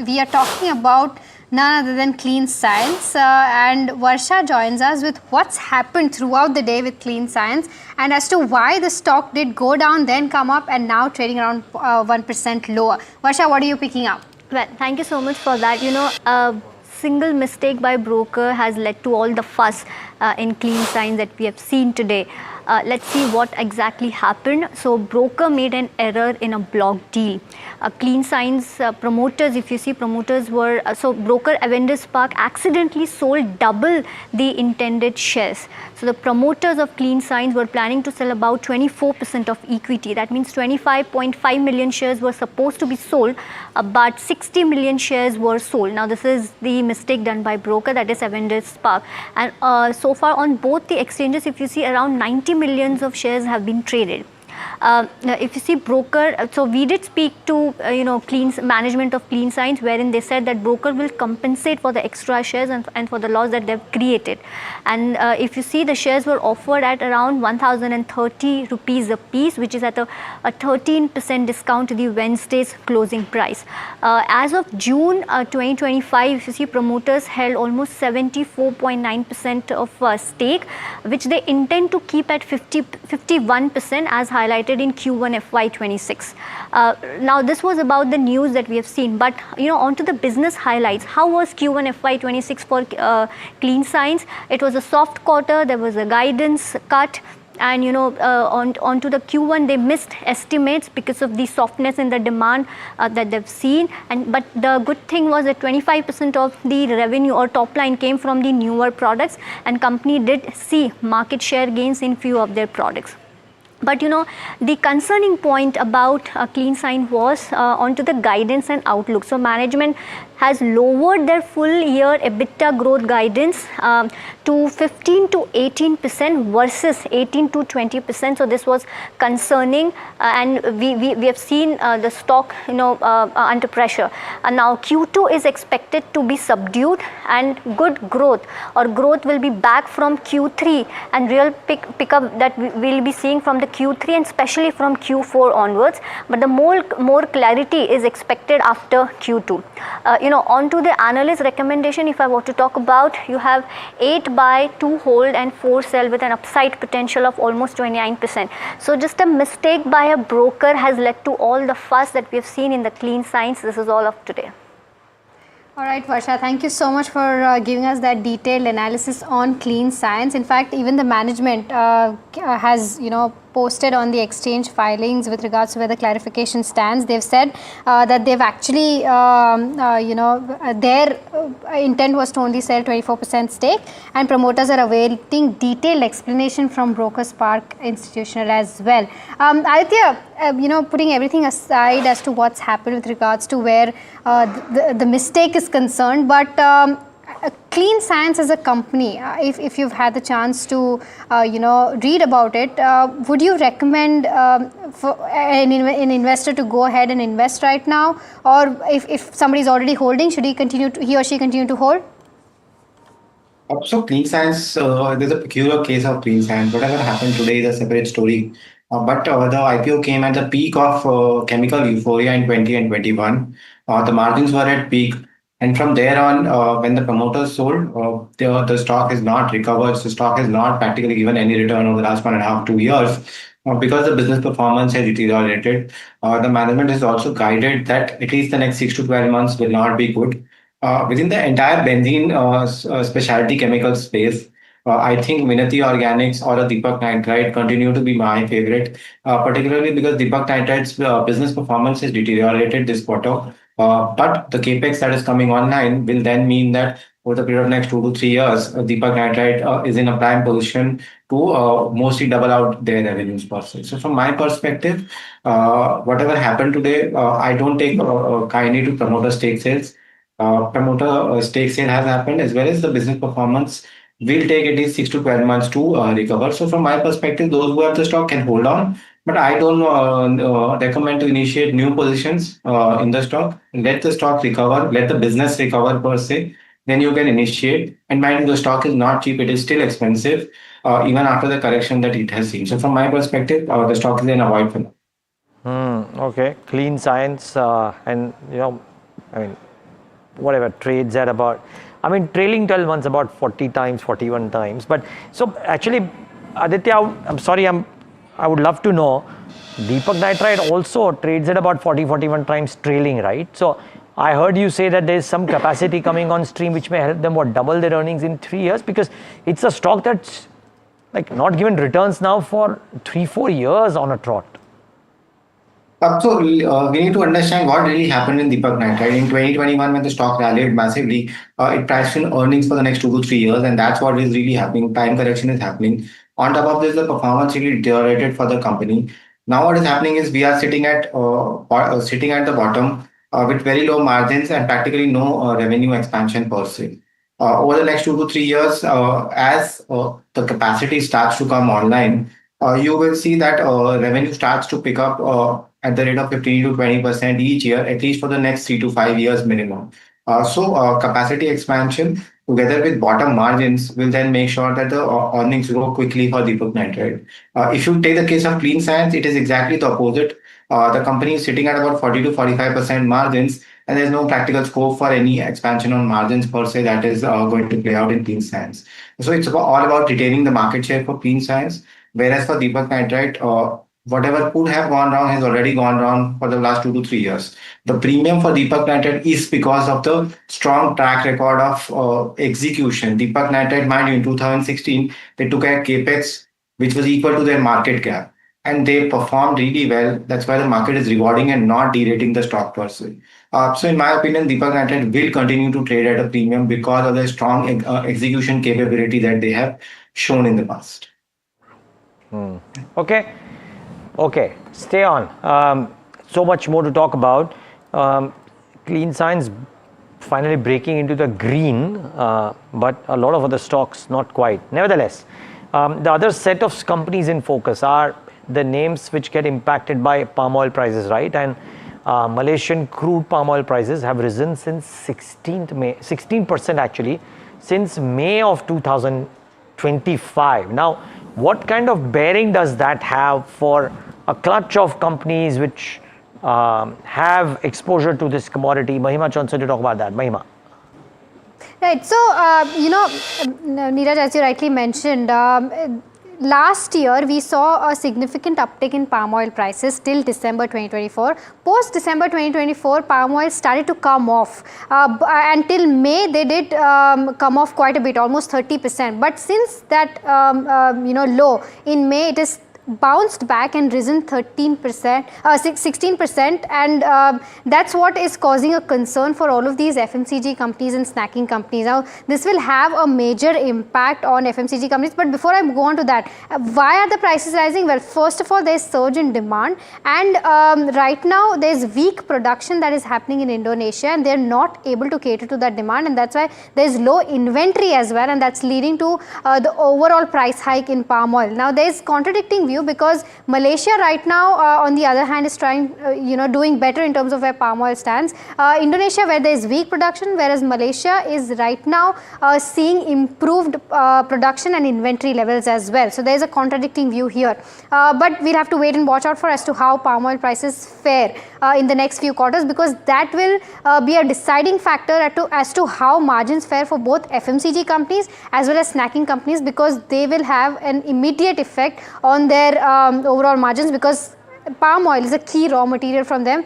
Speaker 19: we are talking about none other than Clean Science. And Varsha joins us with what's happened throughout the day with Clean Science and as to why the stock did go down, then come up, and now trading around 1% lower. Varsha, what are you picking up?
Speaker 20: Well, thank you so much for that. A single mistake by broker has led to all the fuss in Clean Science that we have seen today. Let's see what exactly happened. So broker made an error in a block deal. Clean Science promoters, if you see, promoters were, so broker Avendus Spark accidentally sold double the intended shares. So the promoters of Clean Science were planning to sell about 24% of equity. That means 25.5 million shares were supposed to be sold, but 60 million shares were sold. Now this is the mistake done by broker, that is Avendus Spark. And so far on both the exchanges, if you see, around 90 millions of shares have been traded. If you see broker, so we did speak to management of Clean Science, wherein they said that broker will compensate for the extra shares and for the loss that they've created. And if you see, the shares were offered at around 1,030 rupees a piece, which is at a 13% discount to the Wednesday's closing price. As of June 2025, if you see, promoters held almost 74.9% of stake, which they intend to keep at 51% as highlighted in Q1 FY26. Now, this was about the news that we have seen, but onto the business highlights. How was Q1 FY26 for Clean Science? It was a soft quarter. There was a guidance cut. And onto the Q1, they missed estimates because of the softness in the demand that they've seen. But the good thing was that 25% of the revenue or top line came from the newer products, and company did see market share gains in few of their products. But the concerning point about Clean Science was onto the guidance and outlook. So management has lowered their full year EBITDA growth guidance to 15 to 18% versus 18 to 20%. So this was concerning, and we have seen the stock under pressure. And now Q2 is expected to be subdued, and good growth will be back from Q3, and real pickup that we will be seeing from the Q3 and especially from Q4 onwards. But the more clarity is expected after Q2. Onto the analyst recommendation, if I were to talk about, you have 8 buy, 2 hold and 4 sell with an upside potential of almost 29%. So just a mistake by a broker has led to all the fuss that we have seen in the Clean Science. This is all of today.
Speaker 19: All right, Varsha, thank you so much for giving us that detailed analysis on Clean Science. In fact, even the management has, posted on the exchange filings with regards to where the clarification stands. They've said that they've actually, their intent was to only sell 24% stake, and promoters are awaiting detailed explanation from Broker Spark Institutional as well. Aditya, putting everything aside as to what's happened with regards to where the mistake is concerned, but Clean Science as a company, if you've had the chance to, read about it, would you recommend for an investor to go ahead and invest right now? Or if somebody is already holding, should he or she continue to hold?
Speaker 12: So Clean Science, there's a peculiar case of Clean Science. Whatever happened today is a separate story. But the IPO came at the peak of chemical euphoria in 20 and 21. The margins were at peak. And from there on, when the promoters sold, the stock has not recovered. So stock has not practically given any return over the last 1.5 to 2 years because the business performance has deteriorated. The management has also guided that at least the next 6 to 12 months will not be good. Within the entire benzene specialty chemical space, I think Minati Organics or a Deepak Nitrite continue to be my favorite, particularly because Deepak Nitrite's business performance has deteriorated this quarter. But the capex that is coming online will then mean that over the period of next 2 to 3 years, Deepak Nitrite is in a prime position to mostly double out their revenues per se. So from my perspective, whatever happened today, I don't take kindly to promoter stake sales. Promoter stake sale has happened, as well as the business performance will take at least 6 to 12 months to recover. So from my perspective, those who have the stock can hold on. But I don't recommend to initiate new positions in the stock. Let the stock recover, let the business recover per se. Then you can initiate. And mind you, the stock is not cheap; it is still expensive, even after the correction that it has seen. So from my perspective, the stock is in avoid for now.
Speaker 2: Okay, Clean Science, and whatever trades at about. Trailing 12 months about 40 times, 41 times. But so actually, Aditya, I'm sorry, I would love to know, Deepak Nitrite also trades at about 40, 41 times trailing, right? So I heard you say that there's some capacity coming on stream which may help them double their earnings in 3 years, because it's a stock that's not given returns now for 3-4 years on a trot.
Speaker 12: So we need to understand what really happened in Deepak Nitrite. In 2021, when the stock rallied massively, it priced in earnings for the next 2 to 3 years, and that's what is really happening. Time correction is happening. On top of this, the performance really deteriorated for the company. Now what is happening is we are sitting at the bottom with very low margins and practically no revenue expansion per se. Over the next 2 to 3 years, as the capacity starts to come online, you will see that revenue starts to pick up at the rate of 15 to 20% each year, at least for the next 3 to 5 years minimum. So capacity expansion together with bottom margins will then make sure that the earnings grow quickly for Deepak Nitrite. If you take the case of Clean Science, it is exactly the opposite. The company is sitting at about 40 to 45% margins, and there's no practical scope for any expansion on margins per se that is going to play out in Clean Science. So it's all about retaining the market share for Clean Science, whereas for Deepak Nitrite, whatever could have gone wrong has already gone wrong for the last 2 to 3 years. The premium for Deepak Nitrite is because of the strong track record of execution. Deepak Nitrite, mind you, in 2016, they took a capex which was equal to their market cap, and they performed really well. That's why the market is rewarding and not derating the stock per se. So in my opinion, Deepak Nitrite will continue to trade at a premium because of the strong execution capability that they have shown in the past.
Speaker 2: Okay, stay on. So much more to talk about. Clean Science finally breaking into the green, but a lot of other stocks not quite. Nevertheless, the other set of companies in focus are the names which get impacted by palm oil prices, right? And Malaysian crude palm oil prices have risen since 16% actually, since May of 2025. Now, what kind of bearing does that have for a clutch of companies which have exposure to this commodity? Mahima Chansey to talk about that. Mahima.
Speaker 19: Right. So, Neeraj, as you rightly mentioned, last year we saw a significant uptick in palm oil prices till December 2024. Post December 2024, palm oil started to come off. Until May, they did come off quite a bit, almost 30%. But since that low in May, it is bounced back and risen 16%, and that's what is causing a concern for all of these FMCG companies and snacking companies. Now, this will have a major impact on FMCG companies, but before I go on to that, why are the prices rising? Well, first of all, there's surge in demand, and right now there's weak production that is happening in Indonesia, and they're not able to cater to that demand, and that's why there's low inventory as well, and that's leading to the overall price hike in palm oil. Now, there's contradicting view, because Malaysia right now, on the other hand, is trying, doing better in terms of where palm oil stands. Indonesia, where there is weak production, whereas Malaysia is right now seeing improved production and inventory levels as well. So there is a contradicting view here. But we'll have to wait and watch out for as to how palm oil prices fare in the next few quarters, because that will be a deciding factor as to how margins fare for both FMCG companies as well as snacking companies, because they will have an immediate effect on their overall margins, because palm oil is a key raw material from them.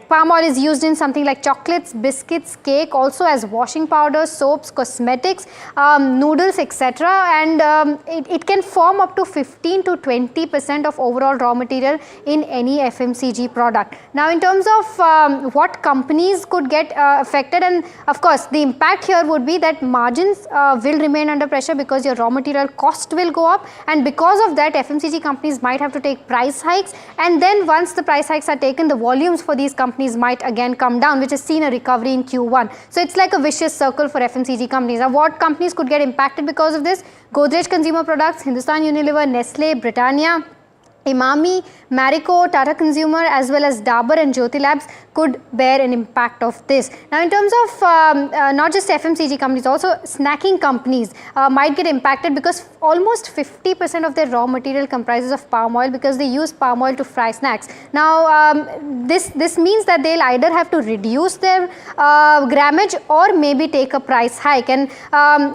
Speaker 19: Palm oil is used in something like chocolates, biscuits, cake, also as washing powder, soaps, cosmetics, noodles, etc. And it can form up to 15 to 20% of overall raw material in any FMCG product. Now, in terms of what companies could get affected, and of course, the impact here would be that margins will remain under pressure because your raw material cost will go up, and because of that, FMCG companies might have to take price hikes, and then once the price hikes are taken, the volumes for these companies might again come down, which has seen a recovery in Q1. So it's like a vicious circle for FMCG companies. Now, what companies could get impacted because of this? Godrej Consumer Products, Hindustan Unilever, Nestle, Britannia, Imami, Marico, Tata Consumer, as well as Dabur and Jyoti Labs could bear an impact of this. Now, in terms of not just FMCG companies, also snacking companies might get impacted, because almost 50% of their raw material comprises of palm oil, because they use palm oil to fry snacks. Now, this means that they'll either have to reduce their grammage or maybe take a price hike. And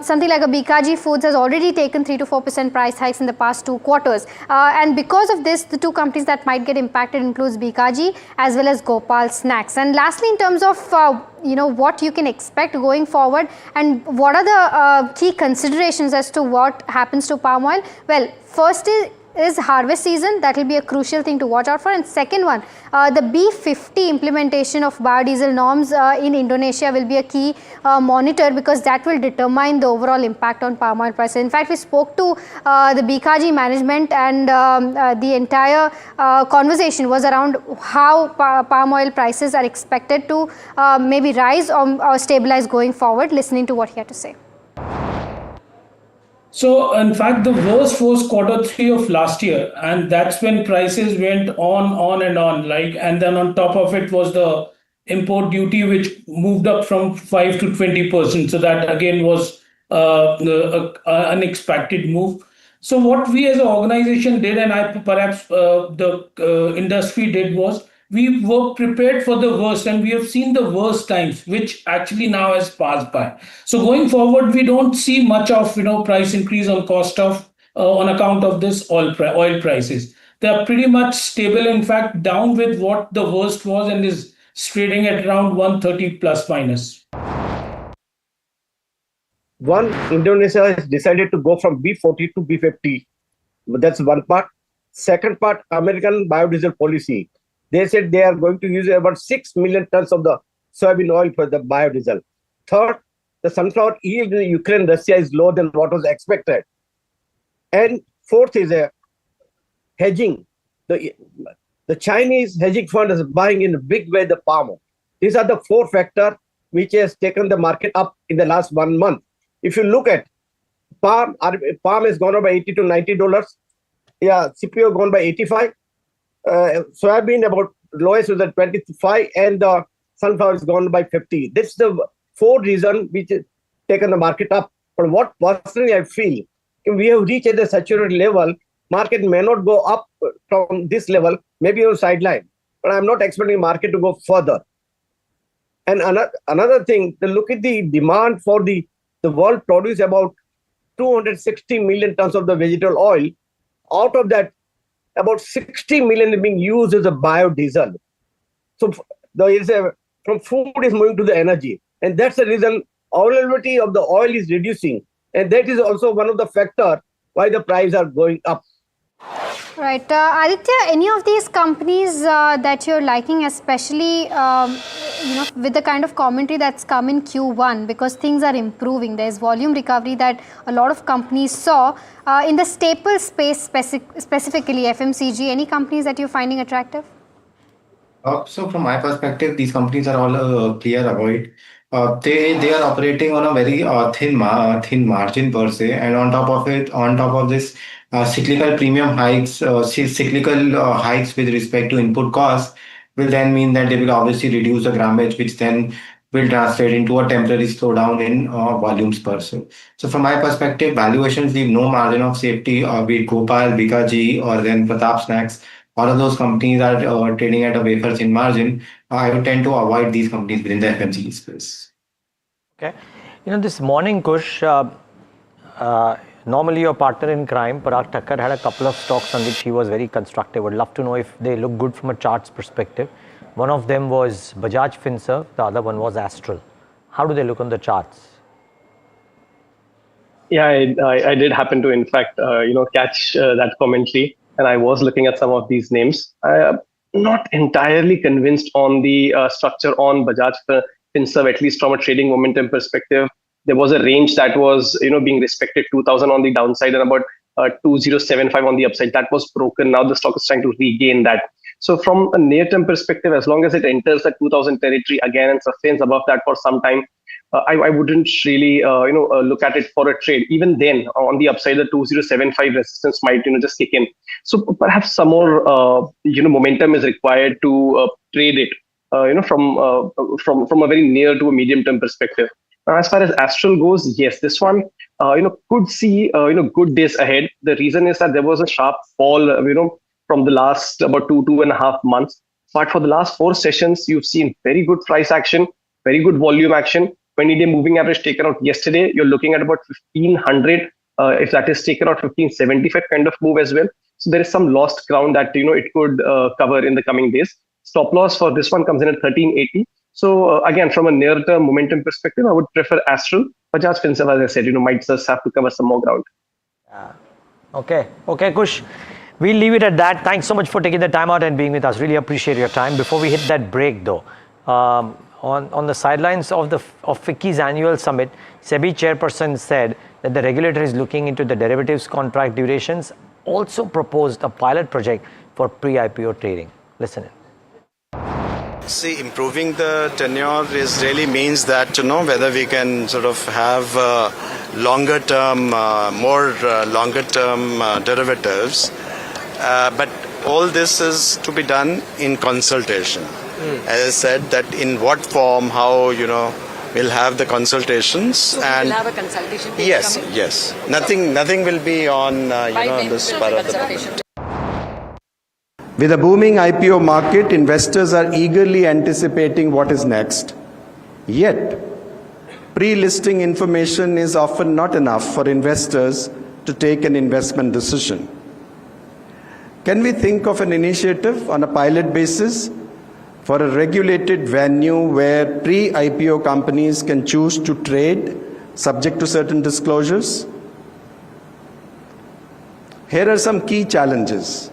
Speaker 19: something like a Bikaji Foods has already taken 3 to 4% price hikes in the past 2 quarters. And because of this, the 2 companies that might get impacted includes Bikaji as well as Gopal Snacks. And lastly, in terms of what you can expect going forward and what are the key considerations as to what happens to palm oil, well, first is harvest season. That will be a crucial thing to watch out for. And second one, the B50 implementation of biodiesel norms in Indonesia will be a key monitor, because that will determine the overall impact on palm oil prices. In fact, we spoke to the Bikaji management, and the entire conversation was around how palm oil prices are expected to maybe rise or stabilize going forward, listening to what he had to say.
Speaker 17: So, in fact, the worst was Q3 of last year, and that's when prices went on and on. And then on top of it was the import duty, which moved up from 5 to 20%. So that again was an unexpected move. So what we as an organization did, and perhaps the industry did, was we were prepared for the worst, and we have seen the worst times, which actually now has passed by. So going forward, we don't see much of price increase on cost of on account of this oil prices. They are pretty much stable. In fact, down with what the worst was, and is trading at around 130 plus minus.
Speaker 21: One, Indonesia has decided to go from B40 to B50. That's one part. Second part, American biodiesel policy. They said they are going to use about 6 million tons of the soybean oil for the biodiesel. Third, the sunflower yield in Ukraine, Russia is lower than what was expected. And fourth is a hedging. The Chinese hedging fund is buying in a big way the palm. These are the four factors which has taken the market up in the last 1 month. If you look at palm has gone up by $80 to $90. Yeah, CPO gone by 85. Soybean about lowest was at 25, and the sunflower has gone by 50. This is the four reason which has taken the market up. But what personally I feel, if we have reached at the saturated level, market may not go up from this level, maybe on sideline. But I'm not expecting market to go further. And another thing, to look at the demand for the world produce about 260 million tons of the vegetable oil. Out of that, about 60 million is being used as a biodiesel. So there is from food is moving to the energy. And that's the reason availability of the oil is reducing. And that is also one of the factors why the prices are going up.
Speaker 19: Right. Aditya, any of these companies that you're liking, especially with the kind of commentary that's come in Q1, because things are improving. There's volume recovery that a lot of companies saw. In the staple space, specifically FMCG, any companies that you're finding attractive?
Speaker 12: So from my perspective, these companies are all clear avoid. They are operating on a very thin margin per se, and on top of this, cyclical premium hikes, cyclical hikes with respect to input costs will then mean that they will obviously reduce the grammage, which then will translate into a temporary slowdown in volumes per se. So from my perspective, valuations leave no margin of safety, be it Gopal, Bikaji, or then Pratap Snacks. All of those companies are trading at a wafer thin margin. I would tend to avoid these companies within the FMCG space.
Speaker 2: Okay. This morning, Kush, normally your partner in crime, Parag Thakkar, had a couple of stocks on which he was very constructive. Would love to know if they look good from a charts perspective. One of them was Bajaj Finserv, the other one was Astral. How do they look on the charts?
Speaker 15: Yeah, I did happen to, in fact, catch that commentary, and I was looking at some of these names. I'm not entirely convinced on the structure on Bajaj Finserv, at least from a trading momentum perspective. There was a range that was, being respected, 2,000 on the downside and about 2,075 on the upside. That was broken. Now the stock is trying to regain that. So from a near-term perspective, as long as it enters the 2,000 territory again and sustains above that for some time, I wouldn't really, look at it for a trade. Even then, on the upside, the 2,075 resistance might, just kick in. So perhaps some more, momentum is required to trade it, from a very near to a medium-term perspective. As far as Astral goes, yes, this one, could see, good days ahead. The reason is that there was a sharp fall, from the last about 2.5 months. But for the last 4 sessions, you've seen very good price action, very good volume action. 20-day moving average taken out yesterday, you're looking at about 1,500. If that is taken out, 1,575 kind of move as well. So there is some lost ground that, it could cover in the coming days. Stop loss for this one comes in at 1,380. So again, from a near-term momentum perspective, I would prefer Astral. Bajaj Finserv, as I said, might just have to cover some more ground.
Speaker 2: Okay, Kush. We'll leave it at that. Thanks so much for taking the time out and being with us. Really appreciate your time. Before we hit that break, though, on the sidelines of FICCI's annual summit, SEBI chairperson said that the regulator is looking into the derivatives contract durations. Also proposed a pilot project for pre-IPO trading. Listen in.
Speaker 11: See, improving the tenure is really means that, whether we can sort of have longer term, more longer term derivatives. But all this is to be done in consultation. As I said, that in what form, how, we'll have the consultations.
Speaker 13: So
Speaker 11: and
Speaker 13: we'll have a consultation.
Speaker 11: Yes. Nothing will be on, on this part of the moment.
Speaker 23: With a booming IPO market, investors are eagerly anticipating what is next. Yet, pre-listing information is often not enough for investors to take an investment decision. Can we think of an initiative on a pilot basis for a regulated venue where pre-IPO companies can choose to trade subject to certain disclosures? Here are some key challenges.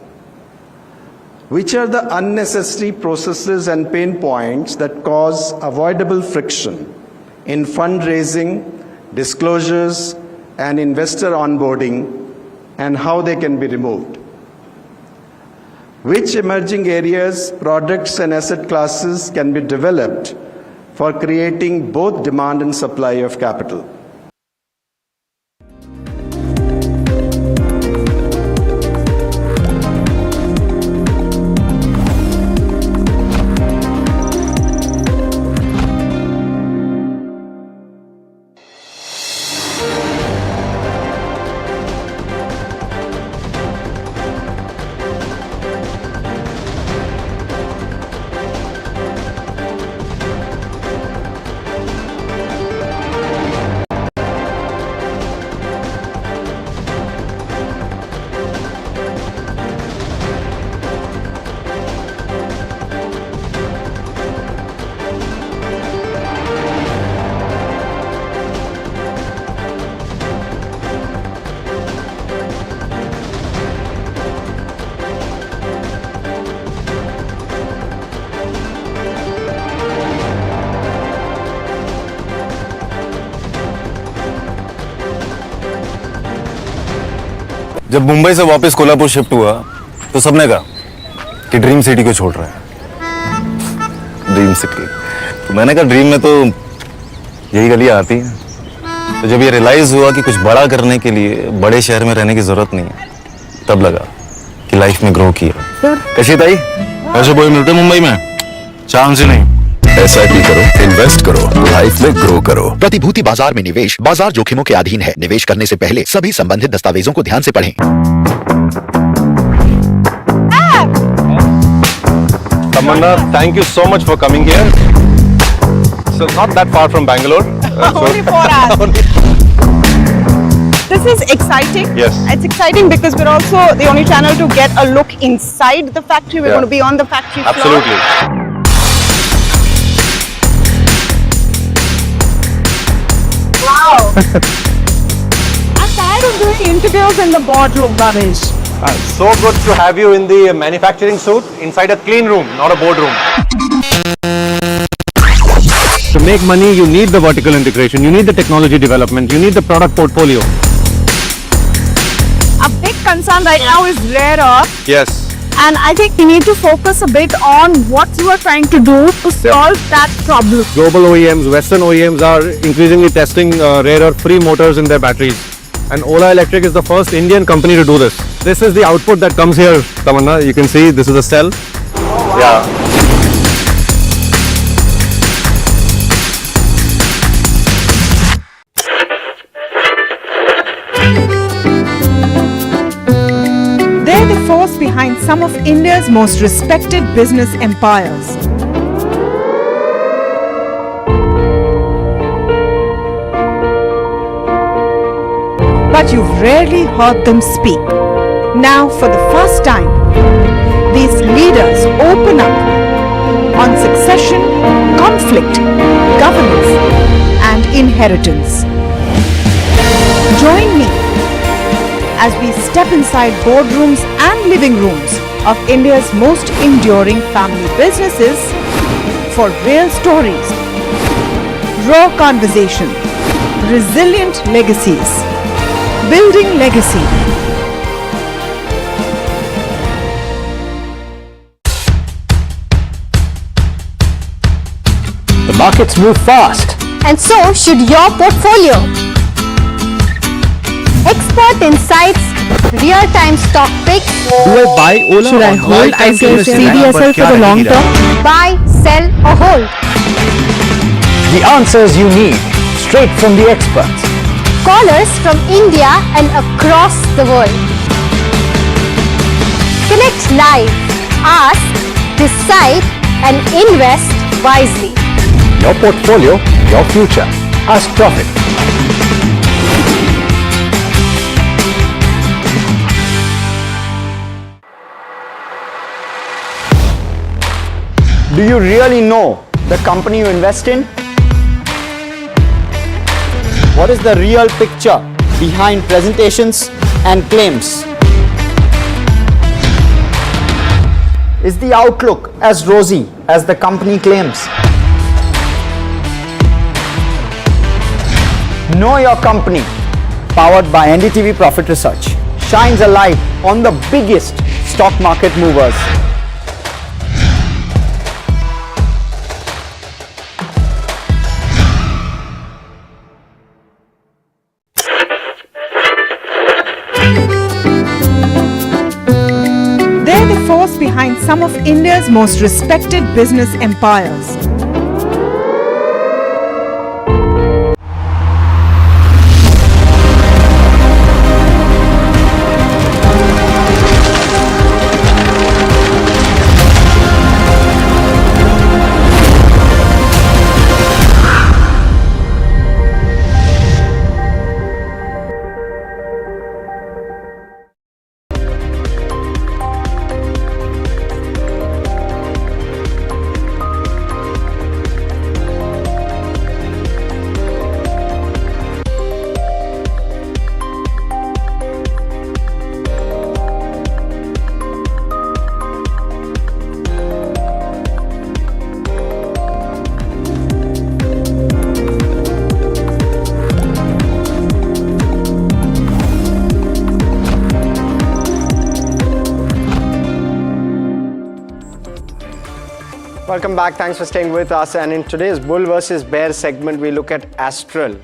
Speaker 23: Which are the unnecessary processes and pain points that cause avoidable friction in fundraising, disclosures, and investor onboarding, and how they can be removed? Which emerging areas, products, and asset classes can be developed for creating both demand and supply of capital?
Speaker 8: जब मुंबई से वापस Kolhapur shift हुआ तो सबने कहा कि dream city को छोड़ रहा है। ड्रीम सिटी, तो मैंने कहा ड्रीम में तो यही गलियां आती हैं। तो जब ये रियलाइज हुआ कि कुछ बड़ा करने के लिए बड़े शहर में रहने की जरूरत नहीं है, तब लगा कि लाइफ में ग्रो किया। कशी ताई, ऐसे बॉय मिलते मुंबई में? चांस ही नहीं।
Speaker 9: SIP करो, इन्वेस्ट करो, लाइफ में ग्रो करो। प्रतिभूति बाजार में निवेश बाजार जोखिमों के अधीन है। निवेश करने से पहले सभी संबंधित दस्तावेजों को ध्यान से पढ़ें।
Speaker 8: Tamanna, thank you so much for coming here. So not that far from Bangalore.
Speaker 10: Only 4 hours. This is exciting.
Speaker 8: Yes.
Speaker 10: It's exciting because we're also the only channel to get a look inside the factory. We're going to be on the factory floor.
Speaker 8: Absolutely.
Speaker 10: Wow. I'm tired of doing interviews in the boardroom, Ramesh.
Speaker 8: So good to have you in the manufacturing suit inside a clean room, not a boardroom. To make money, you need the vertical integration, you need the technology development, you need the product portfolio.
Speaker 10: A big concern right now is rare earth.
Speaker 8: Yes.
Speaker 10: And I think we need to focus a bit on what you are trying to do to solve that problem.
Speaker 8: Global OEMs, Western OEMs are increasingly testing rare earth free motors in their batteries. And Ola Electric is the first Indian company to do this. This is the output that comes here, Tamanna. You can see this is a cell.
Speaker 10: Oh, wow.
Speaker 8: Yeah.
Speaker 10: They're the force behind some of India's most respected business empires. But you've rarely heard them speak. Now, for the first time, these leaders open up on succession, conflict, governance, and inheritance. Join me as we step inside boardrooms and living rooms of India's most enduring family businesses for real stories, raw conversation, resilient legacies, building legacy.
Speaker 13: Markets move fast.
Speaker 19: And so should your portfolio. Expert insights, real-time stock picks.
Speaker 13: Do I buy Ola?
Speaker 10: Should I hold CDSL for the long term?
Speaker 19: Buy, sell or hold.
Speaker 13: The answers you need, straight from the experts.
Speaker 19: Callers from India and across the world. Connect live, ask, decide and invest wisely.
Speaker 13: Your portfolio, your future. Ask Profit.
Speaker 21: Do you really know the company you invest in? What is the real picture behind presentations and claims? Is the outlook as rosy as the company claims? Know Your Company, powered by NDTV Profit Research, shines a light on the biggest stock market movers.
Speaker 10: They're the force behind some of India's most respected business empires.
Speaker 16: Welcome back. Thanks for staying with us. And in today's Bull versus Bear segment, we look at Astral.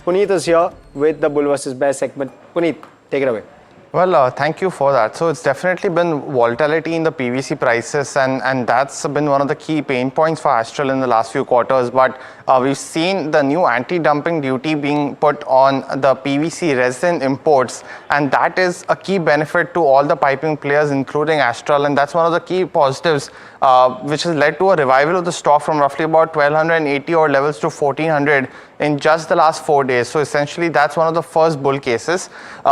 Speaker 16: Puneet is here with the Bull versus Bear segment. Puneet, take it away.
Speaker 8: Well, thank you for that. So it's definitely been volatility in the PVC prices, and that's been one of the key pain points for Astral in the last few quarters. But we've seen the new anti-dumping duty being put on the PVC resin imports, and that is a key benefit to all the piping players, including Astral, and that's one of the key positives which has led to a revival of the stock from roughly about 1280 or levels to 1400 in just the last 4 days. So essentially that's one of the first bull cases.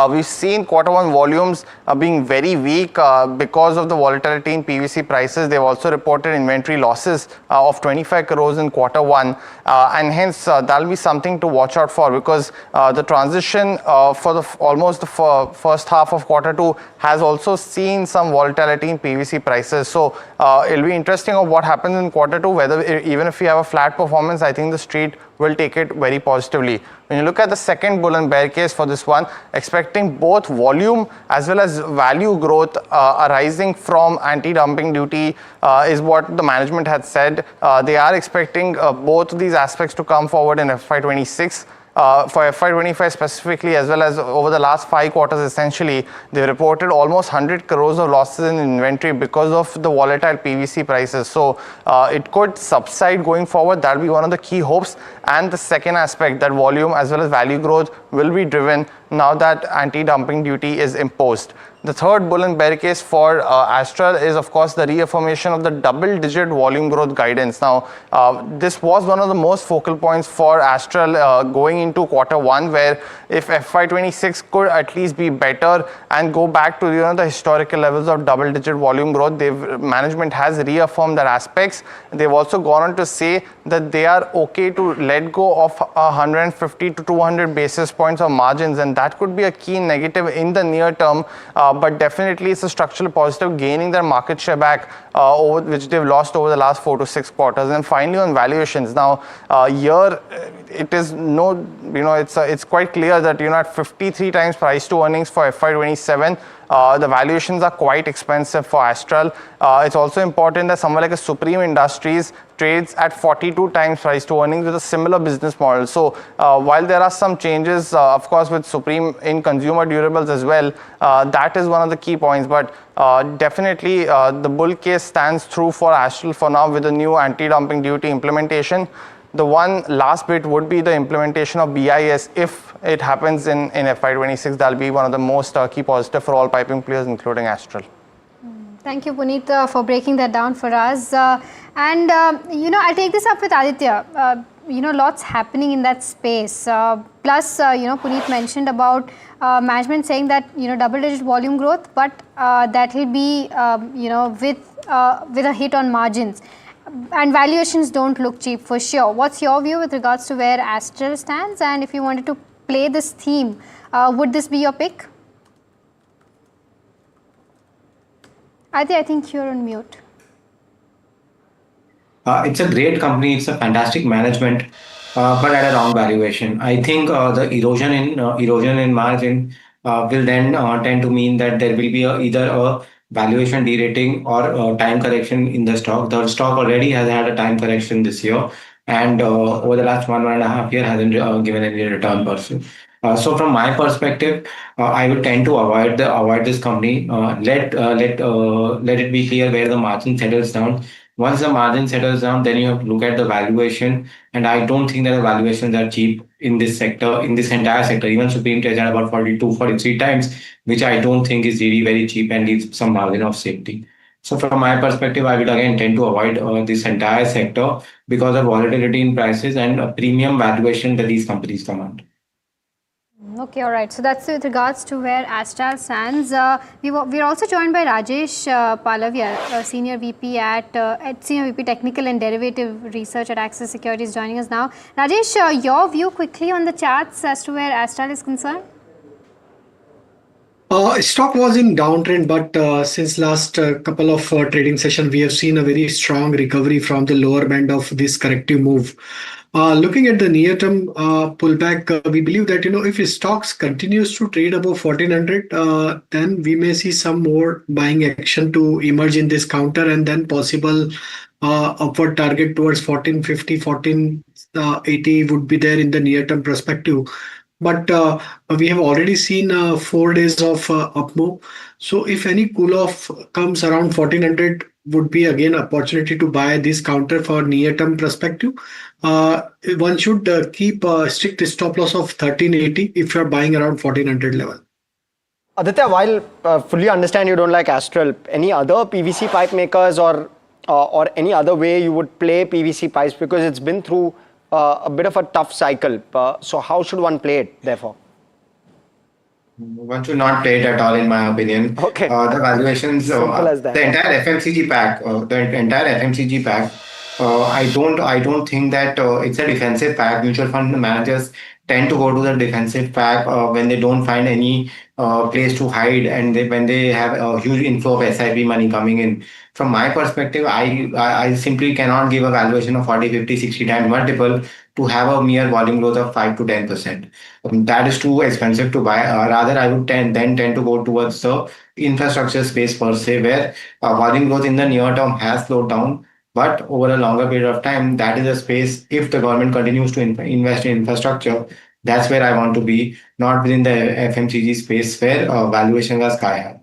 Speaker 8: We've seen Q1 volumes being very weak because of the volatility in PVC prices. They've also reported inventory losses of 25 crores in Q1, and hence that'll be something to watch out for, because the transition for almost the first half of Q2 has also seen some volatility in PVC prices. So it'll be interesting of what happens in Q2, whether even if we have a flat performance, I think the street will take it very positively. When you look at the second bull and bear case for this one, expecting both volume as well as value growth arising from anti-dumping duty is what the management had said. They are expecting both of these aspects to come forward in FY26. For FY25 specifically, as well as over the last 5 quarters, essentially, they reported almost 100 crores of losses in inventory because of the volatile PVC prices. So it could subside going forward. That'll be one of the key hopes. And the second aspect, that volume as well as value growth will be driven now that anti-dumping duty is imposed. The third bull and bear case for Astral is, of course, the reaffirmation of the double-digit volume growth guidance. Now, this was one of the most focal points for Astral going into Q1, where if FY26 could at least be better and go back to the historical levels of double-digit volume growth, management has reaffirmed that aspects. They've also gone on to say that they are okay to let go of 150 to 200 basis points of margins, and that could be a key negative in the near term. But definitely it's a structural positive, gaining their market share back which they've lost over the last 4 to 6 quarters. And finally on valuations, now here
Speaker 14: it is it's quite clear that at 53 times price to earnings for FY27, the valuations are quite expensive for Astral. It's also important that someone like a Supreme Industries trades at 42 times price to earnings with a similar business model. So while there are some changes, of course, with Supreme in consumer durables as well, that is one of the key points. But definitely the bull case stands through for Astral for now with the new anti-dumping duty implementation. The one last bit would be the implementation of BIS. If it happens in FY26, that'll be one of the most key positive for all piping players, including Astral.
Speaker 19: Thank you, Puneet, for breaking that down for us. I'll take this up with Aditya. Lots happening in that space. Plus, Puneet mentioned about management saying that, double-digit volume growth, but that will be, with a hit on margins. And valuations don't look cheap for sure. What's your view with regards to where Astral stands? And if you wanted to play this theme, would this be your pick? Adi, I think you're on mute.
Speaker 12: It's a great company. It's a fantastic management, but at a wrong valuation. I think the erosion in margin will then tend to mean that there will be either a valuation derating or time correction in the stock. The stock already has had a time correction this year, and over the last 1.5 years hasn't given any return per se. So from my perspective, I would tend to avoid this company. Let it be clear where the margin settles down. Once the margin settles down, then you have to look at the valuation. And I don't think that the valuations are cheap in this sector, in this entire sector. Even Supreme trades at about 42, 43 times, which I don't think is really very cheap and leaves some margin of safety. So from my perspective, I would again tend to avoid this entire sector because of volatility in prices and a premium valuation that these companies command.
Speaker 19: Okay, all right. So that's with regards to where Astral stands. We're also joined by Rajesh Palavia, Senior VP Senior VP Technical and Derivative Research at Axis Securities, joining us now. Rajesh, your view quickly on the charts as to where Astral is concerned?
Speaker 18: Stock was in downtrend, but since last couple of trading sessions, we have seen a very strong recovery from the lower band of this corrective move. Looking at the near-term pullback, we believe that if stocks continues to trade above 1400, then we may see some more buying action to emerge in this counter, and then possible upward target towards 1450, 1480 would be there in the near-term perspective. But we have already seen 4 days of up move. So if any cool off comes around 1400, would be again opportunity to buy this counter for near-term perspective. One should keep a strict stop loss of 1380 if you're buying around 1400 level.
Speaker 16: Aditya, while fully understand you don't like Astral, any other PVC pipe makers or any other way you would play PVC pipes, because it's been through a bit of a tough cycle. So how should one play it, therefore?
Speaker 12: One should not play it at all, in my opinion.
Speaker 16: Okay.
Speaker 12: The valuations, the entire FMCG pack, I don't think that it's a defensive pack. Mutual fund managers tend to go to the defensive pack when they don't find any place to hide, and when they have a huge inflow of SIP money coming in. From my perspective, I simply cannot give a valuation of 40, 50, 60 times multiple to have a mere volume growth of 5 to 10%. That is too expensive to buy. Rather, I would tend to go towards the infrastructure space per se, where volume growth in the near term has slowed down. But over a longer period of time, that is a space, if the government continues to invest in infrastructure, that's where I want to be, not within the FMCG space where valuations are sky high.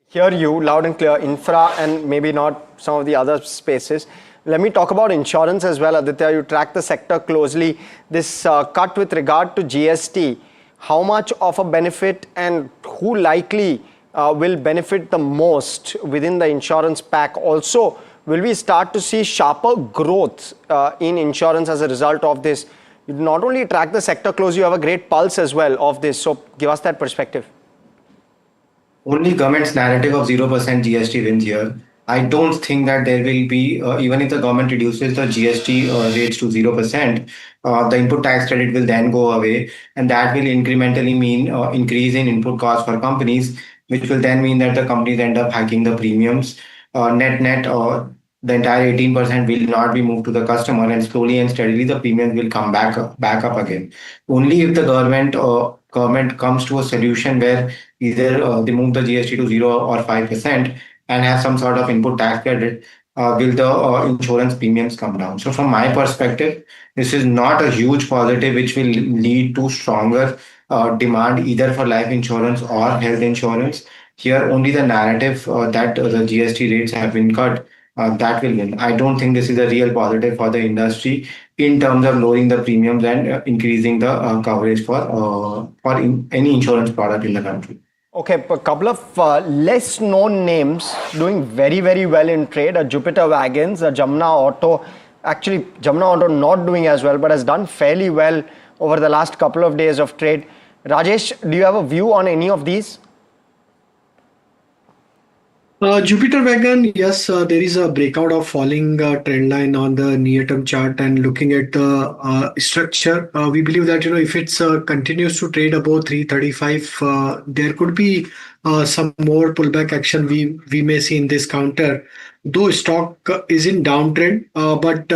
Speaker 16: Hear you loud and clear, infra and maybe not some of the other spaces. Let me talk about insurance as well, Aditya. You track the sector closely. This cut with regard to GST, how much of a benefit and who likely will benefit the most within the insurance pack? Also, will we start to see sharper growth in insurance as a result of this? You not only track the sector closely, you have a great pulse as well of this. So give us that perspective.
Speaker 12: Only government's narrative of 0% GST wins here. I don't think that there will be, even if the government reduces the GST rates to 0%, the input tax credit will then go away. And that will incrementally mean increase in input costs for companies, which will then mean that the companies end up hiking the premiums. Net, the entire 18% will not be moved to the customer, and slowly and steadily the premiums will come back up again. Only if the government comes to a solution where either they move the GST to 0 or 5% and have some sort of input tax credit, will the insurance premiums come down. So from my perspective, this is not a huge positive which will lead to stronger demand either for life insurance or health insurance. Here, only the narrative that the GST rates have been cut, that will win. I don't think this is a real positive for the industry in terms of lowering the premiums and increasing the coverage for any insurance product in the country.
Speaker 16: Okay, a couple of less known names doing very, very well in trade. Jupiter Wagons, Jamna Auto. Actually, Jamna Auto not doing as well, but has done fairly well over the last couple of days of trade. Rajesh, do you have a view on any of these?
Speaker 18: Jupiter Wagon, yes, there is a breakout of falling trend line on the near-term chart, and looking at the structure, we believe that if it continues to trade above 335, there could be some more pullback action we may see in this counter. Though stock is in downtrend, but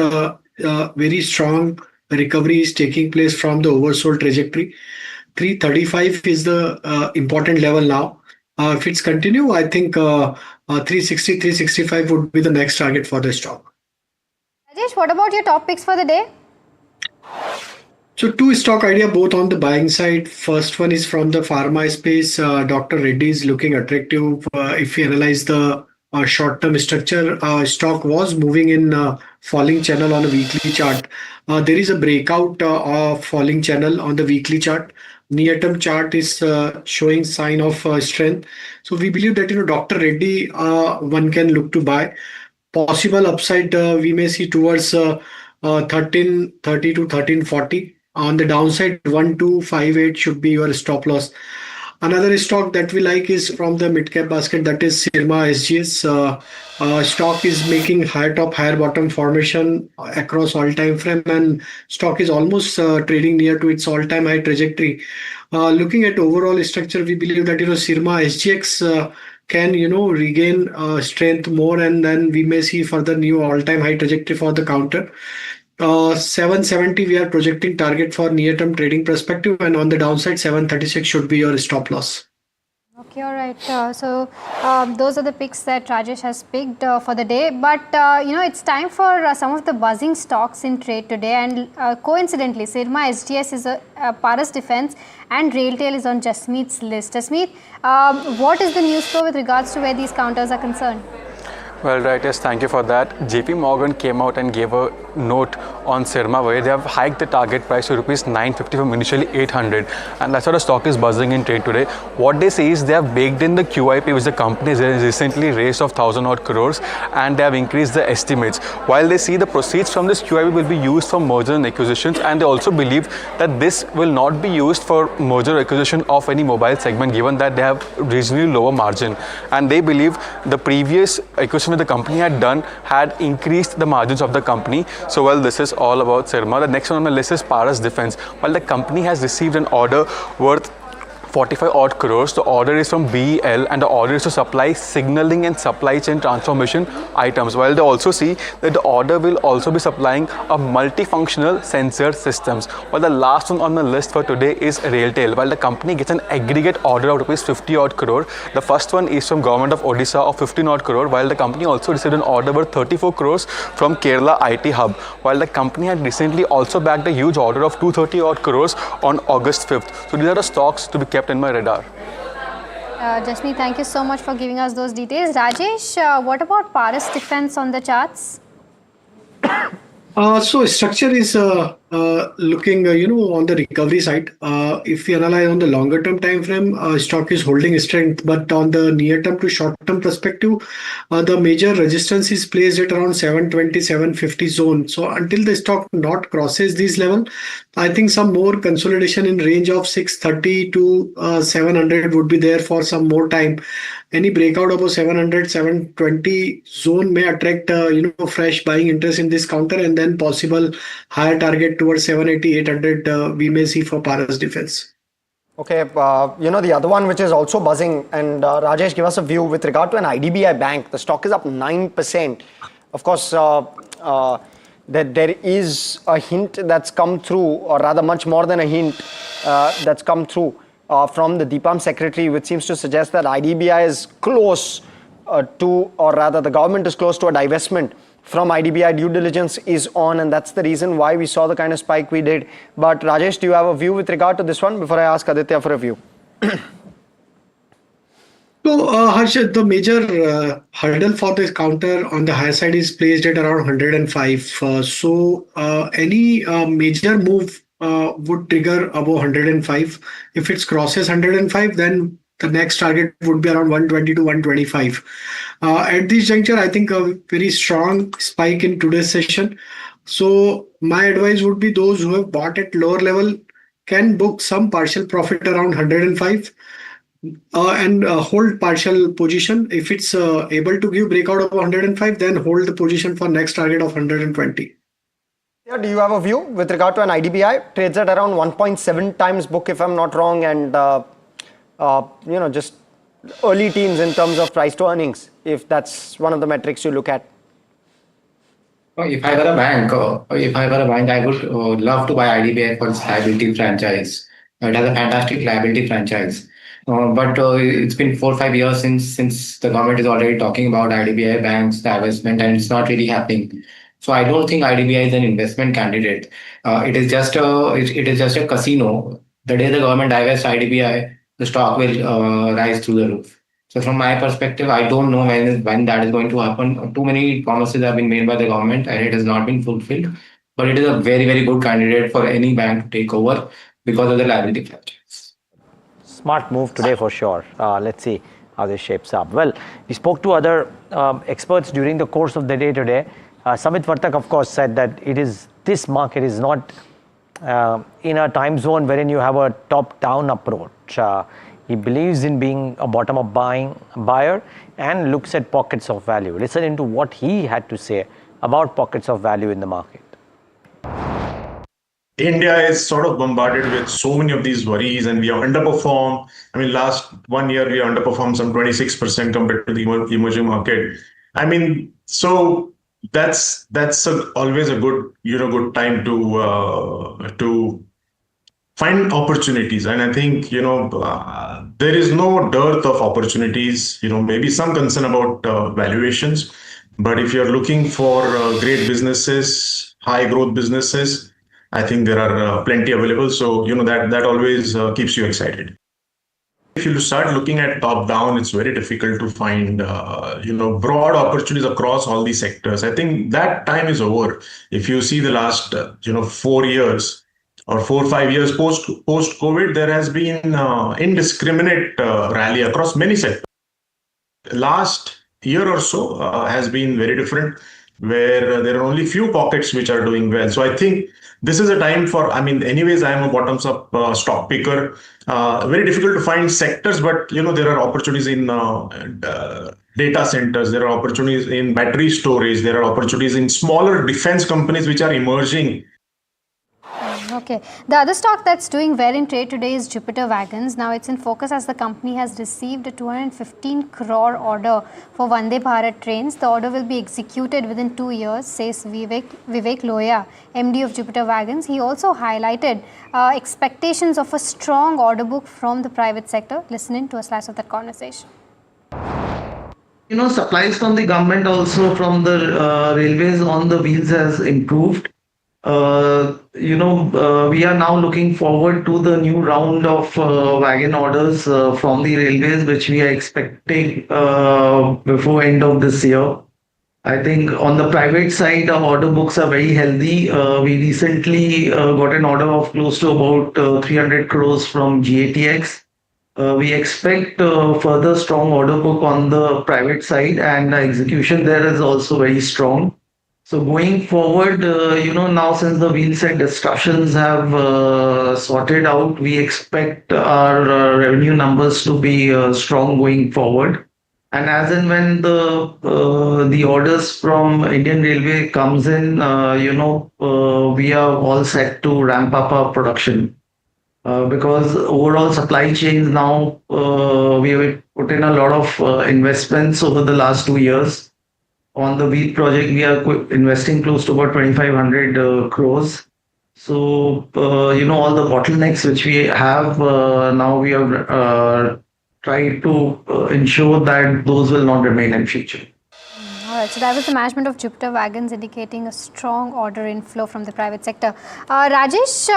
Speaker 18: very strong recovery is taking place from the oversold trajectory. 335 is the important level now. If it's continue, I think 360, 365 would be the next target for the stock.
Speaker 19: Rajesh, what about your top picks for the day?
Speaker 18: So two stock idea, both on the buying side. First one is from the pharma space. Dr. Reddy is looking attractive. If you analyze the short-term structure, stock was moving in falling channel on a weekly chart. There is a breakout of falling channel on the weekly chart. Near-term chart is showing sign of strength. So we believe that Dr. Reddy one can look to buy. Possible upside we may see towards 1330 to 1340. On the downside, 1258 should be your stop loss. Another stock that we like is from the mid-cap basket, that is Sirma SGS. Stock is making higher top, higher bottom formation across all time frame, and stock is almost trading near to its all-time high trajectory. Looking at overall structure, we believe that Sirma SGX can regain strength more, and then we may see further new all-time high trajectory for the counter. 770 we are projecting target for near-term trading perspective, and on the downside 736 should be your stop loss.
Speaker 19: Okay, all right. So those are the picks that Rajesh has picked for the day. But it's time for some of the buzzing stocks in trade today. And coincidentally, Sirma SGS is a Paras Defense, and Railtel is on Jasmeet's list. Jasmeet, what is the news flow with regards to where these counters are concerned?
Speaker 1: Well, right, yes, thank you for that. JP Morgan came out and gave a note on Sirma where they have hiked the target price to rupees 950 from initially 800, and that's how the stock is buzzing in trade today. What they say is they have baked in the QIP which the company has recently raised of 1,000 odd crores, and they have increased the estimates. While they see the proceeds from this QIP will be used for merger and acquisitions, and they also believe that this will not be used for merger or acquisition of any mobile segment, given that they have reasonably lower margin. And they believe the previous acquisition the company had done had increased the margins of the company. So well, this is all about Sirma. The next one on my list is Paras Defense. While the company has received an order worth 45 odd crores. The order is from BEL, and the order is to supply signaling and supply chain transformation items. While they also see that the order will also be supplying a multifunctional sensor systems. While the last one on the list for today is Railtel. While the company gets an aggregate order of rupees 50 odd crore, the first one is from Government of Odisha of 15 odd crore, while the company also received an order worth 34 crores from Kerala IT Hub. While the company had recently also bagged a huge order of 230 odd crores on August 5th. So these are the stocks to be kept in my radar.
Speaker 19: Jasmeet, thank you so much for giving us those details. Rajesh, what about Paras Defense on the charts?
Speaker 18: So structure is looking, on the recovery side. If we analyze on the longer term time frame, stock is holding strength, but on the near term to short term perspective, the major resistance is placed at around 720, 750 zone. So until the stock not crosses this level, I think some more consolidation in range of 630 to 700 would be there for some more time. Any breakout above 700, 720 zone may attract, fresh buying interest in this counter, and then possible higher target towards 780, 800 we may see for Paras Defense.
Speaker 16: Okay, the other one which is also buzzing, and Rajesh, give us a view with regard to an IDBI bank. The stock is up 9%. Of course, that there is a hint that's come through, or rather much more than a hint that's come through from the DIPAM secretary, which seems to suggest that IDBI is close to, or rather the government is close to a divestment from IDBI. Due diligence is on, and that's the reason why we saw the kind of spike we did. But Rajesh, do you have a view with regard to this one before I ask Aditya for a view?
Speaker 18: So, Harshad, the major hurdle for this counter on the higher side is placed at around 105. Any major move would trigger above 105. If it crosses 105, then the next target would be around 120 to 125. At this juncture, I think a very strong spike in today's session. So my advice would be those who have bought at lower level can book some partial profit around 105 and hold partial position. If it's able to give breakout of 105, then hold the position for next target of 120.
Speaker 16: Yeah, do you have a view with regard to an IDBI? Trades at around 1.7 times book, if I'm not wrong, and just early teens in terms of price to earnings, if that's one of the metrics you look at.
Speaker 12: If I were a bank, I would love to buy IDBI for its liability franchise. It has a fantastic liability franchise. But it's been 4 or 5 years since the government is already talking about IDBI banks, divestment, and it's not really happening. So I don't think IDBI is an investment candidate. It is just a casino. The day the government divests IDBI, the stock will rise through the roof. So from my perspective, I don't know when that is going to happen. Too many promises have been made by the government and it has not been fulfilled. But it is a very, very good candidate for any bank to take over because of the liability franchise.
Speaker 2: Smart move today for sure. Let's see how this shapes up. Well, we spoke to other experts during the course of the day today. Samit Vartak, of course, said that this market is not in a time zone wherein you have a top-down approach. He believes in being a bottom-up buyer and looks at pockets of value. Listen into what he had to say about pockets of value in the market.
Speaker 4: India is sort of bombarded with so many of these worries, and we have underperformed. I mean, last 1 year, we underperformed some 26% compared to the emerging market. I mean, so that's always a good time to find opportunities. And I think, there is no dearth of opportunities, maybe some concern about valuations. But if you're looking for great businesses, high growth businesses, I think there are plenty available. So, that always keeps you excited. If you start looking at top down, it's very difficult to find, broad opportunities across all these sectors. I think that time is over. If you see the last, 4 years or 4 or 5 years post COVID, there has been indiscriminate rally across many sectors. Last year or so has been very different, where there are only few pockets which are doing well. So I think this is a time for, anyways, I am a bottoms up stock picker. Very difficult to find sectors, but there are opportunities in data centers, there are opportunities in battery storage, there are opportunities in smaller defense companies which are emerging.
Speaker 19: Okay. The other stock that's doing well in trade today is Jupiter Wagons. Now it's in focus as the company has received a 215 crore order for Vande Bharat trains. The order will be executed within 2 years, says Vivek Loya, MD of Jupiter Wagons. He also highlighted expectations of a strong order book from the private sector. Listen in to a slice of that conversation.
Speaker 7: Supplies from the government, also from the railways on the wheels, has improved. We are now looking forward to the new round of wagon orders from the railways, which we are expecting before end of this year. I think on the private side, our order books are very healthy. We recently got an order of close to about 300 crores from GATX. We expect further strong order book on the private side, and execution there is also very strong. So going forward, now since the wheel set discussions have sorted out, we expect our revenue numbers to be strong going forward. And as and when the orders from Indian Railway comes in, we are all set to ramp up our production. Because overall supply chains now, we have put in a lot of investments over the last 2 years. On the wheat project, we are investing close to about 2,500 crores. So, all the bottlenecks which we have now, we are trying to ensure that those will not remain in future.
Speaker 19: All right, so that was the management of Jupiter Wagons indicating a strong order inflow from the private sector. Rajesh,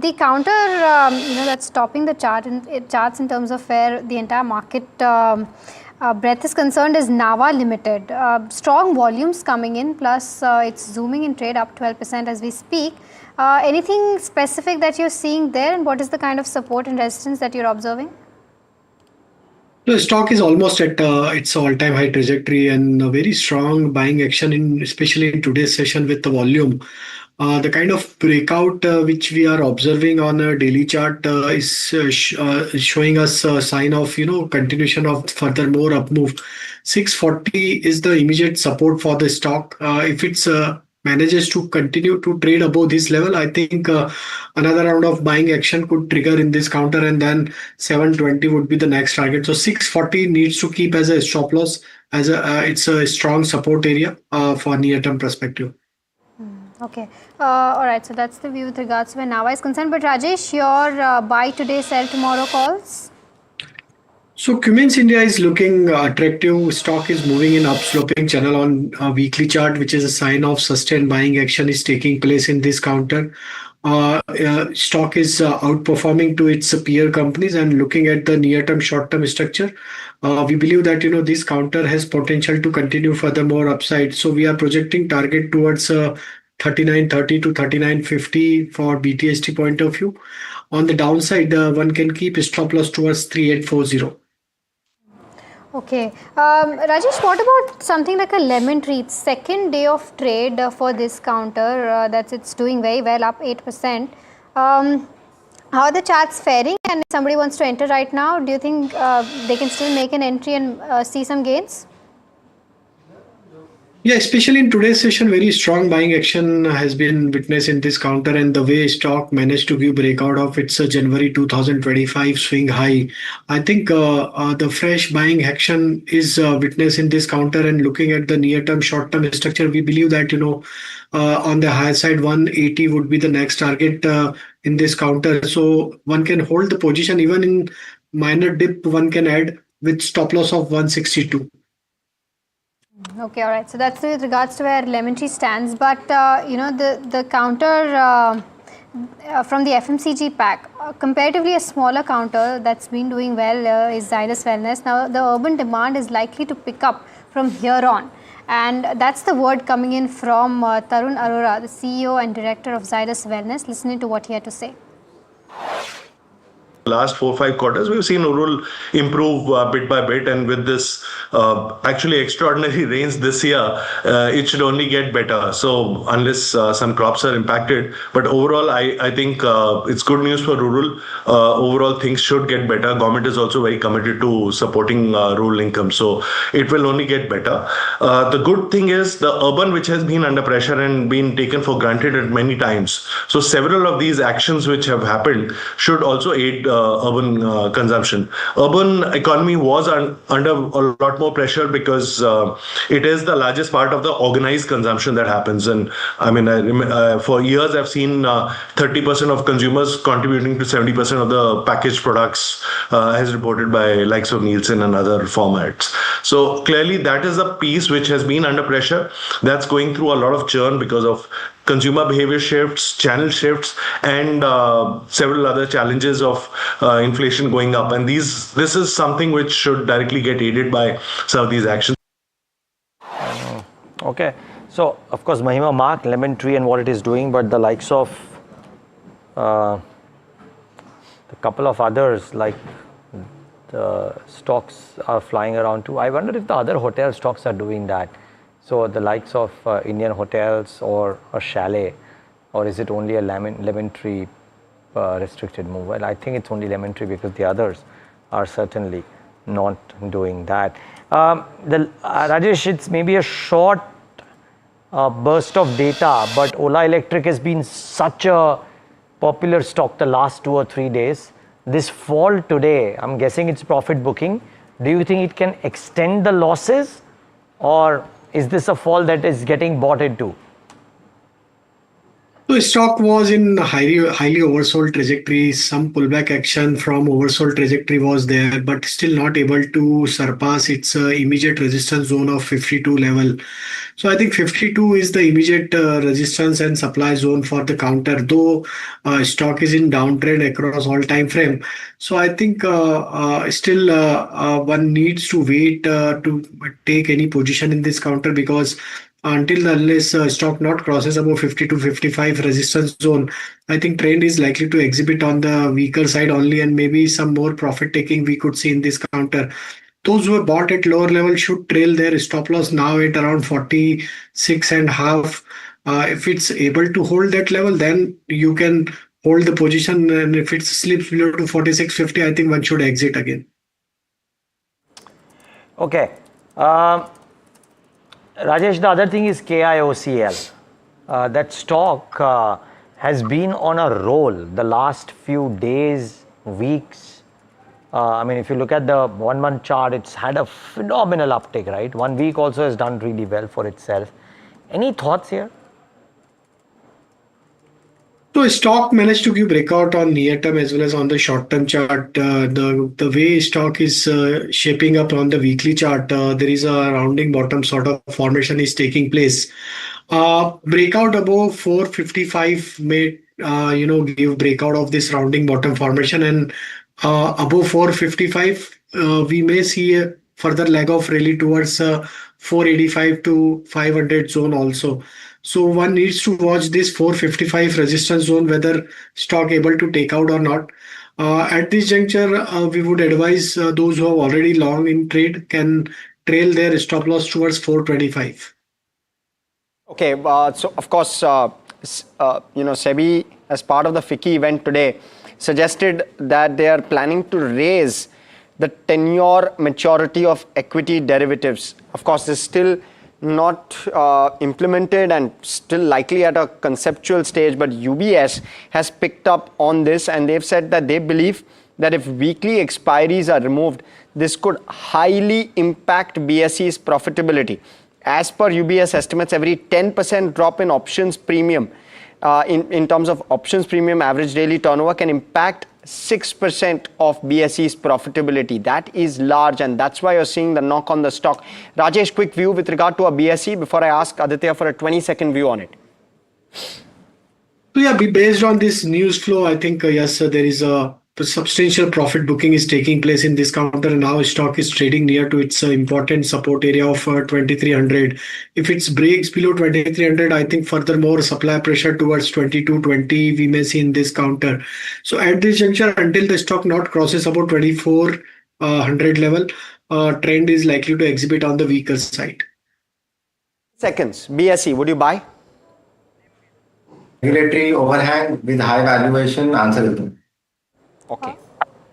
Speaker 19: the counter, that's topping the charts in terms of where the entire market breadth is concerned is Nava Limited. Strong volumes coming in, plus it's zooming in trade up 12% as we speak. Anything specific that you're seeing there, and what is the kind of support and resistance that you're observing?
Speaker 18: The stock is almost at its all-time high trajectory and a very strong buying action, especially in today's session with the volume. The kind of breakout which we are observing on a daily chart is showing us a sign of continuation of further more up move. 640 is the immediate support for the stock. If it's manages to continue to trade above this level, I think another round of buying action could trigger in this counter, and then 720 would be the next target. So 640 needs to keep as a stop loss, as it's a strong support area for near-term perspective.
Speaker 19: Okay. All right. So that's the view with regards to where Nava is concerned. But Rajesh, your buy today, sell tomorrow calls?
Speaker 18: So Cummins India is looking attractive. Stock is moving in upsloping channel on a weekly chart, which is a sign of sustained buying action is taking place in this counter. Stock is outperforming to its peer companies, and looking at the near-term, short-term structure, we believe that this counter has potential to continue furthermore upside. So we are projecting target towards 39.30 to 39.50 for BTST point of view. On the downside, one can keep stop loss towards 3840.
Speaker 19: Okay. Rajesh, what about something like a Lemon Tree? It's second day of trade for this counter. It's doing very well, up 8%. How are the charts faring? And if somebody wants to enter right now, do you think they can still make an entry and see some gains?
Speaker 18: Yeah, especially in today's session, very strong buying action has been witnessed in this counter, and the way stock managed to give breakout of its January 2025 swing high. I think the fresh buying action is witnessed in this counter, and looking at the near-term, short-term structure, we believe that, on the higher side, 180 would be the next target in this counter. So one can hold the position, even in minor dip, one can add with stop loss of 162.
Speaker 19: Okay, all right. So that's with regards to where Lemon Tree stands. But, the counter from the FMCG pack, comparatively a smaller counter that's been doing well is Zydus Wellness. Now, the urban demand is likely to pick up from here on. And that's the word coming in from Tarun Arora, the CEO and director of Zydus Wellness. Listening to what he had to say.
Speaker 4: Last 4-5 quarters, we've seen rural improve bit by bit, and with this actually extraordinary rains this year, it should only get better. So unless some crops are impacted, but overall, I think it's good news for rural. Overall, things should get better. Government is also very committed to supporting rural income, so it will only get better. The good thing is the urban, which has been under pressure and been taken for granted at many times. So several of these actions which have happened should also aid urban consumption. Urban economy was under a lot more pressure because it is the largest part of the organized consumption that happens. And I mean, for years I've seen 30% of consumers contributing to 70% of the packaged products, as reported by likes of Nielsen and other formats. So clearly that is a piece which has been under pressure. That's going through a lot of churn because of consumer behavior shifts, channel shifts, and several other challenges of inflation going up. And this is something which should directly get aided by some of these actions.
Speaker 2: Okay. So, of course, Mahima marked Lemon Tree and what it is doing, but the likes of the couple of others, like the stocks are flying around too. I wonder if the other hotel stocks are doing that. So the likes of Indian Hotels or a Chalet, or is it only a Lemon Tree restricted move? Well, I think it's only Lemon Tree because the others are certainly not doing that. Rajesh, it's maybe a short burst of data, but Ola Electric has been such a popular stock the last 2 or 3 days. This fall today, I'm guessing it's profit booking. Do you think it can extend the losses, or is this a fall that is getting bought into?
Speaker 18: So stock was in highly oversold trajectory. Some pullback action from oversold trajectory was there, but still not able to surpass its immediate resistance zone of 52 level. So I think 52 is the immediate resistance and supply zone for the counter, though stock is in downtrend across all time frame. So I think still one needs to wait to take any position in this counter, because until unless stock not crosses above 50 to 55 resistance zone, I think trend is likely to exhibit on the weaker side only, and maybe some more profit taking we could see in this counter. Those who have bought at lower level should trail their stop loss now at around 46.5. If it's able to hold that level, then you can hold the position, and if it slips below to 46.50, I think one should exit again.
Speaker 2: Okay. Rajesh, the other thing is KIOCL. That stock has been on a roll the last few days, weeks. I mean, if you look at the 1 month chart, it's had a phenomenal uptick, right? 1 week also has done really well for itself. Any thoughts here?
Speaker 18: So stock managed to give breakout on near term as well as on the short term chart. The way stock is shaping up on the weekly chart, there is a rounding bottom sort of formation is taking place. Breakout above 455 may give breakout of this rounding bottom formation, and above 455 we may see a further leg of rally towards 485 to 500 zone also. So one needs to watch this 455 resistance zone, whether stock able to take out or not. At this juncture, we would advise those who are already long in trade can trail their stop loss towards 425.
Speaker 16: Okay, so of course, SEBI, as part of the FICCI event today, suggested that they are planning to raise the tenure maturity of equity derivatives. Of course, this is still not implemented and still likely at a conceptual stage, but UBS has picked up on this, and they've said that they believe that if weekly expiries are removed, this could highly impact BSE's profitability. As per UBS estimates, every 10% drop in options premium, in terms of options premium average daily turnover, can impact 6% of BSE's profitability. That is large, and that's why you're seeing the knock on the stock. Rajesh, quick view with regard to a BSE before I ask Aditya for a 20-second view on it.
Speaker 18: So yeah, based on this news flow, I think yes, there is a substantial profit booking is taking place in this counter, and now stock is trading near to its important support area of 2300. If it breaks below 2300, I think furthermore supply pressure towards 2220 we may see in this counter. So at this juncture, until the stock not crosses about 2400 level, trend is likely to exhibit on the weaker side.
Speaker 16: Seconds, BSE, would you buy?
Speaker 12: Regulatory overhang with high valuation, answer is no.
Speaker 16: Okay.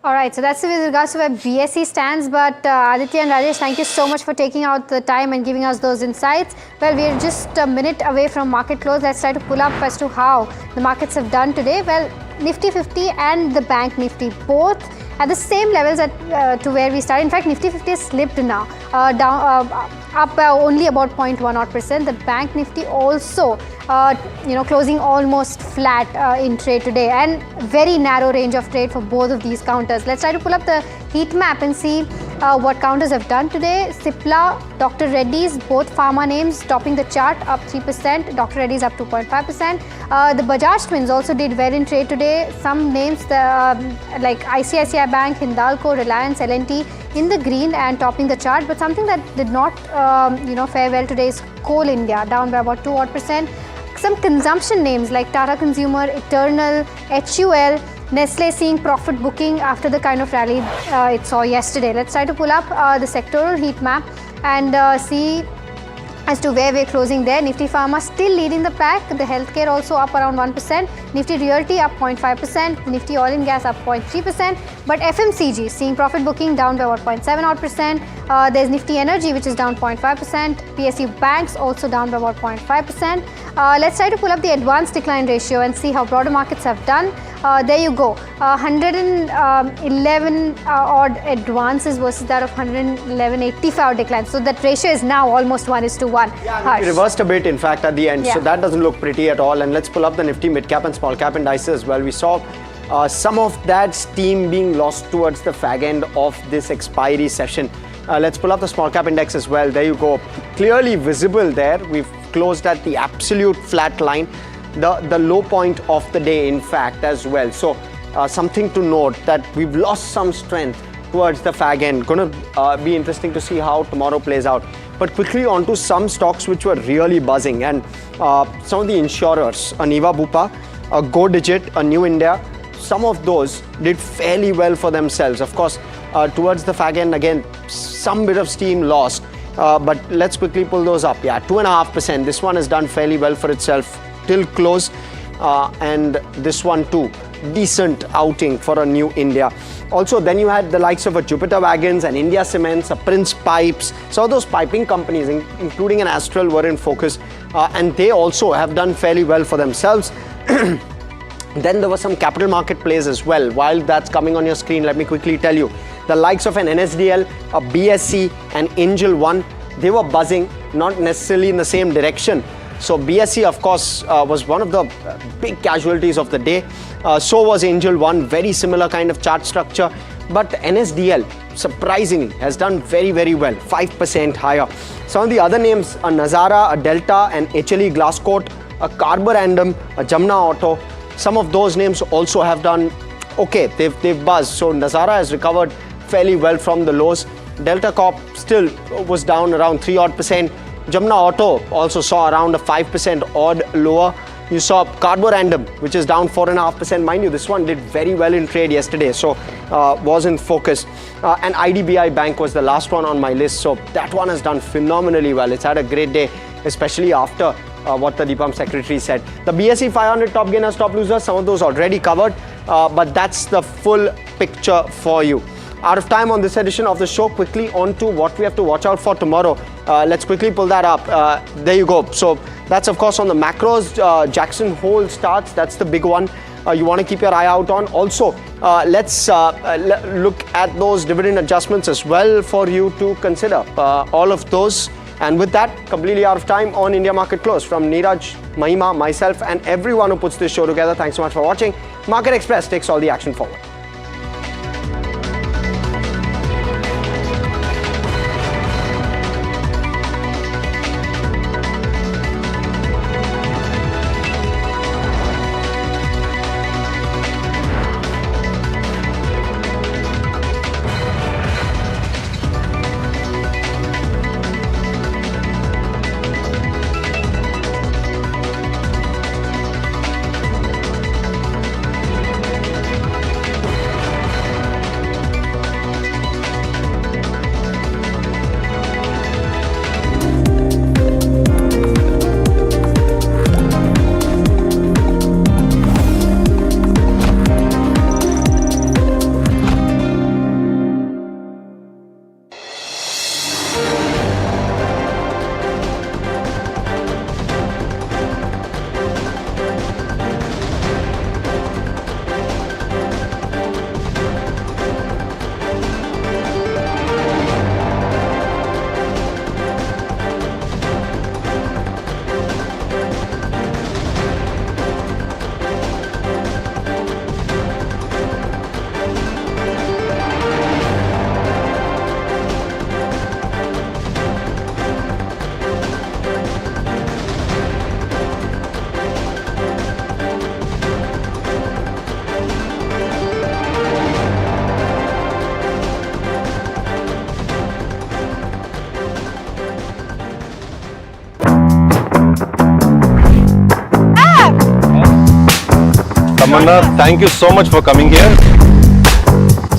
Speaker 19: All right, so that's with regards to where BSE stands. But Aditya and Rajesh, thank you so much for taking out the time and giving us those insights. Well, we're just a minute away from market close. Let's try to pull up as to how the markets have done today. Well, Nifty 50 and the Bank Nifty both at the same levels to where we started. In fact, Nifty 50 has slipped now, up only about 0.1%. The Bank Nifty also, closing almost flat in trade today, and very narrow range of trade for both of these counters. Let's try to pull up the heat map and see what counters have done today. Cipla, Dr. Reddy's, both pharma names topping the chart, up 3%. Dr. Reddy's up 2.5%. The Bajaj twins also did well in trade today. Some names like ICICI Bank, Hindalco, Reliance, L&T in the green and topping the chart. But something that did not fare well today is Coal India, down by about 2%. Some consumption names like Tata Consumer, Eternal, HUL, Nestle seeing profit booking after the kind of rally it saw yesterday. Let's try to pull up the sectoral heat map and see as to where we're closing there. Nifty Pharma still leading the pack. The healthcare also up around 1%. Nifty Realty up 0.5%. Nifty Oil and Gas up 0.3%. But FMCG seeing profit booking down by about 0.7%. There's Nifty Energy, which is down 0.5%. PSU Banks also down by about 0.5%. Let's try to pull up the advanced decline ratio and see how broader markets have done. There you go, 111 odd advances versus that of 111.85 decline. So that ratio is now almost 1:1.
Speaker 16: It reversed a bit, in fact, at the end. So that doesn't look pretty at all. And let's pull up the Nifty mid-cap and small-cap indices as well. We saw some of that steam being lost towards the fag end of this expiry session. Let's pull up the small-cap index as well. There you go. Clearly visible there. We've closed at the absolute flat line. The low point of the day, in fact, as well. So something to note that we've lost some strength towards the fag end. Going to be interesting to see how tomorrow plays out. But quickly on to some stocks which were really buzzing, and some of the insurers, Niva Bupa, Go Digit, New India, some of those did fairly well for themselves. Of course, towards the fag end, again, some bit of steam lost. But let's quickly pull those up. Yeah, 2.5%. This one has done fairly well for itself till close. And this one too, decent outing for a New India. Also, then you had the likes of a Jupiter Wagons and India Cements, a Prince Pipes. So those piping companies, including an Astral, were in focus. And they also have done fairly well for themselves. Then there were some capital market plays as well. While that's coming on your screen, let me quickly tell you. The likes of an NSDL, a BSC, and Angel One, they were buzzing, not necessarily in the same direction. So BSC, of course, was one of the big casualties of the day. So was Angel One, very similar kind of chart structure. But NSDL, surprisingly, has done very, very well, 5% higher. Some of the other names are Nazara, a Delta, and HLE Glasscoat, a Carborundum, a Jamna Auto. Some of those names also have done okay. They've buzzed. So Nazara has recovered fairly well from the lows. Delta Corp still was down around 3% odd. Jamna Auto also saw around a 5% odd lower. You saw Carborundum, which is down 4.5%. Mind you, this one did very well in trade yesterday, so was in focus. And IDBI Bank was the last one on my list. So that one has done phenomenally well. It's had a great day, especially after what the DIPAM secretary said. The BSE 500 top gainers, top losers, some of those already covered, but that's the full picture for you. Out of time on this edition of the show. Quickly on to what we have to watch out for tomorrow. Let's quickly pull that up. There you go. So that's of course on the macros. Jackson Hole starts. That's the big one you want to keep your eye out on. Also, let's look at those dividend adjustments as well for you to consider. All of those. And with that, completely out of time on India Market Close. From Neeraj, Mahima, myself, and everyone who puts this show together, thanks so much for watching. Market Express takes all the action forward.
Speaker 8: Tamanna, thank you so much for coming here.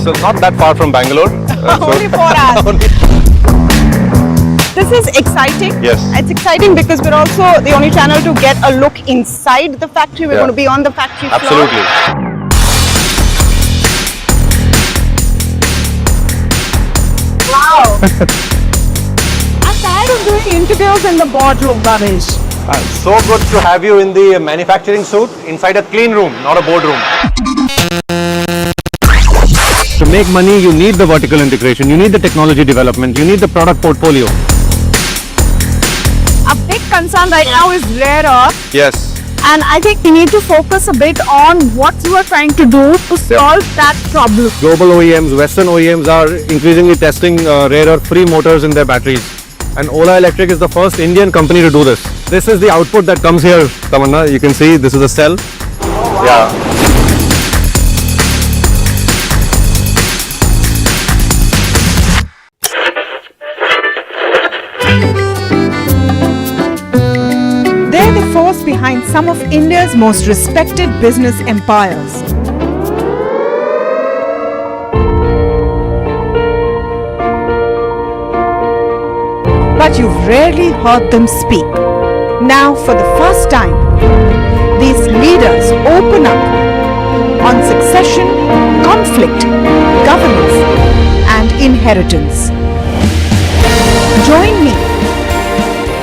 Speaker 8: So not that far from Bangalore.
Speaker 3: Only 4 hours. This is exciting.
Speaker 8: Yes.
Speaker 3: It's exciting because we're also the only channel to get a look inside the factory. We're going to be on the factory floor.
Speaker 8: Absolutely.
Speaker 3: Wow. I'm tired of doing interviews in the boardroom, Bhavesh.
Speaker 8: So good to have you in the manufacturing suit inside a clean room, not a boardroom. To make money, you need the vertical integration, you need the technology development, you need the product portfolio.
Speaker 3: A big concern right now is rare earth.
Speaker 8: Yes.
Speaker 3: And I think we need to focus a bit on what you are trying to do to solve that problem.
Speaker 8: Global OEMs, Western OEMs are increasingly testing rare earth-free motors in their batteries. And Ola Electric is the first Indian company to do this. This is the output that comes here, Tamanna. You can see this is a cell. Yeah.
Speaker 10: They're the force behind some of India's most respected business empires. But you've rarely heard them speak. Now, for the first time, these leaders open up on succession, conflict, governance, and inheritance. Join me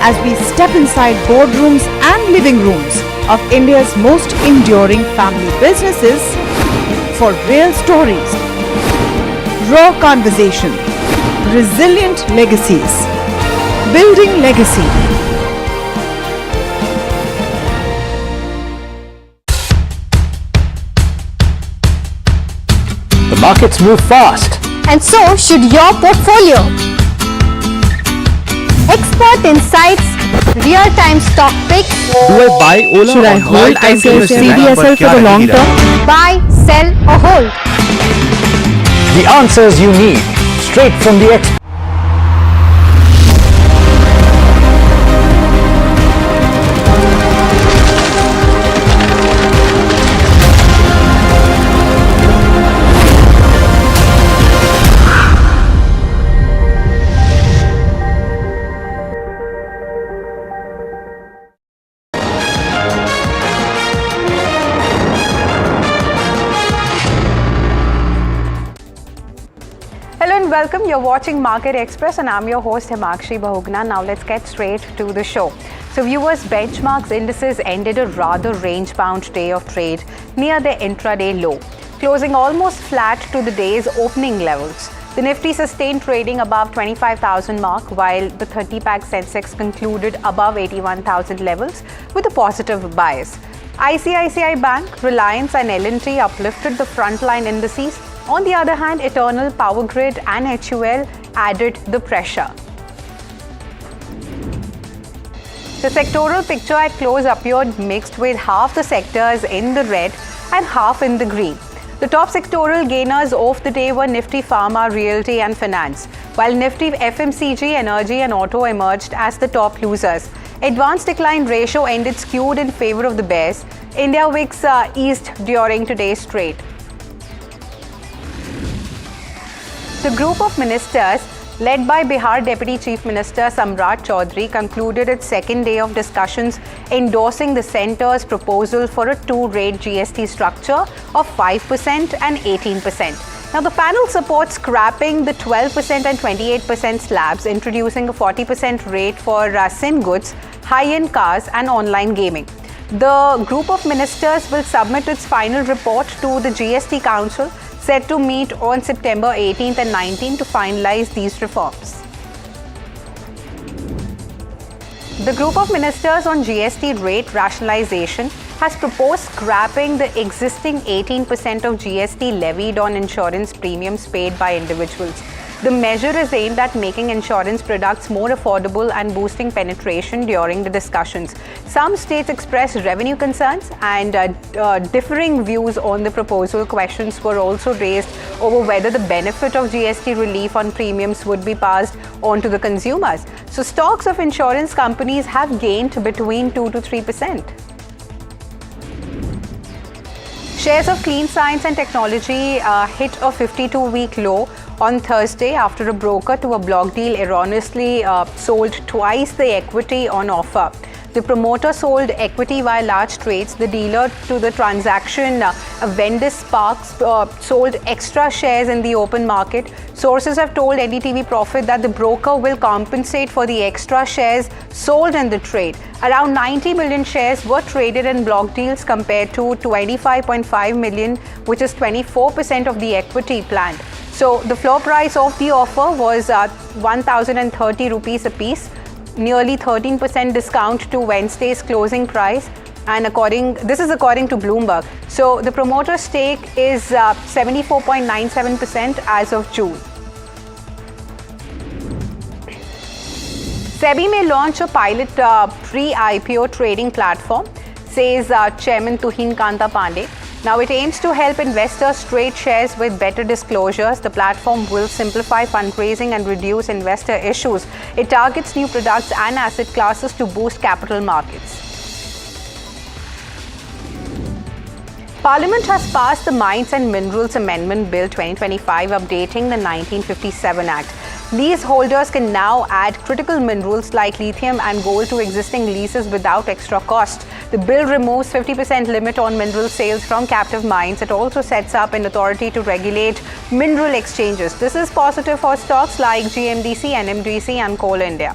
Speaker 10: as we step inside boardrooms and living rooms of India's most enduring family businesses for real stories, raw conversation, resilient legacies, building legacy.
Speaker 13: The markets move fast.
Speaker 19: And so should your portfolio. Expert insights, real-time stock picks.
Speaker 8: Do I buy Ola?
Speaker 3: Should I hold CDSL for the long term?
Speaker 19: Buy, sell or hold.
Speaker 13: The answers you need, straight from the expert.
Speaker 3: Welcome, you're watching Market Express and I'm your host Himakshi Bahugna. Now let's get straight to the show. So viewers, benchmarks indices ended a rather range-bound day of trade near the intraday low, closing almost flat to the day's opening levels. The Nifty sustained trading above 25,000 mark while the 30-pack Sensex concluded above 81,000 levels with a positive bias. ICICI Bank, Reliance and L&T uplifted the frontline indices. On the other hand, Eternal, Power Grid and HUL added the pressure. The sectoral picture at close appeared mixed with half the sectors in the red and half in the green. The top sectoral gainers of the day were Nifty Pharma, Realty and Finance, while Nifty FMCG, Energy and Auto emerged as the top losers. Advanced decline ratio ended skewed in favor of the bears. India VIX eased during today's trade. The group of ministers led by Bihar Deputy Chief Minister Samrat Chaudhary concluded its second day of discussions endorsing the centre's proposal for a two-rate GST structure of 5% and 18%. Now the panel supports scrapping the 12% and 28% slabs, introducing a 40% rate for sin goods, high-end cars and online gaming. The group of ministers will submit its final report to the GST Council, set to meet on September 18th and 19th to finalize these reforms. The group of ministers on GST rate rationalization has proposed scrapping the existing 18% of GST levied on insurance premiums paid by individuals. The measure is aimed at making insurance products more affordable and boosting penetration during the discussions. Some states expressed revenue concerns and differing views on the proposal. Questions were also raised over whether the benefit of GST relief on premiums would be passed on to the consumers. So stocks of insurance companies have gained between 2 to 3%. Shares of Clean Science and Technology hit a 52-week low on Thursday after a broker to a block deal erroneously sold twice the equity on offer. The promoter sold equity via large trades. The dealer to the transaction, Vendis Sparks, sold extra shares in the open market. Sources have told NDTV Profit that the broker will compensate for the extra shares sold in the trade. Around 90 million shares were traded in block deals compared to 25.5 million, which is 24% of the equity planned. So the floor price of the offer was 1,030 rupees a piece, nearly 13% discount to Wednesday's closing price. And this is according to Bloomberg. So the promoter stake is 74.97% as of June. SEBI may launch a pilot pre-IPO trading platform, says Chairman Tuhin Kanta Pandey. Now it aims to help investors trade shares with better disclosures. The platform will simplify fundraising and reduce investor issues. It targets new products and asset classes to boost capital markets. Parliament has passed the Mines and Minerals Amendment Bill 2025, updating the 1957 Act. Leaseholders can now add critical minerals like lithium and gold to existing leases without extra cost. The bill removes 50% limit on mineral sales from captive mines. It also sets up an authority to regulate mineral exchanges. This is positive for stocks like GMDC, NMDC and Coal India.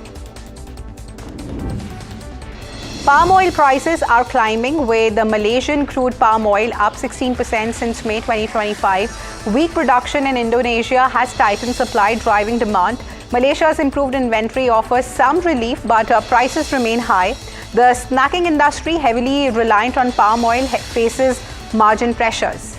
Speaker 3: Palm oil prices are climbing, with the Malaysian crude palm oil up 16% since May 2025. Weak production in Indonesia has tightened supply, driving demand. Malaysia's improved inventory offers some relief, but prices remain high. The snacking industry, heavily reliant on palm oil, faces margin pressures.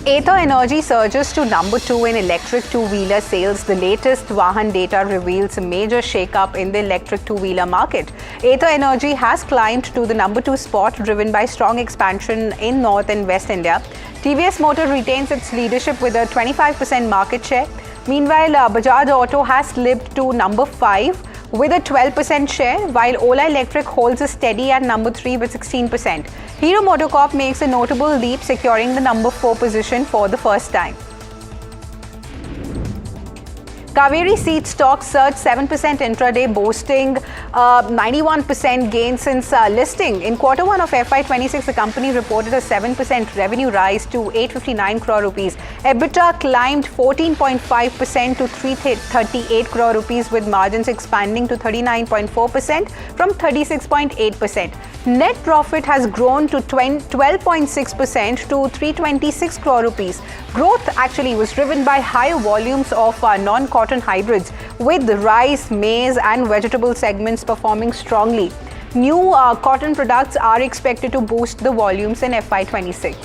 Speaker 3: Ather Energy surges to number 2 in electric two-wheeler sales. The latest Vahan data reveals a major shake-up in the electric two-wheeler market. Ather Energy has climbed to the number 2 spot, driven by strong expansion in North and West India. TVS Motor retains its leadership with a 25% market share. Meanwhile, Bajaj Auto has slipped to number 5 with a 12% share, while Ola Electric holds a steady at number 3 with 16%. Hero MotoCorp makes a notable leap, securing the number 4 position for the first time. Kaveri Seed stocks surged 7% intraday, boasting 91% gain since listing. In Q1 of FY26, the company reported a 7% revenue rise to 859 crore rupees. EBITDA climbed 14.5% to 338 crore rupees, with margins expanding to 39.4% from 36.8%. Net profit has grown to 12.6% to 326 crore rupees. Growth actually was driven by higher volumes of non-cotton hybrids, with rice, maize and vegetable segments performing strongly. New cotton products are expected to boost the volumes in FY26.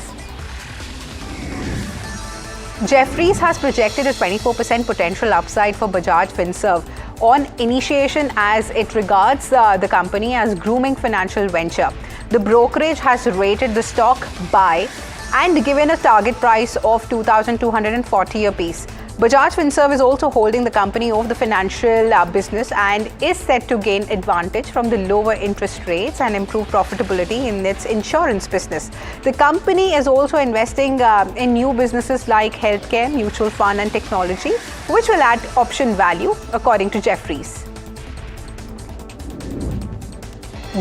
Speaker 3: Jefferies has projected a 24% potential upside for Bajaj Finserv on initiation, as it regards the company as grooming financial venture. The brokerage has rated the stock buy and given a target price of 2,240 a piece. Bajaj Finserv is also holding the company of the financial business and is set to gain advantage from the lower interest rates and improve profitability in its insurance business. The company is also investing in new businesses like healthcare, mutual fund and technology, which will add option value, according to Jefferies.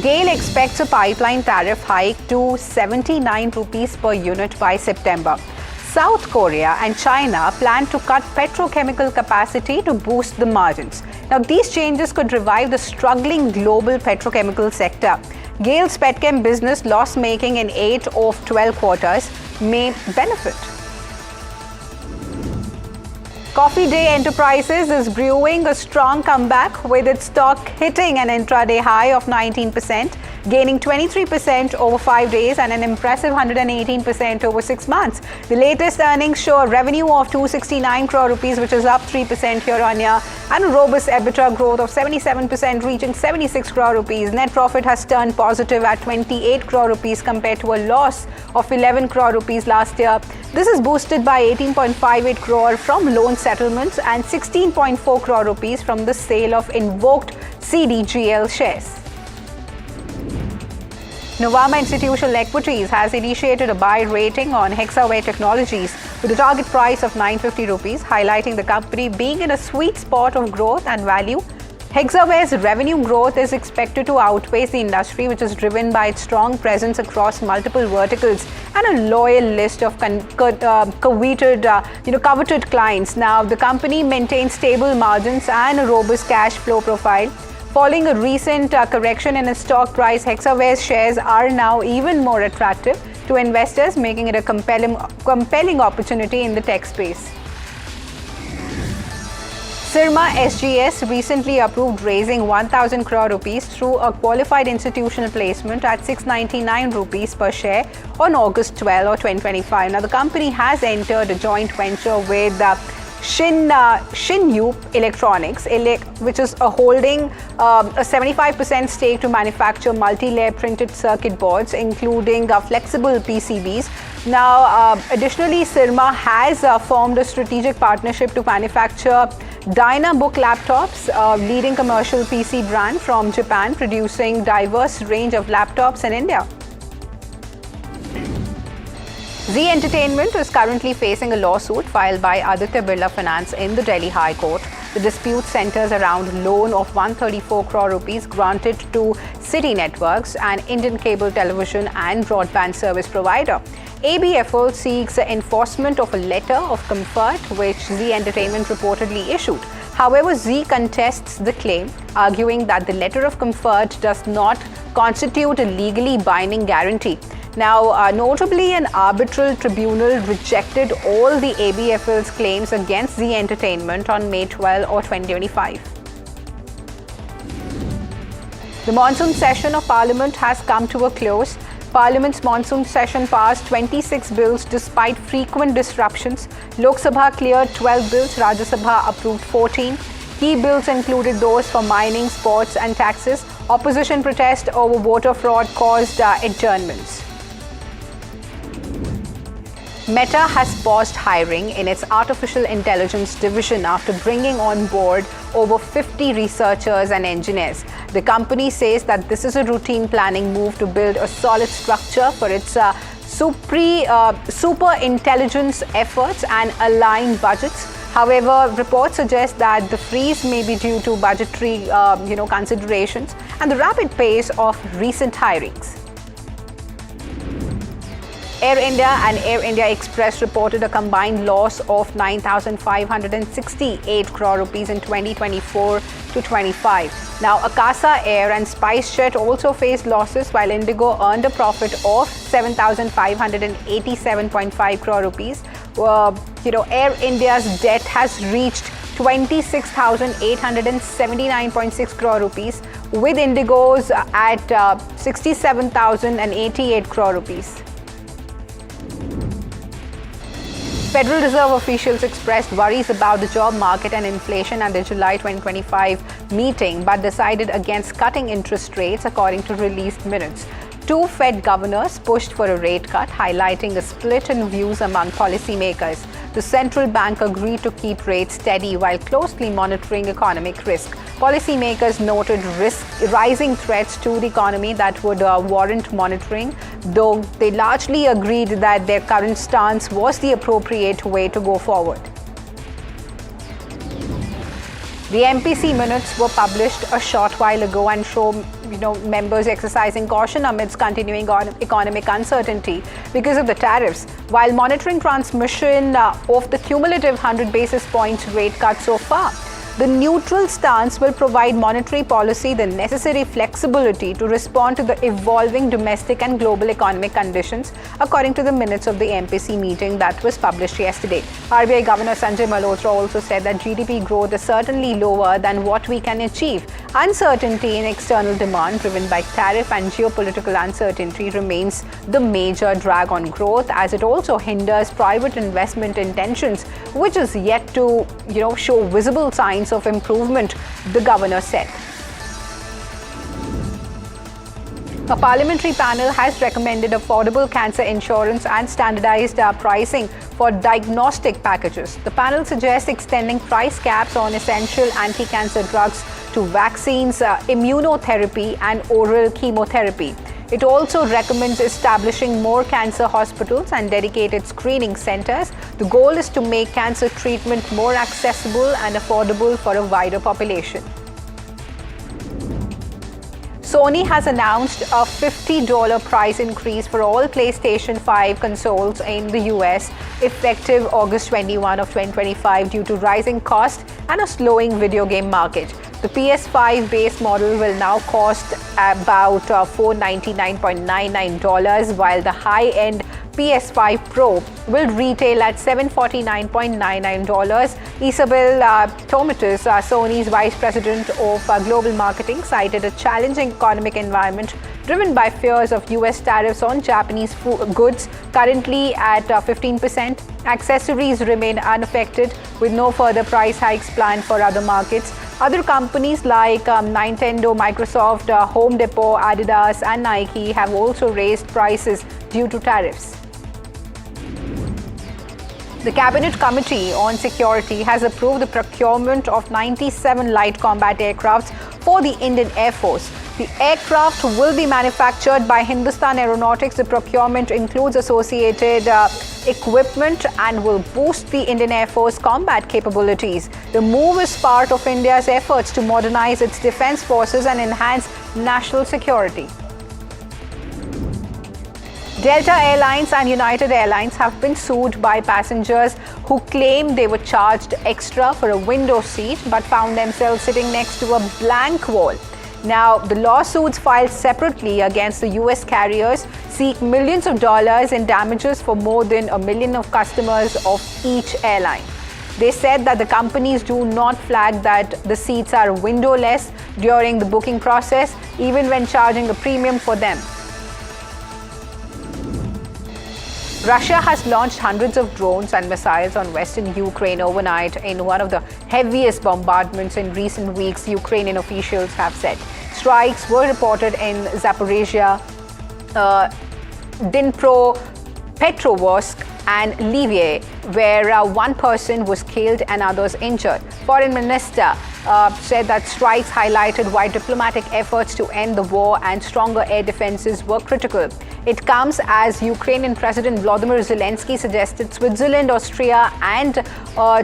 Speaker 3: GAIL expects a pipeline tariff hike to 79 rupees per unit by September. South Korea and China plan to cut petrochemical capacity to boost the margins. Now, these changes could revive the struggling global petrochemical sector. GAIL's petchem business, loss-making in 8 of 12 quarters, may benefit. Coffee Day Enterprises is brewing a strong comeback, with its stock hitting an intraday high of 19%, gaining 23% over 5 days and an impressive 118% over 6 months. The latest earnings show a revenue of 269 crore rupees, which is up 3% year-on-year, and a robust EBITDA growth of 77%, reaching 76 crore rupees. Net profit has turned positive at 28 crore rupees compared to a loss of 11 crore rupees last year. This is boosted by 18.58 crore from loan settlements and 16.4 crore rupees from the sale of invoked CDGL shares. Nuvama Institutional Equities has initiated a buy rating on Hexaware Technologies with a target price of 950 rupees, highlighting the company being in a sweet spot of growth and value. Hexaware's revenue growth is expected to outpace the industry, which is driven by its strong presence across multiple verticals and a loyal list of coveted clients. Now, the company maintains stable margins and a robust cash flow profile. Following a recent correction in its stock price, Hexaware's shares are now even more attractive to investors, making it a compelling opportunity in the tech space. Syrma SGS recently approved raising 1,000 crore rupees through a qualified institutional placement at 699 rupees per share on August 12, 2025. Now, the company has entered a joint venture with Shinyu Electronics, which is holding a 75% stake to manufacture multi-layer printed circuit boards, including flexible PCBs. Now, additionally, Syrma has formed a strategic partnership to manufacture Dynabook laptops, a leading commercial PC brand from Japan, producing diverse range of laptops in India. Zee Entertainment is currently facing a lawsuit filed by Aditya Birla Finance in the Delhi High Court. The dispute centers around loan of 134 crore rupees granted to City Networks, an Indian cable television and broadband service provider. ABFL seeks the enforcement of a letter of comfort which Zee Entertainment reportedly issued. However, Zee contests the claim, arguing that the letter of comfort does not constitute a legally binding guarantee. Now, notably, an arbitral tribunal rejected all the ABFL's claims against Zee Entertainment on May 12, 2025. The monsoon session of Parliament has come to a close. Parliament's monsoon session passed 26 bills despite frequent disruptions. Lok Sabha cleared 12 bills, Rajya Sabha approved 14. Key bills included those for mining, sports and taxes. Opposition protest over voter fraud caused adjournments. Meta has paused hiring in its artificial intelligence division after bringing on board over 50 researchers and engineers. The company says that this is a routine planning move to build a solid structure for its super intelligence efforts and align budgets. However, reports suggest that the freeze may be due to budgetary considerations and the rapid pace of recent hirings. Air India and Air India Express reported a combined loss of 9,568 crore rupees in 2024 to 25. Now, Akasa Air and SpiceJet also faced losses, while Indigo earned a profit of 7,587.5 crore rupees. Air India's debt has reached 26,879.6 crore rupees, with Indigo's at 67,088 crore rupees. Federal Reserve officials expressed worries about the job market and inflation at the July 2025 meeting, but decided against cutting interest rates, according to released minutes. Two Fed governors pushed for a rate cut, highlighting a split in views among policymakers. The central bank agreed to keep rates steady while closely monitoring economic risk. Policymakers noted rising threats to the economy that would warrant monitoring, though they largely agreed that their current stance was the appropriate way to go forward. The MPC minutes were published a short while ago and show members exercising caution amidst continuing economic uncertainty because of the tariffs, while monitoring transmission of the cumulative 100 basis points rate cut so far. The neutral stance will provide monetary policy the necessary flexibility to respond to the evolving domestic and global economic conditions, according to the minutes of the MPC meeting that was published yesterday. RBI Governor Sanjay Malhotra also said that GDP growth is certainly lower than what we can achieve. Uncertainty in external demand driven by tariff and geopolitical uncertainty remains the major drag on growth, as it also hinders private investment intentions, which is yet to show visible signs of improvement, the governor said. A parliamentary panel has recommended affordable cancer insurance and standardized pricing for diagnostic packages. The panel suggests extending price caps on essential anti-cancer drugs to vaccines, immunotherapy, and oral chemotherapy. It also recommends establishing more cancer hospitals and dedicated screening centers. The goal is to make cancer treatment more accessible and affordable for a wider population. Sony has announced a $50 price increase for all PlayStation 5 consoles in the US effective August 21 of 2025 due to rising cost and a slowing video game market. The PS5 base model will now cost about $499.99, while the high-end PS5 Pro will retail at $749.99. Isabel Tomatis, Sony's Vice President of Global Marketing, cited a challenging economic environment driven by fears of US tariffs on Japanese goods, currently at 15%. Accessories remain unaffected, with no further price hikes planned for other markets. Other companies like Nintendo, Microsoft, Home Depot, Adidas, and Nike have also raised prices due to tariffs. The Cabinet Committee on Security has approved the procurement of 97 light combat aircrafts for the Indian Air Force. The aircraft will be manufactured by Hindustan Aeronautics. The procurement includes associated equipment and will boost the Indian Air Force combat capabilities. The move is part of India's efforts to modernize its defense forces and enhance national security. Delta Airlines and United Airlines have been sued by passengers who claim they were charged extra for a window seat but found themselves sitting next to a blank wall. Now, the lawsuits filed separately against the US carriers seek millions of dollars in damages for more than 1 million of customers of each airline. They said that the companies do not flag that the seats are windowless during the booking process, even when charging a premium for them. Russia has launched hundreds of drones and missiles on western Ukraine overnight in one of the heaviest bombardments in recent weeks, Ukrainian officials have said. Strikes were reported in Zaporizhia, Dnipro, Petrovsk, and Lviv, where one person was killed and others injured. Foreign Minister said that strikes highlighted why diplomatic efforts to end the war and stronger air defenses were critical. It comes as Ukrainian President Volodymyr Zelensky suggested Switzerland, Austria, and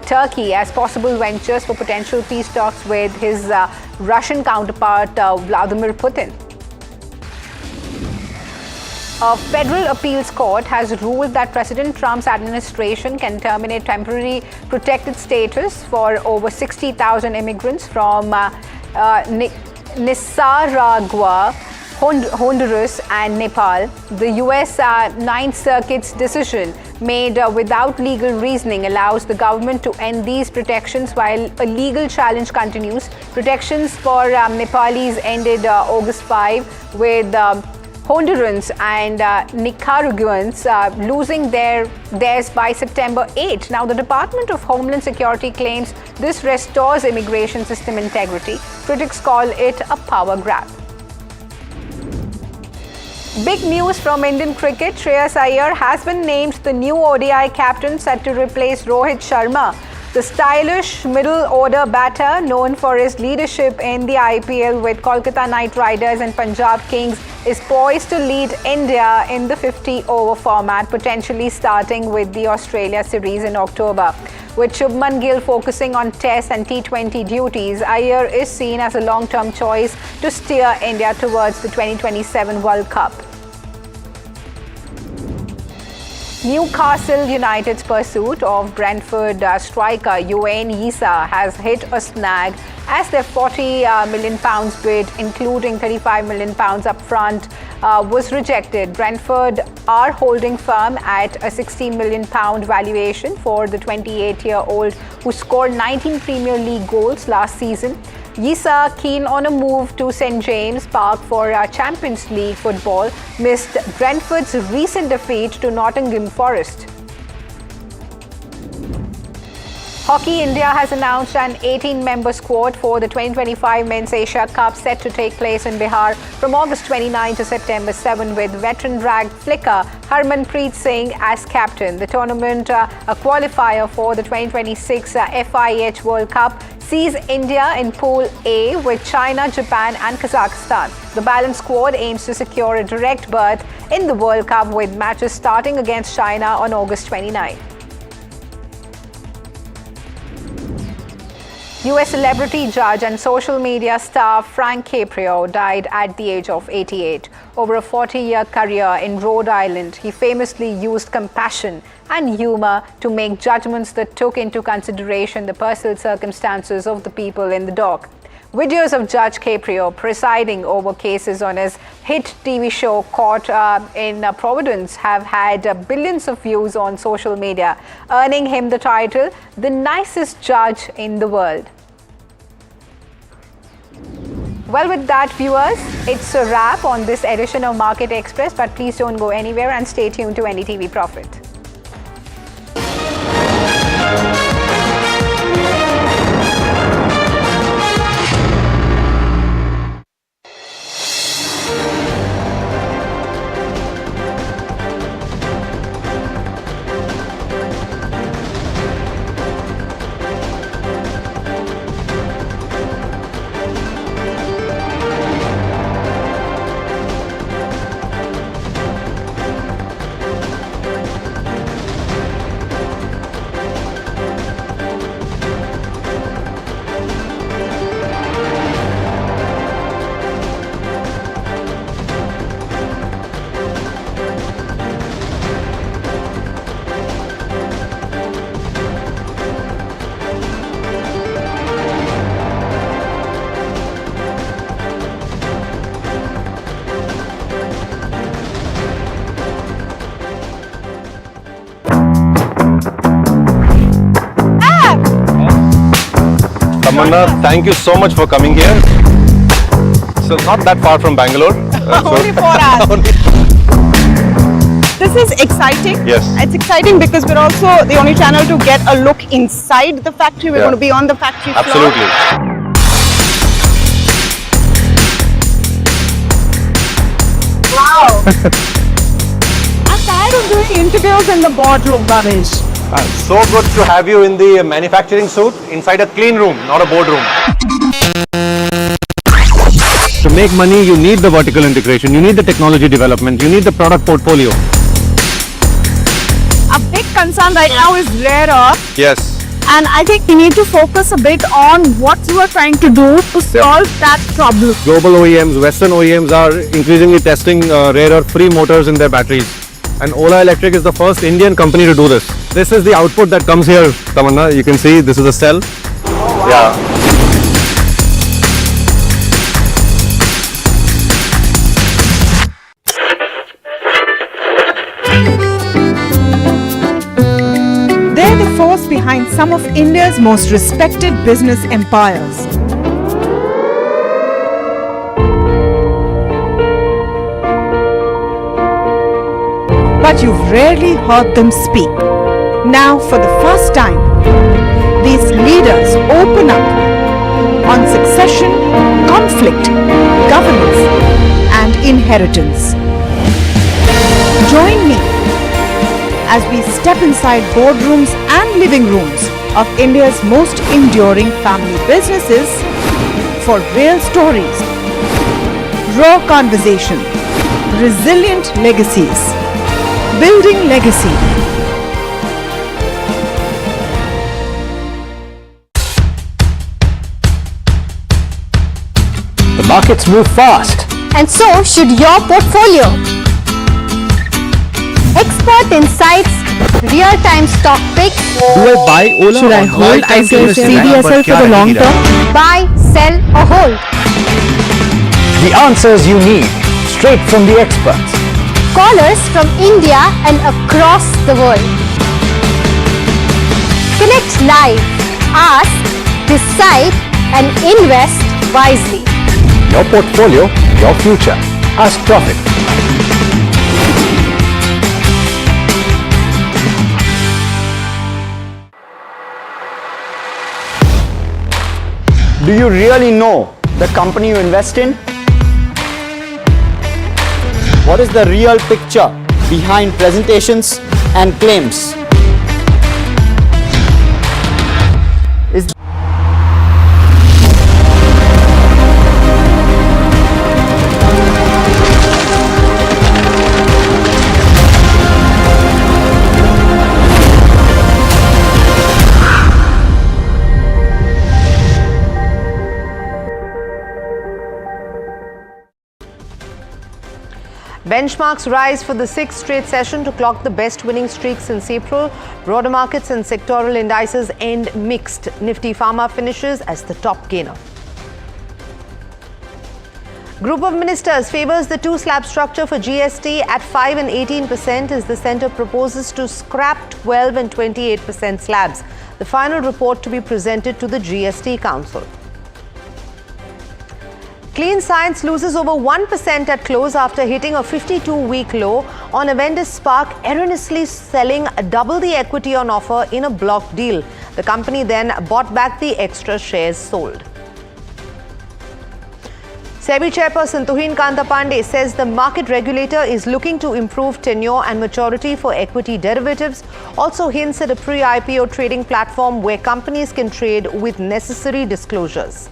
Speaker 3: Turkey as possible ventures for potential peace talks with his Russian counterpart Vladimir Putin. A federal appeals court has ruled that President Trump's administration can terminate temporary protected status for over 60,000 immigrants from Nicaragua, Honduras, and Nepal. The U.S. Ninth Circuit's decision, made without legal reasoning, allows the government to end these protections while a legal challenge continues. Protections for Nepalis ended August 5, with Hondurans and Nicaraguans losing theirs by September 8. Now, the Department of Homeland Security claims this restores immigration system integrity. Critics call it a power grab. Big news from Indian cricket. Shreyas Iyer has been named the new ODI captain, set to replace Rohit Sharma. The stylish middle-order batter, known for his leadership in the IPL with Kolkata Knight Riders and Punjab Kings, is poised to lead India in the 50-over format, potentially starting with the Australia series in October. With Shubman Gill focusing on Test and T20 duties, Iyer is seen as a long-term choice to steer India towards the 2027 World Cup. Newcastle United's pursuit of Brentford striker Yoane Wissa has hit a snag as their £40 million bid, including £35 million up front, was rejected. Brentford are holding firm at a £60 million valuation for the 28-year-old who scored 19 Premier League goals last season. Wissa, keen on a move to St James Park for Champions League football, missed Brentford's recent defeat to Nottingham Forest. Hockey India has announced an 18-member squad for the 2025 Men's Asia Cup, set to take place in Bihar from August 29 to September 7, with veteran drag flicker Harmanpreet Singh as captain. The tournament, a qualifier for the 2026 FIH World Cup, sees India in Pool A with China, Japan, and Kazakhstan. The balanced squad aims to secure a direct berth in the World Cup, with matches starting against China on August 29. US celebrity judge and social media star Frank Caprio died at the age of 88. Over a 40-year career in Rhode Island, he famously used compassion and humor to make judgments that took into consideration the personal circumstances of the people in the dock. Videos of Judge Caprio presiding over cases on his hit TV show Court in Providence have had billions of views on social media, earning him the title, the nicest judge in the world. Well, with that, viewers, it's a wrap on this edition of Market Express, but please don't go anywhere and stay tuned to NDTV Profit.
Speaker 8: Tamanna, thank you so much for coming here. So not that far from Bangalore.
Speaker 10: Only 4 hours. This is exciting.
Speaker 8: Yes.
Speaker 10: It's exciting because we're also the only channel to get a look inside the factory. We're going to be on the factory floor.
Speaker 8: Absolutely.
Speaker 10: Wow. I'm tired of doing interviews in the boardroom, Bhavesh.
Speaker 8: So good to have you in the manufacturing suit inside a clean room, not a boardroom. To make money, you need the vertical integration, you need the technology development, you need the product portfolio.
Speaker 10: A big concern right now is rare earth.
Speaker 8: Yes.
Speaker 10: And I think we need to focus a bit on what you are trying to do to solve that problem.
Speaker 8: Global OEMs, Western OEMs are increasingly testing rare earth free motors in their batteries. And Ola Electric is the first Indian company to do this. This is the output that comes here, Tamanna. You can see this is a cell.
Speaker 10: Oh, wow.
Speaker 8: Yeah.
Speaker 10: They're the force behind some of India's most respected business empires. But you've rarely heard them speak. Now, for the first time, these leaders open up on succession, conflict, governance, and inheritance. Join me as we step inside boardrooms and living rooms of India's most enduring family businesses for real stories, raw conversation, resilient legacies. Building legacy.
Speaker 13: The markets move fast.
Speaker 19: And so should your portfolio. Expert insights, real-time stock picks.
Speaker 8: Do I buy Ola?
Speaker 10: Should I hold ICL CDSL for the long term?
Speaker 19: Buy, sell or hold.
Speaker 13: The answers you need, straight from the experts.
Speaker 19: Callers from India and across the world. Connect live, ask, decide and invest wisely.
Speaker 13: Your portfolio, your future. Ask Profit.
Speaker 5: Do you really know the company you invest in? What is the real picture behind presentations and claims?
Speaker 3: Benchmarks rise for the sixth straight session to clock the best winning streak since April. Broader markets and sectoral indices end mixed. Nifty Pharma finishes as the top gainer. Group of Ministers favours the two-slab structure for GST at 5 and 18% as the centre proposes to scrap 12 and 28% slabs. The final report to be presented to the GST Council. Clean Science loses over 1% at close after hitting a 52-week low on Avendus Spark erroneously selling double the equity on offer in a block deal. The company then bought back the extra shares sold. SEBI chairperson Tuhin Kanta Pandey says the market regulator is looking to improve tenure and maturity for equity derivatives. Also hints at a pre-IPO trading platform where companies can trade with necessary disclosures.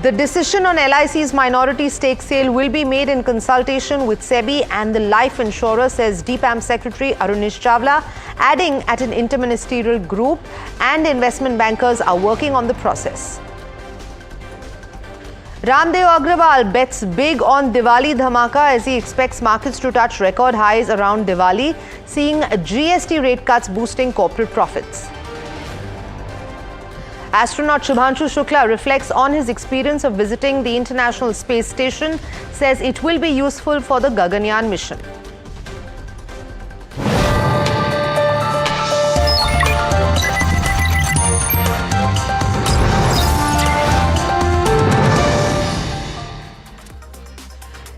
Speaker 3: The decision on LIC's minority stake sale will be made in consultation with SEBI and the life insurer, says DPAM Secretary Arunish Chawla, adding at an interministerial group and investment bankers are working on the process. Ramdeo Agarwal bets big on Diwali dhamaka as he expects markets to touch record highs around Diwali, seeing GST rate cuts boosting corporate profits. Astronaut Shubhanshu Shukla reflects on his experience of visiting the International Space Station, says it will be useful for the Gaganyaan mission.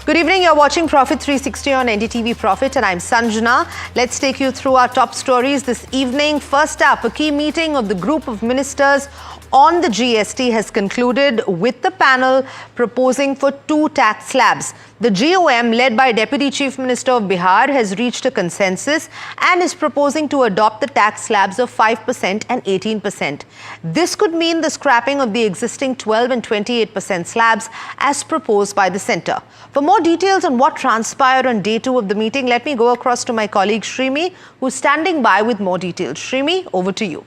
Speaker 3: Good evening, you're watching Profit 360 on NDTV Profit and I'm Sanjana. Let's take you through our top stories this evening. First up, a key meeting of the group of ministers on the GST has concluded with the panel proposing for two tax slabs. The GOM, led by Deputy Chief Minister of Bihar, has reached a consensus and is proposing to adopt the tax slabs of 5% and 18%. This could mean the scrapping of the existing 12 and 28% slabs as proposed by the centre. For more details on what transpired on day 2 of the meeting, let me go across to my colleague Shrimi, who's standing by with more details. Shrimi, over to you.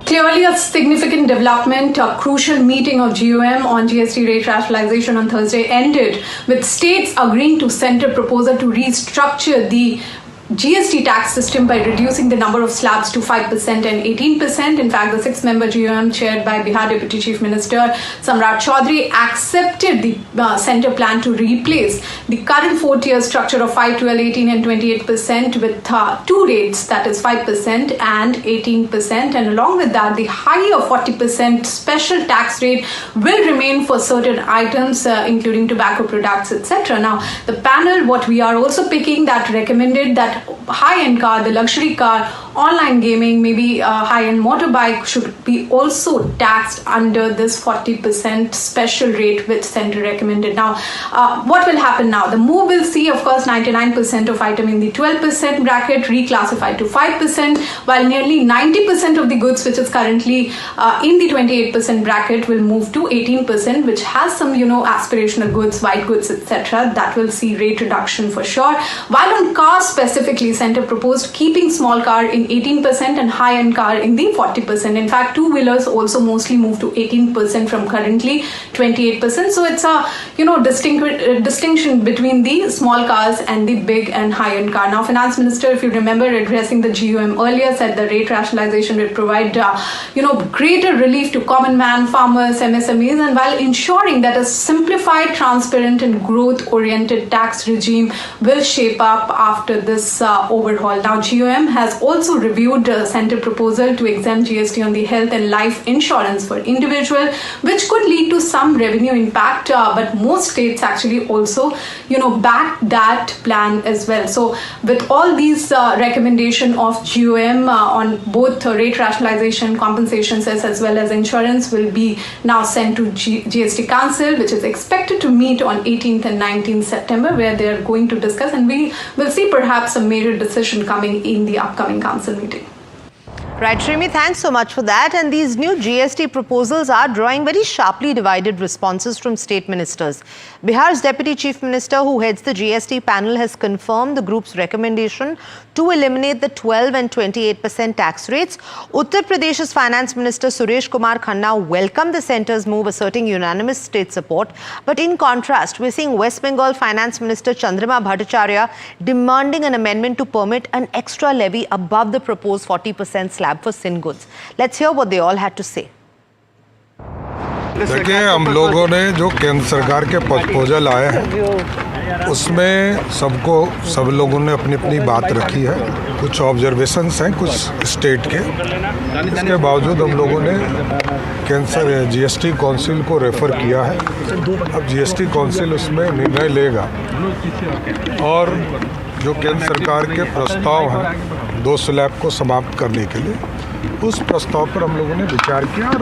Speaker 6: Clearly a significant development. A crucial meeting of GOM on GST rate rationalization on Thursday ended with states agreeing to centre proposal to restructure the GST tax system by reducing the number of slabs to 5% and 18%. In fact, the 6-member GOM chaired by Bihar Deputy Chief Minister Samrat Chaudhary accepted the centre plan to replace the current 4-tier structure of 5, 12, 18 and 28% with two rates, that is 5% and 18%. And along with that, the higher 40% special tax rate will remain for certain items, including tobacco products, etc. Now, the panel, what we are also picking, that recommended that high-end car, the luxury car, online gaming, maybe a high-end motorbike should be also taxed under this 40% special rate which centre recommended. Now, what will happen now? The move will see, of course, 99% of item in the 12% bracket reclassified to 5%, while nearly 90% of the goods which is currently in the 28% bracket will move to 18%, which has some, aspirational goods, white goods, etc. That will see rate reduction for sure. While on cars specifically, centre proposed keeping small car in 18% and high-end car in the 40%. In fact, two-wheelers also mostly move to 18% from currently 28%. So it's a distinction between the small cars and the big and high-end car. Now, Finance Minister, if you remember, addressing the GOM earlier, said the rate rationalization will provide, greater relief to common man, farmers, MSMEs, and while ensuring that a simplified, transparent, and growth-oriented tax regime will shape up after this overhaul. Now, GOM has also reviewed centre proposal to exempt GST on the health and life insurance for individual, which could lead to some revenue impact, but most states actually also, back that plan as well. So with all these recommendation of GOM on both rate rationalization, compensation cess as well as insurance will be now sent to GST Council, which is expected to meet on 18th and 19th September, where they are going to discuss, and we will see perhaps a major decision coming in the upcoming council meeting.
Speaker 17: Right, Shrimi, thanks so much for that. And these new GST proposals are drawing very sharply divided responses from state ministers. Bihar's Deputy Chief Minister, who heads the GST panel, has confirmed the group's recommendation to eliminate the 12 and 28% tax rates. Uttar Pradesh's Finance Minister Suresh Kumar Khanna welcomed the centre's move, asserting unanimous state support. But in contrast, we're seeing West Bengal Finance Minister Chandrama Bhattacharya demanding an amendment to permit an extra levy above the proposed 40% slab for sin goods. Let's hear what they all had to say.
Speaker 20: देखिए, हम लोगों ने जो केंद्र सरकार के proposal आए हैं उसमें सब लोगों ने अपनी अपनी बात रखी है। कुछ ऑब्जर्वेशंस हैं कुछ स्टेट के, इसके बावजूद हम लोगों ने केंद्र जीएसटी काउंसिल को रेफर किया है। अब जीएसटी काउंसिल उसमें निर्णय लेगा और जो केंद्र सरकार के प्रस्ताव हैं 2 स्लैब को समाप्त करने के लिए, उस प्रस्ताव पर हम लोगों ने विचार किया और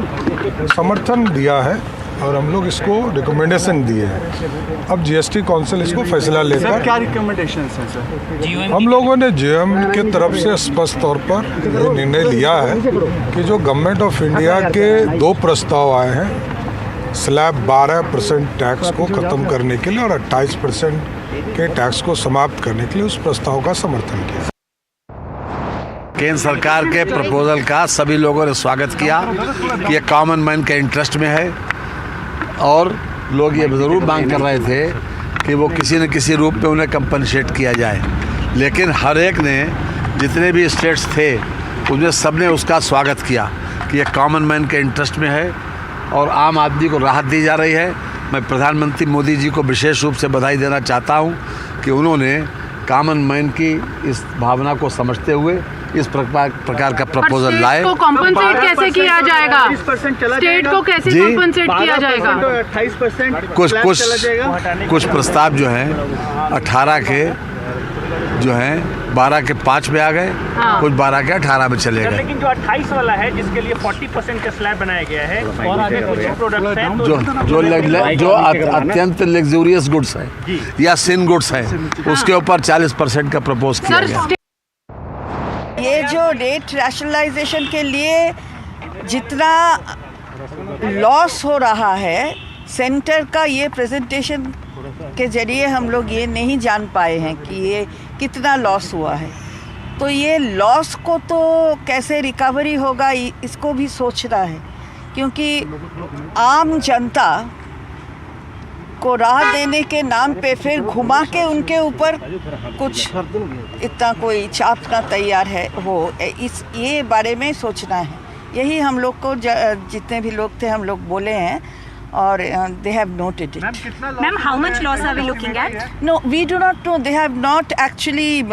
Speaker 20: समर्थन दिया है और हम लोग इसको रिकमेंडेशन दिए हैं। अब जीएसटी काउंसिल इसको फैसला लेकर
Speaker 22: क्या रिकमेंडेशन है सर?
Speaker 20: हम लोगों ने जीएम के तरफ से स्पष्ट तौर पर ये निर्णय लिया है कि जो गवर्नमेंट ऑफ इंडिया के 2 प्रस्ताव आए हैं, स्लैब 12% टैक्स को ख़त्म करने के लिए और 28% के टैक्स को समाप्त करने के लिए, उस प्रस्ताव का समर्थन किया।
Speaker 24: केंद्र सरकार के प्रपोजल का सभी लोगों ने स्वागत किया कि ये कॉमन मैन के इंटरेस्ट में है और लोग ये ज़रूर मांग कर रहे थे कि वो किसी न किसी रूप में उन्हें कंपनसेट किया जाए, लेकिन हर एक ने, जितने भी स्टेट्स थे उनमें सब ने उसका स्वागत किया कि ये कॉमन मैन के इंटरेस्ट में है और आम आदमी को राहत दी जा रही है। मैं प्रधानमंत्री मोदी जी को विशेष रूप से बधाई देना चाहता हूँ कि उन्होंने कॉमन मैन की इस भावना को समझते हुए इस प्रकार का प्रपोजल लाए।
Speaker 25: को कॉम्पनसेट कैसे किया जाएगा? स्टेट को कैसे कॉम्पनसेट किया जाएगा?
Speaker 24: 28% कुछ प्रस्ताव जो हैं 18 के जो हैं 12 के 5 में आ गए, कुछ 12 के 18 में चले गए।
Speaker 22: लेकिन जो 28 वाला है जिसके लिए 40% का स्लैब बनाया गया है और आगे कुछ प्रोडक्ट्स हैं
Speaker 24: जो अत्यंत लग्जूरियस गुड्स है या सिन गुड्स है उसके ऊपर 40% का प्रपोज किया गया।
Speaker 26: ये जो रेट रैशनलाइजेशन के लिए जितना लॉस हो रहा है, सेंटर का ये प्रेजेंटेशन के जरिए हम लोग ये नहीं जान पाए हैं कि ये कितना लॉस हुआ है। तो ये लॉस को तो कैसे रिकवरी होगा इसको भी सोचना है, क्योंकि आम जनता को राह देने के नाम पे फिर घुमा के उनके ऊपर कुछ इतना कोई चापना तैयार है वो ये बारे में सोचना है। यही हम लोग को जितने भी लोग थे हम लोग बोले हैं और they have noted it.
Speaker 25: Ma'am, how much loss are we looking at?
Speaker 26: No, we do not know. They have not actually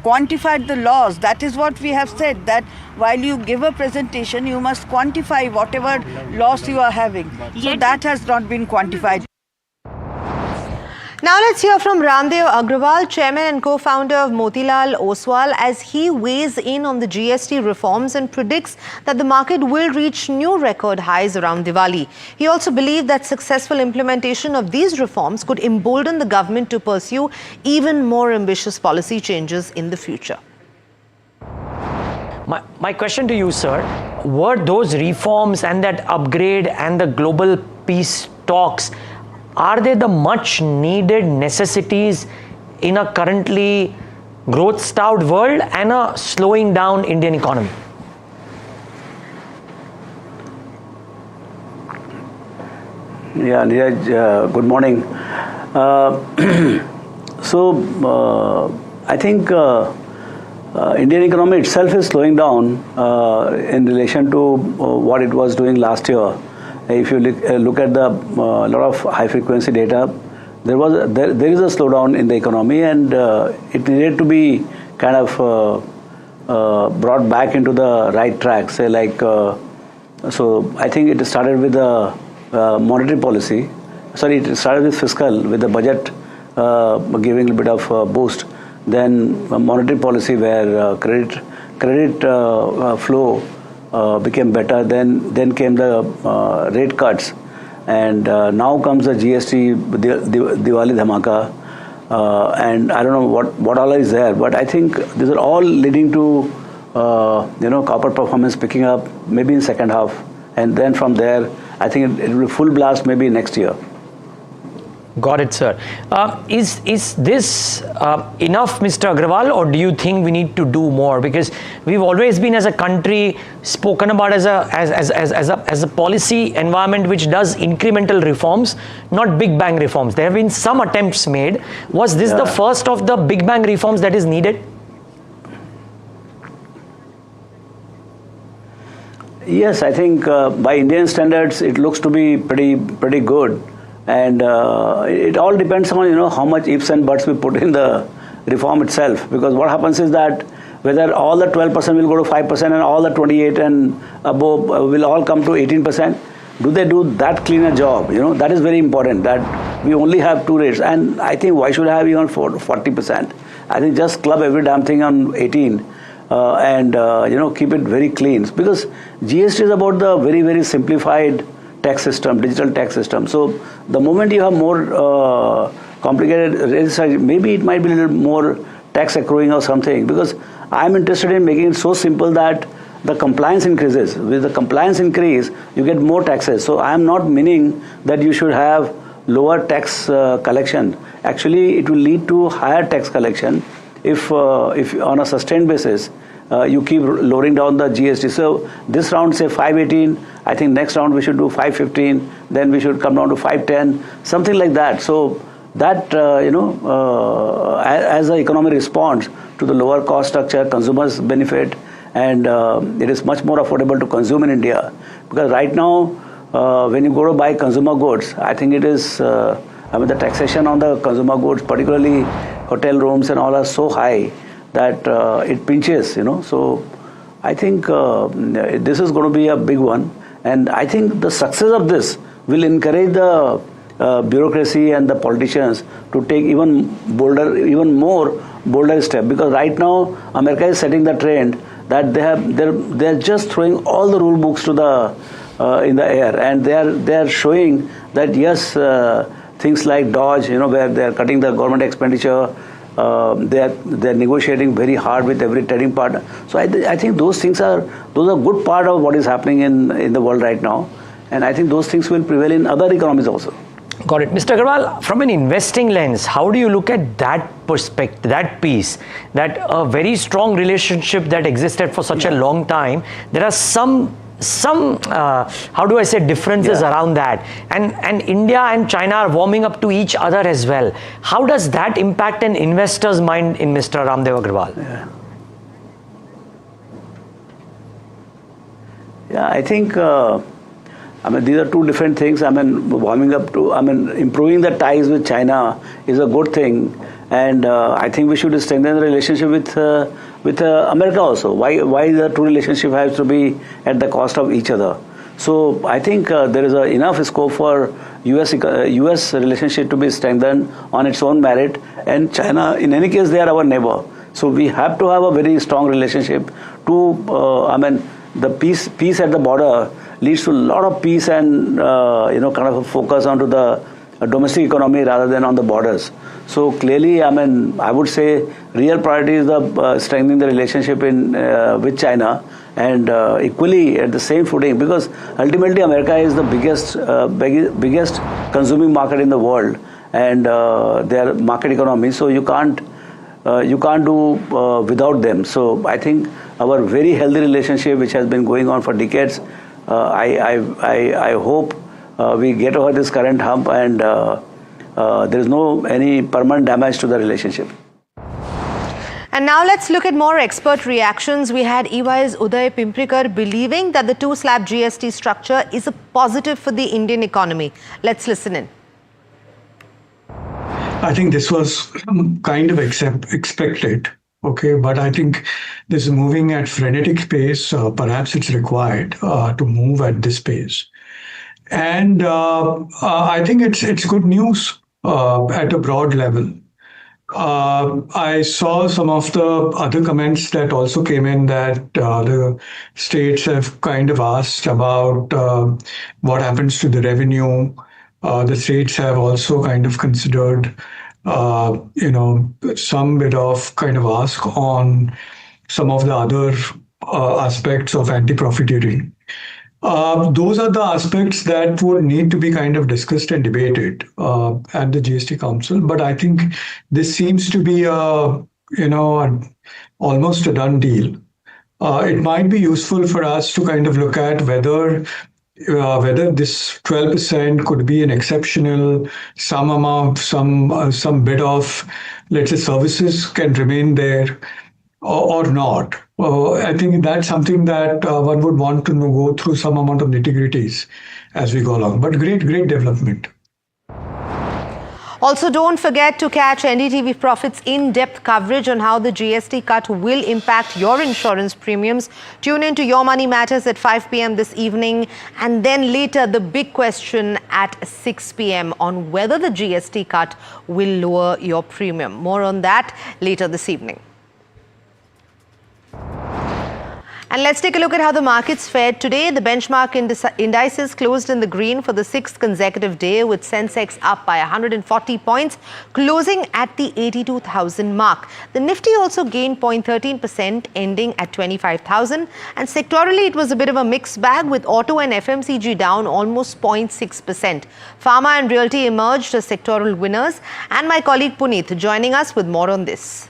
Speaker 26: quantified the loss. That is what we have said, that while you give a presentation, you must quantify whatever loss you are having. So that has not been quantified.
Speaker 17: Now let's hear from Ramdeo Agarwal, chairman and co-founder of Motilal Oswal, as he weighs in on the GST reforms and predicts that the market will reach new record highs around Diwali. He also believed that successful implementation of these reforms could embolden the government to pursue even more ambitious policy changes in the future.
Speaker 2: My question to you, sir, were those reforms and that upgrade and the global peace talks, are they the much needed necessities in a currently growth starved world and a slowing down Indian economy?
Speaker 27: Yeah, Neeraj, good morning. I think Indian economy itself is slowing down in relation to what it was doing last year. If you look at the lot of high frequency data, there is a slowdown in the economy, and it needed to be kind of brought back into the right track. Say so I think it started with the monetary policy. Sorry, it started with fiscal, with the budget giving a bit of a boost. Then monetary policy where credit flow became better. Then came the rate cuts, and now comes the GST Diwali dhamaka, and I don't know what all is there, but I think these are all leading to copper performance picking up maybe in second half, and then from there, I think it will be full blast maybe next year.
Speaker 2: Got it, sir. Is this enough, Mr. Agarwal, or do you think we need to do more? Because we've always been, as a country, spoken about as a policy environment which does incremental reforms, not big bang reforms. There have been some attempts made. Was this the first of the big bang reforms that is needed?
Speaker 27: Yes, I think by Indian standards, it looks to be pretty good. And it all depends on, how much ifs and buts we put in the reform itself. Because what happens is that whether all the 12% will go to 5% and all the 28 and above will all come to 18%, do they do that cleaner job? That is very important, that we only have two rates. And I think why should I have even 40%? I think just club every damn thing on 18 and, keep it very clean. Because GST is about the very, very simplified tax system, digital tax system. So the moment you have more complicated rates, maybe it might be a little more tax accruing or something, because I'm interested in making it so simple that the compliance increases. With the compliance increase, you get more taxes. So I'm not meaning that you should have lower tax collection. Actually, it will lead to higher tax collection if on a sustained basis you keep lowering down the GST. So this round, say 518, I think next round we should do 515, then we should come down to 510, something like that. So that, as the economy responds to the lower cost structure, consumers benefit, and it is much more affordable to consume in India. Because right now, when you go to buy consumer goods, I think it is, the taxation on the consumer goods, particularly hotel rooms and all, are so high that it pinches, So I think this is going to be a big one. And I think the success of this will encourage the bureaucracy and the politicians to take even more bolder step. Because right now, America is setting the trend that they're just throwing all the rule books to the in the air, and they're showing that yes, things like Dodge, where they're cutting the government expenditure. They're negotiating very hard with every trading partner. So I think those are good part of what is happening in the world right now, and I think those things will prevail in other economies also.
Speaker 2: Got it. Mr. Agarwal, from an investing lens, how do you look at that perspective, that piece, that a very strong relationship that existed for such a long time, there are some how do I say, differences around that, and India and China are warming up to each other as well. How does that impact an investor's mind in Mr. Ramdeo Agarwal?
Speaker 27: I think these are two different things. Warming up to, improving the ties with China is a good thing, and I think we should strengthen the relationship with America also. Why the two relationship has to be at the cost of each other? So I think there is enough scope for US relationship to be strengthened on its own merit, and China, in any case, they are our neighbor. So we have to have a very strong relationship to, the peace at the border leads to a lot of peace and, kind of a focus onto the domestic economy rather than on the borders. So clearly, I would say real priority is the strengthening the relationship with China, and equally at the same footing, because ultimately America is the biggest consuming market in the world, and they are market economy. So you can't do without them. So I think our very healthy relationship, which has been going on for decades, I hope we get over this current hump, and there is any permanent damage to the relationship.
Speaker 17: And now let's look at more expert reactions. We had EY's Uday Pimprikar believing that the two-slab GST structure is a positive for the Indian economy. Let's listen in.
Speaker 1: I think this was kind of expected, okay, but I think this is moving at frenetic pace. Perhaps it's required to move at this pace. And I think it's good news at a broad level. I saw some of the other comments that also came in that the states have kind of asked about what happens to the revenue. The states have also kind of considered, some bit of kind of ask on some of the other aspects of anti-profiteering. Those are the aspects that would need to be kind of discussed and debated at the GST Council. But I think this seems to be almost a done deal. It might be useful for us to kind of look at whether this 12% could be an exceptional, some amount, some bit of, let's say, services can remain there or not. I think that's something that one would want to go through some amount of nitty-gritties as we go along. But great development.
Speaker 17: Also, don't forget to catch NDTV Profit's in-depth coverage on how the GST cut will impact your insurance premiums. Tune in to Your Money Matters at 5 p.m. this evening, and then later the big question at 6 p.m. on whether the GST cut will lower your premium. More on that later this evening. And let's take a look at how the markets fared today. The benchmark indices closed in the green for the 6th consecutive day, with Sensex up by 140 points, closing at the 82,000 mark. The Nifty also gained 0.13%, ending at 25,000. And sectorally, it was a bit of a mixed bag, with auto and FMCG down almost 0.6%. Pharma and realty emerged as sectoral winners. And my colleague Puneet joining us with more on this.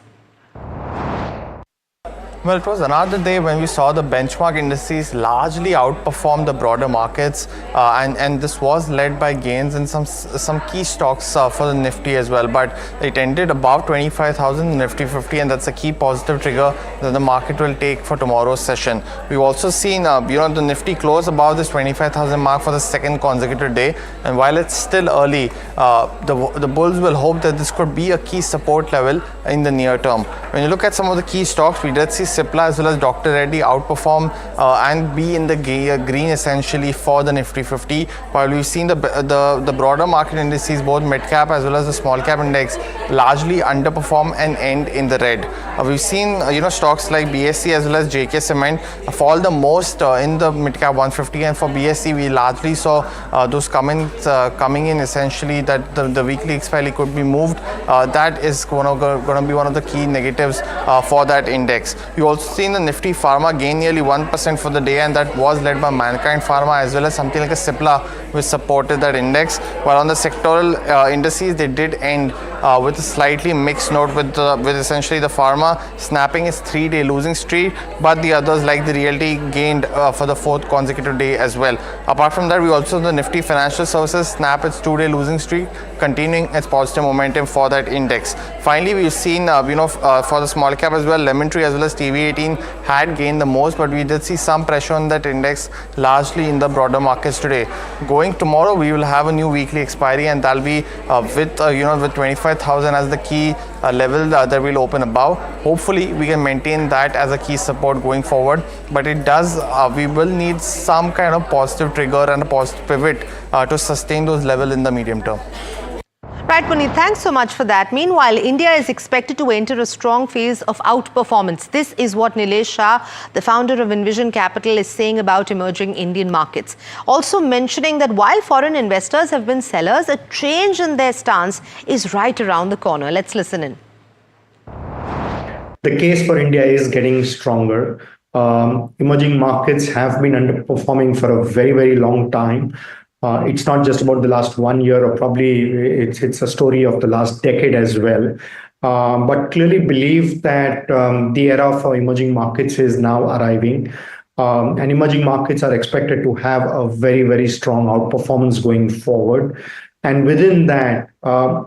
Speaker 7: Well, it was another day when we saw the benchmark indices largely outperform the broader markets, and this was led by gains in some key stocks for the Nifty as well. But it ended above 25,000 Nifty 50, and that's a key positive trigger that the market will take for tomorrow's session. We've also seen the Nifty close above this 25,000 mark for the 2nd consecutive day, and while it's still early, the bulls will hope that this could be a key support level in the near term. When you look at some of the key stocks, we did see Cipla as well as Dr. Reddy outperform and be in the green essentially for the Nifty 50, while we've seen the broader market indices, both mid-cap as well as the small-cap index, largely underperform and end in the red. We've seen stocks like BSC as well as JK Cement fall the most in the mid-cap 150, and for BSC we largely saw those coming in essentially that the weekly expiry could be moved. That is going to be one of the key negatives for that index. You also seen the Nifty Pharma gain nearly 1% for the day, and that was led by Mankind Pharma as well as something like a Cipla, which supported that index. While on the sectoral indices, they did end with a slightly mixed note, with essentially the pharma snapping its 3-day losing streak, but the others like the realty gained for the 4th consecutive day as well. Apart from that, we also the Nifty Financial Services snap its 2-day losing streak, continuing its positive momentum for that index. Finally, we've seen for the small cap as well, Lemon Tree as well as TV18 had gained the most, but we did see some pressure on that index largely in the broader markets today. Going tomorrow, we will have a new weekly expiry, and that'll be with 25,000 as the key level that will open above. Hopefully we can maintain that as a key support going forward, but it does we will need some kind of positive trigger and a positive pivot to sustain those levels in the medium term.
Speaker 17: Right, Puneet, thanks so much for that. Meanwhile, India is expected to enter a strong phase of outperformance. This is what Nilesh Shah, the founder of Envision Capital, is saying about emerging Indian markets. Also mentioning that while foreign investors have been sellers, a change in their stance is right around the corner. Let's listen in.
Speaker 9: The case for India is getting stronger. Emerging markets have been underperforming for a very, very long time. It's not just about the last 1 year, or probably it's a story of the last decade as well. But clearly believe that the era for emerging markets is now arriving. And emerging markets are expected to have a very, very strong outperformance going forward. And within that,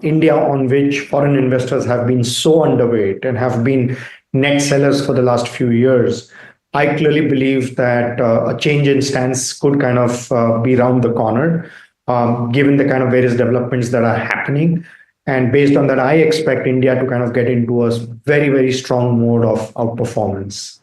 Speaker 9: India, on which foreign investors have been so underweight and have been net sellers for the last few years, I clearly believe that a change in stance could kind of be around the corner, given the kind of various developments that are happening. And based on that, I expect India to kind of get into a very, very strong mode of outperformance.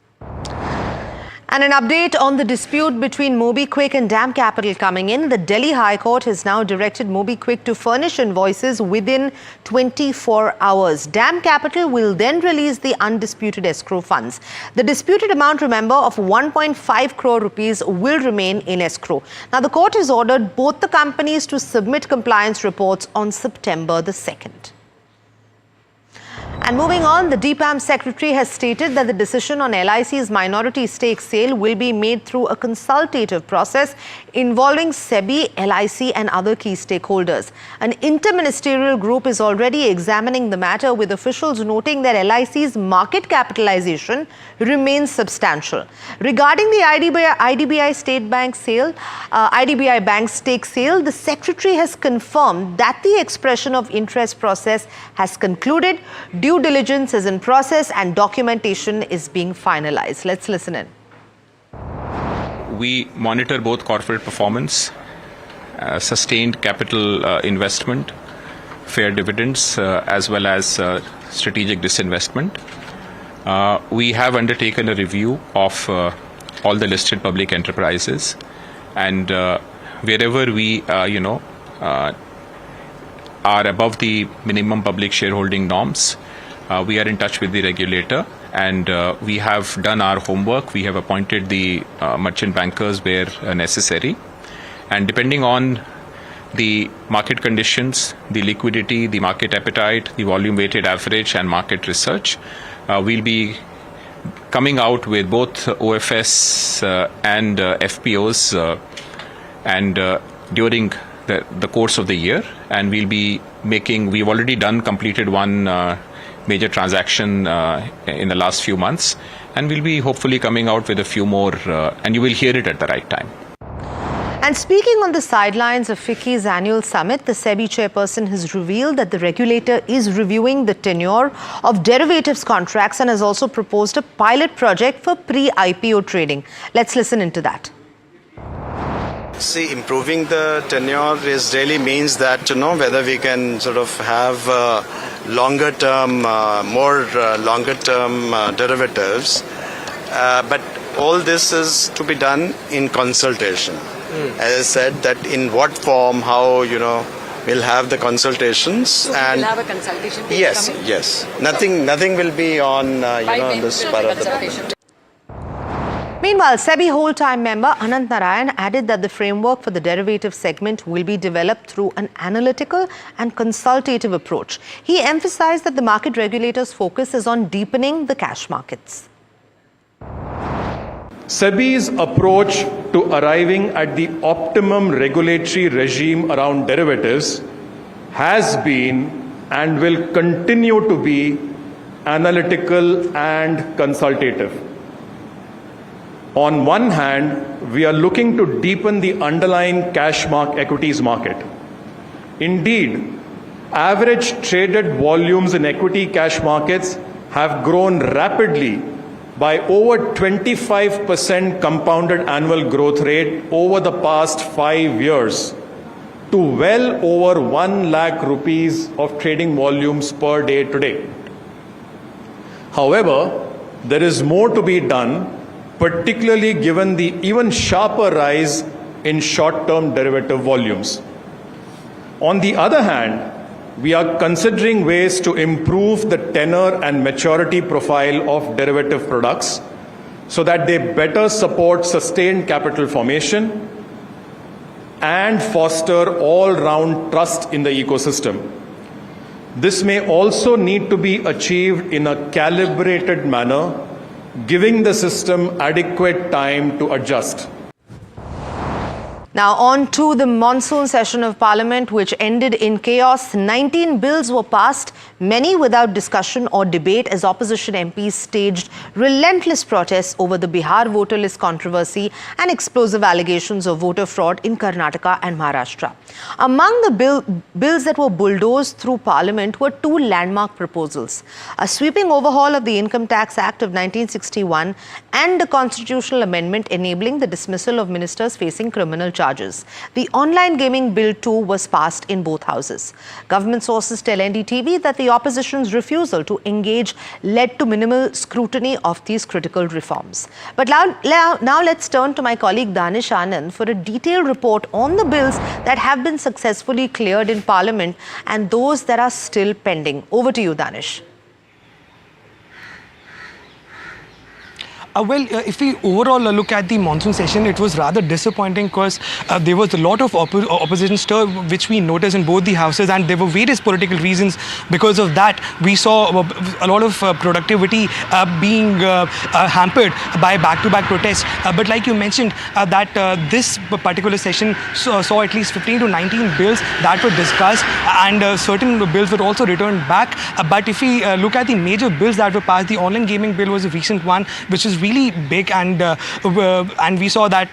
Speaker 17: And an update on the dispute between MobiKwik and Dam Capital coming in. The Delhi High Court has now directed MobiKwik to furnish invoices within 24 hours. Dam Capital will then release the undisputed escrow funds. The disputed amount, remember, of 1.5 crore rupees will remain in escrow. Now, the court has ordered both the companies to submit compliance reports on September the 2nd. And moving on, the DPAM secretary has stated that the decision on LIC's minority stake sale will be made through a consultative process involving SEBI, LIC and other key stakeholders. An interministerial group is already examining the matter, with officials noting that LIC's market capitalization remains substantial. Regarding the IDBI State Bank sale, IDBI Bank stake sale, the secretary has confirmed that the expression of interest process has concluded, due diligence is in process and documentation is being finalized. Let's listen in.
Speaker 4: We monitor both corporate performance, sustained capital investment, fair dividends, as well as strategic disinvestment. We have undertaken a review of all the listed public enterprises, and wherever we, are above the minimum public shareholding norms, we are in touch with the regulator, and we have done our homework. We have appointed the merchant bankers where necessary, and depending on the market conditions, the liquidity, the market appetite, the volume weighted average and market research, we'll be coming out with both OFS and FPOs and during the course of the year, and we've already completed one major transaction in the last few months, and we'll be hopefully coming out with a few more, and you will hear it at the right time.
Speaker 17: And speaking on the sidelines of FICCI's annual summit, the SEBI chairperson has revealed that the regulator is reviewing the tenure of derivatives contracts and has also proposed a pilot project for pre-IPO trading. Let's listen into that.
Speaker 11: See, improving the tenure really means that, whether we can sort of have longer term derivatives. But all this is to be done in consultation. As I said, that in what form, how, we'll have the consultations.
Speaker 14: So
Speaker 11: and
Speaker 14: we'll have a consultation.
Speaker 11: Yes. Nothing will be on, this part of the.
Speaker 17: Meanwhile, SEBI whole-time member Anant Narayan added that the framework for the derivative segment will be developed through an analytical and consultative approach. He emphasized that the market regulator's focus is on deepening the cash markets.
Speaker 15: SEBI's approach to arriving at the optimum regulatory regime around derivatives has been and will continue to be analytical and consultative. On one hand, we are looking to deepen the underlying cash equities market. Indeed, average traded volumes in equity cash markets have grown rapidly by over 25% compounded annual growth rate over the past 5 years to well over 1 lakh rupees of trading volumes per day today. However, there is more to be done, particularly given the even sharper rise in short-term derivative volumes. On the other hand, we are considering ways to improve the tenor and maturity profile of derivative products so that they better support sustained capital formation and foster all-round trust in the ecosystem. This may also need to be achieved in a calibrated manner, giving the system adequate time to adjust.
Speaker 17: Now on to the monsoon session of Parliament, which ended in chaos. 19 bills were passed, many without discussion or debate, as opposition MPs staged relentless protests over the Bihar voter list controversy and explosive allegations of voter fraud in Karnataka and Maharashtra. Among the bills that were bulldozed through Parliament were two landmark proposals: a sweeping overhaul of the Income Tax Act of 1961 and a constitutional amendment enabling the dismissal of ministers facing criminal charges. The online gaming bill too was passed in both houses. Government sources tell NDTV that the opposition's refusal to engage led to minimal scrutiny of these critical reforms. But now let's turn to my colleague Danish Anand for a detailed report on the bills that have been successfully cleared in Parliament and those that are still pending. Over to you, Danish.
Speaker 8: If we overall look at the monsoon session, it was rather disappointing because there was a lot of opposition stir, which we noticed in both the houses, and there were various political reasons. Because of that, we saw a lot of productivity being hampered by back-to-back protests. But like you mentioned, that this particular session saw at least 15 to 19 bills that were discussed, and certain bills were also returned back. But if we look at the major bills that were passed, the online gaming bill was a recent one, which is really big, and we saw that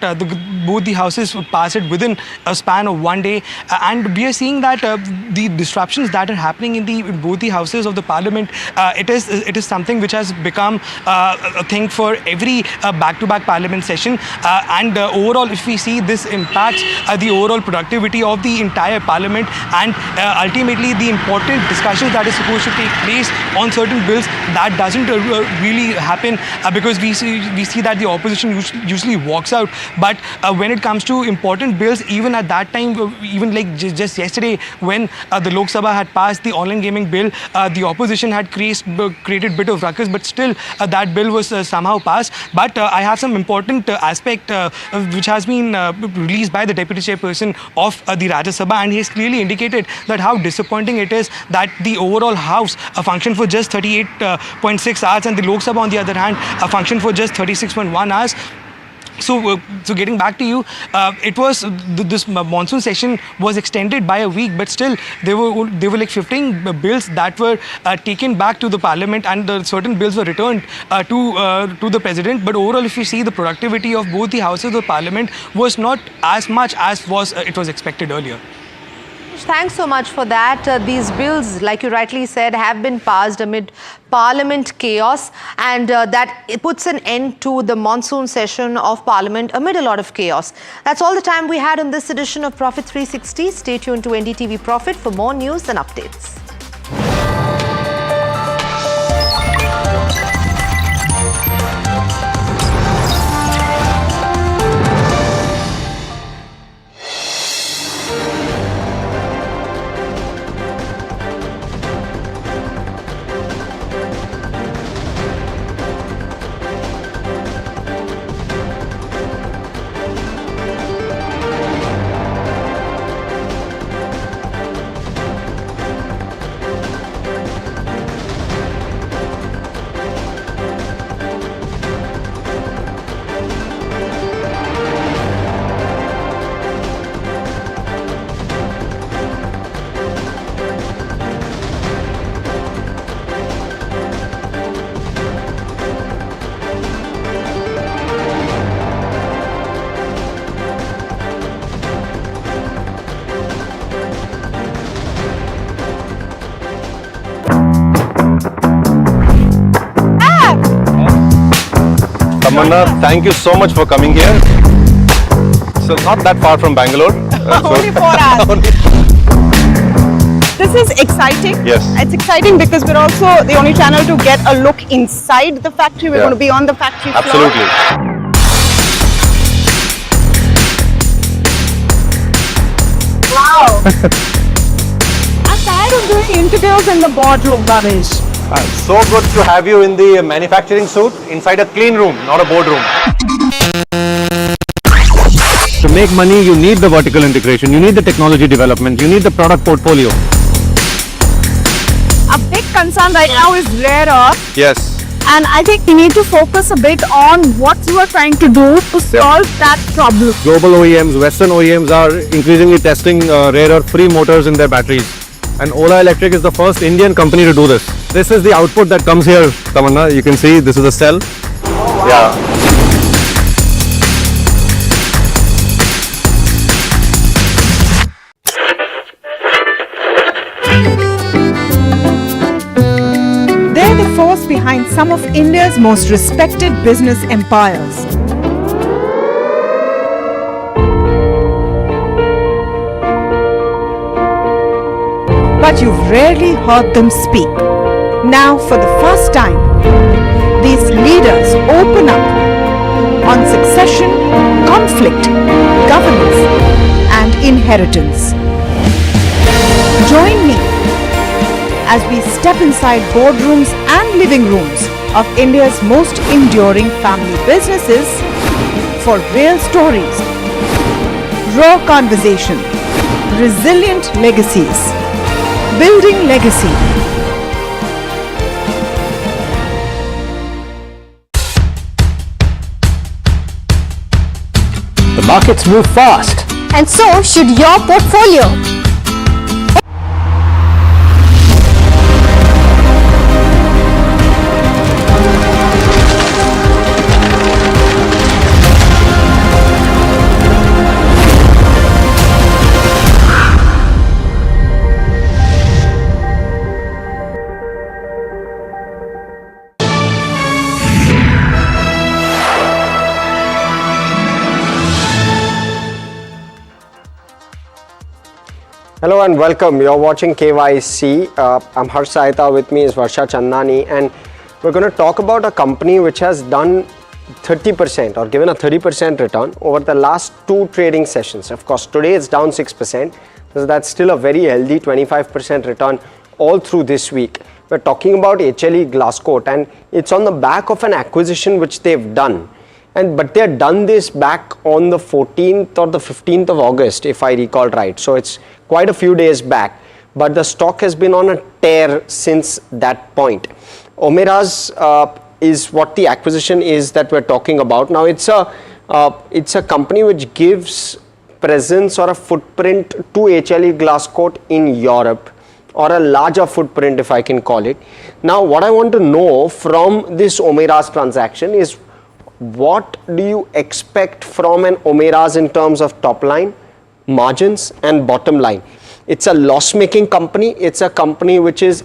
Speaker 8: both the houses passed it within a span of 1 day, and we are seeing that the disruptions that are happening in both the houses of the parliament, it is something which has become a thing for every back-to-back parliament session, and overall, if we see, this impacts the overall productivity of the entire parliament, and ultimately the important discussions that is supposed to take place on certain bills, that doesn't really happen, because we see that the opposition usually walks out. But when it comes to important bills, even at that time, even like just yesterday, when the Lok Sabha had passed the online gaming bill, the opposition had created a bit of ruckus, but still that bill was somehow passed. But I have some important aspect which has been released by the deputy chairperson of the Rajya Sabha, and he has clearly indicated that how disappointing it is that the overall house functioned for just 38.6 hours, and the Lok Sabha, on the other hand, functioned for just 36.1 hours. So getting back to you, it was this monsoon session was extended by a week, but still there were like 15 bills that were taken back to the parliament, and certain bills were returned to the president. But overall, if you see, the productivity of both the houses of parliament was not as much as it was expected earlier.
Speaker 17: Thanks so much for that. These bills, like you rightly said, have been passed amid Parliament chaos, and that it puts an end to the monsoon session of Parliament amid a lot of chaos. That's all the time we had on this edition of Profit 360. Stay tuned to NDTV Profit for more news and updates.
Speaker 12: Thank you so much for coming here. So not that far from Bangalore.
Speaker 10: Only 4 hours. This is exciting.
Speaker 12: Yes.
Speaker 10: It's exciting because we're also the only channel to get a look inside the factory. We're going to be on the factory floor.
Speaker 12: Absolutely.
Speaker 10: Wow. I'm tired of doing interviews in the boardroom, Bhavesh.
Speaker 12: So good to have you in the manufacturing suit inside a clean room, not a boardroom. To make money, you need the vertical integration, you need the technology development, you need the product portfolio.
Speaker 10: A big concern right now is rare earth.
Speaker 12: Yes.
Speaker 10: And I think we need to focus a bit on what you are trying to do to solve that problem.
Speaker 12: Global OEMs, Western OEMs are increasingly testing rare earth-free motors in their batteries. And Ola Electric is the first Indian company to do this. This is the output that comes here, Tamanna. You can see this is a cell.
Speaker 10: Oh, wow.
Speaker 12: Yeah.
Speaker 10: They're the force behind some of India's most respected business empires. But you've rarely heard them speak. Now, for the first time, these leaders open up on succession, conflict, governance, and inheritance. Join me as we step inside boardrooms and living rooms of India's most enduring family businesses for real stories, raw conversation, resilient legacies, building legacy.
Speaker 13: The markets move fast.
Speaker 14: And so should your portfolio.
Speaker 16: Hello and welcome. You're watching KYC. I'm Harsh Saita. With me is Varsha Chandani, and we're going to talk about a company which has done 30% or given a 30% return over the last 2 trading sessions. Of course, today it's down 6%. So that's still a very healthy 25% return all through this week. We're talking about HLE Glasscoat, and it's on the back of an acquisition which they've done. But they had done this back on the 14th or the 15th of August, if I recall right. So it's quite a few days back. But the stock has been on a tear since that point. Omeras is what the acquisition is that we're talking about. Now it's a company which gives presence or a footprint to HLE Glasscoat in Europe, or a larger footprint if I can call it. Now what I want to know from this Omeras transaction is, what do you expect from an Omeras in terms of top line, margins and bottom line? It's a loss-making company. It's a company which is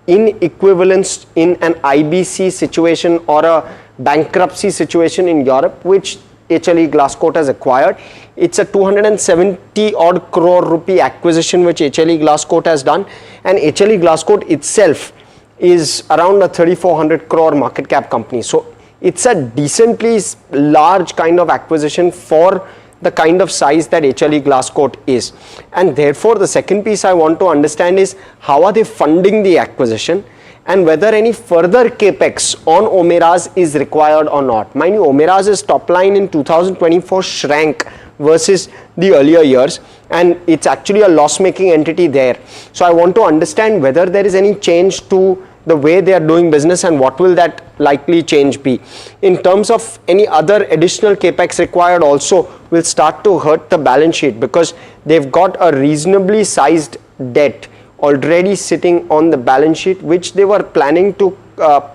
Speaker 16: in equivalence in an IBC situation or a bankruptcy situation in Europe, which HLE Glasscoat has acquired. It's a 270 odd crore rupee acquisition which HLE Glasscoat has done, and HLE Glasscoat itself is around a 3400 crore market cap company. So it's a decently large kind of acquisition for the kind of size that HLE Glasscoat is. And therefore, the second piece I want to understand is, how are they funding the acquisition, and whether any further capex on Omeras is required or not. Mind you, Omeras' top line in 2024 shrank versus the earlier years, and it's actually a loss-making entity there. So I want to understand whether there is any change to the way they are doing business, and what will that likely change be. In terms of any other additional capex required also will start to hurt the balance sheet, because they've got a reasonably sized debt already sitting on the balance sheet, which they were planning to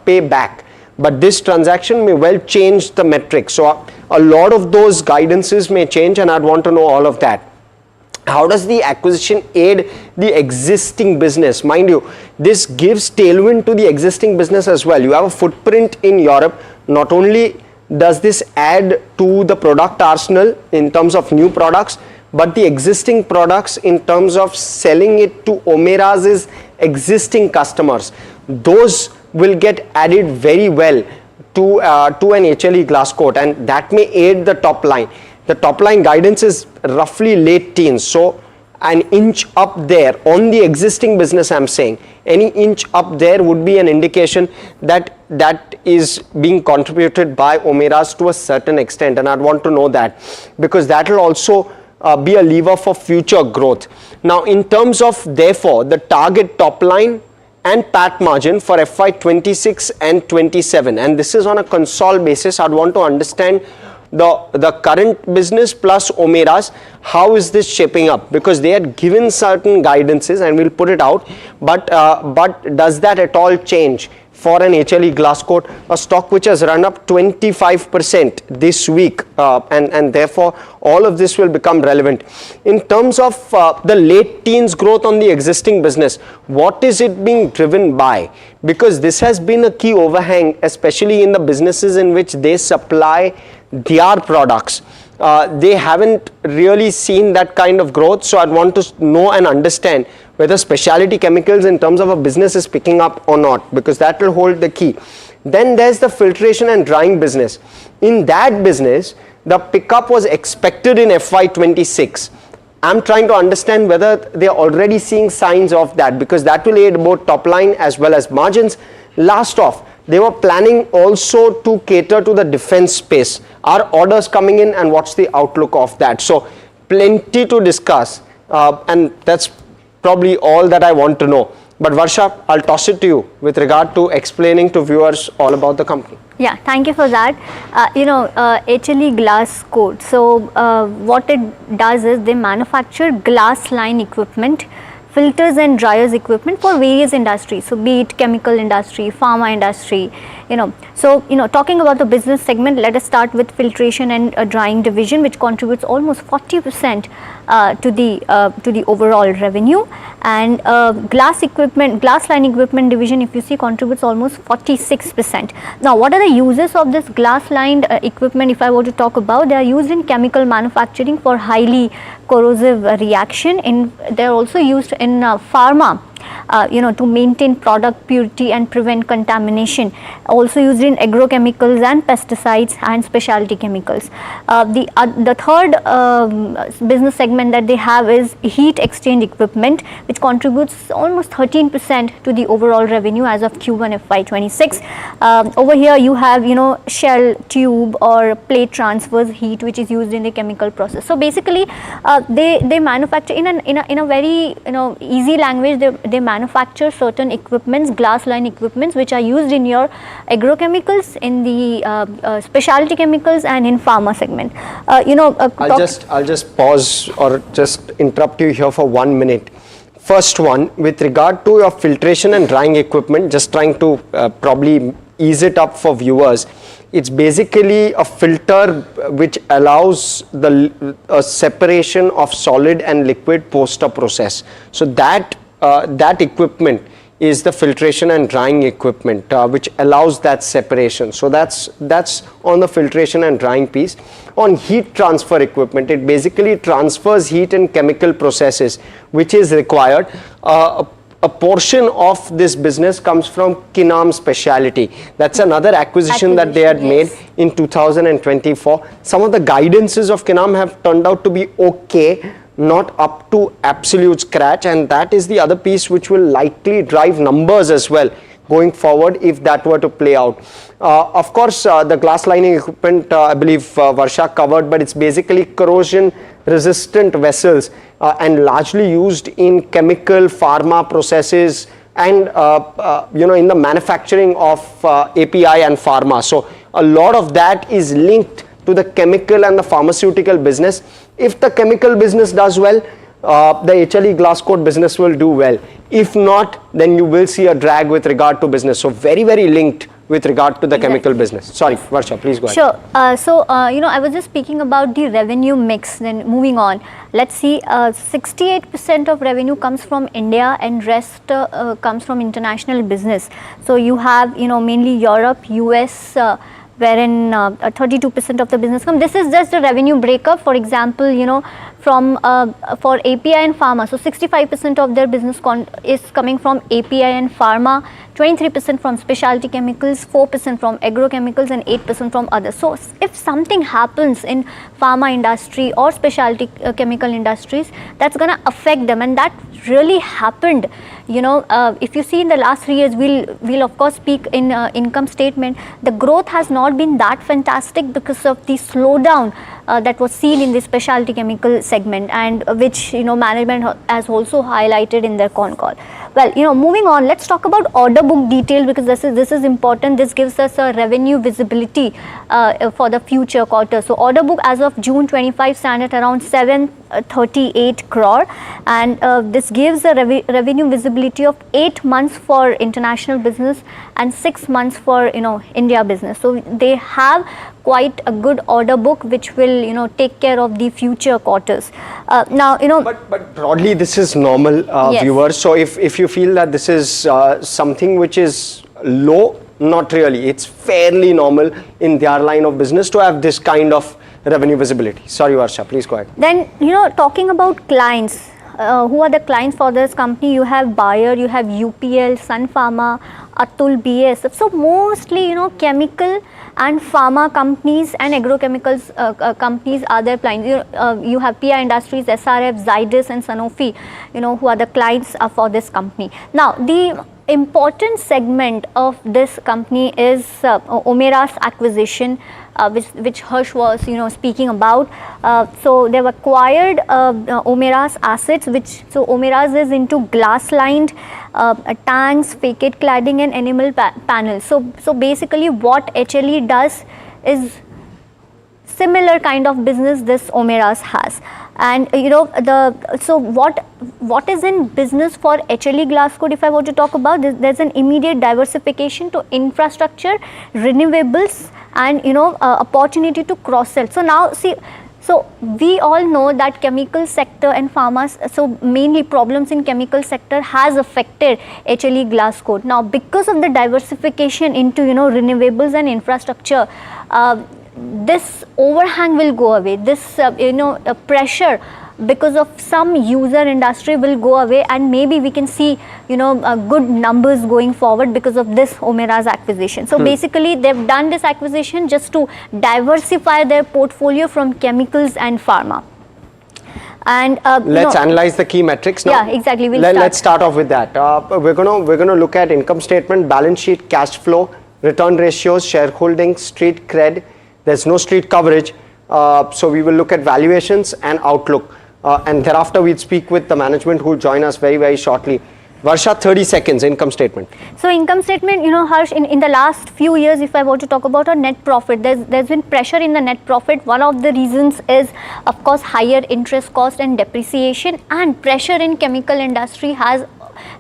Speaker 16: pay back. But this transaction may well change the metrics. So a lot of those guidances may change, and I'd want to know all of that. How does the acquisition aid the existing business? Mind you, this gives tailwind to the existing business as well. You have a footprint in Europe. Not only does this add to the product arsenal in terms of new products, but the existing products in terms of selling it to Omeras' existing customers, those will get added very well to an HLE Glasscoat, and that may aid the top line. The top line guidance is roughly late teens, so an inch up there on the existing business, I'm saying any inch up there would be an indication that that is being contributed by Omeras to a certain extent, and I'd want to know that, because that will also be a lever for future growth. Now in terms of therefore the target top line and PAT margin for FY 26 and 27, and this is on a consol basis, I'd want to understand the current business plus Omeras, how is this shaping up? Because they had given certain guidances, and we'll put it out, but does that at all change for an HLE Glasscoat, a stock which has run up 25% this week, and therefore all of this will become relevant. In terms of the late teens growth on the existing business, what is it being driven by? Because this has been a key overhang, especially in the businesses in which they supply their products. They haven't really seen that kind of growth, so I'd want to know and understand whether specialty chemicals in terms of a business is picking up or not, because that will hold the key. Then there's the filtration and drying business. In that business, the pickup was expected in FY 26. I'm trying to understand whether they're already seeing signs of that, because that will aid both top line as well as margins. Last off, they were planning also to cater to the defense space. Are orders coming in, and what's the outlook of that? So plenty to discuss, and that's probably all that I want to know. But Varsha, I'll toss it to you with regard to explaining to viewers all about the company.
Speaker 3: Yeah, thank you for that. HLE Glasscoat. So what it does is they manufacture glass line equipment, filters and dryers equipment for various industries. So be it chemical industry, pharma industry, talking about the business segment, let us start with filtration and drying division, which contributes almost 40% to the overall revenue, and glass line equipment division, if you see, contributes almost 46%. Now, what are the uses of this glass lined equipment? If I were to talk about, they are used in chemical manufacturing for highly corrosive reaction. They are also used in pharma. To maintain product purity and prevent contamination. Also used in agrochemicals and pesticides and specialty chemicals. The third business segment that they have is heat exchange equipment, which contributes almost 13% to the overall revenue as of Q1 FY26. Over here you have shell, tube or plate transfers heat, which is used in the chemical process. So basically they manufacture in a very easy language, they manufacture certain equipments, glass line equipments, which are used in your agrochemicals, in the specialty chemicals and in pharma segment.
Speaker 16: I'll just pause or just interrupt you here for 1 minute. First one, with regard to your filtration and drying equipment, just trying to probably ease it up for viewers. It's basically a filter which allows the separation of solid and liquid post a process. So that equipment is the filtration and drying equipment which allows that separation. So that's on the filtration and drying piece. On heat transfer equipment, it basically transfers heat in chemical processes which is required. A portion of this business comes from Kinam Specialty. That's another acquisition that they had made in 2024. Some of the guidances of Kinam have turned out to be okay, not up to absolute scratch, and that is the other piece which will likely drive numbers as well going forward if that were to play out. Of course, the glass lining equipment, I believe Varsha covered, but it's basically corrosion resistant vessels and largely used in chemical pharma processes and in the manufacturing of API and pharma. So a lot of that is linked to the chemical and the pharmaceutical business. If the chemical business does well, the HLE Glasscoat business will do well. If not, then you will see a drag with regard to business. So very, very linked with regard to the chemical business. Sorry, Varsha, please go ahead.
Speaker 3: Sure. I was just speaking about the revenue mix. Then moving on, let's see, 68% of revenue comes from India and rest comes from international business. So you have, mainly Europe, US, wherein 32% of the business comes. This is just a revenue breakup. For example, from for API and pharma. So 65% of their business is coming from API and pharma, 23% from specialty chemicals, 4% from agrochemicals and 8% from others. So if something happens in pharma industry or specialty chemical industries, that's going to affect them, and that really happened. If you see in the last 3 years, we'll of course speak in income statement, the growth has not been that fantastic because of the slowdown that was seen in the specialty chemical segment, and which management has also highlighted in their con call. Well, moving on, let's talk about order book detail, because this is important. This gives us a revenue visibility for the future quarter. So order book as of June 25 stand at around 738 crore, and this gives a revenue visibility of 8 months for international business and 6 months for India business. So they have quite a good order book which will take care of the future quarters. Now
Speaker 16: but broadly this is normal,
Speaker 3: yes.
Speaker 16: Viewers. So if you feel that this is something which is low, not really. It's fairly normal in their line of business to have this kind of revenue visibility. Sorry, Varsha, please go ahead.
Speaker 3: Then talking about clients, who are the clients for this company? You have Bayer, you have UPL, Sun Pharma, Atul, BASF. So mostly chemical and pharma companies and agrochemicals companies are their clients. You have PNB Industries, SRF, Zydus and Sanofi, who are the clients for this company. Now the important segment of this company is Omera's acquisition, which Harsh was speaking about. So they've acquired Omera's assets, so Omera's is into glass lined tanks, facade cladding and animal panels. So basically what HLE does is similar kind of business this Omera's has. And so what is in business for HLE Glasscoat, if I were to talk about this, there's an immediate diversification to infrastructure, renewables, and opportunity to cross sell. So now see, so we all know that chemical sector and pharma, so mainly problems in chemical sector has affected HLE Glasscoat. Now because of the diversification into renewables and infrastructure, this overhang will go away. This pressure because of some user industry will go away, and maybe we can see good numbers going forward because of this Omera's acquisition. So basically they've done this acquisition just to diversify their portfolio from chemicals and pharma. And
Speaker 16: let's analyze the key metrics now.
Speaker 3: Yeah, exactly.
Speaker 16: Let's start off with that. We're gonna look at income statement, balance sheet, cash flow, return ratios, shareholding, street cred. There's no street coverage, so we will look at valuations and outlook, and thereafter we'll speak with the management who will join us very, very shortly. Varsha, 30 seconds, income statement.
Speaker 3: So income statement, Harsh, in the last few years, if I were to talk about our net profit, there's been pressure in the net profit. One of the reasons is, of course, higher interest cost and depreciation, and pressure in chemical industry has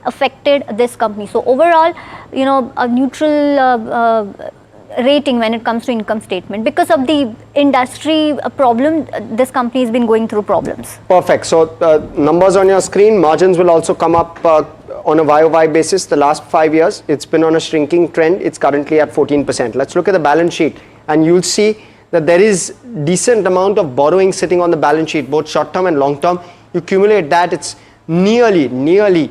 Speaker 3: affected this company. So overall, a neutral rating when it comes to income statement. Because of the industry problem, this company has been going through problems.
Speaker 16: Perfect. So numbers on your screen, margins will also come up on a YOY basis. The last 5 years, it's been on a shrinking trend. It's currently at 14%. Let's look at the balance sheet, and you'll see that there is decent amount of borrowing sitting on the balance sheet, both short term and long term. You accumulate that, it's nearly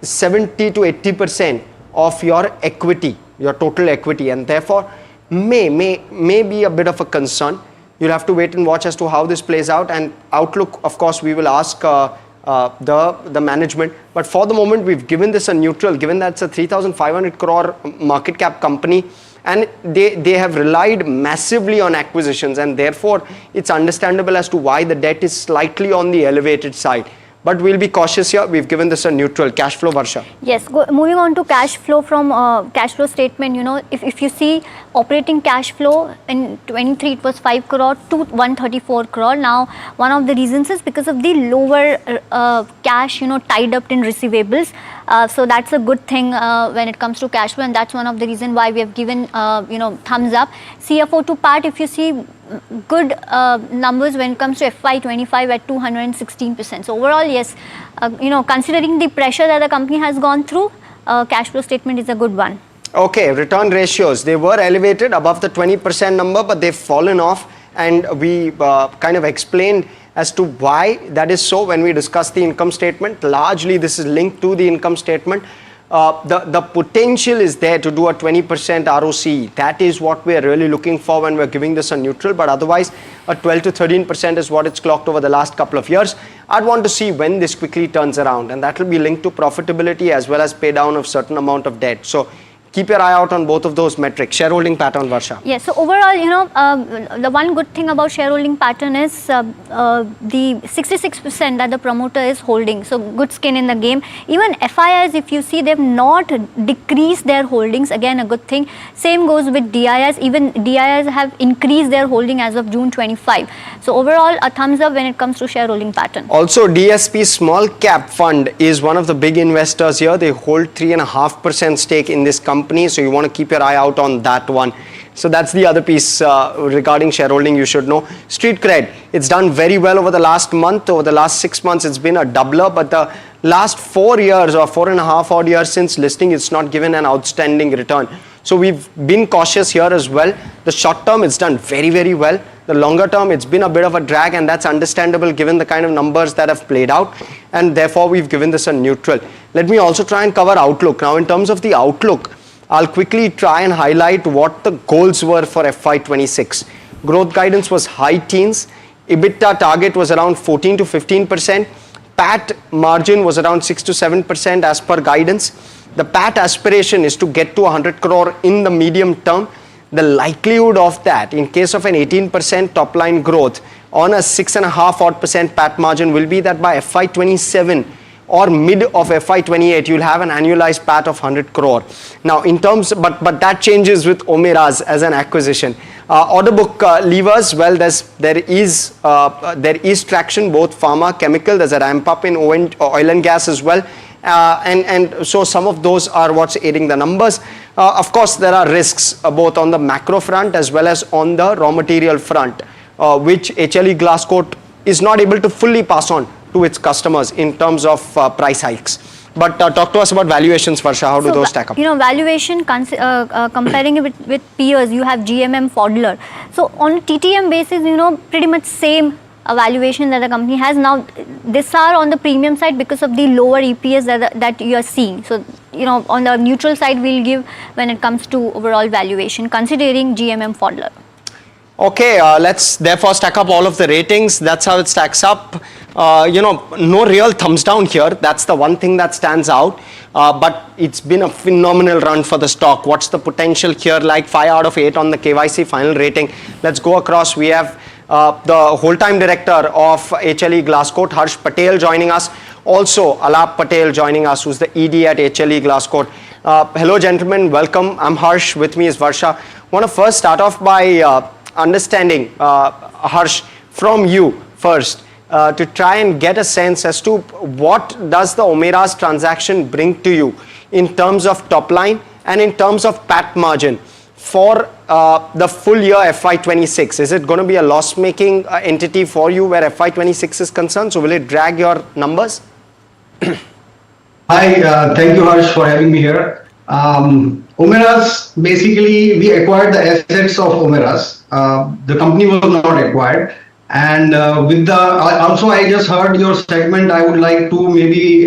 Speaker 16: 70 to 80% of your equity, your total equity, and therefore may be a bit of a concern. You'll have to wait and watch as to how this plays out, and outlook, of course, we will ask the management. But for the moment, we've given this a neutral, given that it's a 3,500 crore market cap company, and they have relied massively on acquisitions, and therefore it's understandable as to why the debt is slightly on the elevated side. But we'll be cautious here. We've given this a neutral. Cash flow, Varsha.
Speaker 3: Yes, moving on to cash flow from cash flow statement, if you see operating cash flow in 23, it was 5 crore to 134 crore. Now, one of the reasons is because of the lower cash, tied up in receivables. So that's a good thing when it comes to cash flow, and that's one of the reasons why we have given, thumbs up. CFO to PAT, if you see, good numbers when it comes to FY25 at 216%. So overall, yes, considering the pressure that the company has gone through, cash flow statement is a good one.
Speaker 16: Okay, return ratios, they were elevated above the 20% number, but they've fallen off, and we kind of explained as to why that is so when we discussed the income statement. Largely this is linked to the income statement. The potential is there to do a 20% ROCE. That is what we are really looking for when we're giving this a neutral, but otherwise a 12 to 13% is what it's clocked over the last couple of years. I'd want to see when this quickly turns around, and that will be linked to profitability as well as pay down of certain amount of debt. So keep your eye out on both of those metrics. Shareholding pattern, Varsha.
Speaker 3: Yes, so overall, the one good thing about shareholding pattern is the 66% that the promoter is holding. So good skin in the game. Even FIIs, if you see, they've not decreased their holdings. Again, a good thing. Same goes with DIIs. Even DIIs have increased their holding as of June 25. So overall, a thumbs up when it comes to shareholding pattern.
Speaker 16: Also, DSP Small Cap Fund is one of the big investors here. They hold 3.5% stake in this company. So you want to keep your eye out on that one. So that's the other piece regarding shareholding you should know. Street cred, it's done very well over the last month. Over the last 6 months, it's been a doubler, but the last 4 years or 4.5 odd years since listing, it's not given an outstanding return. So we've been cautious here as well. The short term, it's done very, very well. The longer term, it's been a bit of a drag, and that's understandable given the kind of numbers that have played out, and therefore we've given this a neutral. Let me also try and cover outlook. Now, in terms of the outlook, I'll quickly try and highlight what the goals were for FY26. Growth guidance was high teens. EBITDA target was around 14 to 15%. PAT margin was around 6 to 7% as per guidance. The PAT aspiration is to get to 100 crore in the medium term. The likelihood of that, in case of an 18% top line growth on a 6.5% PAT margin, will be that by FY27 or mid of FY28, you'll have an annualized PAT of 100 crore. Now, in terms, but that changes with Omeras as an acquisition. Order book levers, well, there is traction, both pharma, chemical. There's a ramp up in oil and gas as well. And so some of those are what's aiding the numbers. Of course, there are risks both on the macro front as well as on the raw material front, which HLE Glasscoat is not able to fully pass on to its customers in terms of price hikes. But talk to us about valuations, Varsha. How do those stack up?
Speaker 3: Valuation, comparing it with peers, you have GMM Pfaudler. So on a TTM basis, pretty much same valuation that the company has. Now, these are on the premium side because of the lower EPS that you are seeing. So, on the neutral side, we'll give when it comes to overall valuation, considering GMM Pfaudler.
Speaker 16: Okay, let's therefore stack up all of the ratings. That's how it stacks up. No real thumbs down here. That's the one thing that stands out. But it's been a phenomenal run for the stock. What's the potential here? Like 5 out of 8 on the KYC final rating. Let's go across. We have the whole-time director of HLE Glasscoat, Harsh Patel, joining us. Also, Alap Patel joining us, who's the ED at HLE Glasscoat. Hello, gentlemen. Welcome. I'm Harsh. With me is Varsha. I want to first start off by understanding, Harsh, from you first, to try and get a sense as to what does the Omeras transaction bring to you in terms of top line and in terms of PAT margin for the full year FY26. Is it going to be a loss-making entity for you where FY26 is concerned? So will it drag your numbers?
Speaker 5: Hi, thank you, Harsh, for having me here. Omeras, basically, we acquired the assets of Omeras. The company was not acquired. And also, I just heard your segment. I would like to maybe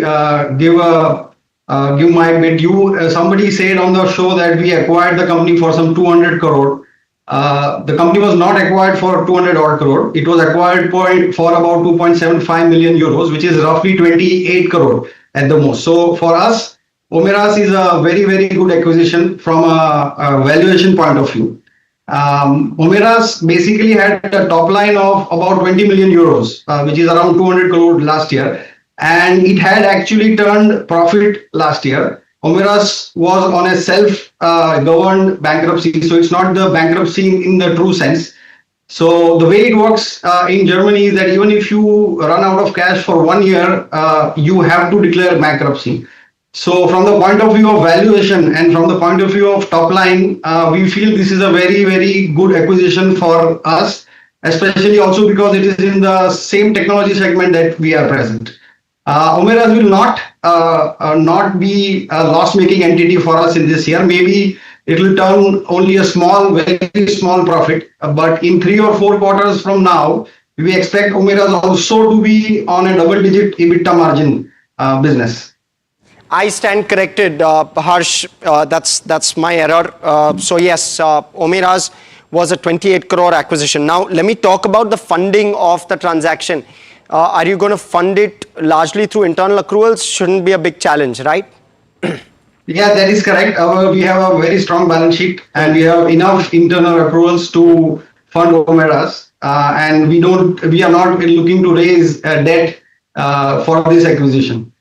Speaker 5: give my bit. Somebody said on the show that we acquired the company for some 200 crore. The company was not acquired for 200 odd crore. It was acquired for about 2.75 million euros, which is roughly 28 crore at the most. So for us, Omeras is a very, very good acquisition from a valuation point of view. Omeras basically had a top line of about 20 million euros, which is around 200 crore last year. And it had actually turned profit last year. Omeras was on a self-governed bankruptcy, so it's not the bankruptcy in the true sense. So the way it works in Germany is that even if you run out of cash for 1 year, you have to declare bankruptcy. So from the point of view of valuation and from the point of view of top line, we feel this is a very, very good acquisition for us, especially also because it is in the same technology segment that we are present. Omeras will not be a loss-making entity for us in this year. Maybe it will turn only a very small profit. But in 3 or 4 quarters from now, we expect Omeras also to be on a double-digit EBITDA margin business.
Speaker 16: I stand corrected, Harsh. That's my error. So yes, Omeras was a 28 crore acquisition. Now, let me talk about the funding of the transaction. Are you going to fund it largely through internal accruals? Shouldn't be a big challenge, right?
Speaker 5: Yeah, that is correct. We have a very strong balance sheet and we have enough internal accruals to fund Omeras. And we are not looking to raise debt for this acquisition.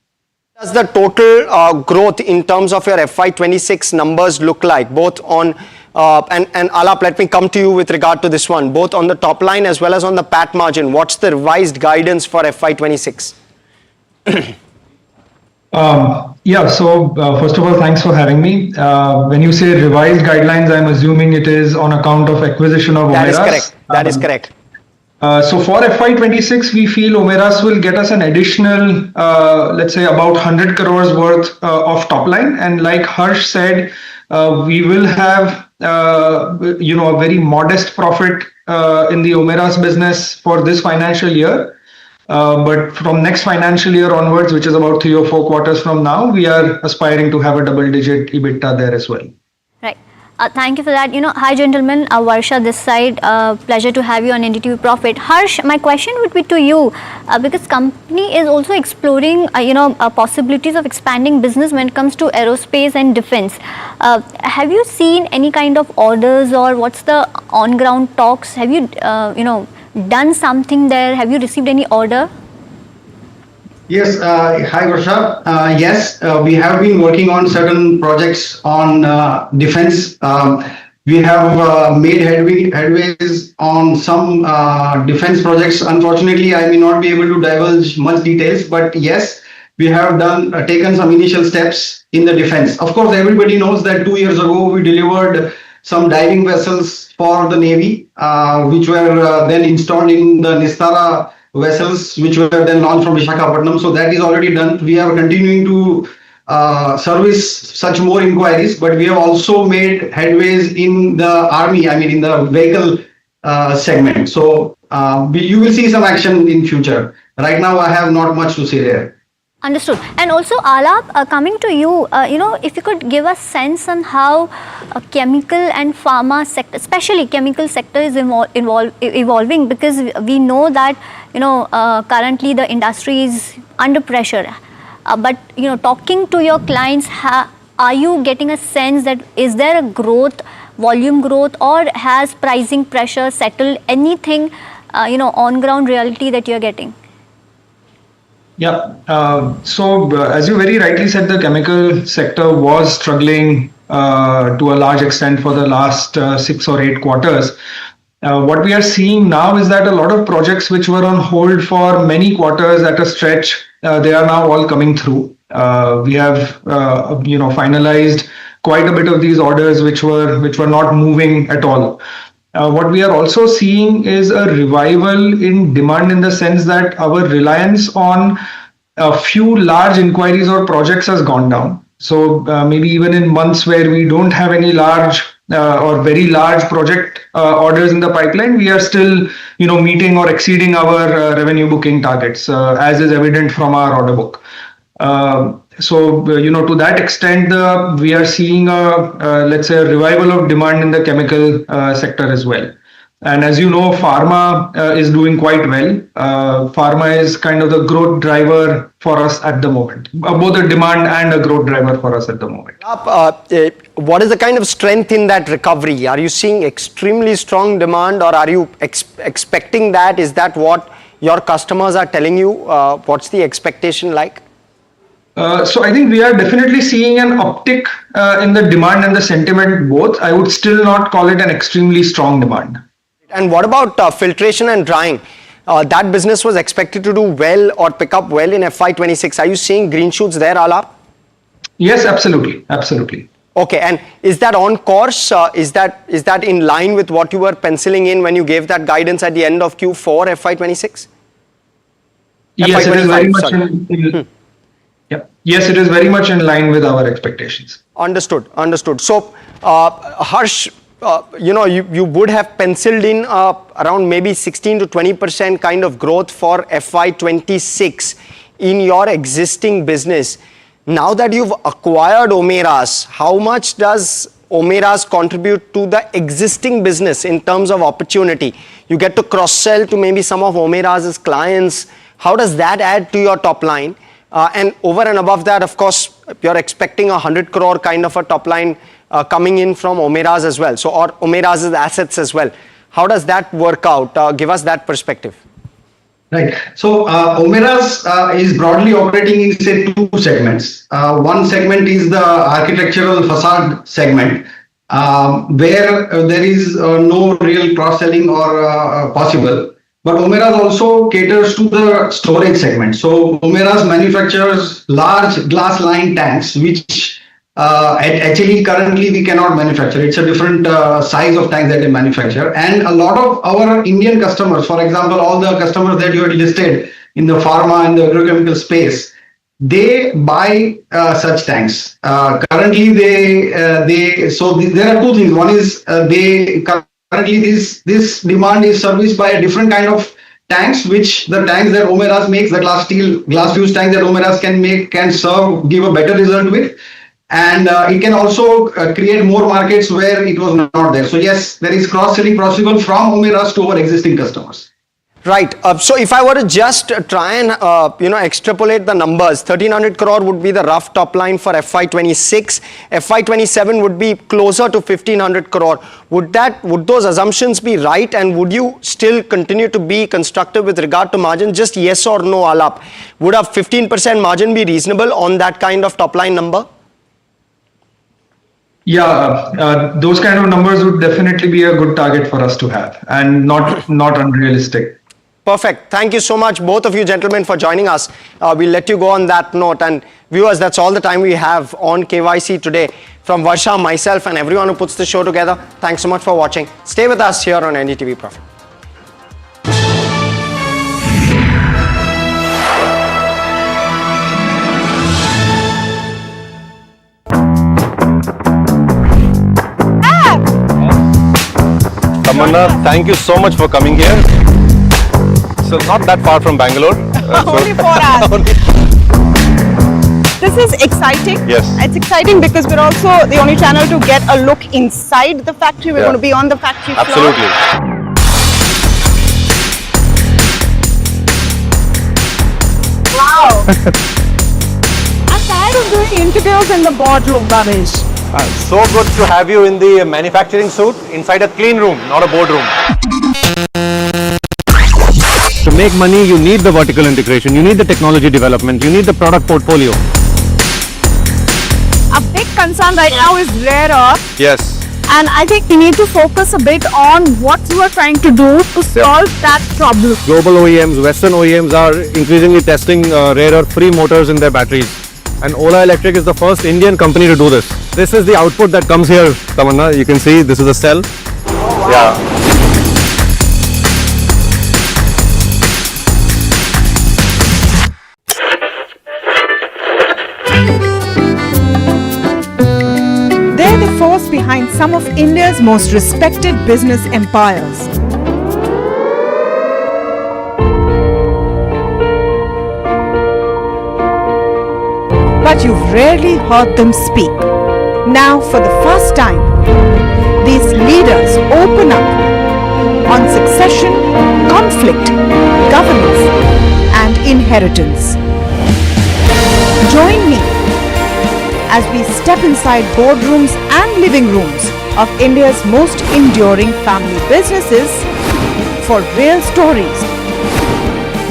Speaker 16: Does the total growth in terms of your FY26 numbers look like, both on and Alap, let me come to you with regard to this one, both on the top line as well as on the PAT margin. What's the revised guidance for FY26?
Speaker 6: Yeah, so first of all, thanks for having me. When you say revised guidelines, I'm assuming it is on account of acquisition of Omeras.
Speaker 16: That is correct. That is correct.
Speaker 6: So for FY26, we feel Omeras will get us an additional, let's say about 100 crores worth of top line. And like Harsh said, we will have, a very modest profit in the Omeras business for this financial year. But from next financial year onwards, which is about 3 or 4 quarters from now, we are aspiring to have a double-digit EBITDA there as well.
Speaker 3: Right. Thank you for that. Hi gentlemen, Varsha this side. Pleasure to have you on NDTV Profit. Harsh, my question would be to you, because company is also exploring, possibilities of expanding business when it comes to aerospace and defense. Have you seen any kind of orders, or what's the on-ground talks? Have you, done something there? Have you received any order?
Speaker 5: Yes, hi Varsha. Yes, we have been working on certain projects on defense. We have made headways on some defense projects. Unfortunately, I may not be able to divulge much details, but yes, we have taken some initial steps in the defense. Of course, everybody knows that 2 years ago we delivered some diving vessels for the Navy, which were then installed in the Nazara vessels, which were then launched from Visakhapatnam. So that is already done. We are continuing to service such more inquiries, but we have also made headways in the army, in the vehicle segment. So you will see some action in future. Right now, I have not much to say there.
Speaker 3: Understood. And also, Alap, coming to you, if you could give us sense on how chemical and pharma sector, especially chemical sector, is evolving, because we know that currently the industry is under pressure. But talking to your clients, are you getting a sense that is there a growth, volume growth, or has pricing pressure settled? Anything on ground reality that you're getting?
Speaker 6: Yeah. So as you very rightly said, the chemical sector was struggling to a large extent for the last 6 or 8 quarters. What we are seeing now is that a lot of projects which were on hold for many quarters at a stretch, they are now all coming through. We have finalized quite a bit of these orders which were not moving at all. What we are also seeing is a revival in demand, in the sense that our reliance on a few large inquiries or projects has gone down. So maybe even in months where we don't have any large or very large project orders in the pipeline, we are still meeting or exceeding our revenue booking targets, as is evident from our order book. So to that extent, we are seeing let's say a revival of demand in the chemical sector as well. And as you know, pharma is doing quite well. Pharma is kind of the growth driver for us at the moment, both a demand and a growth driver for us at the moment.
Speaker 16: What is the kind of strength in that recovery? Are you seeing extremely strong demand, or are you expecting that? Is that what your customers are telling you? What's the expectation like?
Speaker 6: So I think we are definitely seeing an uptick in the demand and the sentiment both. I would still not call it an extremely strong demand.
Speaker 16: And what about filtration and drying? That business was expected to do well or pick up well in FY26. Are you seeing green shoots there, Alap?
Speaker 6: Yes, absolutely. Absolutely.
Speaker 16: Okay. And is that on course? Is that in line with what you were penciling in when you gave that guidance at the end of Q4 FY26?
Speaker 6: Yes, it is very much Yes, it is very much in line with our expectations.
Speaker 16: Understood. So, Harsh, you would have penciled in around maybe 16 to 20% kind of growth for FY26 in your existing business. Now that you've acquired Omeras, how much does Omeras contribute to the existing business in terms of opportunity? You get to cross-sell to maybe some of Omeras' clients. How does that add to your top line? And over and above that, of course, you're expecting 100 crore kind of a top line coming in from Omeras as well. So, or Omeras' assets as well. How does that work out? Give us that perspective.
Speaker 5: Right. So, Omeras is broadly operating in, say, 2 segments. One segment is the architectural facade segment, where there is no real cross-selling or possible. But Omeras also caters to the storage segment. So Omeras manufactures large glass line tanks, which at HLE currently we cannot manufacture. It's a different size of tanks that they manufacture. And a lot of our Indian customers, for example, all the customers that you had listed in the pharma and the agrochemical space, they buy such tanks. Currently, so there are 2 things. One is currently this demand is serviced by a different kind of tanks, which the tanks that Omeras makes, the glass fused tanks that Omeras can serve, give a better result with. and it can also create more markets where it was not there. So yes, there is cross-selling possible from Umeras to our existing customers.
Speaker 16: Right. So if I were to just try and extrapolate the numbers, 1300 crore would be the rough top line for FY26. FY27 would be closer to 1500 crore. Would those assumptions be right? And would you still continue to be constructive with regard to margin? Just yes or no, Alap. Would a 15% margin be reasonable on that kind of top line number?
Speaker 6: Yeah, those kind of numbers would definitely be a good target for us to have, and not unrealistic.
Speaker 16: Perfect. Thank you so much, both of you gentlemen, for joining us. We'll let you go on that note. And viewers, that's all the time we have on KYC today. From Varsha, myself, and everyone who puts the show together, thanks so much for watching. Stay with us here on NDTV Profit.
Speaker 12: Tamanna, thank you so much for coming here. So not that far from Bangalore.
Speaker 10: Only 4 hours. This is exciting.
Speaker 12: Yes.
Speaker 10: It's exciting because we're also the only channel to get a look inside the factory. We're going to be on the factory floor.
Speaker 12: Absolutely.
Speaker 10: Wow. I'm tired of doing interviews in the boardroom, Bhavesh.
Speaker 12: So good to have you in the manufacturing suit inside a clean room, not a boardroom. To make money, you need the vertical integration, you need the technology development, you need the product portfolio.
Speaker 10: A big concern right now is rare earth.
Speaker 12: Yes.
Speaker 10: And I think we need to focus a bit on what you are trying to do to solve that problem.
Speaker 12: Global OEMs, Western OEMs are increasingly testing rare earth-free motors in their batteries. And Ola Electric is the first Indian company to do this. This is the output that comes here, Tamanna. You can see this is a cell.
Speaker 10: Oh, wow.
Speaker 12: Yeah.
Speaker 10: They're the force behind some of India's most respected business empires. But you've rarely heard them speak. Now, for the first time, these leaders open up on succession, conflict, governance, and inheritance. Join me as we step inside boardrooms and living rooms of India's most enduring family businesses for real stories,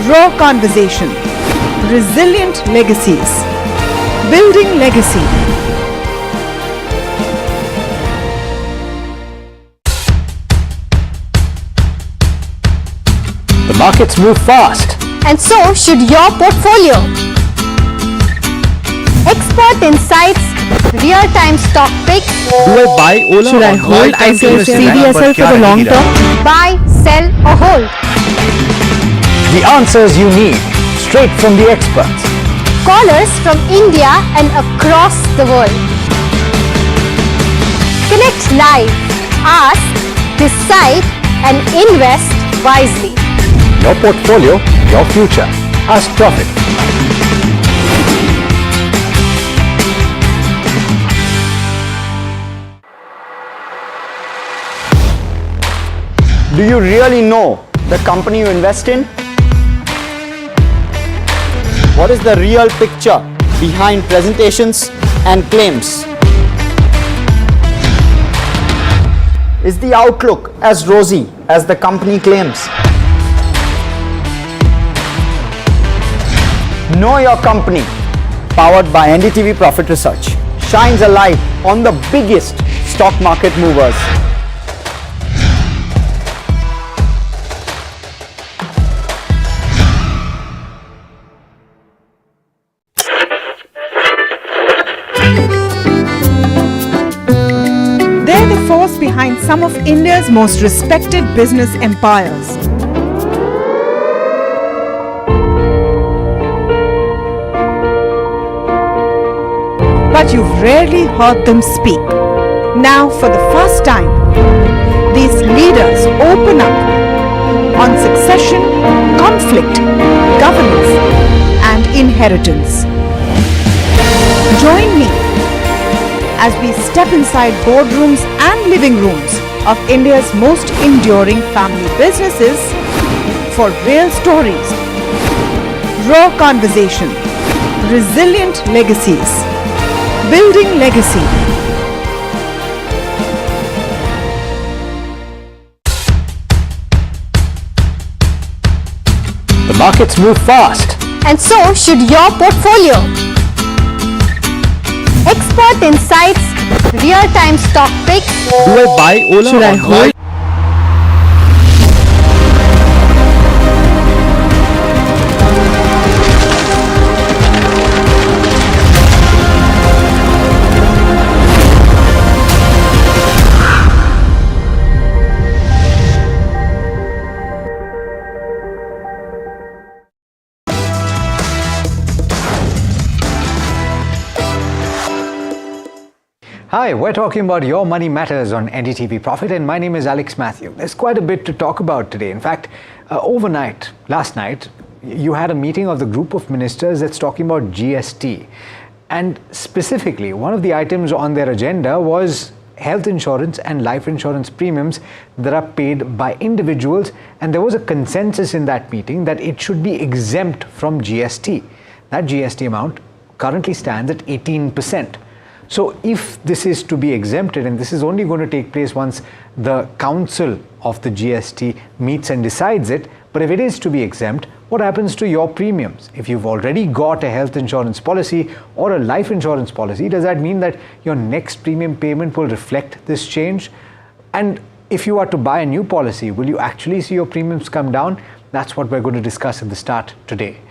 Speaker 10: raw conversation, resilient legacies, building legacy.
Speaker 13: The markets move fast.
Speaker 14: And so should your portfolio. Expert insights, real-time stock picks.
Speaker 12: Do I buy Ola?
Speaker 10: Should I hold CDSL for the long term?
Speaker 14: Buy, sell or hold.
Speaker 13: The answers you need, straight from the experts.
Speaker 14: Callers from India and across the world. Connect live, ask, decide and invest wisely.
Speaker 13: Your portfolio, your future. Ask Profit.
Speaker 16: Do you really know the company you invest in? What is the real picture behind presentations and claims? Is the outlook as rosy as the company claims? Know Your Company, powered by NDTV Profit Research, shines a light on the biggest stock market movers.
Speaker 10: They're the force behind some of India's most respected business empires. But you've rarely heard them speak. Now, for the first time, these leaders open up on succession, conflict, governance, and inheritance. Join me as we step inside boardrooms and living rooms of India's most enduring family businesses for real stories, raw conversation, resilient legacies, building legacy.
Speaker 13: The markets move fast.
Speaker 14: And so should your portfolio. Expert insights, real-time stock picks.
Speaker 13: Do I buy Ola?
Speaker 10: Should I hold?
Speaker 13: Hi, we're talking about Your Money Matters on NDTV Profit, and my name is Alex Matthew. There's quite a bit to talk about today. In fact, last night, you had a meeting of the group of ministers that's talking about GST. And specifically, one of the items on their agenda was health insurance and life insurance premiums that are paid by individuals. And there was a consensus in that meeting that it should be exempt from GST. That GST amount currently stands at 18%. So if this is to be exempted, and this is only going to take place once the council of the GST meets and decides it, but if it is to be exempt, what happens to your premiums? If you've already got a health insurance policy or a life insurance policy, does that mean that your next premium payment will reflect this change? And if you are to buy a new policy, will you actually see your premiums come down? That's what we're going to discuss at the start today.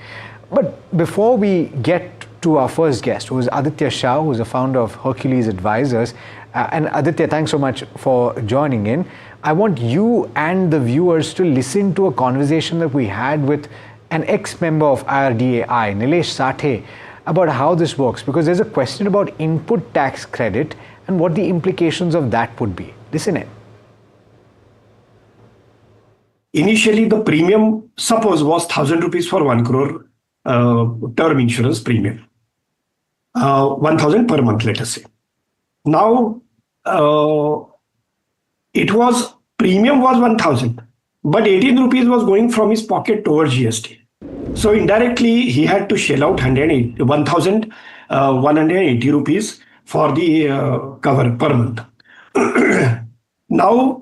Speaker 13: But before we get to our first guest, who is Aditya Shah, who is the founder of Hercules Advisors. And Aditya, thanks so much for joining in. I want you and the viewers to listen to a conversation that we had with an ex-member of IRDAI, Nilesh Sathe, about how this works, because there's a question about input tax credit and what the implications of that would be. Listen in.
Speaker 18: Initially, the premium, suppose, was 1,000 rupees for 1 crore term insurance premium. 1,000 per month, let us say. Now, premium was 1,000, but 18 rupees was going from his pocket towards GST. So indirectly, he had to shell out 1,180 rupees for the cover per month. Now,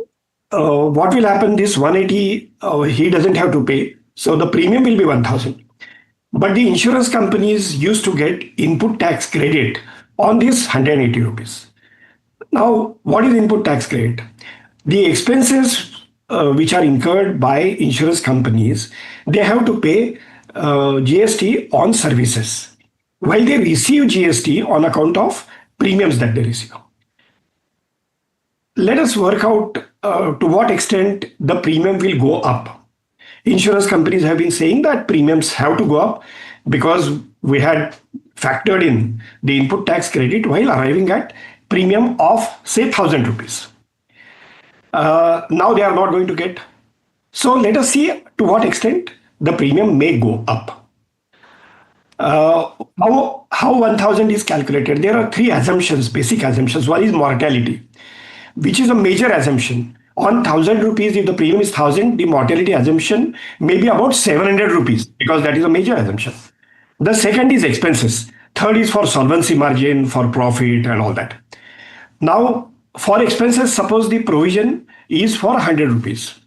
Speaker 18: what will happen? This 180, he doesn't have to pay. So the premium will be 1,000. But the insurance companies used to get input tax credit on this 180 rupees. Now, what is input tax credit? The expenses which are incurred by insurance companies, they have to pay GST on services, while they receive GST on account of premiums that they receive. Let us work out to what extent the premium will go up. Insurance companies have been saying that premiums have to go up because we had factored in the input tax credit while arriving at premium of, say, 1,000 rupees. Now they are not going to get. So let us see to what extent the premium may go up. How 1,000 is calculated? There are three assumptions, basic assumptions. One is mortality, which is a major assumption. On 1,000 rupees, if the premium is 1,000, the mortality assumption may be about 700 rupees because that is a major assumption. The second is expenses. Third is for solvency margin, for profit and all that. Now, for expenses, suppose the provision is for 100 rupees.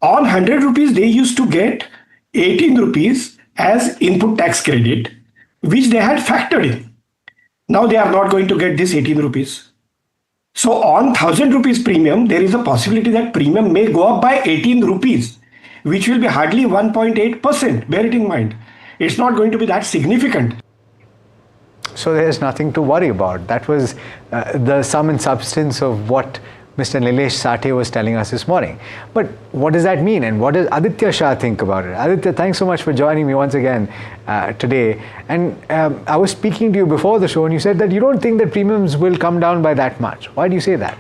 Speaker 18: On 100 rupees, they used to get 18 rupees as input tax credit, which they had factored in. Now they are not going to get this 18 rupees. So on 1,000 rupees premium, there is a possibility that premium may go up by 18 rupees, which will be hardly 1.8%. Bear it in mind. It's not going to be that significant.
Speaker 13: So there's nothing to worry about. That was the sum and substance of what Mr. Nilesh Sathe was telling us this morning. But what does that mean, and what does Aditya Shah think about it? Aditya, thanks so much for joining me once again today. And I was speaking to you before the show, and you said that you don't think that premiums will come down by that much. Why do you say that?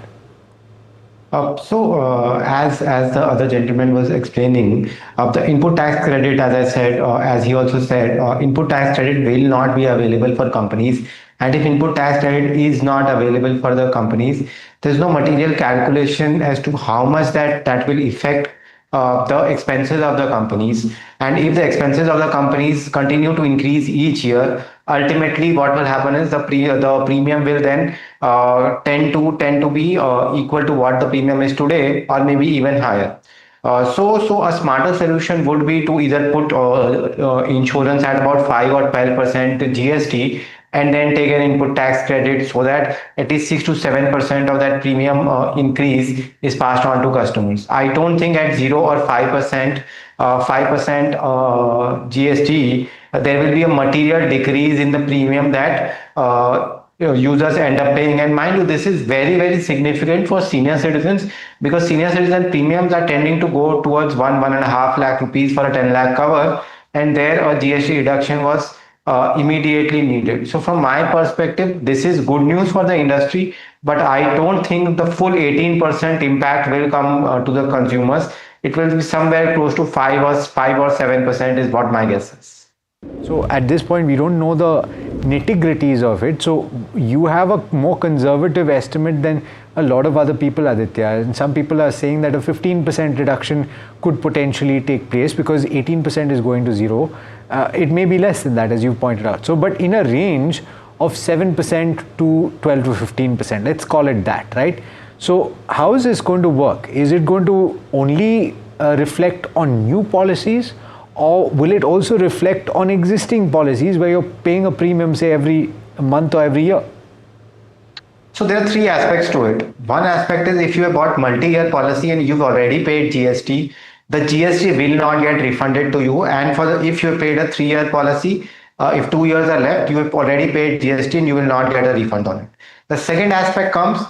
Speaker 19: As the other gentleman was explaining, the input tax credit, as I said, as he also said, input tax credit will not be available for companies And if input tax credit is not available for the companies, there's no material calculation as to how much that will affect the expenses of the companies. And if the expenses of the companies continue to increase each year, ultimately what will happen is the premium will then tend to be equal to what the premium is today, or maybe even higher. So a smarter solution would be to either put insurance at about 5 or 12% GST, and then take an input tax credit, so that at least 6 to 7% of that premium increase is passed on to customers. I don't think at 0 or 5%, 5% GST, there will be a material decrease in the premium that users end up paying. And mind you, this is very, very significant for senior citizens, because senior citizen premiums are tending to go towards 1.5 lakh rupees for a 10 lakh cover, and there a GST reduction was immediately needed. So from my perspective, this is good news for the industry, but I don't think the full 18% impact will come to the consumers. It will be somewhere close to 5 or 7% is what my guess is.
Speaker 13: So at this point, we don't know the nitty-gritties of it. So you have a more conservative estimate than a lot of other people, Aditya. And some people are saying that a 15% reduction could potentially take place, because 18% is going to zero. It may be less than that, as you pointed out. So, but in a range of 7% to 12 to 15%, let's call it that, right? So how is this going to work? Is it going to only reflect on new policies, or will it also reflect on existing policies where you're paying a premium, say, every month or every year?
Speaker 19: So there are three aspects to it. One aspect is, if you have bought multi-year policy and you've already paid GST, the GST will not get refunded to you. And if you have paid a 3-year policy, if 2 years are left, you have already paid GST and you will not get a refund on it. The second aspect comes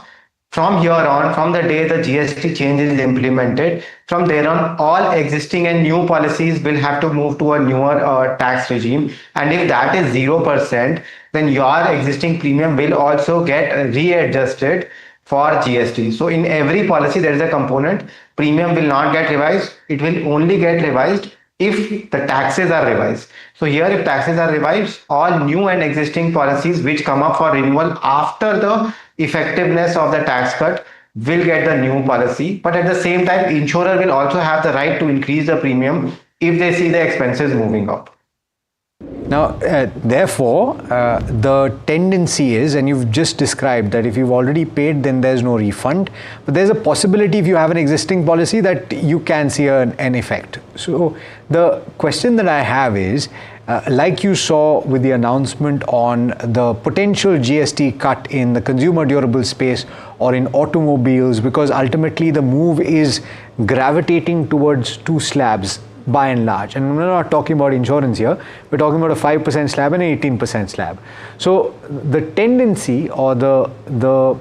Speaker 19: from here on, from the day the GST change is implemented. From there on, all existing and new policies will have to move to a newer tax regime. And if that is 0%, then your existing premium will also get readjusted for GST. So in every policy, there is a component. Premium will not get revised. It will only get revised if the taxes are revised. So here, if taxes are revised, all new and existing policies which come up for renewal after the effectiveness of the tax cut will get the new policy. But at the same time, insurer will also have the right to increase the premium if they see the expenses moving up.
Speaker 13: Now, therefore, the tendency is, and you've just described that if you've already paid, then there's no refund. But there's a possibility, if you have an existing policy, that you can see an effect. So the question that I have is, like you saw with the announcement on the potential GST cut in the consumer durable space or in automobiles, because ultimately the move is gravitating towards two slabs, by and large. And we're not talking about insurance here, we're talking about a 5% slab and an 18% slab. So the tendency or the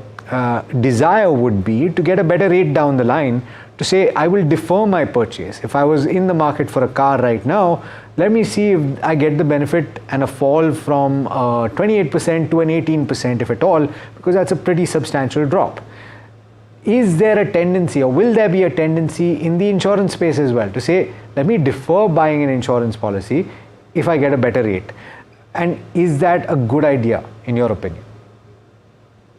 Speaker 13: desire would be to get a better rate down the line, to say, I will defer my purchase. If I was in the market for a car right now, let me see if I get the benefit and a fall from 28% to an 18%, if at all, because that's a pretty substantial drop. Is there a tendency, or will there be a tendency in the insurance space as well, to say, let me defer buying an insurance policy if I get a better rate? And is that a good idea, in your opinion?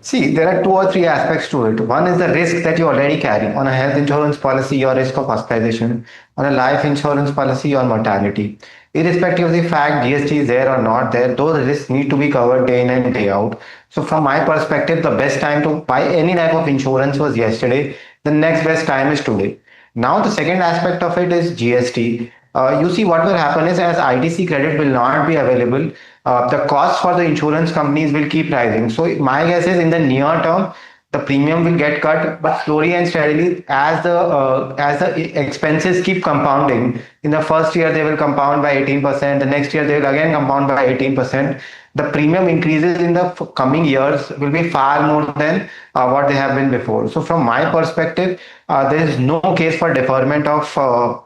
Speaker 19: See, there are 2 or 3 aspects to it. One is the risk that you already carry. On a health insurance policy, your risk of hospitalization. On a life insurance policy, your mortality. Irrespective of the fact GST is there or not there, those risks need to be covered day in and day out. So from my perspective, the best time to buy any type of insurance was yesterday. The next best time is today. Now the second aspect of it is GST. You see, what will happen is, as ITC credit will not be available, the cost for the insurance companies will keep rising. So my guess is, in the near term, the premium will get cut, but slowly and steadily, as the expenses keep compounding, in the first year they will compound by 18%, the next year they will again compound by 18%. The premium increases in the coming years will be far more than what they have been before. So from my perspective, there is no case for deferment of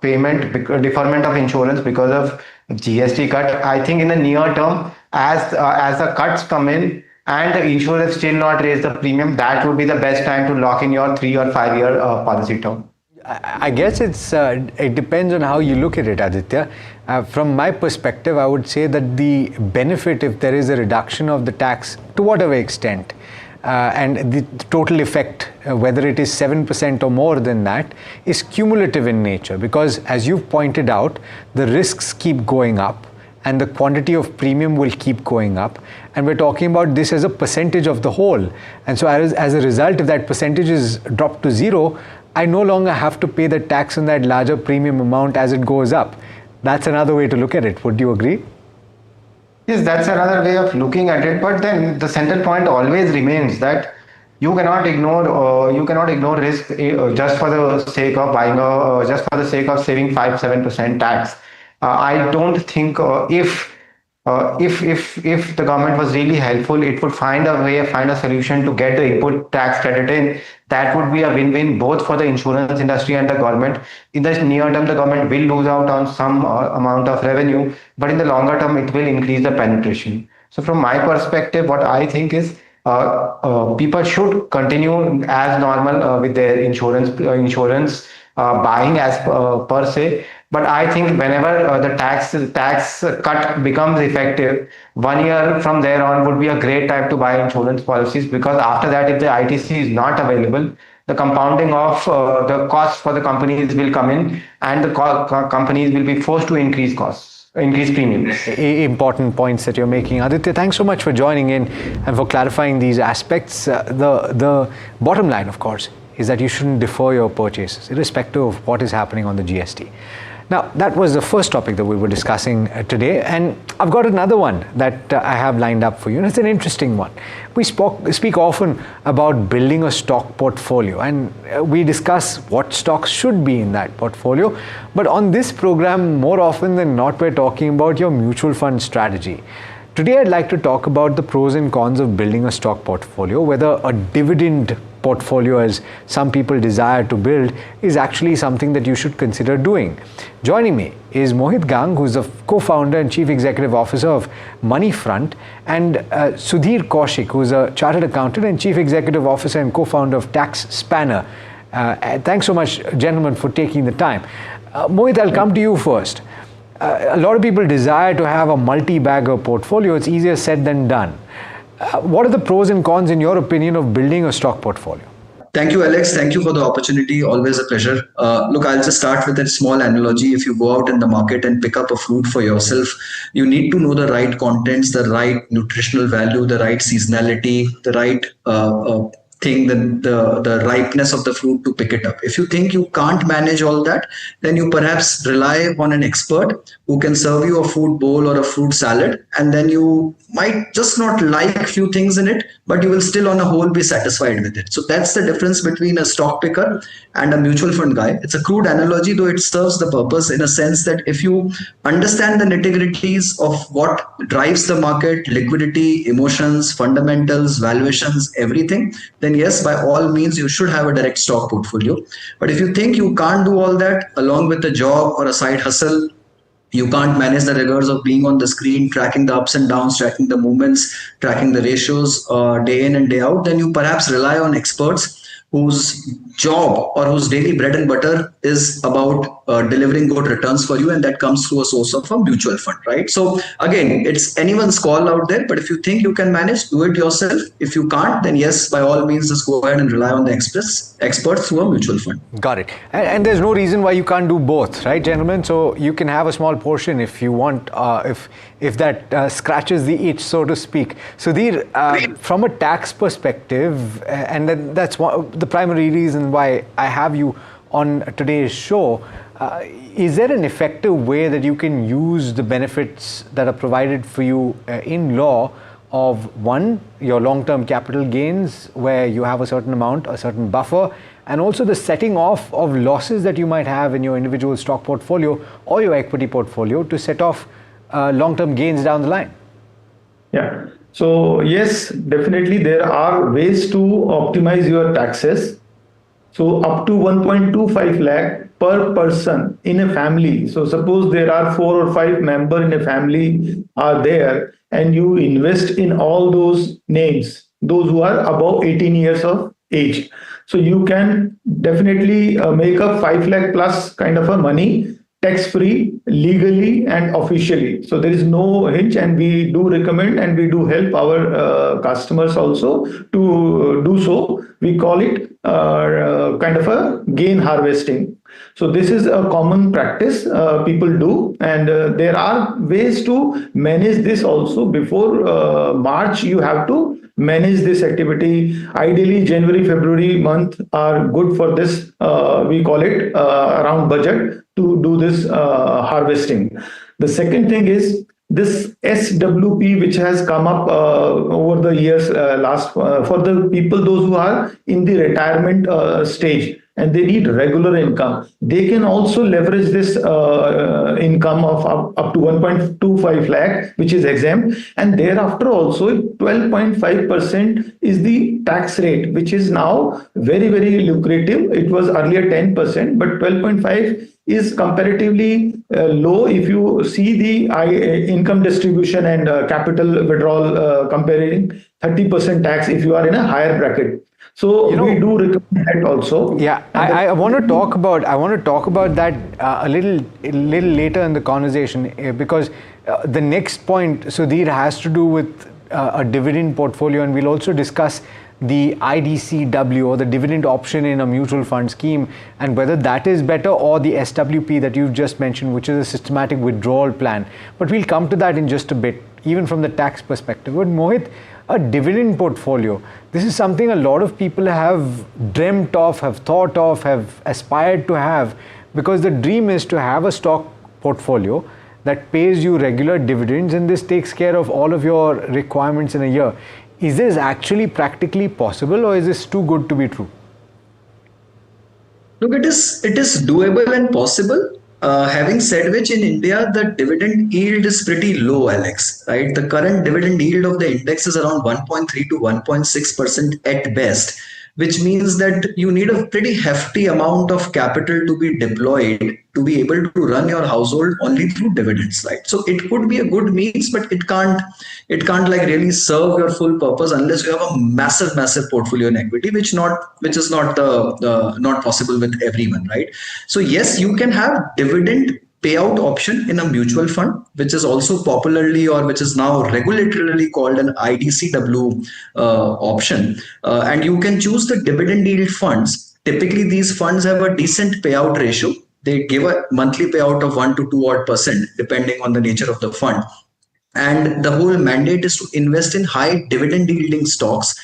Speaker 19: deferment of insurance because of GST cut. I think in the near term, as the cuts come in, and the insurer still not raise the premium, that would be the best time to lock in your 3 or 5 year policy term.
Speaker 13: I guess it depends on how you look at it, Aditya. From my perspective, I would say that the benefit, if there is a reduction of the tax to whatever extent, and the total effect, whether it is 7% or more than that, is cumulative in nature, because as you've pointed out, the risks keep going up and the quantity of premium will keep going up, and we're talking about this as a percentage of the whole. And so as a result, if that percentage is dropped to zero, I no longer have to pay the tax on that larger premium amount as it goes up. That's another way to look at it. Would you agree?
Speaker 19: Yes, that's another way of looking at it. But then the central point always remains that you cannot ignore risk just for the sake of buying just for the sake of saving 5-7% tax. I don't think if the government was really helpful, it would find a solution to get the input tax credit in. That would be a win-win both for the insurance industry and the government. In the near term, the government will lose out on some amount of revenue, but in the longer term, it will increase the penetration. So from my perspective, what I think is people should continue as normal with their insurance buying as per se. But I think whenever the tax cut becomes effective, 1 year from there on would be a great time to buy insurance policies, because after that, if the ITC is not available, the compounding of the costs for the companies will come in, and the companies will be forced to increase premiums.
Speaker 13: Important points that you're making. Aditya, thanks so much for joining in and for clarifying these aspects. The bottom line, of course, is that you shouldn't defer your purchases, irrespective of what is happening on the GST. Now, that was the first topic that we were discussing today, and I've got another one that I have lined up for you, and it's an interesting one. We speak often about building a stock portfolio, and we discuss what stocks should be in that portfolio, but on this program, more often than not, we're talking about your mutual fund strategy. Today, I'd like to talk about the pros and cons of building a stock portfolio, whether a dividend portfolio, as some people desire to build, is actually something that you should consider doing. Joining me is Mohit Gang, who's the co-founder and chief executive officer of Moneyfront, and Sudhir Kaushik, who's a chartered accountant and chief executive officer and co-founder of Tax Spanner. Thanks so much, gentlemen, for taking the time. Mohit, I'll come to you first. A lot of people desire to have a multi-bagger portfolio. It's easier said than done. What are the pros and cons, in your opinion, of building a stock portfolio?
Speaker 20: Thank you, Alex. Thank you for the opportunity. Always a pleasure. Look, I'll just start with a small analogy. If you go out in the market and pick up a fruit for yourself, you need to know the right contents, the right nutritional value, the right seasonality, the right thing, the ripeness of the fruit to pick it up. If you think you can't manage all that, then you perhaps rely on an expert who can serve you a fruit bowl or a fruit salad, and then you might just not like a few things in it, but you will still on a whole be satisfied with it. So that's the difference between a stock picker and a mutual fund guy. It's a crude analogy, though it serves the purpose in a sense that if you understand the nitty-gritties of what drives the market, liquidity, emotions, fundamentals, valuations, everything, then yes, by all means, you should have a direct stock portfolio. But if you think you can't do all that along with a job or a side hustle, you can't manage the rigors of being on the screen, tracking the ups and downs, tracking the movements, tracking the ratios day in and day out, then you perhaps rely on experts whose job or whose daily bread and butter is about delivering good returns for you, and that comes through a source of a mutual fund, right? So again, it's anyone's call out there, but if you think you can manage, do it yourself. If you can't, then yes, by all means, just go ahead and rely on the experts through a mutual fund.
Speaker 13: Got it. And there's no reason why you can't do both, right, gentlemen? So you can have a small portion if you want, if that scratches the itch, so to speak. Sudhir, from a tax perspective, and that's the primary reason why I have you on today's show, is there an effective way that you can use the benefits that are provided for you in law of, one, your long-term capital gains, where you have a certain amount, a certain buffer, and also the setting off of losses that you might have in your individual stock portfolio or your equity portfolio to set off long-term gains down the line?
Speaker 6: Yeah. So yes, definitely there are ways to optimize your taxes. So up to 1.25 lakh per person in a family. So suppose there are 4 or 5 members in a family are there, and you invest in all those names, those who are above 18 years of age. So you can definitely make a 5 lakh plus kind of a money tax-free, legally and officially. So there is no hitch, and we do recommend and we do help our customers also to do so. We call it kind of a gain harvesting. So this is a common practice people do, and there are ways to manage this also. Before March, you have to manage this activity. Ideally, January, February month are good for this. We call it around budget to do this harvesting. The second thing is this SWP, which has come up over the years for the people, those who are in the retirement stage and they need regular income, they can also leverage this income of up to 1.25 lakh, which is exempt, and thereafter also 12.5% is the tax rate, which is now very, very lucrative. It was earlier 10%, but 12.5 is comparatively low if you see the income distribution and capital withdrawal comparing 30% tax if you are in a higher bracket. So we do recommend that also.
Speaker 13: Yeah, I want to talk about that a little later in the conversation, because the next point, Sudhir, has to do with a dividend portfolio, and we'll also discuss the IDCW, or the dividend option in a mutual fund scheme, and whether that is better, or the SWP that you've just mentioned, which is a systematic withdrawal plan. But we'll come to that in just a bit, even from the tax perspective. But Mohit, a dividend portfolio, this is something a lot of people have dreamt of, have thought of, have aspired to have, because the dream is to have a stock portfolio that pays you regular dividends, and this takes care of all of your requirements in a year. Is this actually practically possible, or is this too good to be true?
Speaker 20: Look, it is doable and possible. Having said which, in India, the dividend yield is pretty low, Alex, right? The current dividend yield of the index is around 1.3 to 1.6% at best, which means that you need a pretty hefty amount of capital to be deployed to be able to run your household only through dividends, right? So it could be a good means, but it can't like really serve your full purpose unless you have a massive portfolio in equity, which is not possible with everyone, right? So yes, you can have dividend payout option in a mutual fund, which is also popularly, or which is now regulatorily called an IDCW option, and you can choose the dividend yield funds. Typically, these funds have a decent payout ratio. They give a monthly payout of 1 to 2% depending on the nature of the fund. And the whole mandate is to invest in high dividend yielding stocks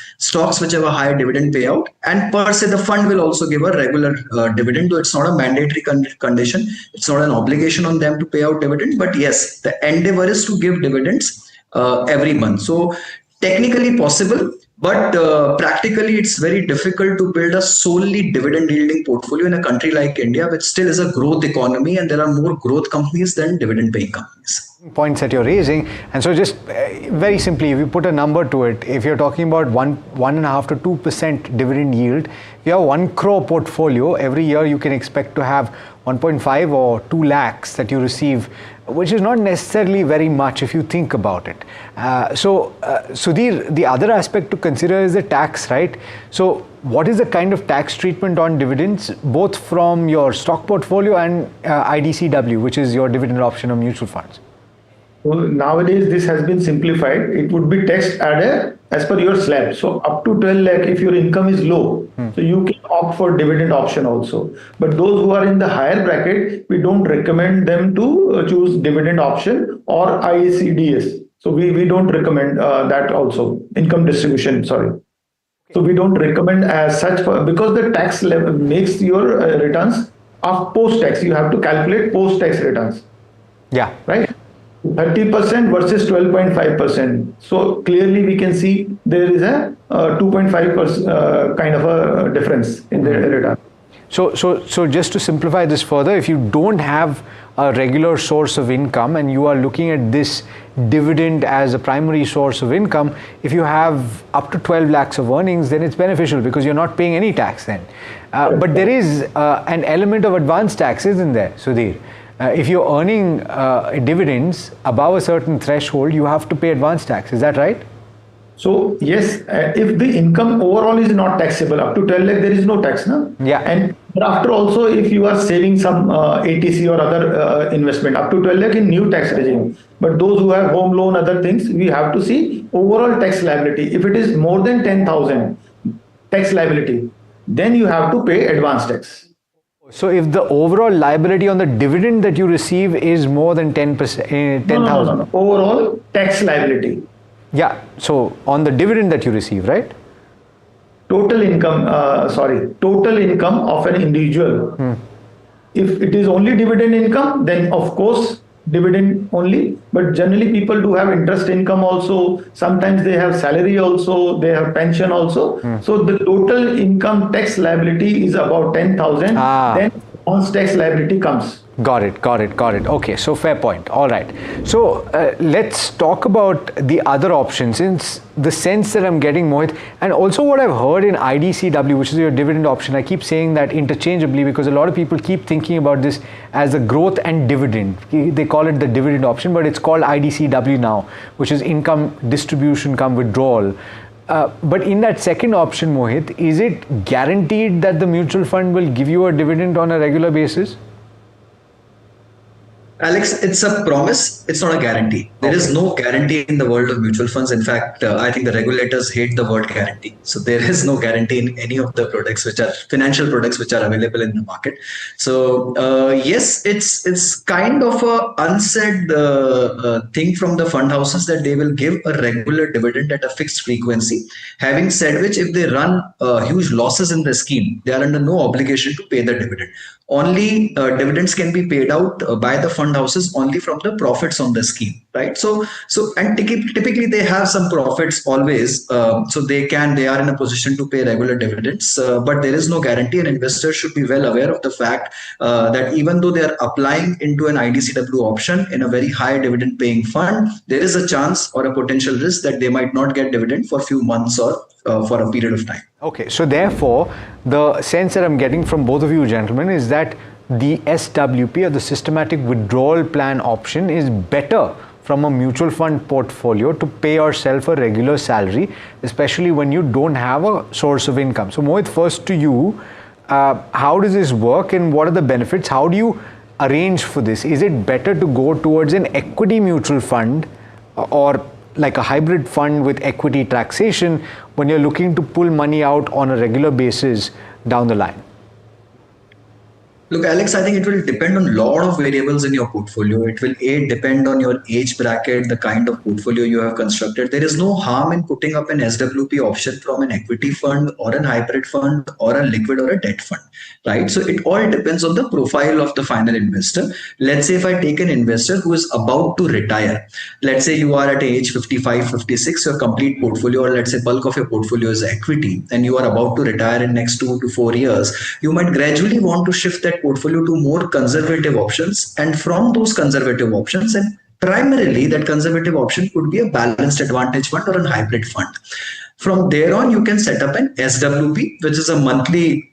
Speaker 20: which have a high dividend payout. And per se, the fund will also give a regular dividend, though it's not a mandatory condition. It's not an obligation on them to pay out dividend. But yes, the endeavor is to give dividends every month. So technically possible, but practically it's very difficult to build a solely dividend yielding portfolio in a country like India, which still is a growth economy, and there are more growth companies than dividend paying companies.
Speaker 13: Points that you're raising, and so just very simply, if you put a number to it, if you're talking about 1.5 to 2% dividend yield, if you have 1 crore portfolio, every year you can expect to have 1.5 or 2 lakhs that you receive, which is not necessarily very much if you think about it. Sudhir, the other aspect to consider is the tax, right? So what is the kind of tax treatment on dividends, both from your stock portfolio and IDCW, which is your dividend option of mutual funds?
Speaker 6: Well, nowadays this has been simplified. It would be taxed as per your slab. So up to 12 lakh if your income is low, so you can opt for dividend option also. But those who are in the higher bracket, we don't recommend them to choose dividend option or ICDS. So we don't recommend that also, income distribution, sorry. So we don't recommend as such, because the tax level makes your returns of post-tax. You have to calculate post-tax returns.
Speaker 13: Yeah.
Speaker 6: Right? 30% versus 12.5%. So clearly we can see there is a 2.5% kind of a difference in the return.
Speaker 13: So just to simplify this further, if you don't have a regular source of income and you are looking at this dividend as a primary source of income, if you have up to 12 lakhs of earnings, then it's beneficial because you're not paying any tax then. But there is an element of advanced tax, isn't there, Sudhir? If you're earning dividends above a certain threshold, you have to pay advance tax. Is that right?
Speaker 6: So yes, if the income overall is not taxable, up to 12 lakh, there is no tax, no?
Speaker 13: Yeah.
Speaker 6: And
Speaker 18: Thereafter also, if you are saving some ATC or other investment up to 12 lakh in new tax regime, but those who have home loan, other things, we have to see overall tax liability. If it is more than 10,000 tax liability, then you have to pay advance tax.
Speaker 13: So if the overall liability on the dividend that you receive is more than 10%, 10,000?
Speaker 18: No. Overall tax liability.
Speaker 13: Yeah, so on the dividend that you receive, right?
Speaker 18: Total income of an individual. If it is only dividend income, then of course dividend only, but generally people do have interest income also, sometimes they have salary also, they have pension also. So the total income tax liability is about 10,000, then once tax liability comes.
Speaker 13: Got it. Okay, so fair point. All right. So let's talk about the other options, since the sense that I'm getting, Mohit, and also what I've heard in IDCW, which is your dividend option. I keep saying that interchangeably because a lot of people keep thinking about this as a growth and dividend. They call it the dividend option, but it's called IDCW now, which is income distribution cum withdrawal. But in that second option, Mohit, is it guaranteed that the mutual fund will give you a dividend on a regular basis?
Speaker 20: Alex, it's a promise. It's not a guarantee. There is no guarantee in the world of mutual funds. In fact, I think the regulators hate the word guarantee. So there is no guarantee in any of the products which are financial products which are available in the market. So yes, it's kind of a unsaid thing from the fund houses that they will give a regular dividend at a fixed frequency. Having said which, if they run huge losses in the scheme, they are under no obligation to pay the dividend. Only dividends can be paid out by the fund houses only from the profits on the scheme, right? So and typically they have some profits always, so they are in a position to pay regular dividends, but there is no guarantee, and investors should be well aware of the fact that even though they are applying into an IDCW option in a very high dividend paying fund, there is a chance or a potential risk that they might not get dividend for a few months or for a period of time.
Speaker 13: Okay, so therefore, the sense that I'm getting from both of you gentlemen is that the SWP, or the systematic withdrawal plan option, is better from a mutual fund portfolio to pay yourself a regular salary, especially when you don't have a source of income. So Mohit, first to you, how does this work and what are the benefits? How do you arrange for this? Is it better to go towards an equity mutual fund or like a hybrid fund with equity taxation when you're looking to pull money out on a regular basis down the line?
Speaker 20: Look, Alex, I think it will depend on a lot of variables in your portfolio. It will depend on your age bracket, the kind of portfolio you have constructed. There is no harm in putting up an SWP option from an equity fund or an hybrid fund or a liquid or a debt fund, right? So it all depends on the profile of the final investor. Let's say if I take an investor who is about to retire, let's say you are at age 55, 56, your complete portfolio, or let's say bulk of your portfolio is equity, and you are about to retire in next 2 to 4 years, you might gradually want to shift that portfolio to more conservative options, and from those conservative options, and primarily that conservative option could be a balanced advantage fund or a hybrid fund. From there on, you can set up an SWP, which is a monthly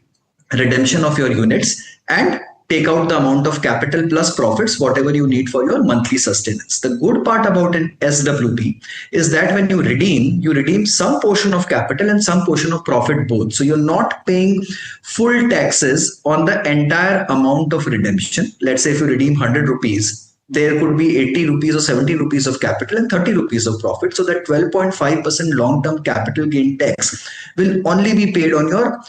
Speaker 20: redemption of your units, and take out the amount of capital plus profits, whatever you need for your monthly sustenance. The good part about an SWP is that when you redeem some portion of capital and some portion of profit both. So you're not paying full taxes on the entire amount of redemption. Let's say if you redeem 100 rupees, there could be 80 rupees or 70 rupees of capital and 30 rupees of profit. So that 12.5% long-term capital gain tax will only be paid on your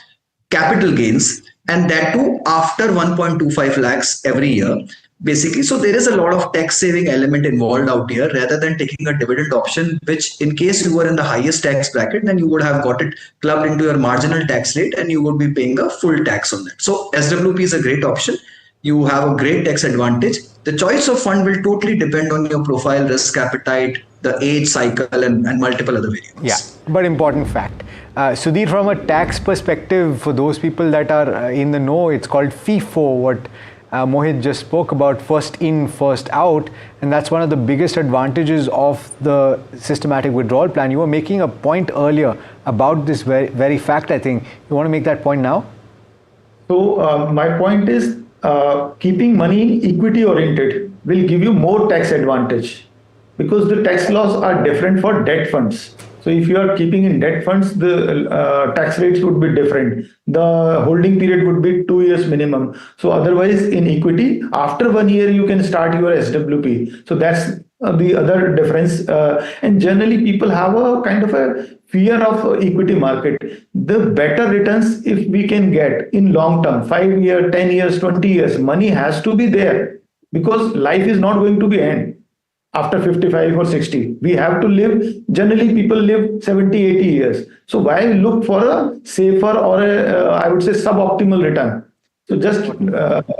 Speaker 20: capital gains, and that too after 1.25 lakhs every year, basically. So there is a lot of tax saving element involved out here, rather than taking a dividend option, which in case you were in the highest tax bracket, then you would have got it clubbed into your marginal tax rate and you would be paying a full tax on that. So SWP is a great option. You have a great tax advantage. The choice of fund will totally depend on your profile, risk appetite, the age cycle, and multiple other variables.
Speaker 13: Yeah, but important fact. Sudhir, from a tax perspective, for those people that are in the know, it's called FIFO, what Mohit just spoke about, first in, first out. And that's one of the biggest advantages of the systematic withdrawal plan. You were making a point earlier about this very fact, I think. You want to make that point now?
Speaker 18: So my point is, keeping money equity oriented will give you more tax advantage, because the tax laws are different for debt funds. So
Speaker 2: So if you are keeping in debt funds, the tax rates would be different. The holding period would be 2 years minimum. So otherwise in equity, after 1 year, you can start your SWP. So that's the other difference. And generally people have a kind of a fear of equity market. The better returns if we can get in long term, 5 years, 10 years, 20 years, money has to be there because life is not going to be end after 55 or 60. We have to live, generally people live 70, 80 years. So why look for a safer or I would say suboptimal return? So just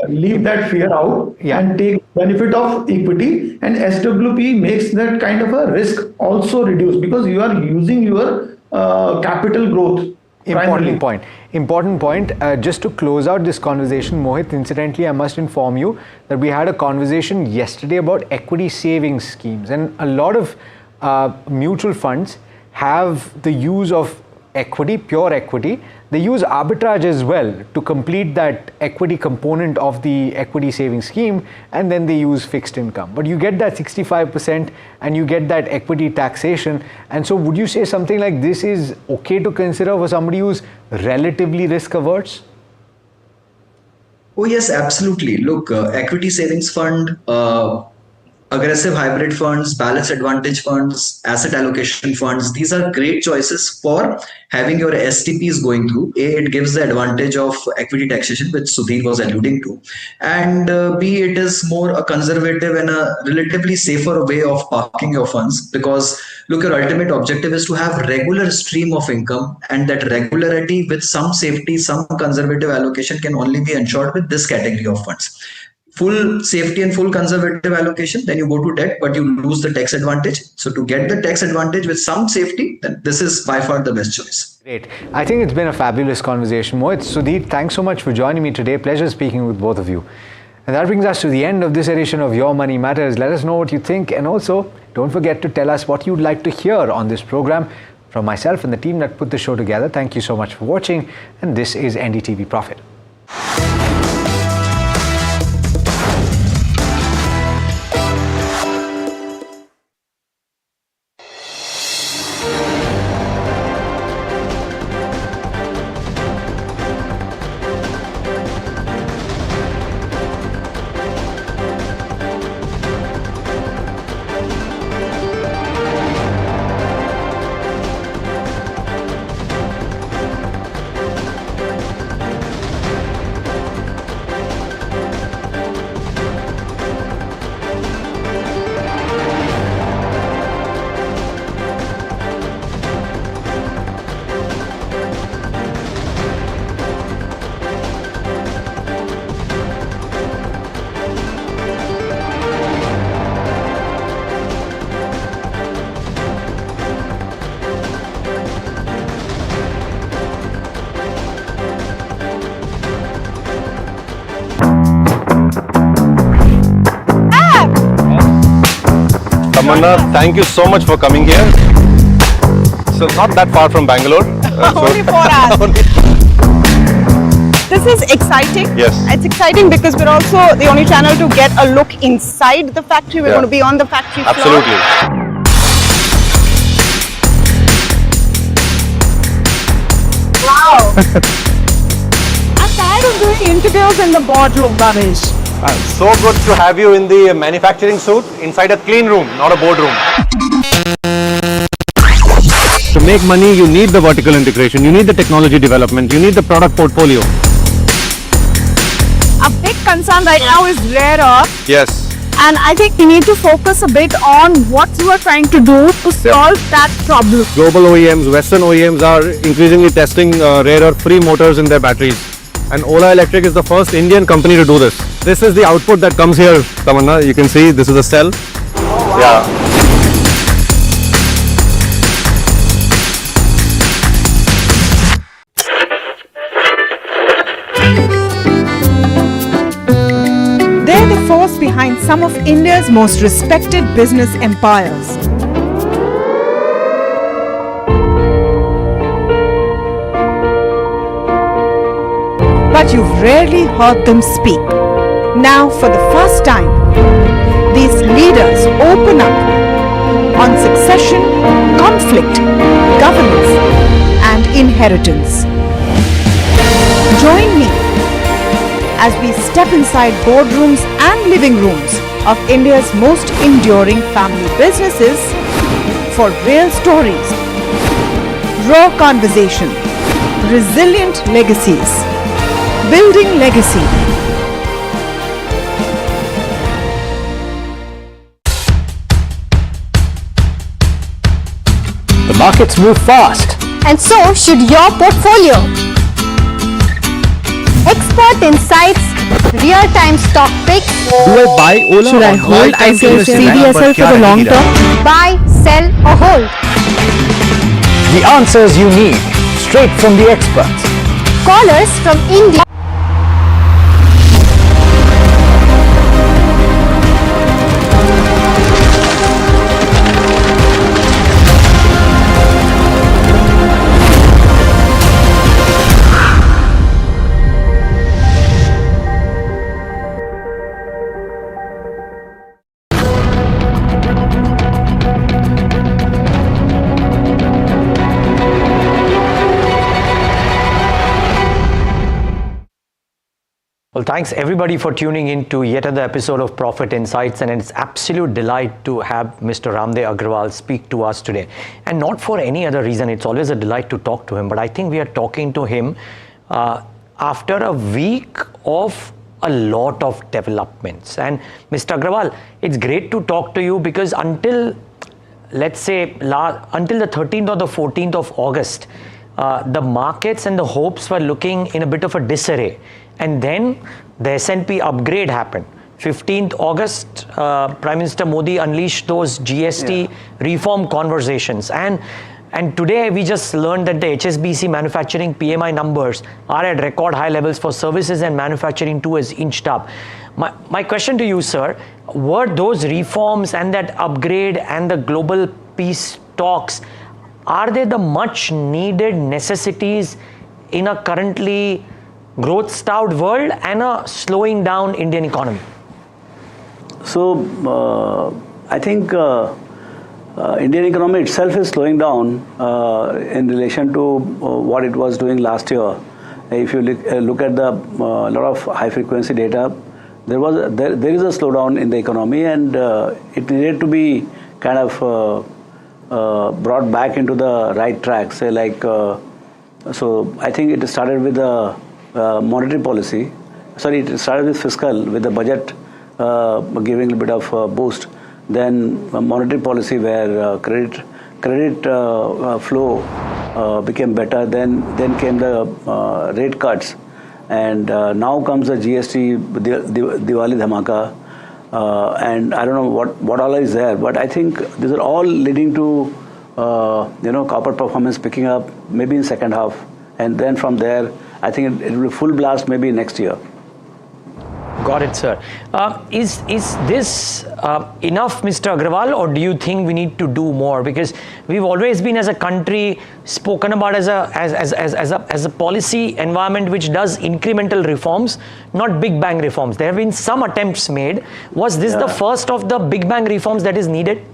Speaker 2: leave that fear out and take benefit of equity, and SWP makes that kind of a risk also reduced because you are using your capital growth.
Speaker 13: Important point. Just to close out this conversation, Mohit, incidentally, I must inform you that we had a conversation yesterday about equity savings schemes, and a lot of mutual funds have the use of equity, pure equity. They use arbitrage as well to complete that equity component of the equity saving scheme, and then they use fixed income. But you get that 65% and you get that equity taxation. And so would you say something like this is okay to consider for somebody who's relatively risk averse?
Speaker 20: Oh yes, absolutely. Look, equity savings fund, aggressive hybrid funds, balance advantage funds, asset allocation funds, these are great choices for having your STPs going through. A, it gives the advantage of equity taxation, which Sudhir was alluding to. And B, it is more a conservative and a relatively safer way of parking your funds, because look, your ultimate objective is to have regular stream of income, and that regularity with some safety, some conservative allocation can only be ensured with this category of funds. Full safety and full conservative allocation, then you go to debt, but you lose the tax advantage. So to get the tax advantage with some safety, then this is by far the best choice.
Speaker 13: Great. I think it's been a fabulous conversation. Mohit, Sudhir, thanks so much for joining me today. Pleasure speaking with both of you. And that brings us to the end of this edition of Your Money Matters. Let us know what you think, and also don't forget to tell us what you'd like to hear on this program. From myself and the team that put the show together, thank you so much for watching, and this is NDTV Profit.
Speaker 12: Thank you so much for coming here. So not that far from Bangalore.
Speaker 10: Only 4 hours. This is exciting.
Speaker 12: Yes.
Speaker 10: It's exciting because we're also the only channel to get a look inside the factory. We're going to be on the factory floor.
Speaker 12: Absolutely.
Speaker 10: Wow. I'm tired of doing interviews in the boardroom, Bhavesh.
Speaker 12: So good to have you in the manufacturing suit inside a clean room, not a boardroom. To make money, you need the vertical integration, you need the technology development, you need the product portfolio.
Speaker 10: A big concern right now is rare earth.
Speaker 12: Yes.
Speaker 10: And I think we need to focus a bit on what you are trying to do to solve that problem.
Speaker 12: Global OEMs, Western OEMs are increasingly testing rare earth free motors in their batteries. And Sula Electric is the first Indian company to do this. This is the output that comes here, Tamanna. You can see this is a cell.
Speaker 10: Oh, wow.
Speaker 12: Yeah.
Speaker 10: They're the force behind some of India's most respected business empires. But you've rarely heard them speak. Now, for the first time, these leaders open up on succession, conflict, governance, and inheritance. Join me as we step inside boardrooms and living rooms of India's most enduring family businesses for real stories, raw conversation, resilient legacies, building legacy.
Speaker 13: The markets move fast.
Speaker 14: And so should your portfolio. Expert insights, real-time stock picks.
Speaker 13: Do I buy Ola?
Speaker 10: Should I hold CDSL for the long term?
Speaker 14: Buy, sell or hold.
Speaker 13: The answers you need, straight from the experts.
Speaker 14: Callers from India.
Speaker 2: Well, thanks everybody for tuning in to yet another episode of Profit Insights, and it's absolute delight to have Mr. Ramdeo Agarwal speak to us today. And not for any other reason, it's always a delight to talk to him, but I think we are talking to him after a week of a lot of developments. And Mr. Agarwal, it's great to talk to you because until, let's say, until the 13th or the 14th of August, the markets and the hopes were looking in a bit of a disarray. And then the S&P upgrade happened. 15th August, Prime Minister Modi unleashed those GST reform conversations. And today we just learned that the HSBC manufacturing PMI numbers are at record high levels for services, and manufacturing too has inched up. My question to you, sir, were those reforms and that upgrade and the global peace talks, are they the much needed necessities in a currently growth-starved world and a slowing down Indian economy?
Speaker 21: So, I think Indian economy itself is slowing down in relation to what it was doing last year. If you look at the lot of high-frequency data, there is a slowdown in the economy, and it needed to be kind of brought back into the right track. Say like, so I think it started with the monetary policy. Sorry, it started with fiscal, with the budget giving a bit of a boost. Then monetary policy, where credit flow became better. Then came the rate cuts, and now comes the GST Diwali dhamaka, and I don't know what all is there, but I think these are all leading to corporate performance picking up maybe in second half, and then from there I think it will be full blast maybe next year.
Speaker 2: Got it, sir. Is this enough, Mr. Agarwal, or do you think we need to do more? Because we've always been, as a country, spoken about as a policy environment which does incremental reforms, not big bang reforms. There have been some attempts made. Was this the first of the big bang reforms that is needed?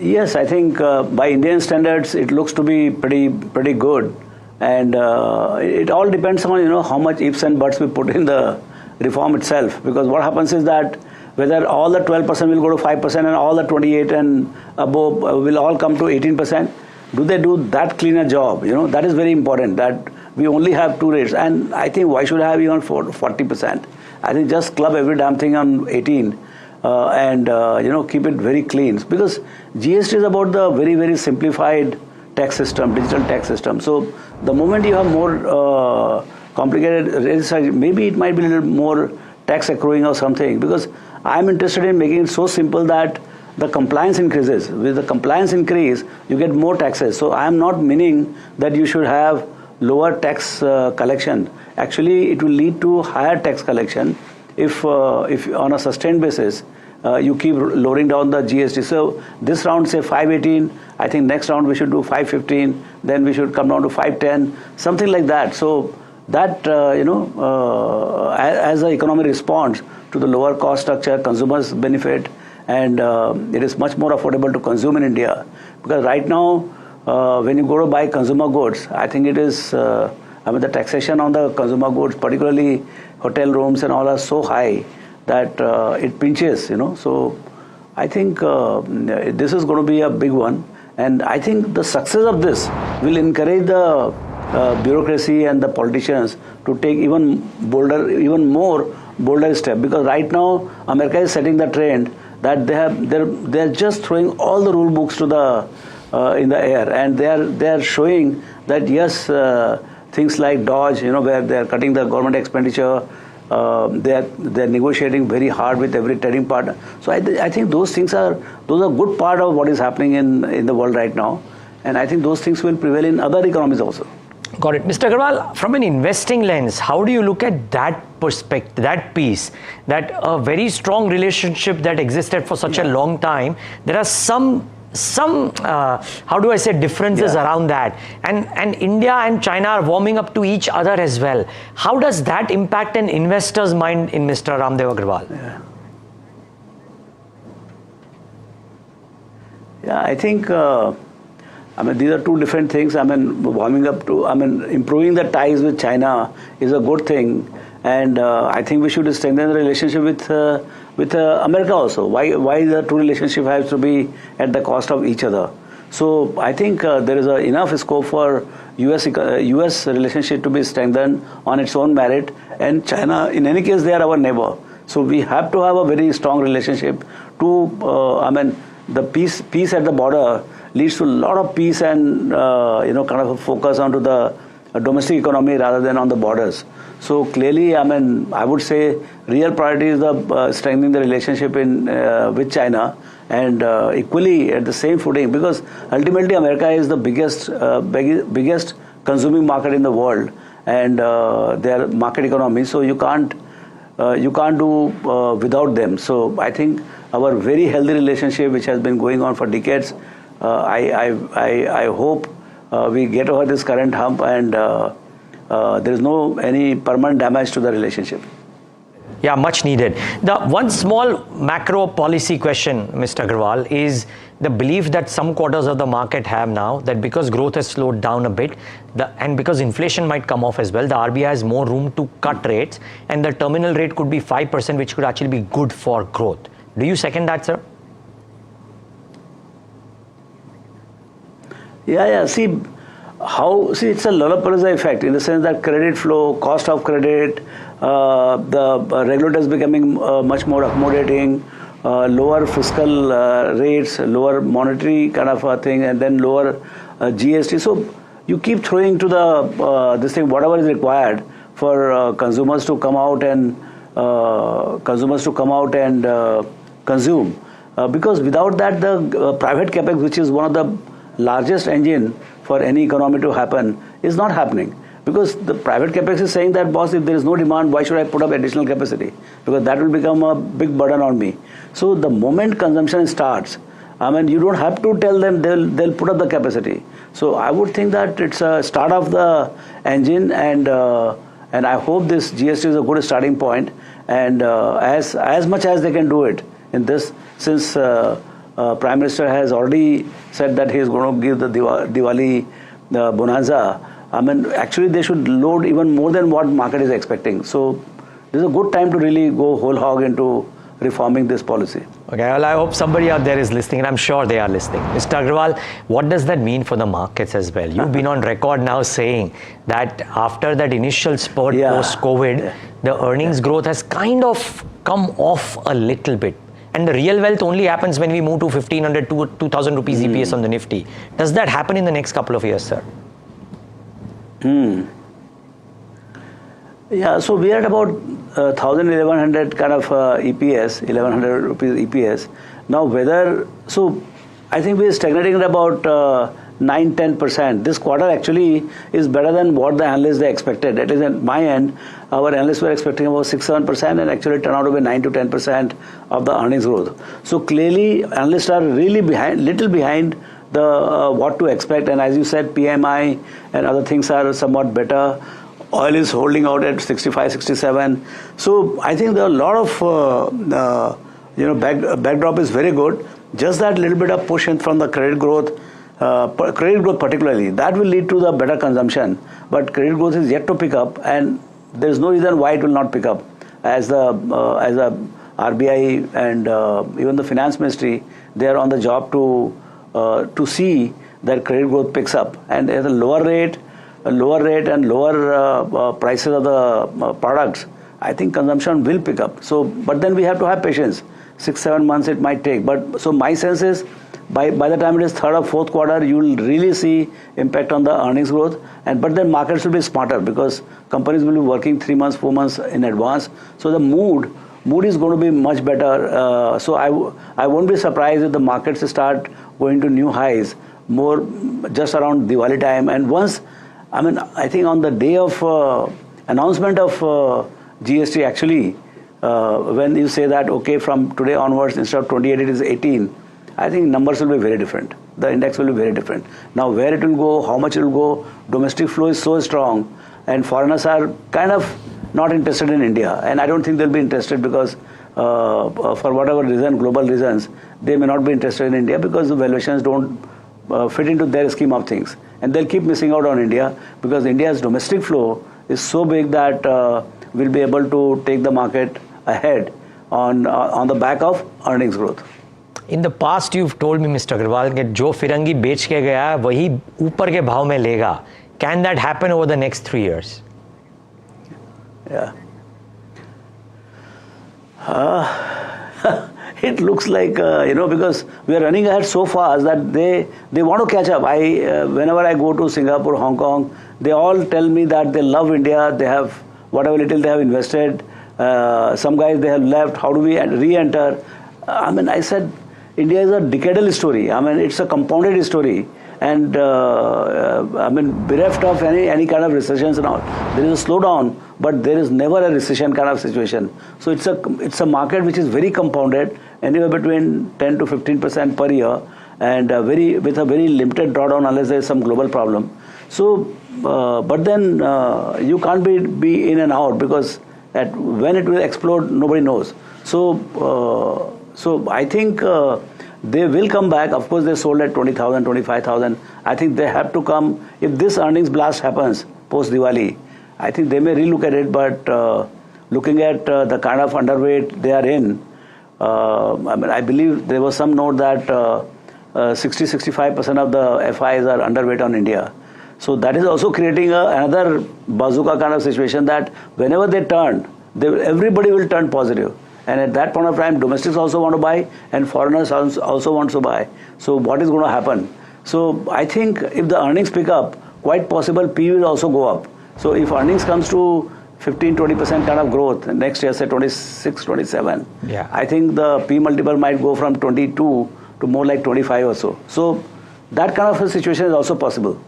Speaker 21: Yes, I think by Indian standards, it looks to be pretty good. And it all depends on how much ifs and buts we put in the reform itself. Because what happens is that whether all the 12% will go to 5% and all the 28 and above will all come to 18%, do they do that cleaner job? That is very important, that we only have two rates. And I think why should I have even 40%? I think just club every damn thing on 18 and keep it very clean. Because GST is about the very, very simplified tax system, digital tax system. So the moment you have more complicated rates, maybe it might be a little more tax accruing or something, because I'm interested in making it so simple that the compliance increases. With the compliance increase, you get more taxes. So I am not meaning that you should have lower tax collection. Actually, it will lead to higher tax collection if on a sustained basis you keep lowering down the GST. So this round, say 518, I think next round we should do 515, then we should come down to 510, something like that. So that, as the economy responds to the lower cost structure, consumers benefit, and it is much more affordable to consume in India. Because right now, when you go to buy consumer goods, I think it is, the taxation on the consumer goods, particularly hotel rooms and all, are so high that it pinches, So I think this is going to be a big one. And I think the success of this will encourage the bureaucracy and the politicians to take even more bolder step. Because right now, America is setting the trend that they're just throwing all the rule books to the in the air, and they're showing that yes, things like Dodge, where they're cutting the government expenditure, they're negotiating very hard with every trading partner. So I think those are good part of what is happening in the world right now, and I think those things will prevail in other economies also.
Speaker 1: Got it. Mr. Agarwal, from an investing lens, how do you look at that perspective, that piece, that a very strong relationship that existed for such a long time, there are some how do I say, differences around that, and India and China are warming up to each other as well. How does that impact an investor's mind in Mr. Ramdeo Agarwal?
Speaker 21: Yeah, I think these are two different things. Warming up to, improving the ties with China is a good thing, and I think we should strengthen the relationship with America also. Why the two relationship has to be at the cost of each other? So I think there is enough scope for US relationship to be strengthened on its own merit, and China, in any case, they are our neighbor. So we have to have a very strong relationship to, the peace at the border leads to a lot of peace and, kind of a focus onto the domestic economy rather than on the borders. So clearly, I would say real priority is the strengthening the relationship with China, and equally at the same footing, because ultimately America is the biggest consuming market in the world, and they are market economy. So you can't do without them. So I think our very healthy relationship, which has been going on for decades, I hope we get over this current hump, and there is no any permanent damage to the relationship.
Speaker 1: Yeah, much needed. The one small macro policy question, Mr. Agarwal, is the belief that some quarters of the market have now, that because growth has slowed down a bit, and because inflation might come off as well, the RBI has more room to cut rates, and the terminal rate could be 5%, which could actually be good for growth. Do you second that, sir?
Speaker 21: Yeah. See, it's a Lollapalooza effect, in the sense that credit flow, cost of credit, the regulators becoming much more accommodating, lower fiscal rates, lower monetary kind of a thing, and then lower GST. So you keep throwing to the this thing whatever is required for consumers to come out and consume. Because without that, the private capex, which is one of the largest engine for any economy to happen, is not happening. Because the private capex is saying that, boss, if there is no demand, why should I put up additional capacity? Because that will become a big burden on me. So the moment consumption starts, you don't have to tell them, they'll put up the capacity. So I would think that it's a start of the engine, and I hope this GST is a good starting point, and as much as they can do it in this, since Prime Minister has already said that he is going to give the Diwali bonanza. Actually they should load even more than what market is expecting. So this is a good time to really go whole hog into reforming this policy.
Speaker 1: Okay, well, I hope somebody out there is listening, and I'm sure they are listening. Mr. Agarwal, what does that mean for the markets as well? You've been on record now saying that after that initial spurt post-COVID, the earnings growth has kind of come off a little bit. And the real wealth only happens when we move to 1,500 to 2,000 rupees EPS on the Nifty. Does that happen in the next couple of years, sir?
Speaker 21: Yeah, so we are at about 1,000, 1,100 kind of EPS, 1,100 rupees EPS. Now so I think we are stagnating at about 9-10%. This quarter actually is better than what the analysts they expected. That is, at my end, our analysts were expecting about 6-7%, and actually turned out to be 9-10% of the earnings growth. So clearly, analysts are really little behind the what to expect. And as you said, PMI and other things are somewhat better. Oil is holding out at 65, 67. So I think there are a lot of backdrop is very good. Just that little bit of push in from the credit growth particularly, that will lead to the better consumption. But credit growth is yet to pick up, and there is no reason why it will not pick up. As the RBI and even the finance ministry, they are on the job to see that credit growth picks up, and at a lower rate and lower prices of the products, I think consumption will pick up. So, but then we have to have patience. 6-7 months it might take. But so my sense is, by the time it is third or fourth quarter, you will really see impact on the earnings growth. But then markets will be smarter, because companies will be working 3 months, 4 months in advance. So the mood is going to be much better. So I won't be surprised if the markets start going to new highs more just around Diwali time. And once, I think on the day of announcement of GST, actually, when you say that, okay, from today onwards, instead of 28, it is 18, I think numbers will be very different. The index will be very different. Now, where it will go, how much it will go, domestic flow is so strong, and foreigners are kind of not interested in India. And I don't think they'll be interested, because for whatever reason, global reasons, they may not be interested in India because the valuations don't fit into their scheme of things. And they'll keep missing out on India, because India's domestic flow is so big that we'll be able to take the market ahead on the back of earnings growth.
Speaker 1: In the past, you've told me, Mr. Agarwal, that जो फिरंगी बेच के गया वही ऊपर के भाव में लेगा. Can that happen over the next 3 years?
Speaker 21: Yeah. It looks like, because we are running ahead so fast that they want to catch up. Whenever I go to Singapore, Hong Kong, they all tell me that they love India. They have whatever little they have invested. Some guys, they have left. How do we re-enter? I said, India is a decadal story. It's a compounded story. And bereft of any kind of recessions and all. There is a slowdown, but there is never a recession kind of situation. So it's a market which is very compounded, anywhere between 10 to 15% per year, and with a very limited drawdown unless there is some global problem. So, but then you can't be in and out, because when it will explode, nobody knows. So I think they will come back. Of course, they sold at 20,000, 25,000. I think they have to come. If this earnings blast happens post-Diwali, I think they may relook at it. But looking at the kind of underweight they are in, I believe there was some note that 60-65% of the FIs are underweight on India. So that is also creating another bazooka kind of situation, that whenever they turn, everybody will turn positive. And at that point of time, domestics also want to buy, and foreigners also want to buy. So what is going to happen? So I think if the earnings pick up, quite possible P will also go up. So if earnings comes to 15-20% kind of growth next year, say 26, 27, I think the P multiple might go from 22 to more like 25 or so. So that kind of a situation is also possible.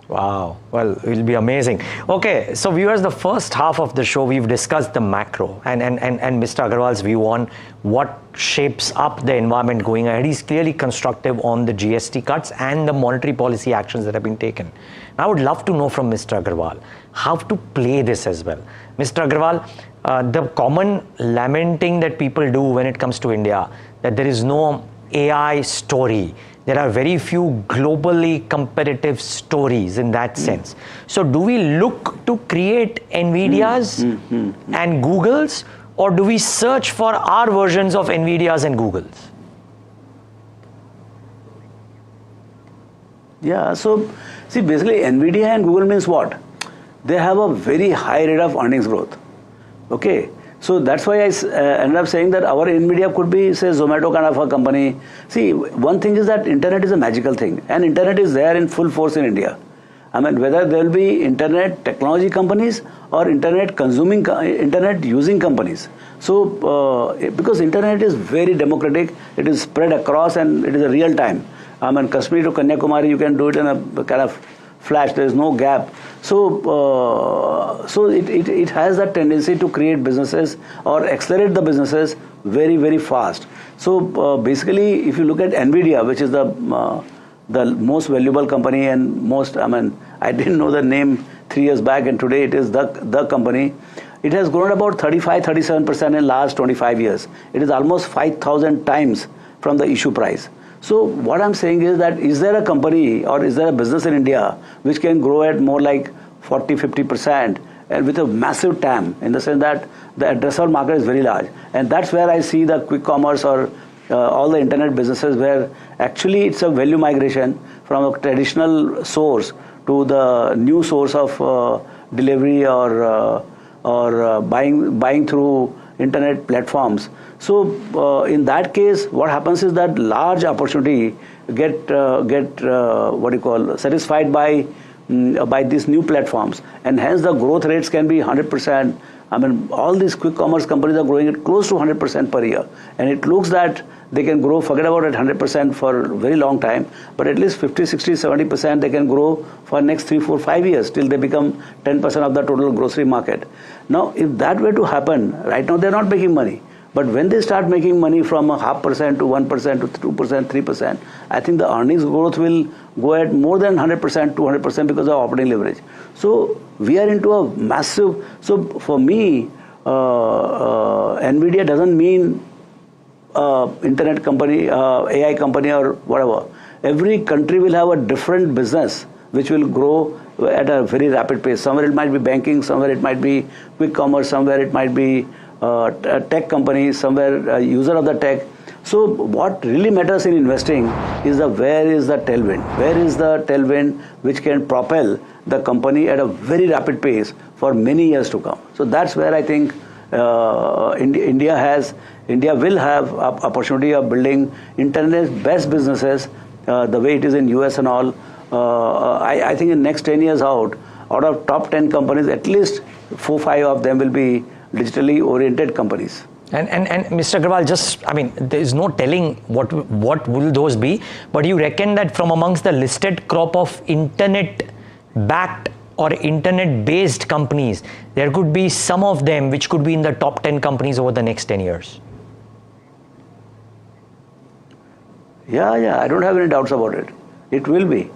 Speaker 1: Wow. Well, it will be amazing. Okay, so viewers, the first half of the show, we've discussed the macro and Mr. Agarwal's view on what shapes up the environment going ahead. He's clearly constructive on the GST cuts and the monetary policy actions that have been taken. I would love to know from Mr. Agarwal how to play this as well. Mr. Agarwal, the common lamenting that people do when it comes to India, that there is no AI story. There are very few globally competitive stories in that sense. So do we look to create NVIDIAs and Googles, or do we search for our versions of NVIDIAs and Googles?
Speaker 21: Yeah, so see, basically NVIDIA and Google means what? They have a very high rate of earnings growth. Okay. So that's why I ended up saying that our NVIDIA could be, say, Zomato kind of a company. See, one thing is that internet is a magical thing, and internet is there in full force in India. Whether there will be internet technology companies or internet using companies. So, because internet is very democratic, it is spread across and it is a real time. Kashmir to Kanyakumari, you can do it in a kind of flash. There is no gap. So, it has that tendency to create businesses or accelerate the businesses very, very fast. So, basically, if you look at NVIDIA, which is the most valuable company and most, I didn't know the name 3 years back, and today it is the company. it has grown about 35-37% in last 25 years. It is almost 5,000 times from the issue price. So what I'm saying is that is there a company or is there a business in India which can grow at more like 40-50% and with a massive TAM, in the sense that the addressable market is very large. And that's where I see the quick commerce or all the internet businesses, where actually it's a value migration from a traditional source to the new source of delivery or buying through internet platforms. So in that case, what happens is that large opportunity get satisfied by these new platforms, and hence the growth rates can be 100%. I mean, all these quick commerce companies are growing at close to 100% per year, and it looks that they can grow, forget about it, 100% for a very long time, but at least 50, 60, 70% they can grow for next 3, 4, 5 years till they become 10% of the total grocery market. Now, if that were to happen, right now they're not making money, but when they start making money from 0.5% to 1% to 2%, 3%, I think the earnings growth will go at more than 100%, 200% because of operating leverage. So we are into a massive, so for me, NVIDIA doesn't mean internet company, AI company or whatever. Every country will have a different business which will grow at a very rapid pace. Somewhere it might be banking, somewhere it might be quick commerce, somewhere it might be tech companies, somewhere user of the tech. So what really matters in investing is where is the tailwind? Where is the tailwind which can propel the company at a very rapid pace for many years to come? So that's where I think India will have opportunity of building internet's best businesses the way it is in US and all. I think in next 10 years out of top 10 companies, at least 4-5 of them will be digitally oriented companies.
Speaker 1: And Mr. Agarwal, just, I mean, there is no telling what will those be, but you reckon that from amongst the listed crop of internet-backed or internet-based companies, there could be some of them which could be in the top 10 companies over the next 10 years?
Speaker 21: Yeah, I don't have any doubts about it. It will be.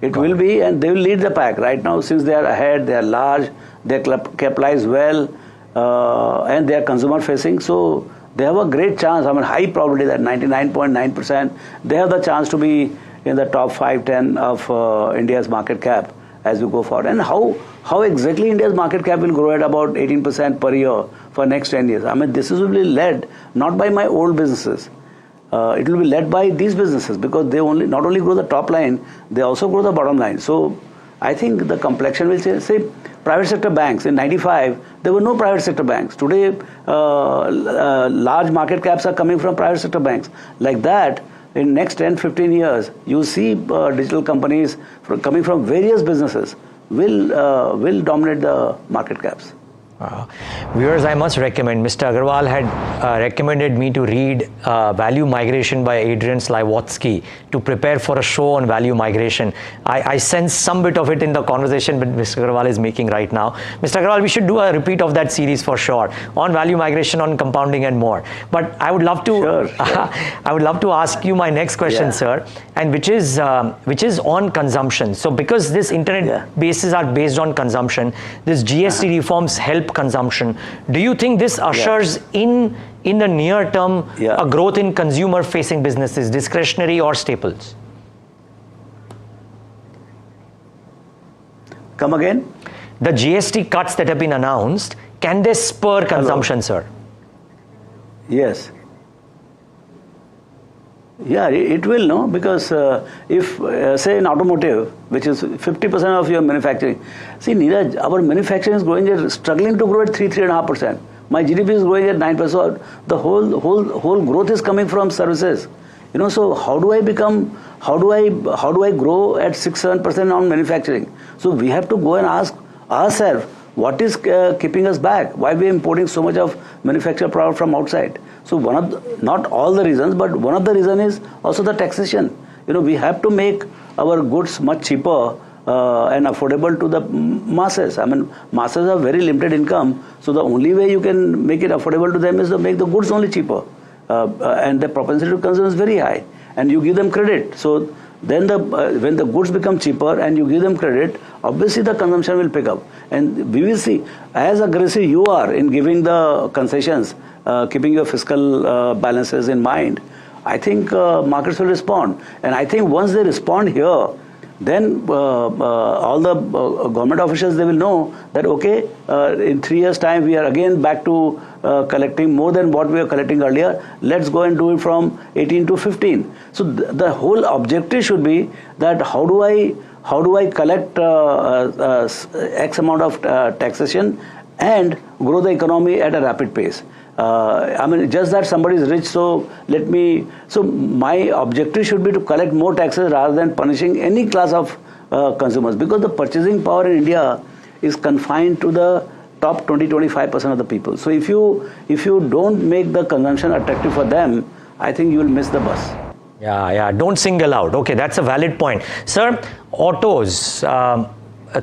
Speaker 21: It will be, and they will lead the pack. Right now, since they are ahead, they are large, they are capitalized well, and they are consumer facing, so they have a great chance. I mean, high probability that 99.9% they have the chance to be in the top 5-10 of India's market cap as we go forward. And how exactly India's market cap will grow at about 18% per year for next 10 years? I mean, this will be led not by my old businesses. It will be led by these businesses, because they not only grow the top line, they also grow the bottom line. So I think the complexion will change. Say private sector banks in 95, there were no private sector banks. Today, large market caps are coming from private sector banks. Like that, in next 10-15 years, you see digital companies coming from various businesses will dominate the market caps.
Speaker 1: Viewers, I must recommend, Mr. Agarwal had recommended me to read Value Migration by Adrian Slywotsky to prepare for a show on value migration. I sense some bit of it in the conversation that Mr. Agarwal is making right now. Mr. Agarwal, we should do a repeat of that series for sure, on value migration, on compounding and more. But I would love to I would love to ask you my next question, sir, and which is on consumption. So because this internet bases are based on consumption, this GST reforms help consumption. Do you think this ushers in the near term a growth in consumer facing businesses, discretionary or staples?
Speaker 21: Come again?
Speaker 1: The GST cuts that have been announced, can they spur consumption, sir?
Speaker 21: Yes. Yeah, it will, no? Because if, say, in automotive, which is 50% of your manufacturing, see, Neeraj, our manufacturing is growing, struggling to grow at 3.5%. My GDP is growing at 9%. So the whole growth is coming from services. You know, so how do I grow at 6-7% on manufacturing? So we have to go and ask ourselves, what is keeping us back? Why we are importing so much of manufactured product from outside? So not all the reasons, but one of the reasons is also the taxation. You know, we have to make our goods much cheaper and affordable to the masses. I mean, masses have very limited income, so the only way you can make it affordable to them is to make the goods only cheaper. And the propensity to consume is very high, and you give them credit. So then when the goods become cheaper and you give them credit, obviously the consumption will pick up. And we will see, as aggressive you are in giving the concessions, keeping your fiscal balances in mind, I think markets will respond. And I think once they respond here, then all the government officials, they will know that, okay, in 3 years' time, we are again back to collecting more than what we were collecting earlier. Let's go and do it from 18 to 15. So the whole objective should be that how do I collect X amount of taxation and grow the economy at a rapid pace. I mean, just that somebody is rich, so my objective should be to collect more taxes rather than punishing any class of consumers, because the purchasing power in India is confined to the top 20-25% of the people. So if you don't make the consumption attractive for them, I think you will miss the bus.
Speaker 1: Yeah, don't single out. Okay, that's a valid point. Sir, autos,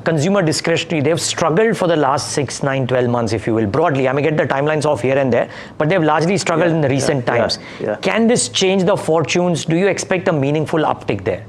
Speaker 1: consumer discretionary, they've struggled for the last 6, 9, 12 months, if you will, broadly. I may get the timelines off here and there, but they've largely struggled in the recent times. Can this change the fortunes? Do you expect a meaningful uptick there?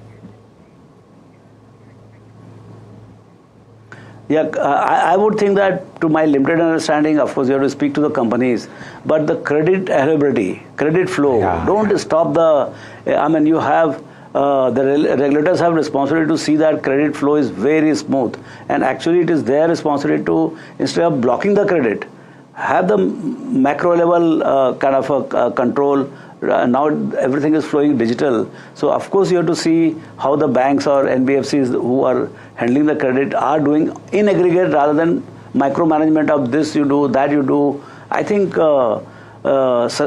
Speaker 21: Yeah, I would think that, to my limited understanding, of course, you have to speak to the companies, but the credit availability, credit flow, don't stop the, I mean, you have, the regulators have responsibility to see that credit flow is very smooth, and actually it is their responsibility to, instead of blocking the credit, have the macro level kind of a control. Now everything is flowing digital, so of course you have to see how the banks or NBFCs who are handling the credit are doing in aggregate rather than micromanagement of this you do, that you do. I think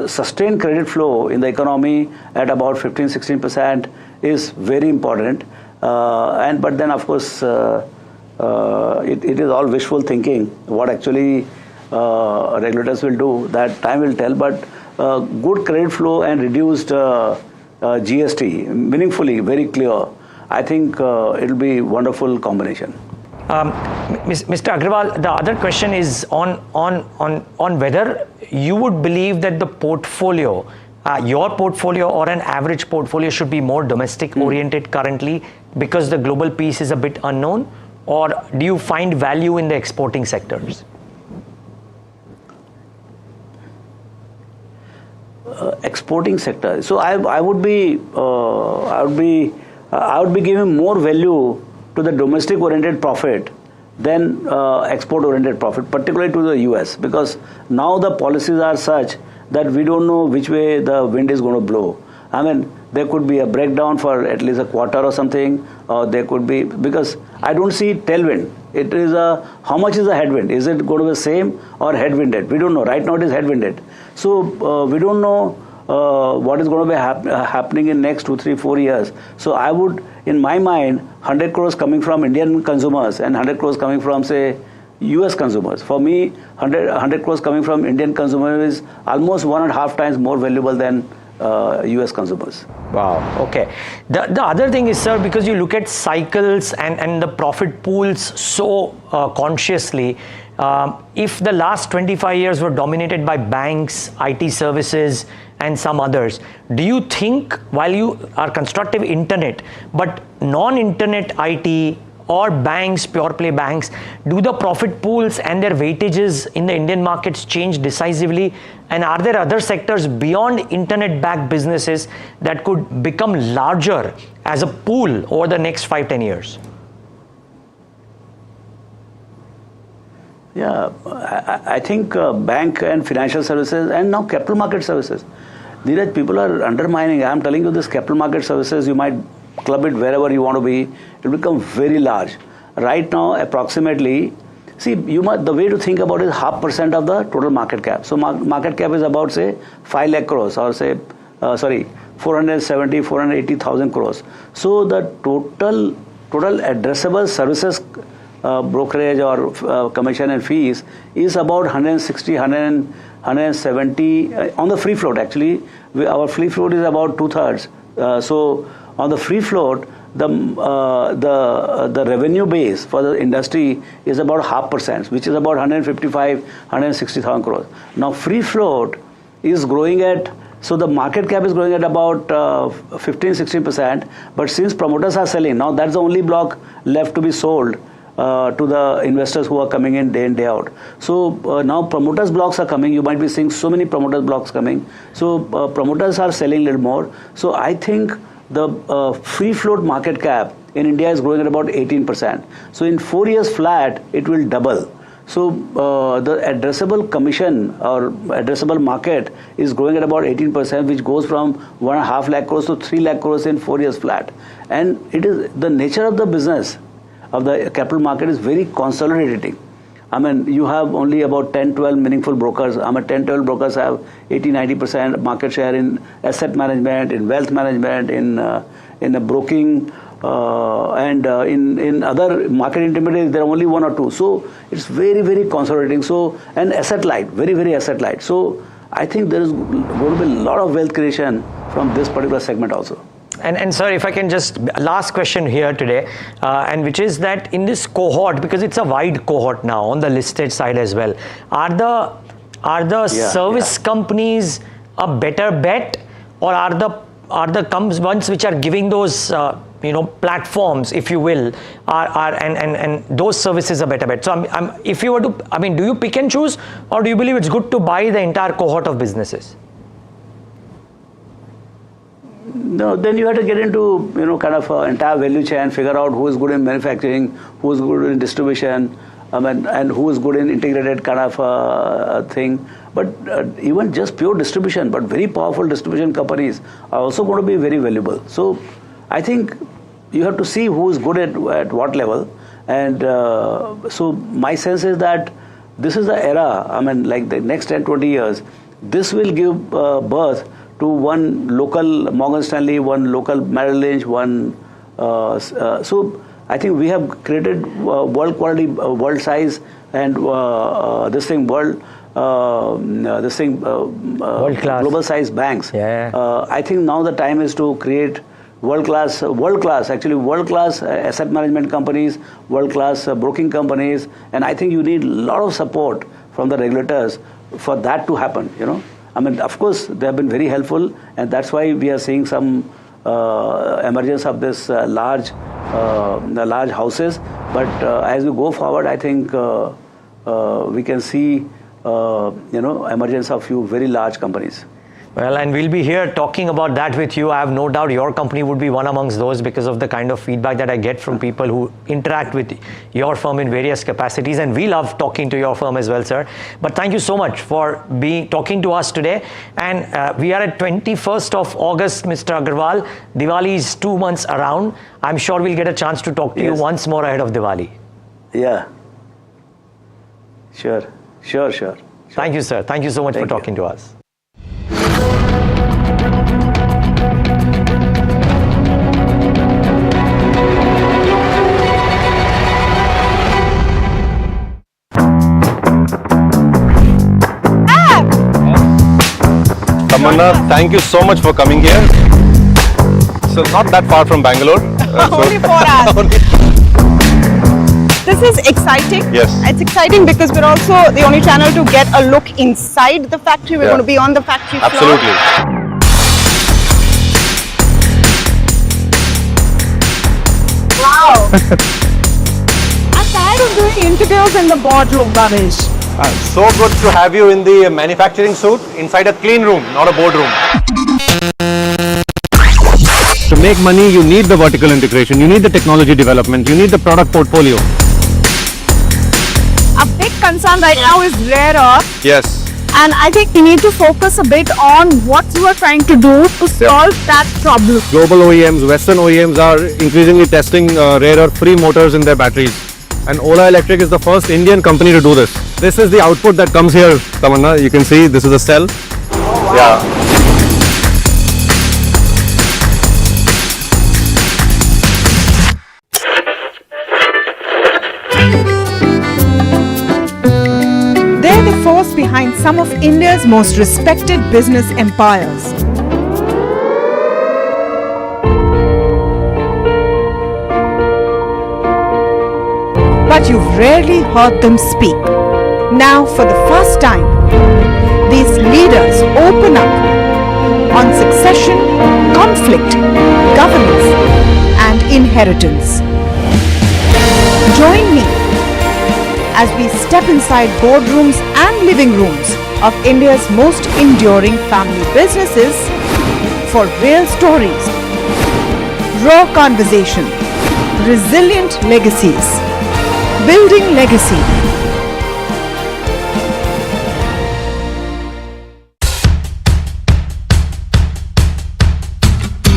Speaker 21: sustained credit flow in the economy at about 15-16% is very important, but then of course it is all wishful thinking. What actually regulators will do, that time will tell, but good credit flow and reduced GST, meaningfully, very clear, I think it will be wonderful combination.
Speaker 1: Mr. Agarwal, the other question is on whether you would believe that the portfolio, your portfolio or an average portfolio, should be more domestic oriented currently because the global piece is a bit unknown, or do you find value in the exporting sectors?
Speaker 21: Exporting sector. So I would be giving more value to the domestic oriented profit than export oriented profit, particularly to the US, because now the policies are such that we don't know which way the wind is going to blow. I mean, there could be a breakdown for at least a quarter or something, or there could be, because I don't see tailwind. It is how much is the headwind? Is it going to be the same or headwinded? We don't know. Right now it is headwinded. So we don't know what is going to be happening in next 2, 3, 4 years. So I would, in my mind, 100 crores coming from Indian consumers and 100 crores coming from, say, US consumers. For me, 100 crores coming from Indian consumers is almost 1.5 times more valuable than US consumers.
Speaker 1: Wow, okay. The other thing is, sir, because you look at cycles and the profit pools so consciously, if the last 25 years were dominated by banks, IT services, and some others, do you think, while you are constructive internet, but non-internet IT or banks, pure play banks, do the profit pools and their weightages in the Indian markets change decisively? And are there other sectors beyond internet-backed businesses that could become larger as a pool over the next 5-10 years?
Speaker 21: Yeah, I think bank and financial services and now capital market services, Dheeraj, people are undermining. I'm telling you, this capital market services, you might club it wherever you want to be, it will become very large. Right now, approximately, see, the way to think about it is 0.5% of the total market cap. So market cap is about, say, 5 lakh crores or say, 480,000 crores. So the total addressable services brokerage or commission and fees is about 160, 170 on the free float. Actually, our free float is about 2/3. So on the free float, the revenue base for the industry is about 0.5%, which is about 155, 160,000 crores. Now free float is growing at So the market cap is growing at about 15-16%. But since promoters are selling, now that's the only block left to be sold to the investors who are coming in day out. So now promoters blocks are coming. You might be seeing so many promoters blocks coming. So promoters are selling a little more. So I think the free float market cap in India is growing at about 18%. So in 4 years flat, it will double. So the addressable commission or addressable market is growing at about 18%, which goes from 1.5 lakh crores to 3 lakh crores in 4 years flat. And it is the nature of the business of the capital market is very consolidating. I mean, you have only about 10-12 meaningful brokers. 10-12 brokers have 80-90% market share in asset management, in wealth management, in the broking, and in other market intermediaries, there are only 1 or 2. So it's very, very consolidating. So, and asset light, very, very asset light. So I think there is going to be a lot of wealth creation from this particular segment also.
Speaker 1: And sir, if I can just, last question here today, and which is that in this cohort, because it's a wide cohort now on the listed side as well, are the service companies a better bet, or are the ones which are giving those platforms, if you will, and those services a better bet? So if you were to, do you pick and choose, or do you believe it's good to buy the entire cohort of businesses?
Speaker 21: No, then you have to get into kind of entire value chain, figure out who is good in manufacturing, who is good in distribution, and who is good in integrated kind of thing. But even just pure distribution, but very powerful distribution companies are also going to be very valuable. So I think you have to see who is good at what level. And so my sense is that this is the era, like the next 10-20 years, this will give birth to one local Morgan Stanley, one local Merrill Lynch, one. So I think we have created world quality, world size, and world class, global size banks.
Speaker 1: Yeah.
Speaker 21: I think now the time is to create world class asset management companies, world class broking companies, and I think you need a lot of support from the regulators for that to happen. Of course, they have been very helpful, and that's why we are seeing some emergence of this large houses. But as we go forward, I think we can see emergence of few very large companies.
Speaker 1: Well, and we'll be here talking about that with you. I have no doubt your company would be one amongst those, because of the kind of feedback that I get from people who interact with your firm in various capacities. And we love talking to your firm as well, sir. But thank you so much for talking to us today. And we are at 21st of August, Mr. Agarwal. Diwali is 2 months around. I'm sure we'll get a chance to talk to you once more ahead of Diwali.
Speaker 21: Yeah. Sure.
Speaker 1: Thank you, sir. Thank you so much for talking to us.
Speaker 12: Tamanna, thank you so much for coming here. So not that far from Bangalore.
Speaker 10: Only 4 hours. This is exciting.
Speaker 12: Yes.
Speaker 10: It's exciting because we're also the only channel to get a look inside the factory. We're going to be on the factory floor.
Speaker 12: Absolutely.
Speaker 10: Wow. I'm tired of doing interviews in the boardroom, Bhavesh.
Speaker 12: So good to have you in the manufacturing suit inside a clean room, not a boardroom. To make money, you need the vertical integration, you need the technology development, you need the product portfolio.
Speaker 10: A big concern right now is rare earth.
Speaker 12: Yes.
Speaker 10: And I think we need to focus a bit on what you are trying to do to solve that problem.
Speaker 12: Global OEMs, Western OEMs are increasingly testing rare earth free motors in their batteries. And Sula Electric is the first Indian company to do this. This is the output that comes here, Tamanna. You can see this is a cell.
Speaker 10: Oh, wow.
Speaker 12: Yeah.
Speaker 10: They're the force behind some of India's most respected business empires. But you've rarely heard them speak. Now, for the first time, these leaders open up on succession, conflict, governance, and inheritance. Join me as we step inside boardrooms and living rooms of India's most enduring family businesses for real stories, raw conversation, resilient legacies, building legacy.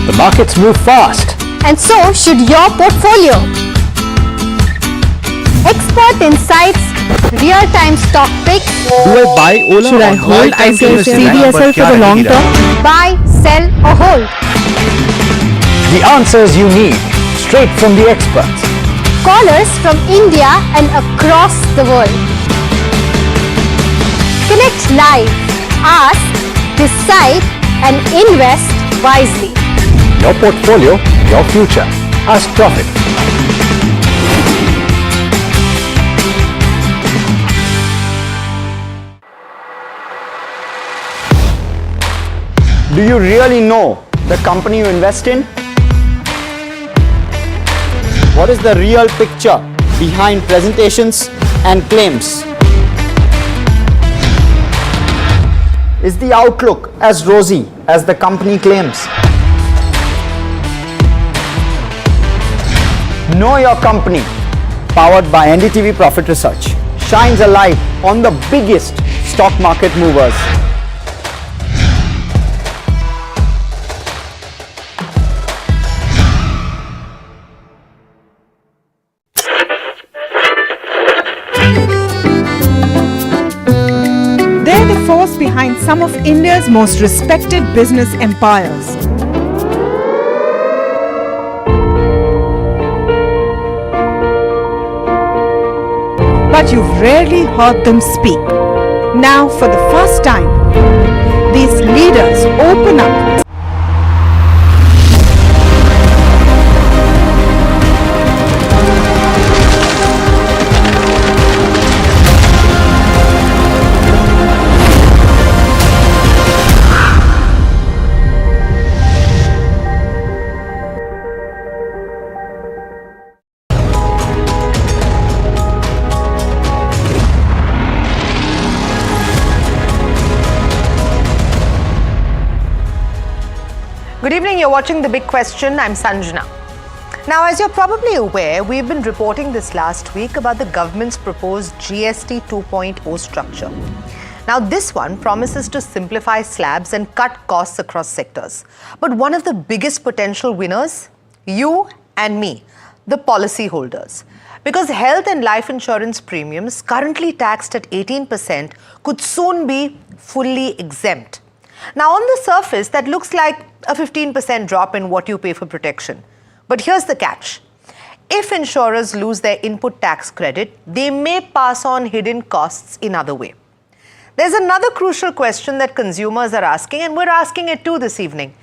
Speaker 13: The markets move fast.
Speaker 14: And so should your portfolio. Expert insights, real-time stock picks.
Speaker 12: Do I buy Ola?
Speaker 10: Should I hold CDSL for the long term?
Speaker 14: Buy, sell or hold.
Speaker 13: The answers you need, straight from the experts.
Speaker 14: Callers from India and across the world. Connect live, ask, decide and invest wisely.
Speaker 13: Your portfolio, your future. Ask Profit.
Speaker 7: Do you really know the company you invest in? What is the real picture behind presentations and claims? Is the outlook as rosy as the company claims? Know Your Company, powered by NDTV Profit Research, shines a light on the biggest stock market movers.
Speaker 10: They're the force behind some of India's most respected business empires. But you've rarely heard them speak. Now, for the first time, these leaders open up.
Speaker 17: Good evening, you're watching The Big Question. I'm Sanjana. Now, as you're probably aware, we've been reporting this last week about the government's proposed GST 2.0 structure. Now, this one promises to simplify slabs and cut costs across sectors. But one of the biggest potential winners, you and me, the policyholders. Because health and life insurance premiums, currently taxed at 18%, could soon be fully exempt. Now, on the surface, that looks like a 15% drop in what you pay for protection. But here's the catch. If insurers lose their input tax credit, they may pass on hidden costs in other way. There's another crucial question that consumers are asking, and we're asking it too this evening.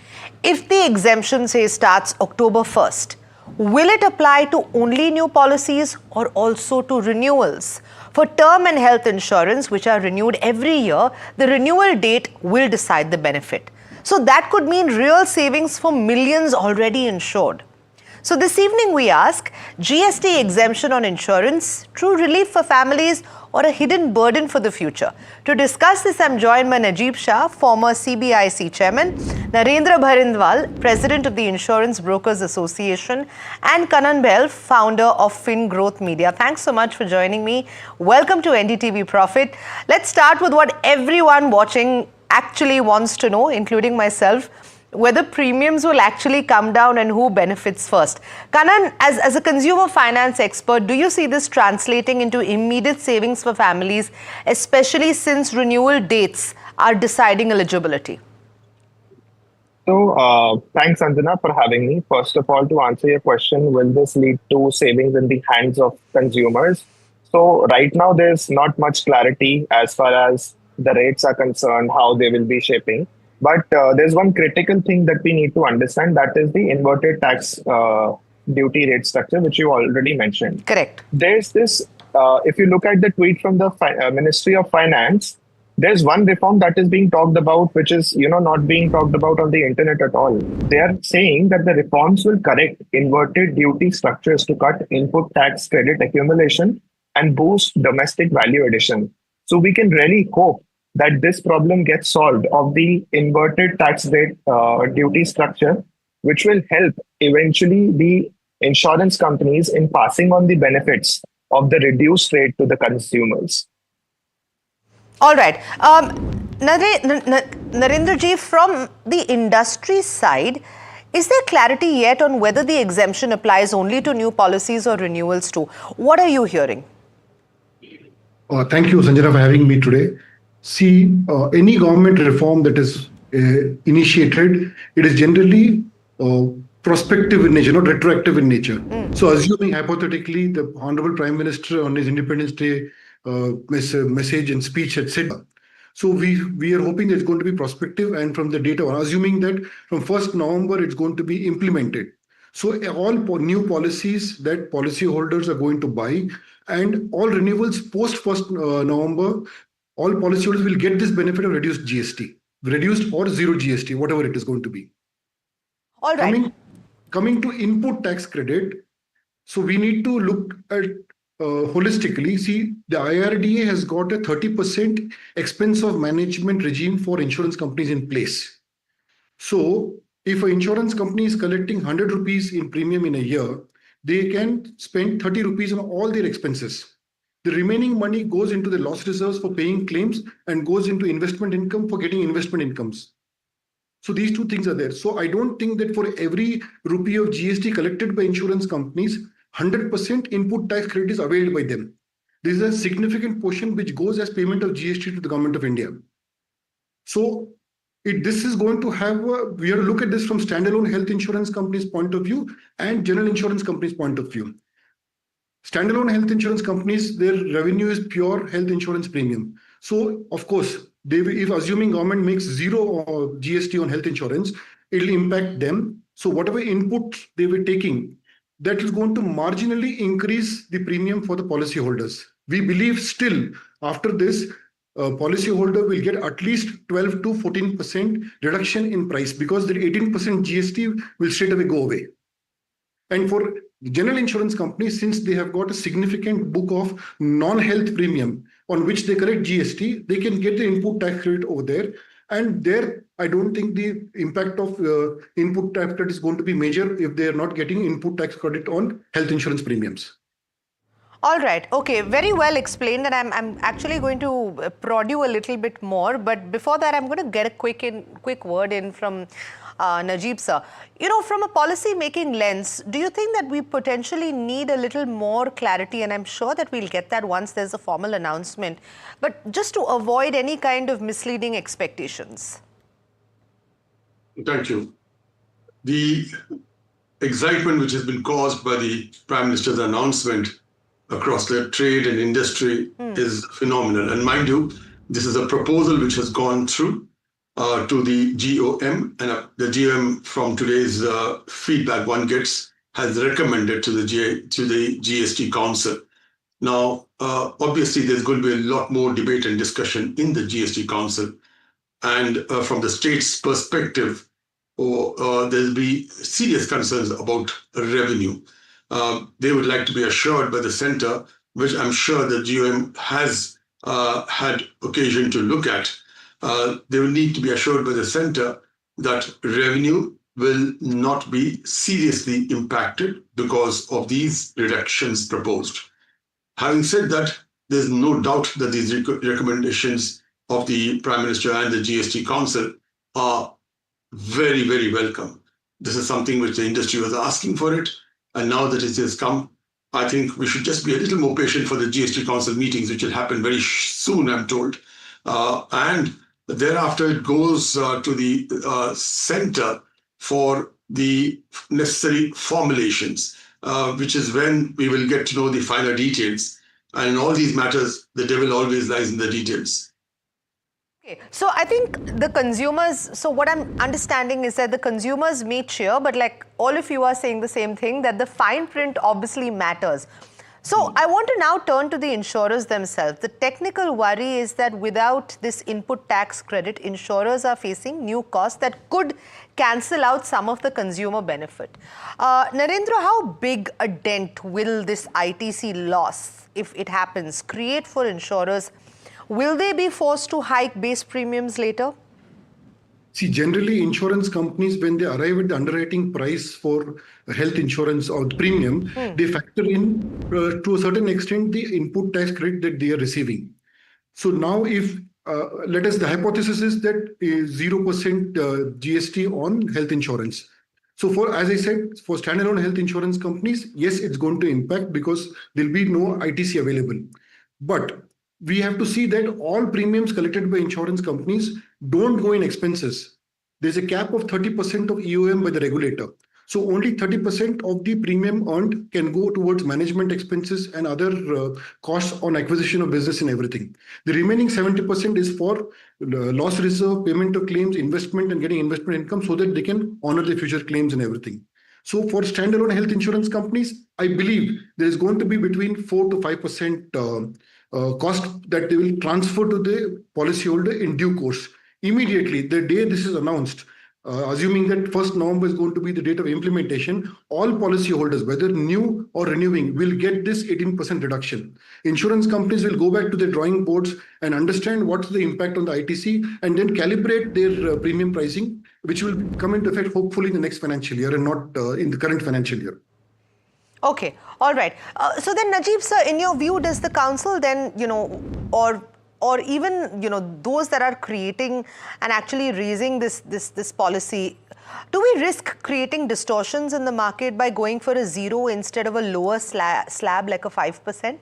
Speaker 17: If the exemption, say, starts October 1st, will it apply to only new policies or also to renewals? For term and health insurance, which are renewed every year, the renewal date will decide the benefit. So that could mean real savings for millions already insured. So this evening we ask, GST exemption on insurance, true relief for families or a hidden burden for the future? To discuss this, I'm joined by Najib Shah, former CBIC chairman, Narendra Bharindwal, president of the Insurance Brokers Association, and Kanan Behl, founder of FinGrowth Media. Thanks so much for joining me. Welcome to NDTV Profit. Let's start with what everyone watching actually wants to know, including myself, whether premiums will actually come down and who benefits first. Kanan, as a consumer finance expert, do you see this translating into immediate savings for families, especially since renewal dates are deciding eligibility?
Speaker 22: So, thanks, Anjana, for having me. First of all, to answer your question, will this lead to savings in the hands of consumers? So, right now, there's not much clarity as far as the rates are concerned, how they will be shaping. But there's one critical thing that we need to understand, that is the inverted tax duty rate structure, which you already mentioned.
Speaker 17: Correct.
Speaker 22: There's this, if you look at the tweet from the Ministry of Finance, there's one reform that is being talked about, which is, not being talked about on the internet at all. They are saying that the reforms will correct inverted duty structures to cut input tax credit accumulation and boost domestic value addition. So we can really hope that this problem gets solved of the inverted tax rate duty structure, which will help eventually the insurance companies in passing on the benefits of the reduced rate to the consumers.
Speaker 17: All right. Narendraji, from the industry side, is there clarity yet on whether the exemption applies only to new policies or renewals too? What are you hearing?
Speaker 4: Thank you, Sanjana, for having me today. See, any government reform that is initiated, it is generally prospective in nature, not retroactive in nature. So assuming hypothetically the Honorable Prime Minister on his Independence Day message and speech had said, so we are hoping that it's going to be prospective, and from the data, assuming that from 1st November it's going to be implemented. So all new policies that policyholders are going to buy and all renewals post 1st November, all policyholders will get this benefit of reduced GST, reduced or zero GST, whatever it is going to be.
Speaker 17: All right.
Speaker 4: Coming to input tax credit, so we need to look at holistically. See, the IRDA has got a 30% expense of management regime for insurance companies in place. So if an insurance company is collecting 100 rupees in premium in a year, they can spend 30 rupees on all their expenses. The remaining money goes into the loss reserves for paying claims and goes into investment income for getting investment incomes. So these two things are there. So I don't think that for every rupee of GST collected by insurance companies, 100% input tax credit is availed by them. This is a significant portion which goes as payment of GST to the government of India. So this is going to have, we have to look at this from standalone health insurance companies' point of view and general insurance companies' point of view. Standalone health insurance companies, their revenue is pure health insurance premium. So, of course, if assuming government makes zero GST on health insurance, it will impact them. So whatever input they were taking, that is going to marginally increase the premium for the policyholders. We believe still after this, policyholder will get at least 12 to 14% reduction in price because the 18% GST will straight away go away. And for general insurance companies, since they have got a significant book of non-health premium on which they collect GST, they can get the input tax credit over there. And there, I don't think the impact of input tax credit is going to be major if they are not getting input tax credit on health insurance premiums.
Speaker 17: All right. Okay. Very well explained. And I'm actually going to prod you a little bit more. But before that, I'm going to get a quick word in from Najib sir. From a policy making lens, do you think that we potentially need a little more clarity? And I'm sure that we'll get that once there's a formal announcement. But just to avoid any kind of misleading expectations.
Speaker 9: Thank you. The excitement which has been caused by the Prime Minister's announcement across the trade and industry is phenomenal. And mind you, this is a proposal which has gone through to the GOM, and the GOM from today's feedback one gets has recommended to the GST Council. Now, obviously, there's going to be a lot more debate and discussion in the GST Council. And from the state's perspective, there'll be serious concerns about revenue. They would like to be assured by the center, which I'm sure the GOM has had occasion to look at. They will need to be assured by the center that revenue will not be seriously impacted because of these reductions proposed. Having said that, there's no doubt that these recommendations of the Prime Minister and the GST Council are very, very welcome. This is something which the industry was asking for it. And now that it has come, I think we should just be a little more patient for the GST Council meetings, which will happen very soon, I'm told. And thereafter, it goes to the center for the necessary formulations, which is when we will get to know the finer details. And in all these matters, the devil always lies in the details.
Speaker 17: Okay, so I think the consumers, so what I'm understanding is that the consumers may cheer, but like all of you are saying the same thing, that the fine print obviously matters. So I want to now turn to the insurers themselves. The technical worry is that without this input tax credit, insurers are facing new costs that could cancel out some of the consumer benefit. Narendra, how big a dent will this ITC loss, if it happens, create for insurers? Will they be forced to hike base premiums later?
Speaker 4: See, generally, insurance companies, when they arrive at the underwriting price for health insurance or the premium, they factor in to a certain extent the input tax credit that they are receiving. So now, if let us, the hypothesis is that 0% GST on health insurance. So for, as I said, for standalone health insurance companies, yes, it's going to impact because there'll be no ITC available. But we have to see that all premiums collected by insurance companies don't go in expenses. There's a cap of 30% of EOM by the regulator. So only 30% of the premium earned can go towards management expenses and other costs on acquisition of business and everything. The remaining 70% is for loss reserve, payment of claims, investment and getting investment income so that they can honor the future claims and everything. So for standalone health insurance companies, I believe there is going to be between 4 to 5% cost that they will transfer to the policyholder in due course. Immediately, the day this is announced, assuming that 1st November is going to be the date of implementation, all policyholders, whether new or renewing, will get this 18% reduction. Insurance companies will go back to their drawing boards and understand what's the impact on the ITC and then calibrate their premium pricing, which will come into effect hopefully in the next financial year and not in the current financial year.
Speaker 17: Okay, all right. So then, Najib sir, in your view, does the council then, or even, those that are creating and actually raising this policy, do we risk creating distortions in the market by going for a 0 instead of a lower slab like a 5%?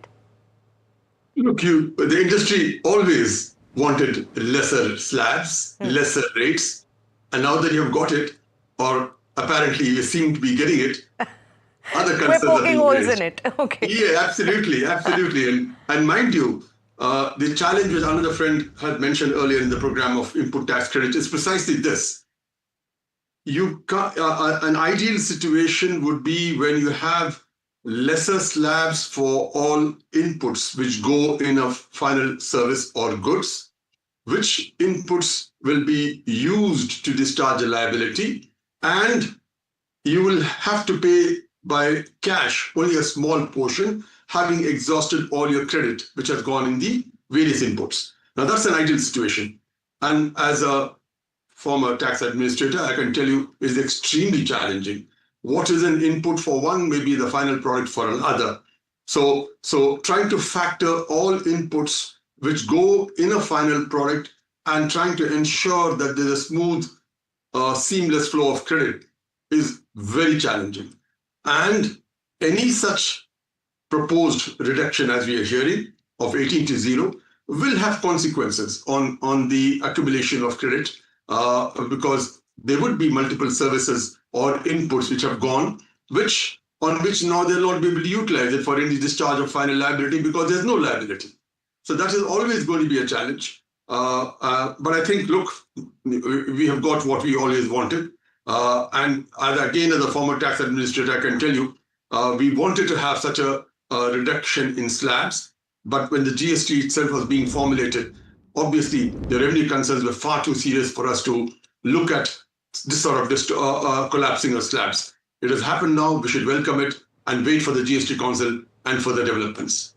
Speaker 9: Look, the industry always wanted lesser slabs, lesser rates, and now that you've got it, or apparently you seem to be getting it, other concerns
Speaker 17: we're poking holes in it. Okay.
Speaker 9: Yeah, absolutely. And mind you, the challenge which another friend had mentioned earlier in the program of input tax credit is precisely this. An ideal situation would be when you have lesser slabs for all inputs which go in a final service or goods, which inputs will be used to discharge a liability, and you will have to pay by cash only a small portion, having exhausted all your credit which has gone in the various inputs. Now that's an ideal situation. And as a former tax administrator, I can tell you it's extremely challenging. What is an input for one may be the final product for another. So trying to factor all inputs which go in a final product and trying to ensure that there's a smooth, seamless flow of credit is very challenging. And any such proposed reduction, as we are hearing, of 18 to 0 will have consequences on the accumulation of credit because there would be multiple services or inputs which have gone, on which now they'll not be able to utilize it for any discharge of final liability because there's no liability. So that is always going to be a challenge. But I think, look, we have got what we always wanted. And again, as a former tax administrator, I can tell you, we wanted to have such a reduction in slabs. But when the GST itself was being formulated, obviously the revenue concerns were far too serious for us to look at this sort of collapsing of slabs. It has happened now. We should welcome it and wait for the GST Council and further developments.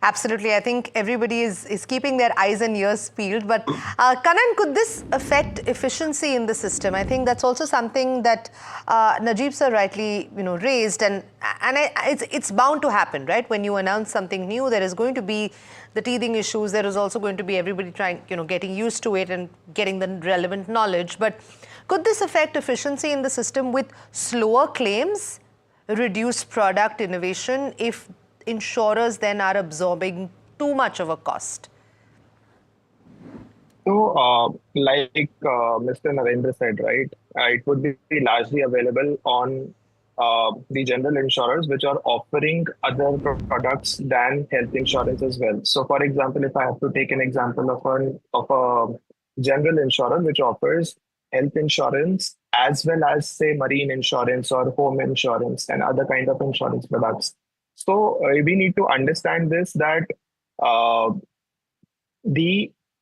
Speaker 17: Absolutely. I think everybody is keeping their eyes and ears peeled. But Kannan, could this affect efficiency in the system? I think that's also something that Najib sir rightly raised, and it's bound to happen, right? When you announce something new, there is going to be the teething issues. There is also going to be everybody trying, getting used to it and getting the relevant knowledge. But could this affect efficiency in the system with slower claims, reduced product innovation, if insurers then are absorbing too much of a cost?
Speaker 22: So, like Mr. Narendra said, right, it would be largely available on the general insurers, which are offering other products than health insurance as well. So, for example, if I have to take an example of a general insurer which offers health insurance as well as, say, marine insurance or home insurance and other kind of insurance products, So we need to understand this, that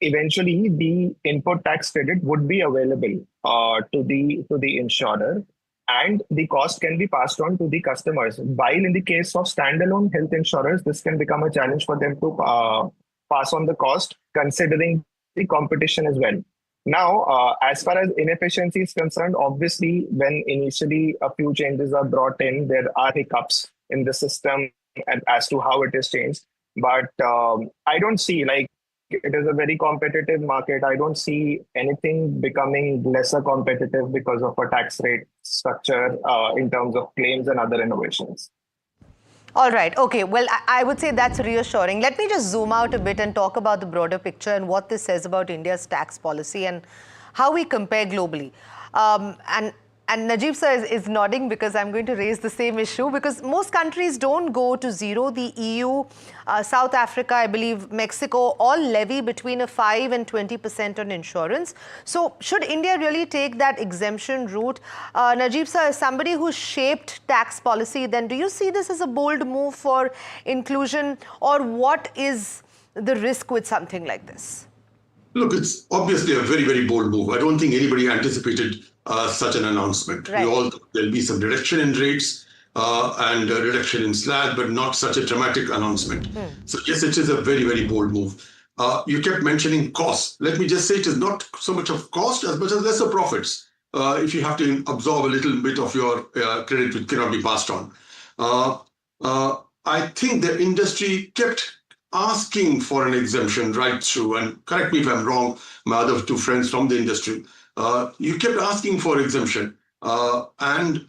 Speaker 22: eventually the input tax credit would be available to the insurer, and the cost can be passed on to the customers. While in the case of standalone health insurers, this can become a challenge for them to pass on the cost, considering the competition as well. Now, as far as inefficiency is concerned, obviously, when initially a few changes are brought in, there are hiccups in the system as to how it is changed. But I don't see, like, it is a very competitive market. I don't see anything becoming lesser competitive because of a tax rate structure in terms of claims and other innovations.
Speaker 17: All right. Okay. Well, I would say that's reassuring. Let me just zoom out a bit and talk about the broader picture and what this says about India's tax policy and how we compare globally. And Najib sir is nodding because I'm going to raise the same issue, because most countries don't go to zero. The EU, South Africa, I believe, Mexico, all levy between a 5 and 20% on insurance. So should India really take that exemption route? Najib sir, as somebody who shaped tax policy, then do you see this as a bold move for inclusion, or what is the risk with something like this?
Speaker 9: Look, it's obviously a very, very bold move. I don't think anybody anticipated such an announcement.
Speaker 17: Right.
Speaker 9: We all thought there'll be some reduction in rates and a reduction in slab, but not such a dramatic announcement. So yes, it is a very, very bold move. You kept mentioning costs. Let me just say it is not so much of cost as much as lesser profits. If you have to absorb a little bit of your credit which cannot be passed on. I think the industry kept asking for an exemption right through, and correct me if I'm wrong, my other two friends from the industry, you kept asking for exemption and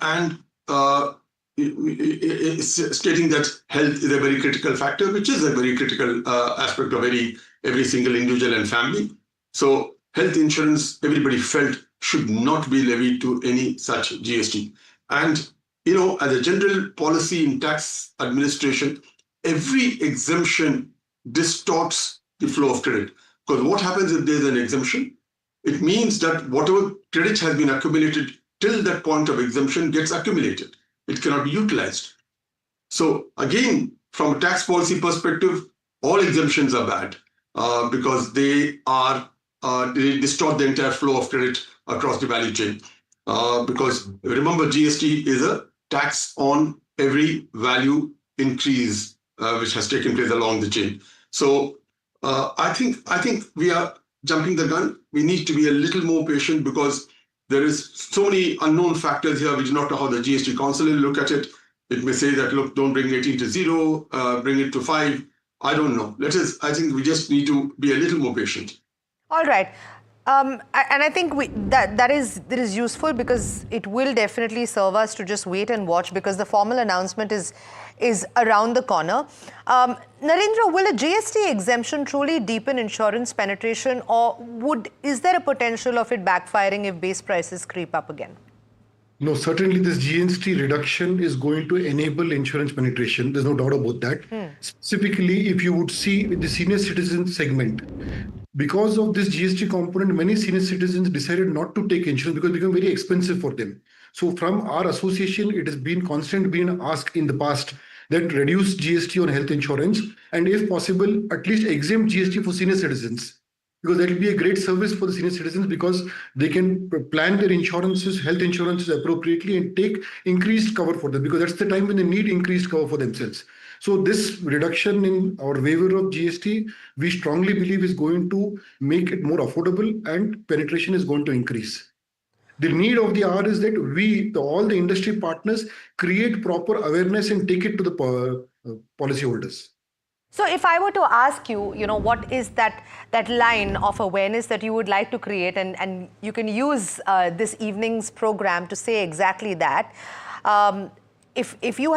Speaker 9: stating that health is a very critical factor, which is a very critical aspect of every single individual and family. So health insurance, everybody felt, should not be levied to any such GST. And, you know, as a general policy in tax administration, every exemption distorts the flow of credit. Because what happens if there's an exemption? It means that whatever credit has been accumulated till that point of exemption gets accumulated. It cannot be utilized. So again, from a tax policy perspective, all exemptions are bad because they distort the entire flow of credit across the value chain. Because remember, GST is a tax on every value increase which has taken place along the chain. So I think we are jumping the gun. We need to be a little more patient because there is so many unknown factors here. We do not know how the GST Council will look at it. It may say that, look, don't bring 18 to 0, bring it to 5. I don't know. I think we just need to be a little more patient.
Speaker 17: All right. And I think that is useful because it will definitely serve us to just wait and watch, because the formal announcement is around the corner. Narendra, will a GST exemption truly deepen insurance penetration, or is there a potential of it backfiring if base prices creep up again?
Speaker 4: No, certainly this GST reduction is going to enable insurance penetration. There's no doubt about that. Specifically, if you would see the senior citizen segment, because of this GST component, many senior citizens decided not to take insurance because it became very expensive for them. So from our association, it has been constantly been asked in the past that reduce GST on health insurance, and if possible, at least exempt GST for senior citizens, because that will be a great service for the senior citizens, because they can plan their insurances, health insurances appropriately and take increased cover for them, because that's the time when they need increased cover for themselves. So this reduction in our waiver of GST, we strongly believe is going to make it more affordable and penetration is going to increase. The need of the hour is that all the industry partners create proper awareness and take it to the policyholders.
Speaker 17: So if I were to ask you, what is that line of awareness that you would like to create, and you can use this evening's program to say exactly that. If you